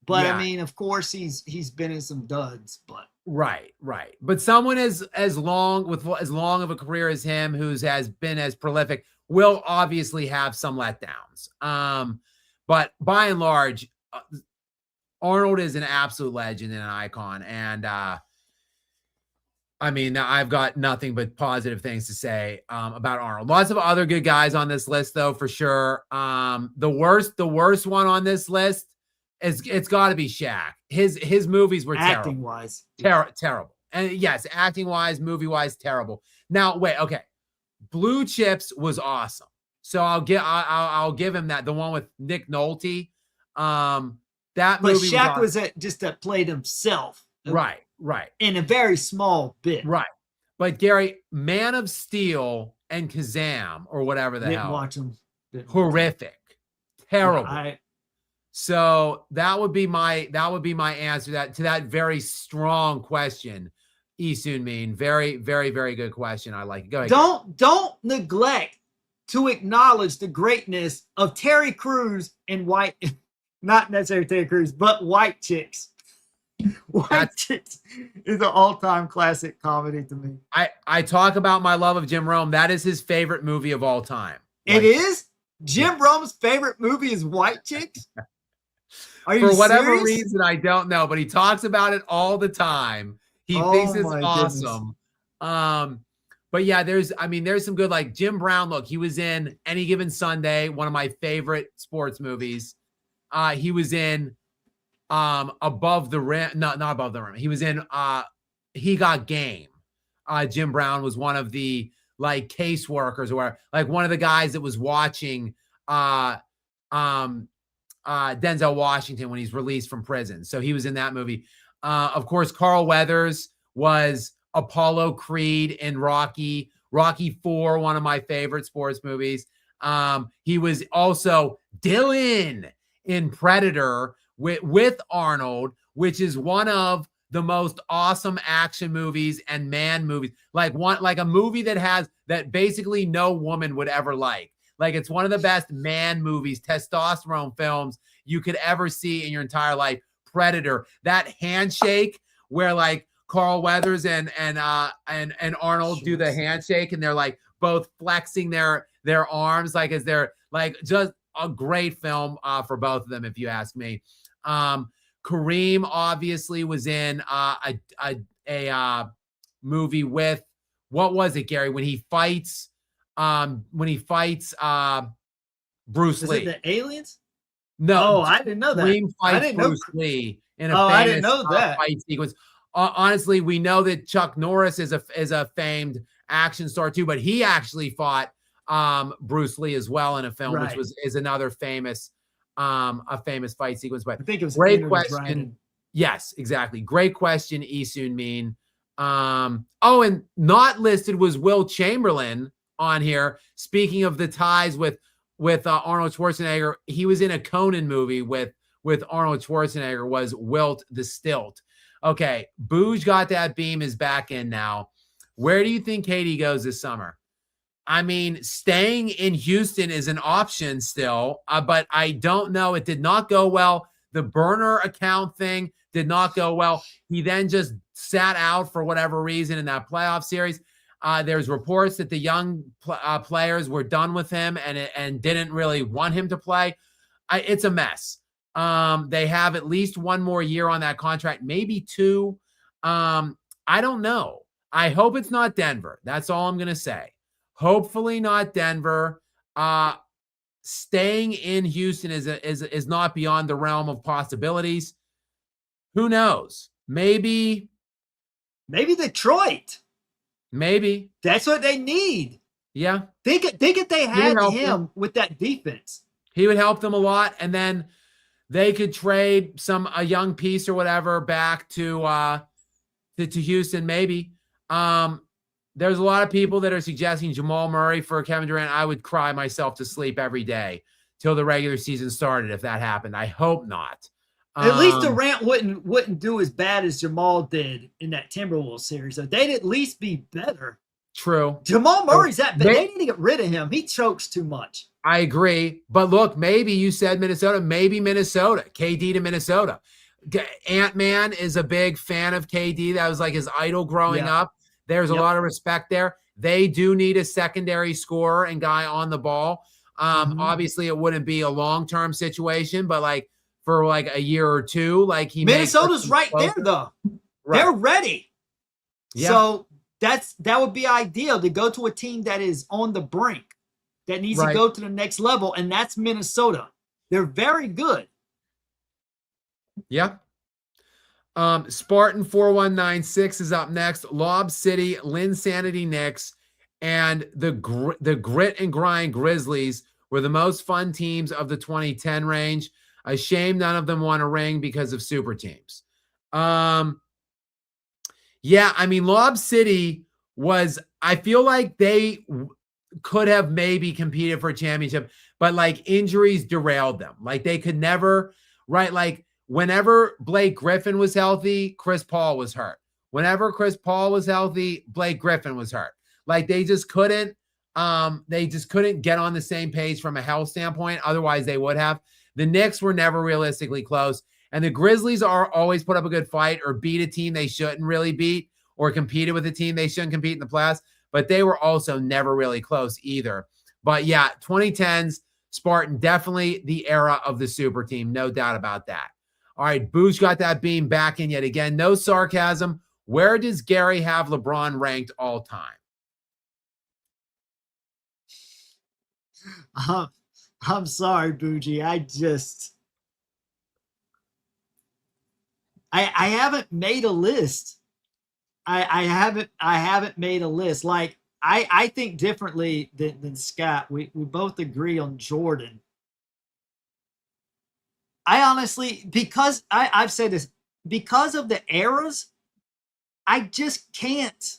S1: But I mean, of course, he's been in some duds, but right. But someone as long of a career as him, has been as prolific, will obviously have some letdowns. But by and large, Arnold is an absolute legend and an icon. And I mean, I've got nothing but positive things to say about Arnold. Lots of other good guys on this list, though, for sure. The worst one on this list it's got to be Shaq. His movies were
S2: acting wise
S1: terrible. And yes, acting wise, movie wise, terrible. Now wait, okay. Blue Chips was awesome. So I'll give him that. The one with Nick Nolte. That movie.
S2: But Shaq was just that played himself.
S1: Right.
S2: In a very small bit.
S1: Right. But Gary, Man of Steel and Kazam or whatever the hell.
S2: Didn't watch them.
S1: Horrific. Terrible.
S2: Yeah,
S1: so that would be my answer to that very strong question. Isun Min. Very, very, very good question. I like it. Go ahead.
S2: Don't neglect to acknowledge the greatness of Terry Crews and not necessarily Terry Crews, but White Chicks. White Chicks is an all-time classic comedy to me.
S1: I talk about my love of Jim Rome. That is his favorite movie of all time.
S2: It is? Jim Rome's favorite movie is White Chicks? Are you
S1: For whatever
S2: serious?
S1: reason, I don't know, but he talks about it all the time. He thinks it's awesome. But yeah, there's some good, like Jim Brown. Look, he was in Any Given Sunday, one of my favorite sports movies. He was in Above the Rim. No, not Above the Rim. He was in He Got Game. Jim Brown was one of the like caseworkers or like one of the guys that was watching Denzel Washington when he's released from prison. So he was in that movie. Of course, Carl Weathers was Apollo Creed and Rocky 4, one of my favorite sports movies. He was also Dylan in Predator with Arnold, which is one of the most awesome action movies and man movies. Like a movie that basically no woman would ever like. Like it's one of the best man movies, testosterone films you could ever see in your entire life. Predator, that handshake where like Carl Weathers and Arnold do the handshake, and they're like both flexing their arms, like as they're like, just a great film for both of them, if you ask me. Kareem obviously was in a movie with, what was it, Gary? When he fights Bruce Lee.
S2: Is it the Aliens?
S1: No,
S2: I didn't know that.
S1: Kareem fights Bruce Lee in a famous
S2: I didn't know that.
S1: fight sequence. Honestly, we know that Chuck Norris is a famed action star too, but he actually fought Bruce Lee as well in a film,
S2: Right.
S1: which is another famous a famous fight sequence. But
S2: I think it was
S1: great question. Yes, exactly. Great question, Isun Mean. And not listed was Will Chamberlain on here. Speaking of the ties with Arnold Schwarzenegger, he was in a Conan movie with Arnold Schwarzenegger, was Wilt the Stilt. Okay, Booge got that beam, is back in now. Where do you think KD goes this summer? I mean, staying in Houston is an option still, but I don't know. It did not go well. The burner account thing did not go well. He then just sat out for whatever reason in that playoff series. There's reports that the young players were done with him and didn't really want him to play. It's a mess. They have at least one more year on that contract, maybe two. I don't know. I hope it's not Denver. That's all I'm going to say. Hopefully not Denver. Staying in Houston is not beyond the realm of possibilities. Who knows? Maybe
S2: Detroit.
S1: Maybe.
S2: That's what they need.
S1: Yeah.
S2: Think if they had him with that defense. He
S1: would help them a lot, and then they could trade a young piece or whatever back to Houston, maybe. There's a lot of people that are suggesting Jamal Murray for Kevin Durant. I would cry myself to sleep every day till the regular season started if that happened. I hope not.
S2: At least Durant wouldn't do as bad as Jamal did in that Timberwolves series. So they'd at least be better.
S1: True.
S2: Jamal Murray's that bad. They need to get rid of him. He chokes too much.
S1: I agree. But look, maybe you said Minnesota. Maybe Minnesota. KD to Minnesota. Ant-Man is a big fan of KD. That was like his idol growing up. There's a lot of respect there. They do need a secondary scorer and guy on the ball. Obviously, it wouldn't be a long-term situation, but like for like a year or two, like
S2: Minnesota's right there though. Right. They're ready. Yeah. So that would be ideal to go to a team that is on the brink, that needs to go to the next level, and that's Minnesota. They're very good.
S1: Yeah. Spartan 4196 is up next. Lob City, Linsanity Knicks, and the Grit and Grind Grizzlies were the most fun teams of the 2010 range. A shame none of them won a ring because of super teams. Yeah, I mean, Lob City I feel like they could have maybe competed for a championship, but like injuries derailed them. Like they could never, like whenever Blake Griffin was healthy, Chris Paul was hurt. Whenever Chris Paul was healthy, Blake Griffin was hurt. Like they just couldn't get on the same page from a health standpoint. Otherwise they would have. The Knicks were never realistically close. And the Grizzlies always put up a good fight or beat a team they shouldn't really beat or competed with a team they shouldn't compete in the playoffs. But they were also never really close either. But yeah, 2010s, Spartan, definitely the era of the super team. No doubt about that. All right, Booch got that beam back in yet again. No sarcasm. Where does Gary have LeBron ranked all time?
S2: I'm sorry, Bougie. I haven't made a list. I haven't made a list. Like I think differently than Scott. We both agree on Jordan. I honestly, because I've said this, because of the eras, I just can't.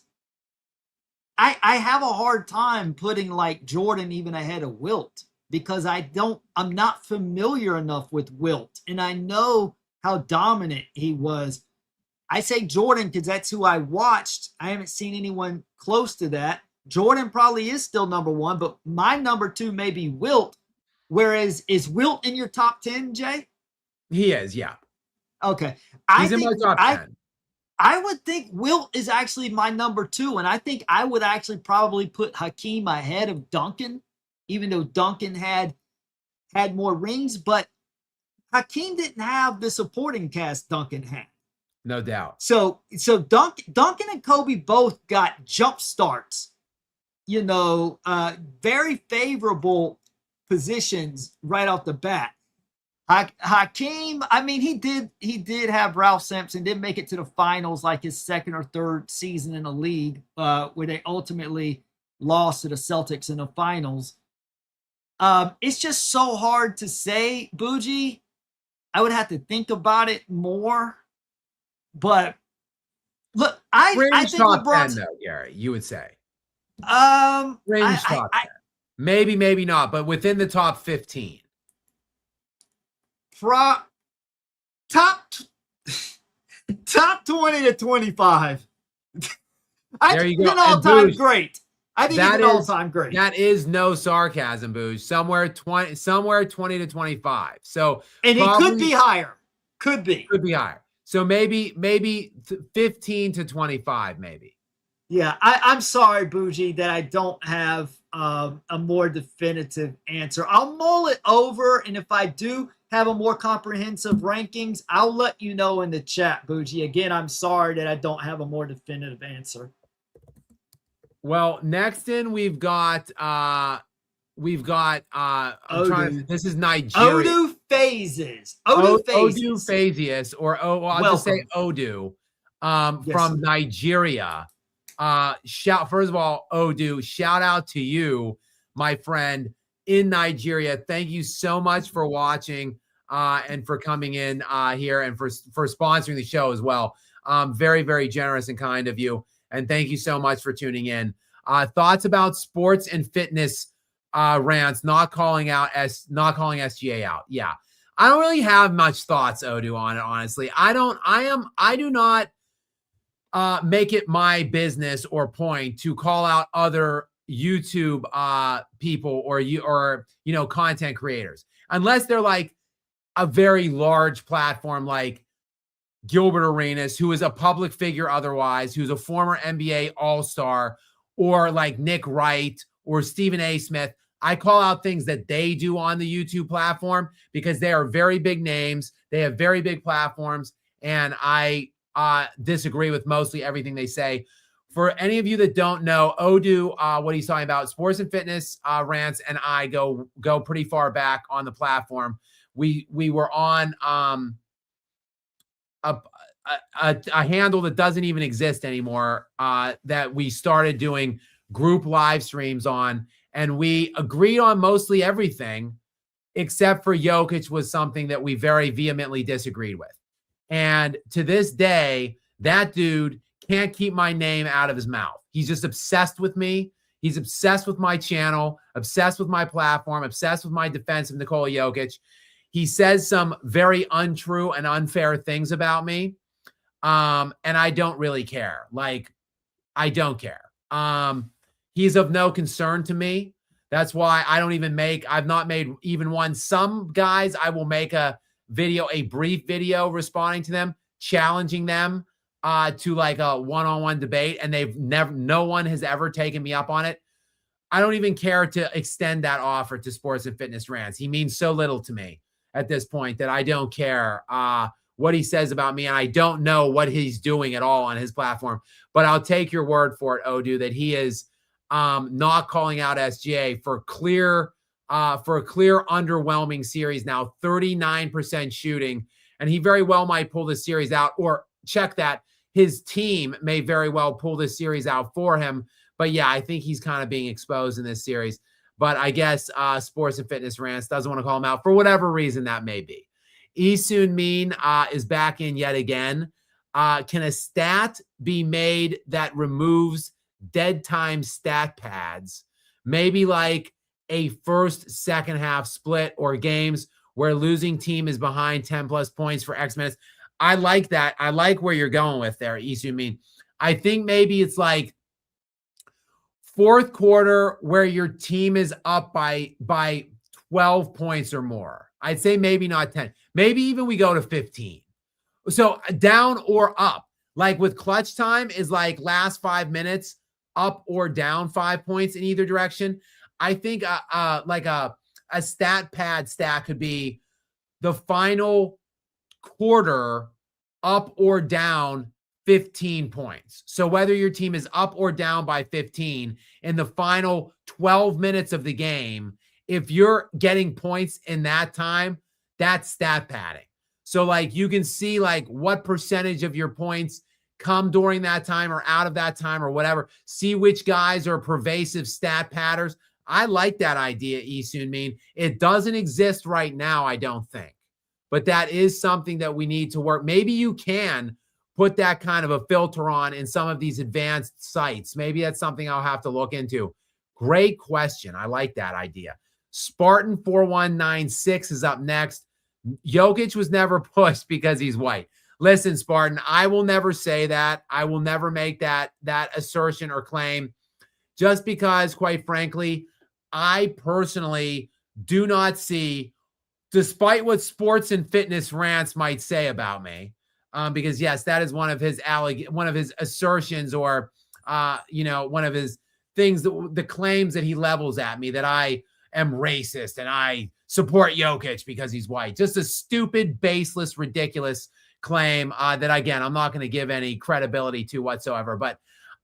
S2: I have a hard time putting like Jordan even ahead of Wilt because I'm not familiar enough with Wilt, and I know how dominant he was. I say Jordan because that's who I watched. I haven't seen anyone close to that. Jordan probably is still number one, but my number two may be Wilt. Whereas, is Wilt in your top 10, Jay?
S1: He is, yeah.
S2: Okay.
S1: He's in my top 10.
S2: I would think Wilt is actually my number two, and I think I would actually probably put Hakeem ahead of Duncan, even though Duncan had more rings, but Hakeem didn't have the supporting cast Duncan had.
S1: No doubt.
S2: So Duncan and Kobe both got jump starts, very favorable positions right off the bat. Hakeem, I mean, he did have Ralph Sampson, did make it to the finals like his second or third season in the league, where they ultimately lost to the Celtics in the finals. It's just so hard to say, Bougie. I would have to think about it more. But look, I think
S1: top
S2: LeBron's
S1: 10 though, Gary, you would say.
S2: Range
S1: top 10. Maybe not, but within the top 15.
S2: Top 20 to 25 I think he's an all-time great. I think he's an all-time great.
S1: That is no sarcasm, Booge. Somewhere 20 to 25. So
S2: and he could be higher. Could be
S1: higher. So maybe 15 to 25, maybe.
S2: Yeah, I'm sorry, Bougie, that I don't have a more definitive answer. I'll mull it over, and if I do have a more comprehensive rankings, I'll let you know in the chat, Bougie. Again, I'm sorry that I don't have a more definitive answer.
S1: Well, next in we've got this is Nigeria.
S2: Odu Phases.
S1: Odu Phases, or I'll just say Odu from Nigeria. First of all, Odu, shout out to you, my friend in Nigeria. Thank you so much for watching and for coming in here and for sponsoring the show as well. Very, very generous and kind of you. And thank you so much for tuning in. Thoughts about sports and fitness rants, not calling SGA out. Yeah. I don't really have much thoughts, Odu, on it, honestly. I do not make it my business or point to call out other YouTube people or content creators, unless they're like a very large platform like Gilbert Arenas, who is a public figure otherwise, who's a former NBA All-Star, or like Nick Wright or Stephen A. Smith. I call out things that they do on the YouTube platform because they are very big names. They have very big platforms, and I disagree with mostly everything they say. For any of you that don't know, Odu, what he's talking about, sports and fitness rants, and I go pretty far back on the platform. We were on a handle that doesn't even exist anymore, that we started doing group live streams on, and we agreed on mostly everything except for Jokic was something that we very vehemently disagreed with. And to this day, that dude can't keep my name out of his mouth. He's just obsessed with me. He's obsessed with my channel, obsessed with my platform, obsessed with my defense of Nikola Jokic. He says some very untrue and unfair things about me. And I don't really care. Like, I don't care. He's of no concern to me. That's why I've not made even one. Some guys, I will make a brief video responding to them, challenging them to like a one-on-one debate, and no one has ever taken me up on it. I don't even care to extend that offer to Sports and Fitness Rants. He means so little to me at this point that I don't care what he says about me, and I don't know what he's doing at all on his platform. But I'll take your word for it, Odu, that he is not calling out SGA for a clear underwhelming series now, 39% shooting, and he very well might pull the series out, or check that, his team may very well pull this series out for him. But yeah, I think he's kind of being exposed in this series. But I guess Sports and Fitness Rants doesn't want to call him out for whatever reason that may be. Isun Min is back in yet again. Can a stat be made that removes dead time stat pads? Maybe like a first, second half split or games where losing team is behind 10 plus points for X minutes. I like that. I like where you're going with there, Isu. Mean, I think maybe it's like fourth quarter where your team is up by 12 points or more. I'd say maybe not 10. Maybe even we go to 15. So down or up, like with clutch time is like last 5 minutes, up or down 5 points in either direction. I think like a stat pad stat could be the final quarter up or down 15 points. So whether your team is up or down by 15 in the final 12 minutes of the game, if you're getting points in that time, that's stat padding. So like you can see like what percentage of your points come during that time or out of that time or whatever. See which guys are pervasive stat padders. I like that idea, Isun Mean. It doesn't exist right now, I don't think. But that is something that we need to work. Maybe you can put that kind of a filter on in some of these advanced sites. Maybe that's something I'll have to look into. Great question. I like that idea. Spartan 4196 is up next. Jokic was never pushed because he's white. Listen, Spartan, I will never say that. I will never make that assertion or claim just because, quite frankly, I personally do not see, despite what sports and fitness rants might say about me, because yes, that is one of his assertions or, one of his things, the claims that he levels at me, that I am racist and I support Jokic because he's white. Just a stupid, baseless, ridiculous claim that, again, I'm not going to give any credibility to whatsoever. But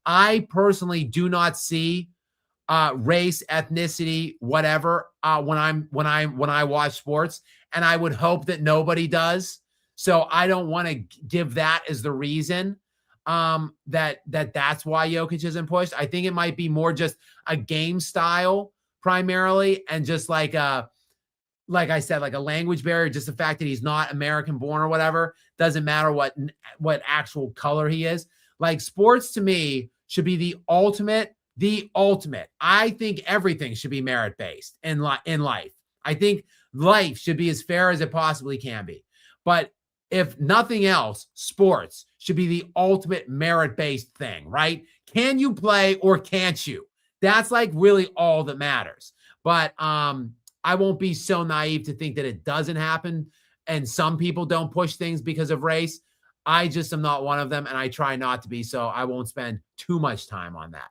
S1: I personally do not see race, ethnicity, whatever, when I watch sports, and I would hope that nobody does. So I don't want to give that as the reason that's why Jokic isn't pushed. I think it might be more just a game style primarily, and just like I said, like a language barrier, just the fact that he's not American born or whatever. Doesn't matter what actual color he is. Like, sports to me should be the ultimate. I think everything should be merit-based in life. I think life should be as fair as it possibly can be. But if nothing else, sports should be the ultimate merit-based thing, right? Can you play or can't you? That's like really all that matters. But I won't be so naive to think that it doesn't happen and some people don't push things because of race. I just am not one of them, and I try not to be, so I won't spend too much time on that.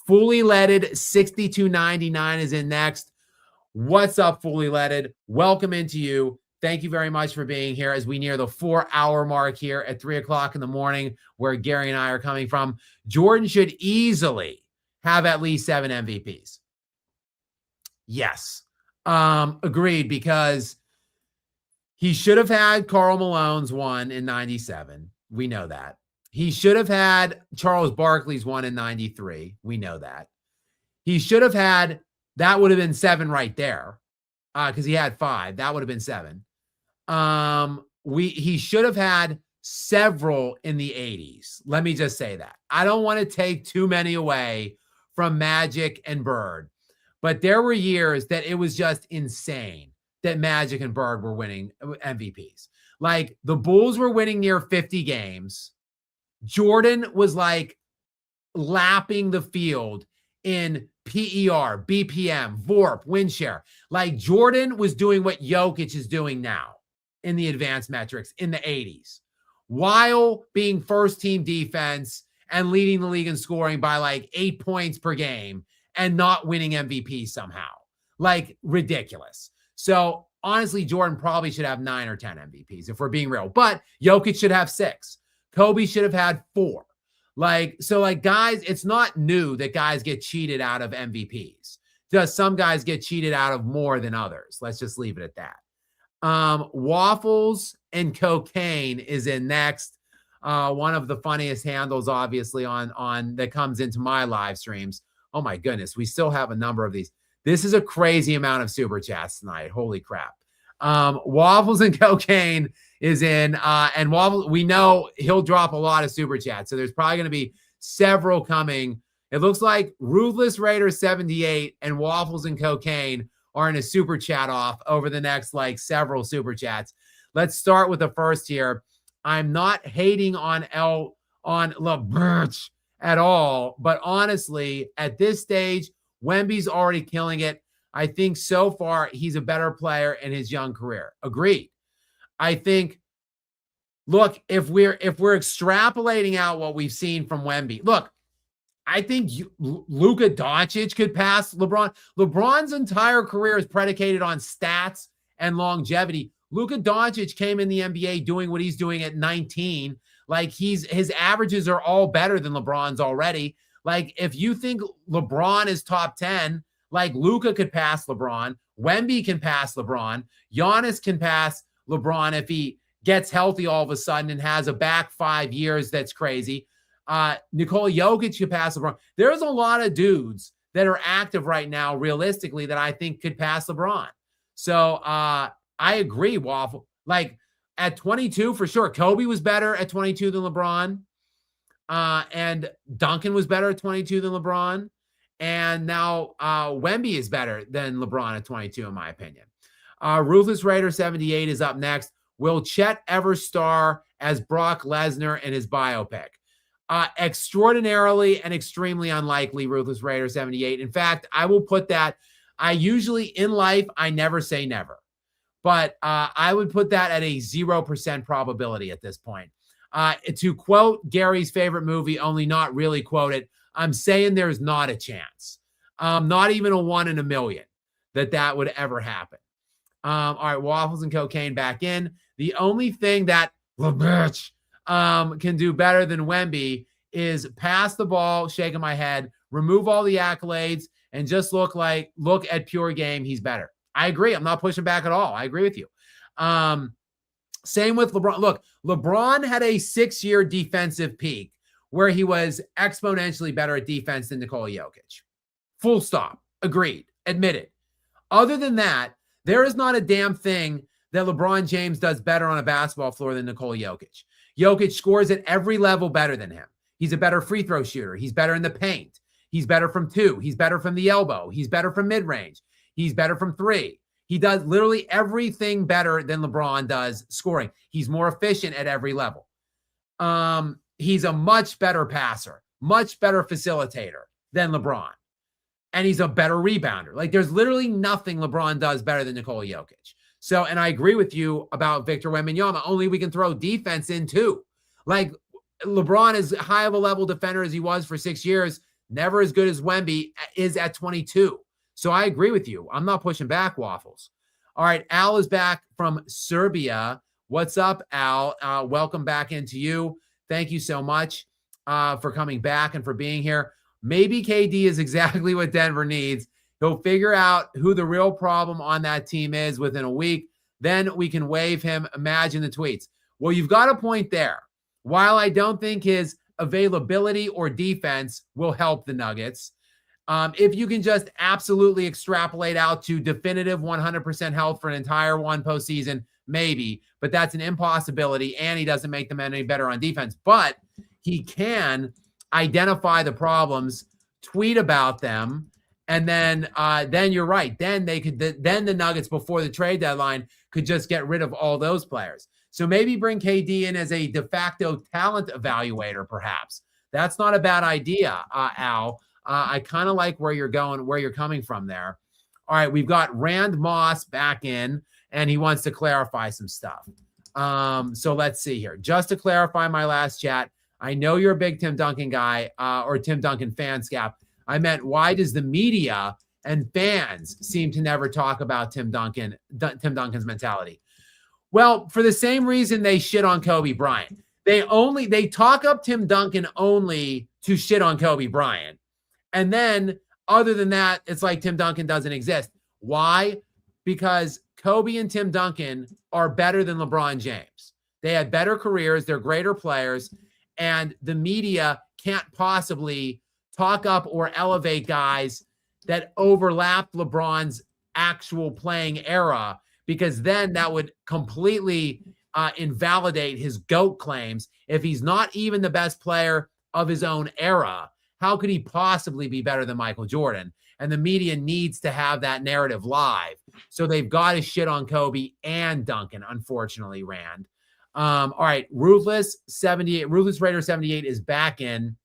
S1: Fully Leaded 6299 is in next. What's up, Fully Leaded? Welcome into you. Thank you very much for being here as we near the 4-hour mark here at 3 o'clock in the morning, where Gary and I are coming from. Jordan should easily have at least 7 MVPs. Yes. Agreed, because he should have had Karl Malone's one in 97. We know that. He should have had Charles Barkley's one in 93. We know that. He should have had, that would have been 7 right there, because he had 5. That would have been 7. He should have had several in the 80s. Let me just say that. I don't want to take too many away from Magic and Bird, but there were years that it was just insane that Magic and Bird were winning MVPs. Like, the Bulls were winning near 50 games. Jordan was like lapping the field in PER, BPM, VORP, win share. Like, Jordan was doing what Jokic is doing now in the advanced metrics in the 80s, while being first team defense and leading the league in scoring by like 8 points per game and not winning MVP somehow. Like, ridiculous. So honestly, Jordan probably should have 9 or 10 MVPs if we're being real, but Jokic should have 6. Kobe should have had 4. Guys, it's not new that guys get cheated out of MVPs. Just some guys get cheated out of more than others. Let's just leave it at that. Waffles and Cocaine is in next. One of the funniest handles, obviously, on that comes into my live streams. Oh my goodness, we still have a number of these. This is a crazy amount of super chats tonight. Holy crap. Waffles and Cocaine is in, and Waffles, we know he'll drop a lot of super chats. So there's probably going to be several coming. It looks like Ruthless Raider 78 and Waffles and Cocaine are in a super chat off over the next several super chats. Let's start with the first here. I'm not hating on LeBurch at all, but honestly, at this stage, Wemby's already killing it. I think so far he's a better player in his young career. Agreed. I think, look, if we're extrapolating out what we've seen from Wemby, look, I think Luka Doncic could pass LeBron. LeBron's entire career is predicated on stats and longevity. Luka Doncic came in the NBA doing what he's doing at 19. His averages are all better than LeBron's already. If you think LeBron is top 10, Luka could pass LeBron. Wemby can pass LeBron. Giannis can pass LeBron if he gets healthy all of a sudden and has a back 5 years that's crazy. Nikola Jokic could pass LeBron. There's a lot of dudes that are active right now, realistically, that I think could pass LeBron. So I agree, Waffle. At 22, for sure, Kobe was better at 22 than LeBron. And Duncan was better at 22 than LeBron. And now Wemby is better than LeBron at 22, in my opinion. Ruthless Raider 78 is up next. Will Chet ever star as Brock Lesnar in his biopic? Extraordinarily and extremely unlikely, Ruthless Raider 78. In fact, I will put that, I usually in life, I never say never. But I would put that at a 0% probability at this point. To quote Gary's favorite movie, only not really quote it, I'm saying there's not a chance. Not even a 1 in a million that would ever happen. All right, Waffles and Cocaine back in. The only thing that LeBurch can do better than Wemby is pass the ball, shaking my head, remove all the accolades, and just look at pure game. He's better. I agree. I'm not pushing back at all. I agree with you. Same with LeBron. Look, LeBron had a 6-year defensive peak where he was exponentially better at defense than Nikola Jokic. Full stop. Agreed. Admitted. Other than that, there is not a damn thing that LeBron James does better on a basketball floor than Nikola Jokic. Jokic scores at every level better than him. He's a better free throw shooter. He's better in the paint. He's better from 2. He's better from the elbow. He's better from mid-range. He's better from 3. He does literally everything better than LeBron does scoring. He's more efficient at every level. He's a much better passer, much better facilitator than LeBron. And he's a better rebounder. There's literally nothing LeBron does better than Nikola Jokic. So, and I agree with you about Victor Wembanyama. Only we can throw defense in too. LeBron is high of a level defender as he was for 6 years, never as good as Wemby is at 22. So I agree with you. I'm not pushing back, Waffles. All right, Al is back from Serbia. What's up, Al? Welcome back into you. Thank you so much for coming back and for being here. Maybe KD is exactly what Denver needs. He'll figure out who the real problem on that team is within a week. Then we can waive him. Imagine the tweets. Well, you've got a point there. While I don't think his availability or defense will help the Nuggets, if you can just absolutely extrapolate out to definitive 100% health for an entire one postseason, maybe, but that's an impossibility, and he doesn't make them any better on defense. But he can identify the problems, tweet about them, and then you're right. Then the Nuggets before the trade deadline could just get rid of all those players. So maybe bring KD in as a de facto talent evaluator, perhaps. That's not a bad idea, Al. I kind of like where you're going, where you're coming from there. All right, we've got Rand Moss back in, and he wants to clarify some stuff. So let's see here. Just to clarify my last chat, I know you're a big Tim Duncan guy or Tim Duncan fan, Skap. I meant, why does the media and fans seem to never talk about Tim Duncan's mentality? Well, for the same reason they shit on Kobe Bryant. They talk up Tim Duncan only to shit on Kobe Bryant. And then other than that, it's like Tim Duncan doesn't exist. Why? Because Kobe and Tim Duncan are better than LeBron James. They had better careers. They're greater players. And the media can't possibly talk up or elevate guys that overlap LeBron's actual playing era, because then that would completely invalidate his GOAT claims. If he's not even the best player of his own era, how could he possibly be better than Michael Jordan? And the media needs to have that narrative live. So they've got to shit on Kobe and Duncan, unfortunately, Rand. All right, Ruthless Raider 78 is back in.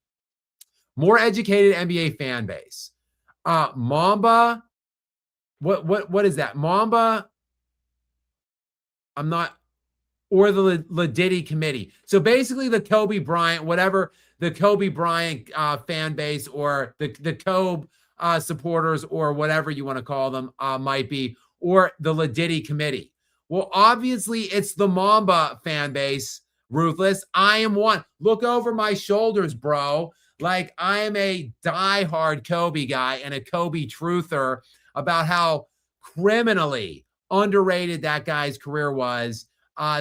S1: More educated NBA fan base. Mamba, what is that? Mamba, I'm not, or the Ladiddy committee. So basically the Kobe Bryant, whatever the Kobe Bryant fan base or the Kobe supporters or whatever you want to call them might be, or the Ladiddy committee. Well, obviously it's the Mamba fan base, Ruthless. I am one. Look over my shoulders, bro. Like, I am a diehard Kobe guy and a Kobe truther about how criminally underrated that guy's career was.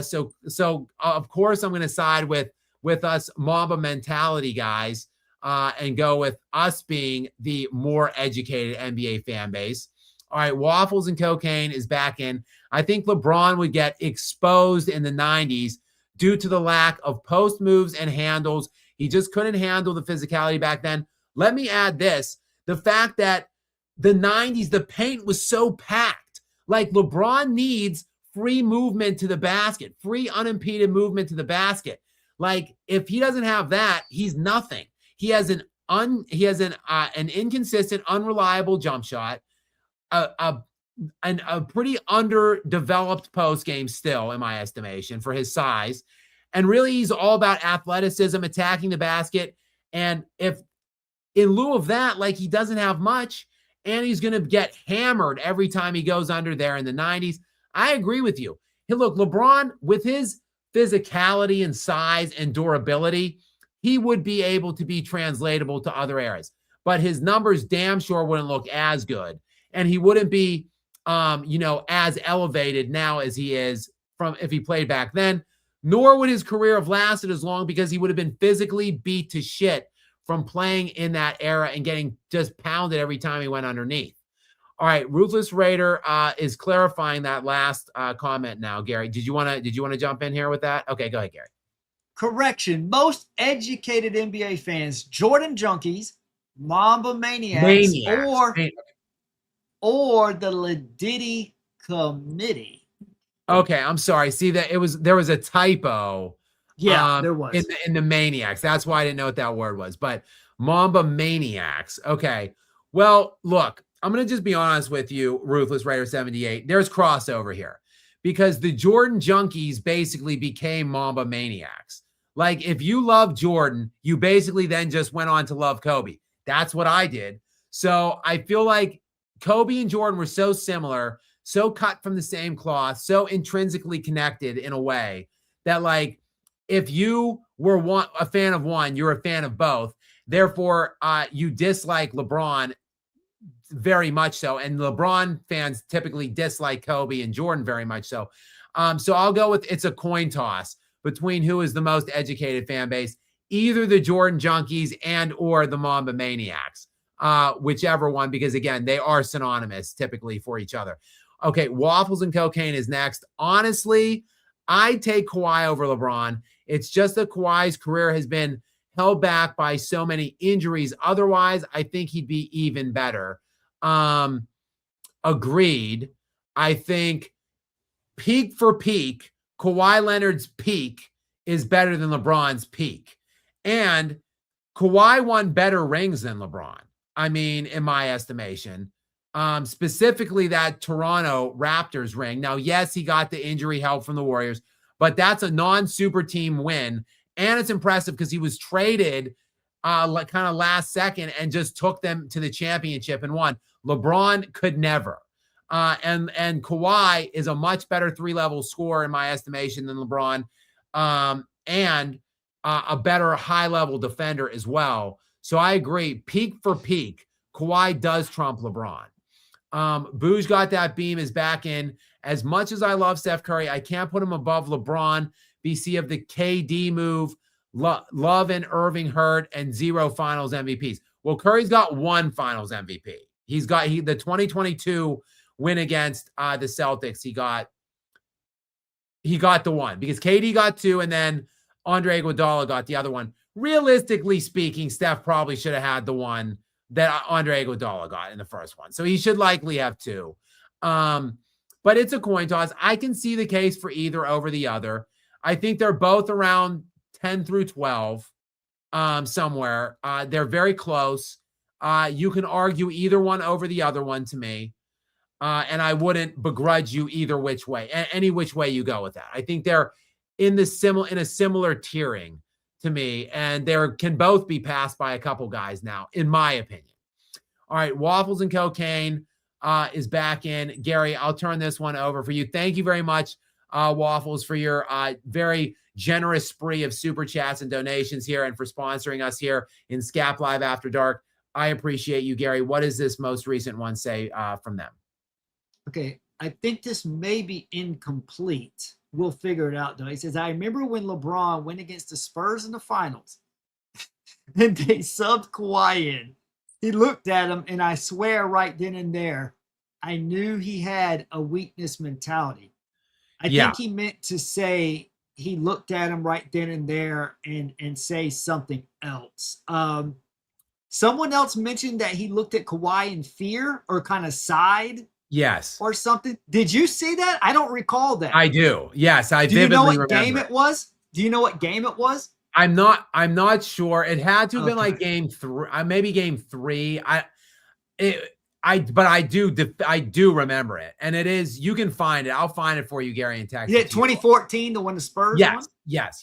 S1: So of course I'm going to side with us Mamba mentality guys and go with us being the more educated NBA fan base. All right, Waffles and Cocaine is back in. I think LeBron would get exposed in the 90s due to the lack of post moves and handles. He just couldn't handle the physicality back then. Let me add this. The fact that the 90s, the paint was so packed. Like, LeBron needs free movement to the basket, free unimpeded movement to the basket. Like, if he doesn't have that, he's nothing. He has an inconsistent, unreliable jump shot, a pretty underdeveloped post game still, in my estimation, for his size. And really, he's all about athleticism, attacking the basket. And if in lieu of that, like, he doesn't have much, and he's going to get hammered every time he goes under there in the 90s, I agree with you. Hey, look, LeBron, with his physicality and size and durability, he would be able to be translatable to other areas. But his numbers damn sure wouldn't look as good. And he wouldn't be, as elevated now as he is from if he played back then. Nor would his career have lasted as long, because he would have been physically beat to shit from playing in that era and getting just pounded every time he went underneath. All right, Ruthless Raider is clarifying that last comment now. Gary, did you want to jump in here with that? Okay, go ahead, Gary.
S2: Correction. Most educated NBA fans, Jordan junkies, Mamba maniacs. Or the Ladiddy committee.
S1: Okay, I'm sorry. See, that there was a typo.
S2: Yeah, there was
S1: in the maniacs. That's why I didn't know what that word was. But Mamba maniacs. Okay. Well, look, I'm gonna just be honest with you, Ruthless Raider 78. There's crossover here, because the Jordan junkies basically became Mamba maniacs. Like, if you love Jordan, you basically then just went on to love Kobe. That's what I did. So I feel like Kobe and Jordan were so similar, so cut from the same cloth, so intrinsically connected in a way that, like, if you were a fan of one, you're a fan of both. Therefore, you dislike LeBron very much so. And LeBron fans typically dislike Kobe and Jordan very much so. So I'll go with, it's a coin toss between who is the most educated fan base, either the Jordan junkies and or the Mamba maniacs. Whichever one, because again, they are synonymous typically for each other. Okay, Waffles and Cocaine is next. Honestly, I take Kawhi over LeBron. It's just that Kawhi's career has been held back by so many injuries. Otherwise, I think he'd be even better. Agreed. I think peak for peak, Kawhi Leonard's peak is better than LeBron's peak. And Kawhi won better rings than LeBron. I mean, in my estimation, specifically that Toronto Raptors ring. Now, yes, he got the injury help from the Warriors, but that's a non-super team win. And it's impressive because he was traded kind of last second and just took them to the championship and won. LeBron could never. And Kawhi is a much better three-level scorer in my estimation than LeBron, and a better high-level defender as well. So I agree. Peak for peak, Kawhi does trump LeBron. Booge got that beam is back in. As much as I love Steph Curry, I can't put him above LeBron. BC of the KD move, Love and Irving hurt, and 0 finals MVPs. Well, Curry's got 1 finals MVP. He's got the 2022 win against the Celtics. He got he got the one because KD got 2 and then Andre Iguodala got the other one. Realistically speaking, Steph probably should have had the one that Andre Iguodala got in the first one. So he should likely have 2. But it's a coin toss. I can see the case for either over the other. I think they're both around 10 through 12 somewhere. They're very close. You can argue either one over the other one to me. And I wouldn't begrudge you either which way, any which way you go with that. I think they're in a similar tiering to me, and they can both be passed by a couple guys now, in my opinion. All right, Waffles and Cocaine is back in. Gary, I'll turn this one over for you. Thank you very much, Waffles, for your very generous spree of super chats and donations here and for sponsoring us here in Skap Live After Dark. I appreciate you, Gary. What does this most recent one say from them?
S2: Okay, I think this may be incomplete. We'll figure it out, though. He says, I remember when LeBron went against the Spurs in the finals and they subbed Kawhi in. He looked at him, and I swear right then and there, I knew he had a weakness mentality. I think he meant to say he looked at him right then and there and say something else. Someone else mentioned that he looked at Kawhi in fear or kind of sighed.
S1: Yes.
S2: Or something. Did you see that? I don't recall that.
S1: I do. Yes, I vividly remember.
S2: Do you know what game it was? Do you know what game it was?
S1: I'm not sure. It had to have been like game 3, maybe game 3. But I do remember it. And it is, you can find it. I'll find it for you, Gary, and text.
S2: Yeah, 2014, the one the Spurs won?
S1: Yes. Yes,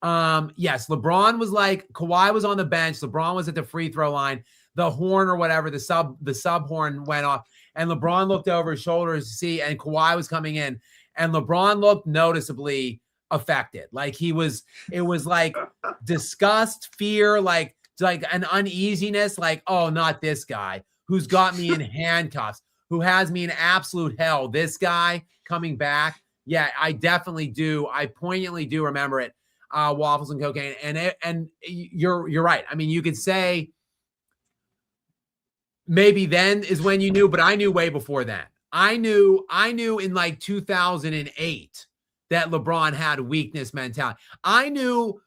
S1: LeBron was like, Kawhi was on the bench. LeBron was at the free throw line. The horn or whatever, the sub horn went off. And LeBron looked over his shoulders to see, and Kawhi was coming in. And LeBron looked noticeably affected. Like it was like disgust, fear, like an uneasiness, like, oh, not this guy who's got me in handcuffs, who has me in absolute hell. This guy coming back. Yeah, I definitely do. I poignantly do remember it. Waffles and Cocaine. And you're right. I mean, you could say, maybe then is when you knew, but I knew way before then. I knew in like 2008 that LeBron had weakness mentality. I knew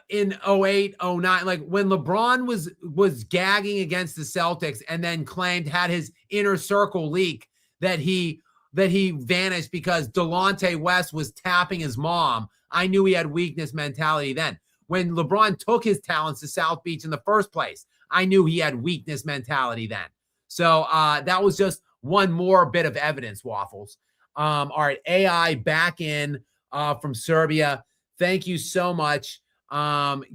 S1: in 08, 09, like when LeBron was gagging against the Celtics and then had his inner circle leak that he vanished because Delonte West was tapping his mom. I knew he had weakness mentality then. When LeBron took his talents to South Beach in the first place, I knew he had weakness mentality then. So that was just one more bit of evidence, Waffles. All right, AI back in from Serbia. Thank you so much.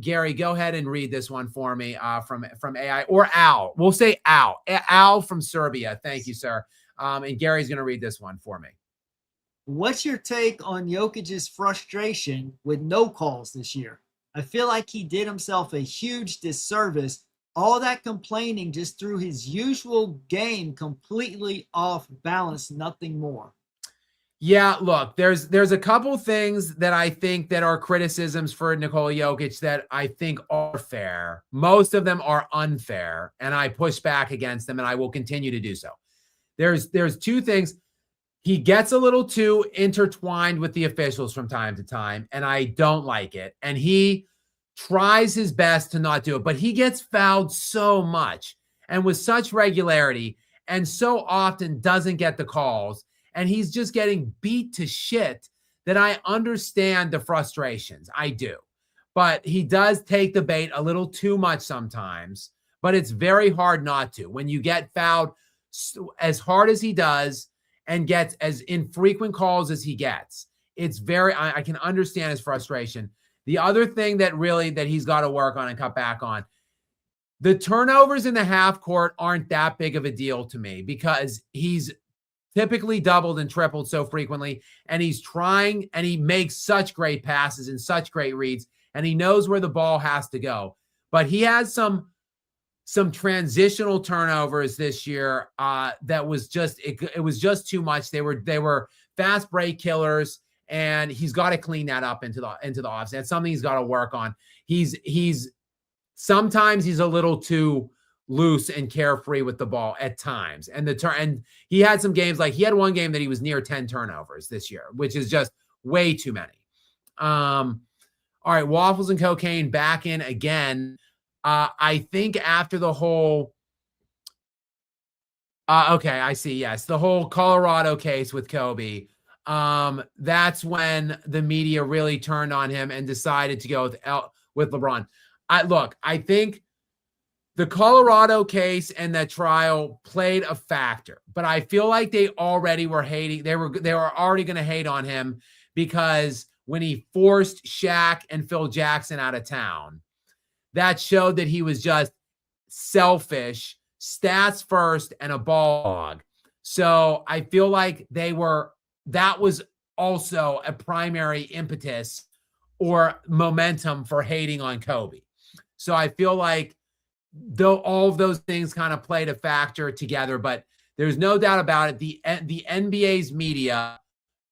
S1: Gary, go ahead and read this one for me from AI or Al. We'll say Al. Al from Serbia. Thank you, sir. And Gary's going to read this one for me.
S2: What's your take on Jokic's frustration with no calls this year? I feel like he did himself a huge disservice. All that complaining just threw his usual game completely off balance, nothing more.
S1: Yeah, look, there's a couple things that I think that are criticisms for Nikola Jokic that I think are fair. Most of them are unfair, and I push back against them, and I will continue to do so. There's 2 things. He gets a little too intertwined with the officials from time to time, and I don't like it. And he tries his best to not do it, but he gets fouled so much and with such regularity and so often doesn't get the calls, and he's just getting beat to shit that I understand the frustrations. I do. But he does take the bait a little too much sometimes, but it's very hard not to. When you get fouled as hard as he does and gets as infrequent calls as he gets, it's very, I can understand his frustration. The other thing that he's got to work on and cut back on, the turnovers in the half court aren't that big of a deal to me because he's typically doubled and tripled so frequently, and he's trying, and he makes such great passes and such great reads, and he knows where the ball has to go. But he has some transitional turnovers this year that was just it was just too much. They were fast break killers. And he's got to clean that up into the offseason. That's something he's got to work on. Sometimes he's a little too loose and carefree with the ball at times. And he had some games, like he had one game that he was near 10 turnovers this year, which is just Way too many. All right, waffles and cocaine back in again. I think after the whole okay, I see. Yes, the whole Colorado case with Kobe. That's when the media really turned on him and decided to go with LeBron. I think the Colorado case and that trial played a factor, but I feel like they already were hating. They were already going to hate on him because when he forced Shaq and Phil Jackson out of town, that showed that he was just selfish, stats first, and a ball hog. So I feel like that was also a primary impetus or momentum for hating on Kobe. So I feel like though all of those things kind of played a factor together, but there's no doubt about it. The NBA's media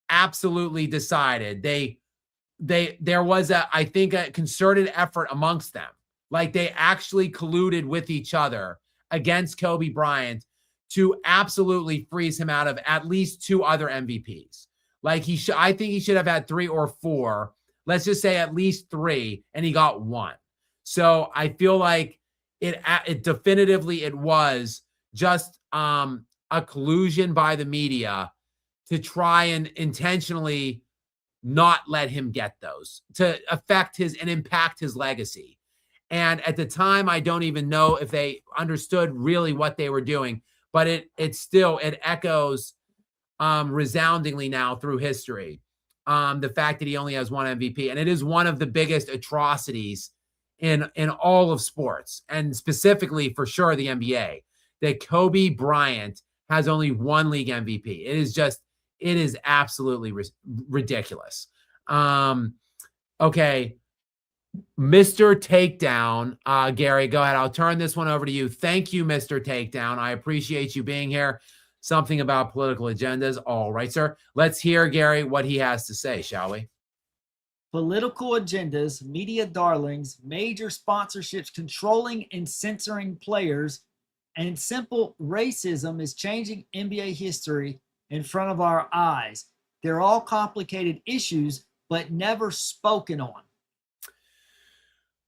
S1: absolutely decided there was I think a concerted effort amongst them. Like they actually colluded with each other against Kobe Bryant to absolutely freeze him out of at least 2 other MVPs. Like I think he should have had 3 or 4. Let's just say at least 3, and he got 1. So I feel like it definitively it was just a collusion by the media to try and intentionally not let him get those, to affect his and impact his legacy. And at the time, I don't even know if they understood really what they were doing, but it echoes resoundingly now through history. The fact that he only has 1 MVP, and it is one of the biggest atrocities in all of sports, and specifically for sure the NBA, that Kobe Bryant has only 1 league MVP. It is absolutely ridiculous. Okay. Mr. Takedown, Gary, go ahead. I'll turn this one over to you. Thank you, Mr. Takedown. I appreciate you being here. Something about political agendas. All right, sir. Let's hear, Gary, what he has to say, shall we?
S2: Political agendas, media darlings, major sponsorships controlling and censoring players, and simple racism is changing NBA history in front of our eyes. They're all complicated issues, but never spoken on.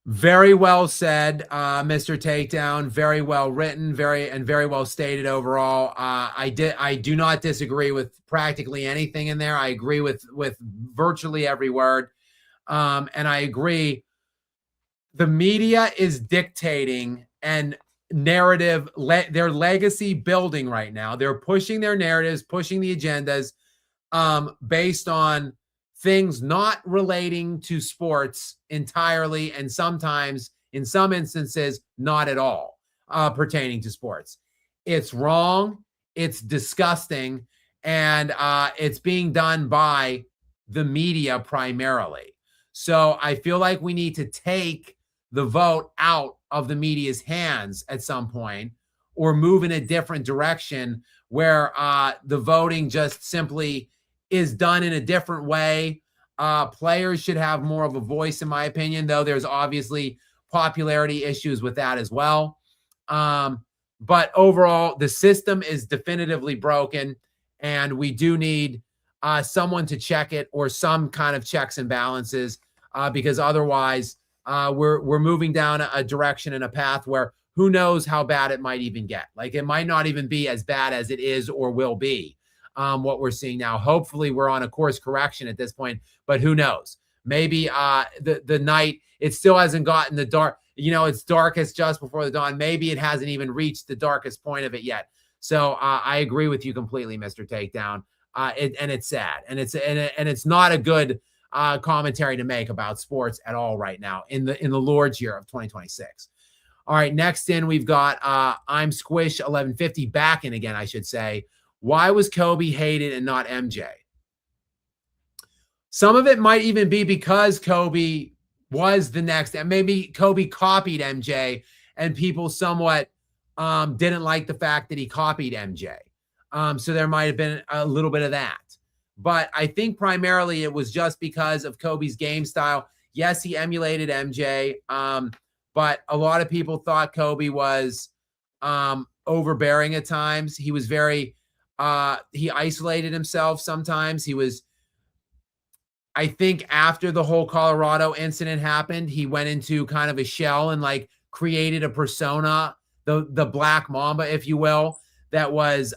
S1: Very well said, Mr. Takedown. Very well written, very well stated overall. I do not disagree with practically anything in there. I agree with virtually every word. And I agree. The media is dictating and narrative, their legacy building right now. They're pushing their narratives, pushing the agendas based on things not relating to sports entirely, and sometimes, in some instances, not at all pertaining to sports. It's wrong. It's disgusting. And it's being done by the media primarily. So I feel like we need to take the vote out of the media's hands at some point, or move in a different direction where the voting just simply is done in a different way. Players should have more of a voice, in my opinion, though there's obviously popularity issues with that as well. But overall, the system is definitively broken, and we do need someone to check it, or some kind of checks and balances, because otherwise we're moving down a direction and a path where who knows how bad it might even get. Like it might not even be as bad as it is or will be. What we're seeing now. Hopefully we're on a course correction at this point, but who knows? Maybe the night, it still hasn't gotten the dark, it's darkest just before the dawn. Maybe it hasn't even reached the darkest point of it yet. So I agree with you completely, Mr. Takedown. And it's sad, and it's not a good commentary to make about sports at all right now in the Lord's year of 2026. All right, next in we've got I'm Squish 1150 back in again, I should say. Why was Kobe hated and not MJ? Some of it might even be because Kobe was the next, and maybe Kobe copied MJ, and people somewhat didn't like the fact that he copied MJ. So there might have been a little bit of that. But I think primarily it was just because of Kobe's game style. Yes, he emulated MJ, but a lot of people thought Kobe was overbearing at times. He was very... he isolated himself sometimes. He was I think after the whole Colorado incident happened, he went into kind of a shell and like created a persona, the Black Mamba, if you will, that was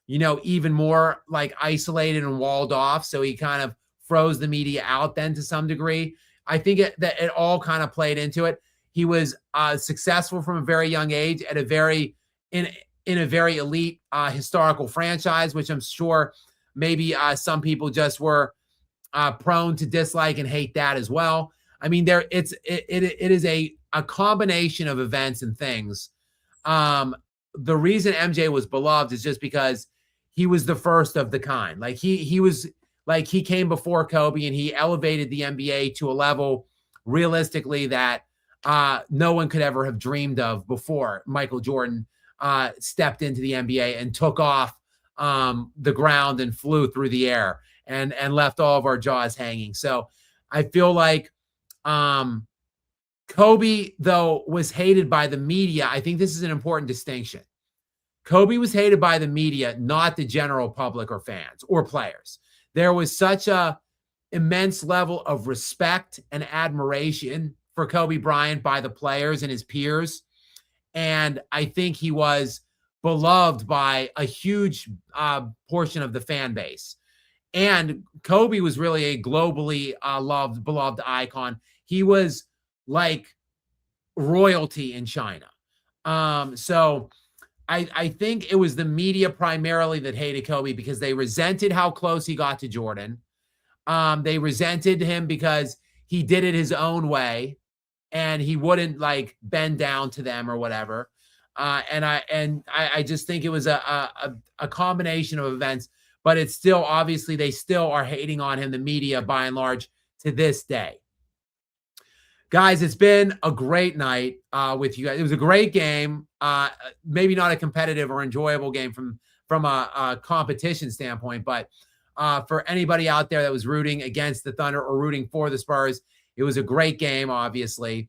S1: even more like isolated and walled off. So he kind of froze the media out then to some degree. I think that it all kind of played into it. He was successful from a very young age at a very in a very elite historical franchise, which I'm sure maybe some people just were prone to dislike and hate that as well. I mean, it is a combination of events and things. The reason MJ was beloved is just because he was the first of the kind. Like he came before Kobe and he elevated the NBA to a level realistically that no one could ever have dreamed of before Michael Jordan stepped into the NBA and took off the ground and flew through the air and left all of our jaws hanging. So I feel like Kobe, though, was hated by the media. I think this is an important distinction. Kobe was hated by the media, not the general public or fans or players. There was such a immense level of respect and admiration for Kobe Bryant by the players and his peers. And I think he was beloved by a huge portion of the fan base. And Kobe was really a globally beloved icon. He was like royalty in China. So I think it was the media primarily that hated Kobe because they resented how close he got to Jordan. They resented him because he did it his own way and he wouldn't like bend down to them or whatever. And I just think it was a combination of events, but it's still obviously they still are hating on him, the media by and large, to this day. Guys, it's been a great night with you guys. It was a great game. Maybe not a competitive or enjoyable game from a competition standpoint, but for anybody out there that was rooting against the Thunder or rooting for the Spurs, it was a great game, obviously.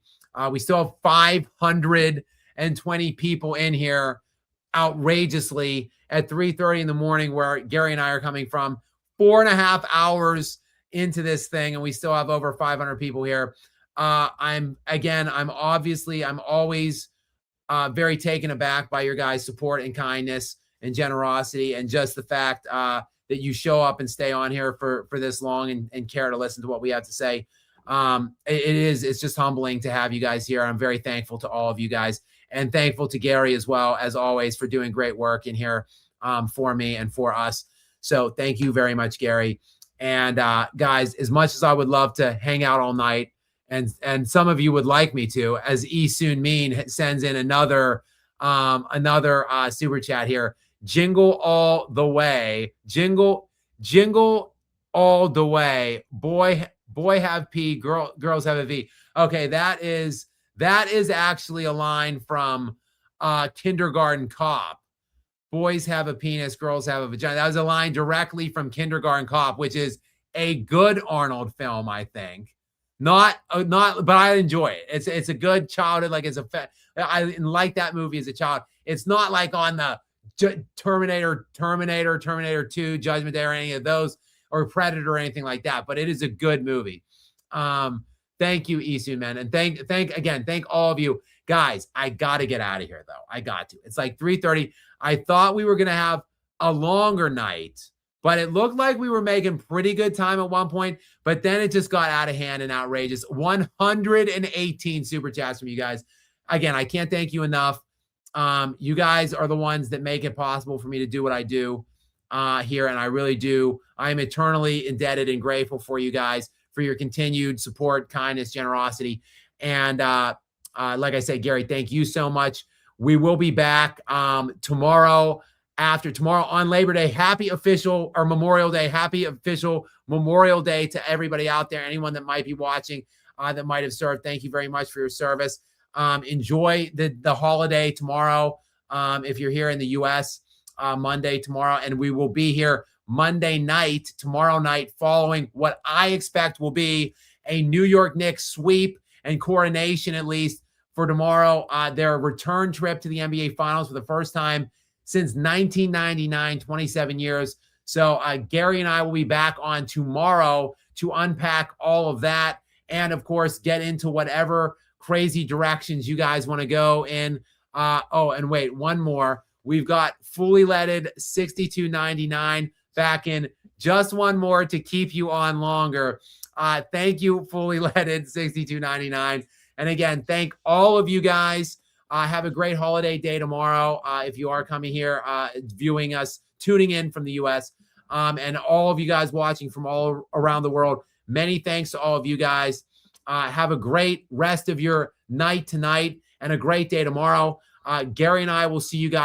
S1: We still have 520 people in here outrageously at 3:30 in the morning where Gary and I are coming from. 4.5 hours into this thing, and we still have over 500 people here. I'm always very taken aback by your guys' support and kindness and generosity and just the fact that you show up and stay on here for this long and care to listen to what we have to say. It's just humbling to have you guys here. I'm very thankful to all of you guys and thankful to Gary as well, as always, for doing great work in here for me and for us. So thank you very much, Gary. And guys, as much as I would love to hang out all night, and some of you would like me to, as E Soon Mean sends in another super chat here. Jingle all the way. Jingle all the way. Boy have P, girls have a V. Okay, that is actually a line from Kindergarten Cop. Boys have a penis, girls have a vagina. That was a line directly from Kindergarten Cop, which is a good Arnold film, I think. Not, but I enjoy it. It's a good childhood. Like I like that movie as a child. It's not like on the Terminator 2, Judgment Day, or any of those, or Predator or anything like that. But it is a good movie. Thank you, Isu, man, and thank all of you guys. I gotta get out of here though. I got to. It's like 3:30. I thought we were gonna have a longer night, but it looked like we were making pretty good time at one point, but then it just got out of hand and outrageous. 118 super chats from you guys. Again, I can't thank you enough. You guys are the ones that make it possible for me to do what I do here, and I really do. I am eternally indebted and grateful for you guys, for your continued support, kindness, generosity. And like I said, Gary, thank you so much. We will be back tomorrow on Labor Day. Happy official or Memorial Day. Happy official Memorial Day to everybody out there. Anyone that might be watching that might have served. Thank you very much for your service. Enjoy the holiday tomorrow. If you're here in the U.S., Monday tomorrow, and we will be here Monday night, tomorrow night, following what I expect will be a New York Knicks sweep and coronation, at least for tomorrow. Their return trip to the NBA Finals for the first time since 1999, 27 years. So Gary and I will be back on tomorrow to unpack all of that and, of course, get into whatever crazy directions you guys want to go in. Oh, and wait, one more. We've got fully leaded $62.99 back in. Just one more to keep you on longer. Thank you, fully leaded $62.99. And again, thank all of you guys. Have a great holiday day tomorrow. If you are coming here, viewing us, tuning in from the U.S., and all of you guys watching from all around the world, many thanks to all of you guys. Have a great rest of your night tonight and a great day tomorrow. Gary and I will see you guys